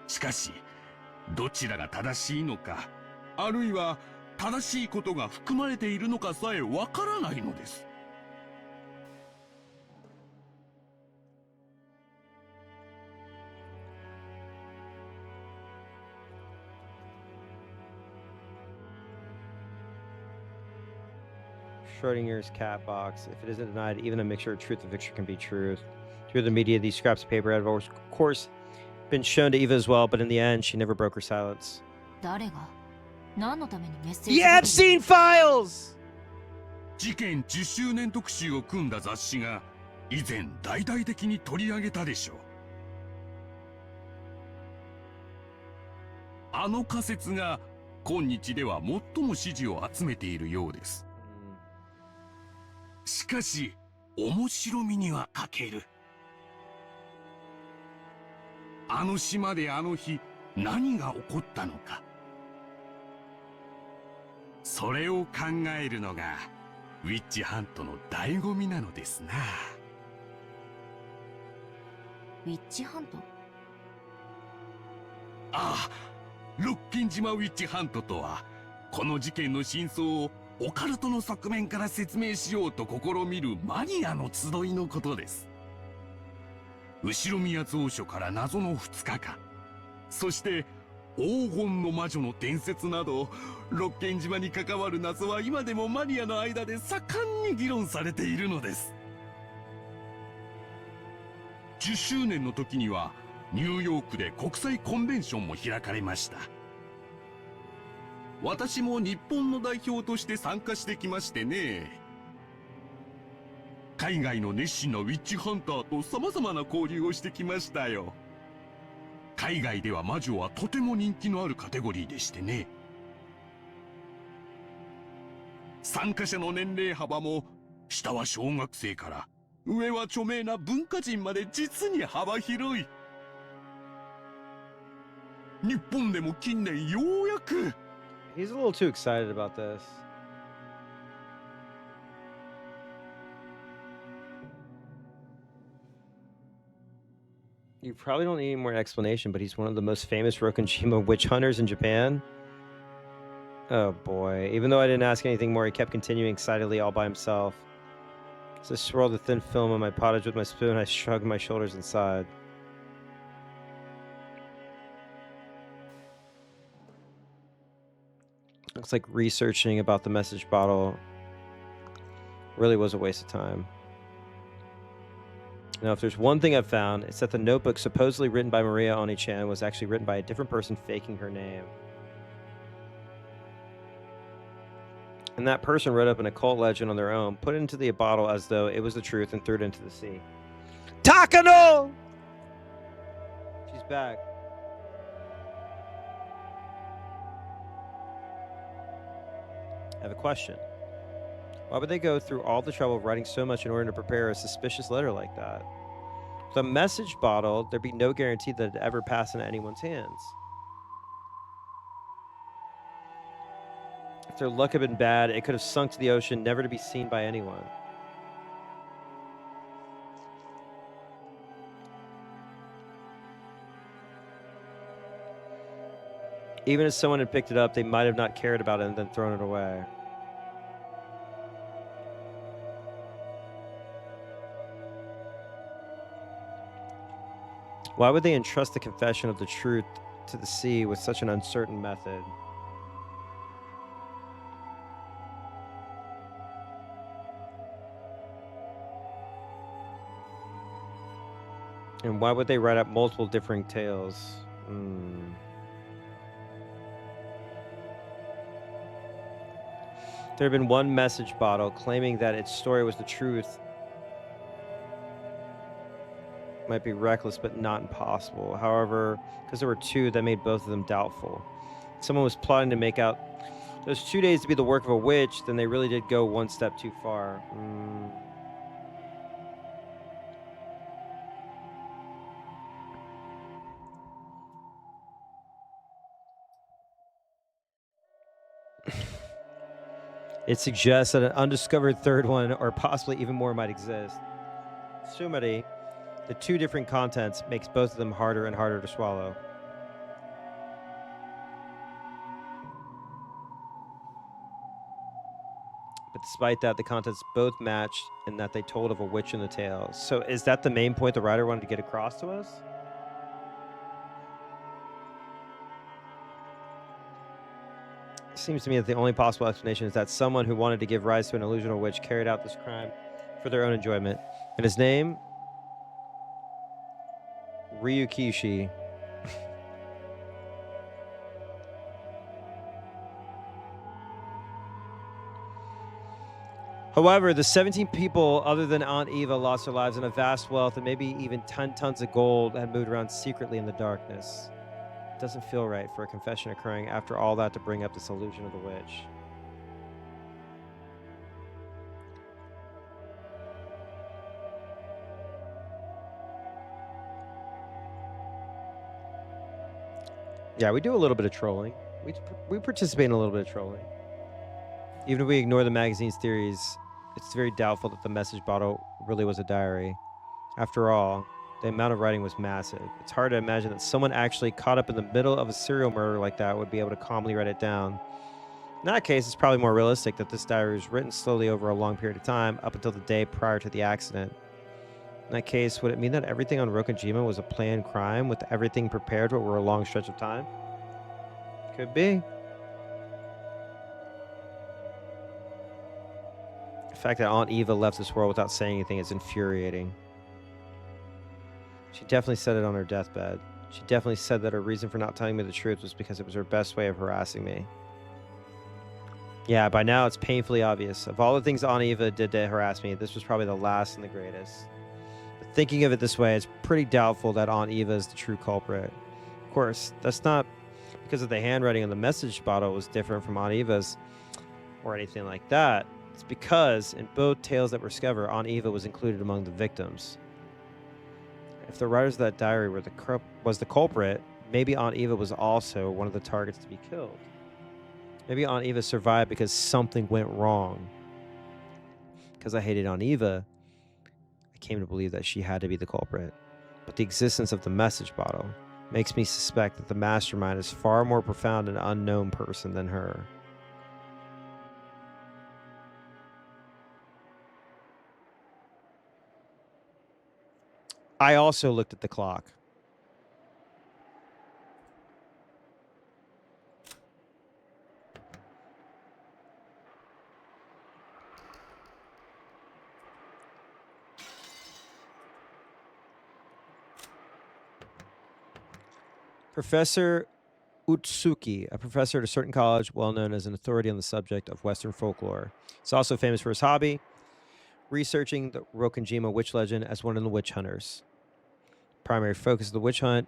しかし、どちらが正しいのか、あるいは正しいことが含まれているのかさえわからないのです。Schrodinger's cat box. If it isn't denied, even a mixture of truth and fiction can be truth. Through the media, these scraps of paper have, of course, been shown to Eva as well, but in the end, she never broke her silence. 誰が何のためにメッセー The ジボードに Epstein Files! 事件10周年特集を組んだ雑誌が以前大々的に取り上げたでしょう。あの仮説が今日では最も支持を集めているようです。しかし面白みには欠ける。あの島であの日何が起こったのか、それを考えるのがウィッチハントの醍醐味なのですな。ウィッチハント？ああ、ロッキン島ウィッチハントとは、この事件の真相をオカルトの側面から説明しようと試みるマニアの集いのことです。後宮蔵書から謎の2日間、そして黄金の魔女の伝説など、ロッケン島に関わる謎は今でもマニアの間で盛んに議論されているのです。10周年の時にはニューヨークで国際コンベンションも開かれました。私も日本の代表として参加してきましてね。海外の熱心なウィッチハンターと様々な交流をしてきましたよ。海外では魔女はとても人気のあるカテゴリーでしてね。参加者の年齢幅も、下は小学生から上は著名な文化人まで実に幅広い。日本でも近年ようやく。He's a little too excited about this. You probably don't need any more explanation, but he's one of the most famous Rokkenshima witch hunters in Japan. Oh boy. Even though I didn't ask anything more, he kept continuing excitedly all by himself. As I swirled the thin film on my pottage with my spoon, I shrugged my shoulders and sighed. Looks like researching about the message bottle really was a waste of time. Now, if there's one thing I've found, it's that the notebook supposedly written by Maria Oni-chan was actually written by a different person faking her name. And that person wrote up an occult legend on their own, put it into the bottle as though it was the truth, and threw it into the sea. Takano! She's back. I have a question. Why would they go through all the trouble of writing so much in order to prepare a suspicious letter like that? With a message bottle, there'd be no guarantee that it'd ever pass into anyone's hands. If their luck had been bad, it could have sunk to the ocean, never to be seen by anyone. Even if someone had picked it up, they might have not cared about it and then thrown it away. Why would they entrust the confession of the truth to the sea with such an uncertain method? And why would they write up multiple differing tales? There had been one message bottle claiming that its story was the truth. Might be reckless, but not impossible. However, because there were two, that made both of them doubtful. Someone was plotting to make out those 2 days to be the work of a witch, then they really did go one step too far. It suggests that an undiscovered third one, or possibly even more, might exist. Sumari, the two different contents, makes both of them harder and harder to swallow. But despite that, the contents both matched in that they told of a witch in the tale. So is that the main point the writer wanted to get across to us? Seems to me that the only possible explanation is that someone who wanted to give rise to an illusional witch carried out this crime for their own enjoyment. And his name? Ryukishi. However, the 17 people other than Aunt Eva lost their lives, and a vast wealth and maybe even 10 tons of gold had moved around secretly in the darkness. It doesn't feel right for a confession occurring after all that to bring up this illusion of the witch. Yeah, we do a little bit of trolling. We participate in a little bit of trolling. Even if we ignore the magazine's theories, it's very doubtful that the message bottle really was a diary. After all, the amount of writing was massive. It's hard to imagine that someone actually caught up in the middle of a serial murder like that would be able to calmly write it down. In that case, it's probably more realistic that this diary was written slowly over a long period of time, up until the day prior to the accident. In that case, would it mean that everything on Rokujima was a planned crime with everything prepared over a long stretch of time? Could be. The fact that Aunt Eva left this world without saying anything is infuriating. She definitely said it on her deathbed. She definitely said that her reason for not telling me the truth was because it was her best way of harassing me. Yeah, by now it's painfully obvious. Of all the things Aunt Eva did to harass me, this was probably the last and the greatest. But thinking of it this way, it's pretty doubtful that Aunt Eva is the true culprit. Of course, that's not because of the handwriting on the message bottle was different from Aunt Eva's or anything like that. It's because in both tales that were discovered, Aunt Eva was included among the victims. If the writers of that diary was the culprit, maybe Aunt Eva was also one of the targets to be killed. Maybe Aunt Eva survived because something went wrong. Because I hated Aunt Eva, I came to believe that she had to be the culprit. But the existence of the message bottle makes me suspect that the mastermind is far more profound and unknown person than her. I also looked at the clock. Professor Utsuki, a professor at a certain college, well known as an authority on the subject of Western folklore. He's also famous for his hobby, researching the Rokujima witch legend as one of the witch hunters. Primary focus of the witch hunt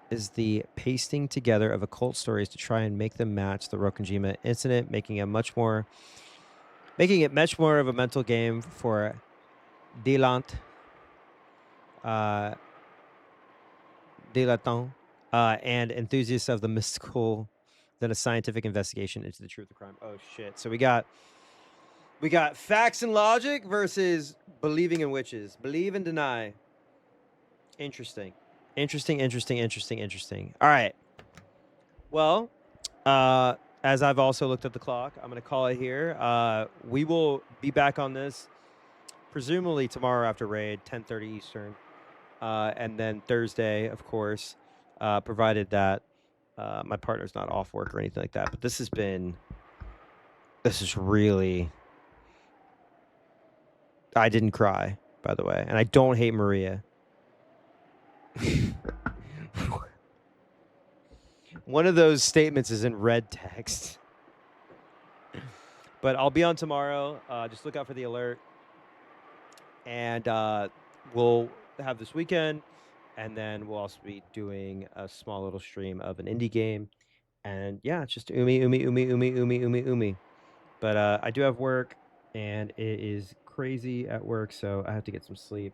is the pasting together of occult stories to try and make them match the Rokujima incident, making it much more of a mental game for dilettante and enthusiasts of the mystical than a scientific investigation into the truth of the crime. Oh shit! So we got facts and logic versus believing in witches. Believe and deny. Interesting. All right. Well, as I've also looked at the clock, I'm going to call it here. We will be back on this presumably tomorrow after raid, 10:30 Eastern, and then Thursday, of course, provided that my partner's not off work or anything like that. But this is really. I didn't cry, by the way, and I don't hate Maria. One of those statements is in red text. But I'll be on tomorrow. Just look out for the alert. And we'll have this weekend. And then we'll also be doing a small little stream of an indie game. And yeah, it's just umi. But I do have work, and it is crazy at work, so I have to get some sleep.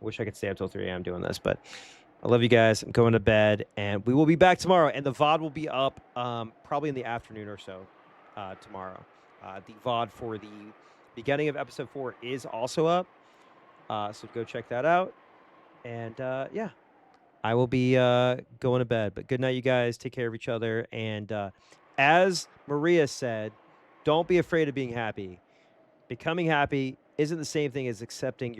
Wish I could stay up till 3 a.m. doing this, but I love you guys. I'm going to bed, and we will be back tomorrow. And the VOD will be up probably in the afternoon or so tomorrow. The VOD for the beginning of episode 4 is also up, so go check that out. And yeah, I will be going to bed. But good night, you guys. Take care of each other. And as Maria said, don't be afraid of being happy. Becoming happy isn't the same thing as accepting your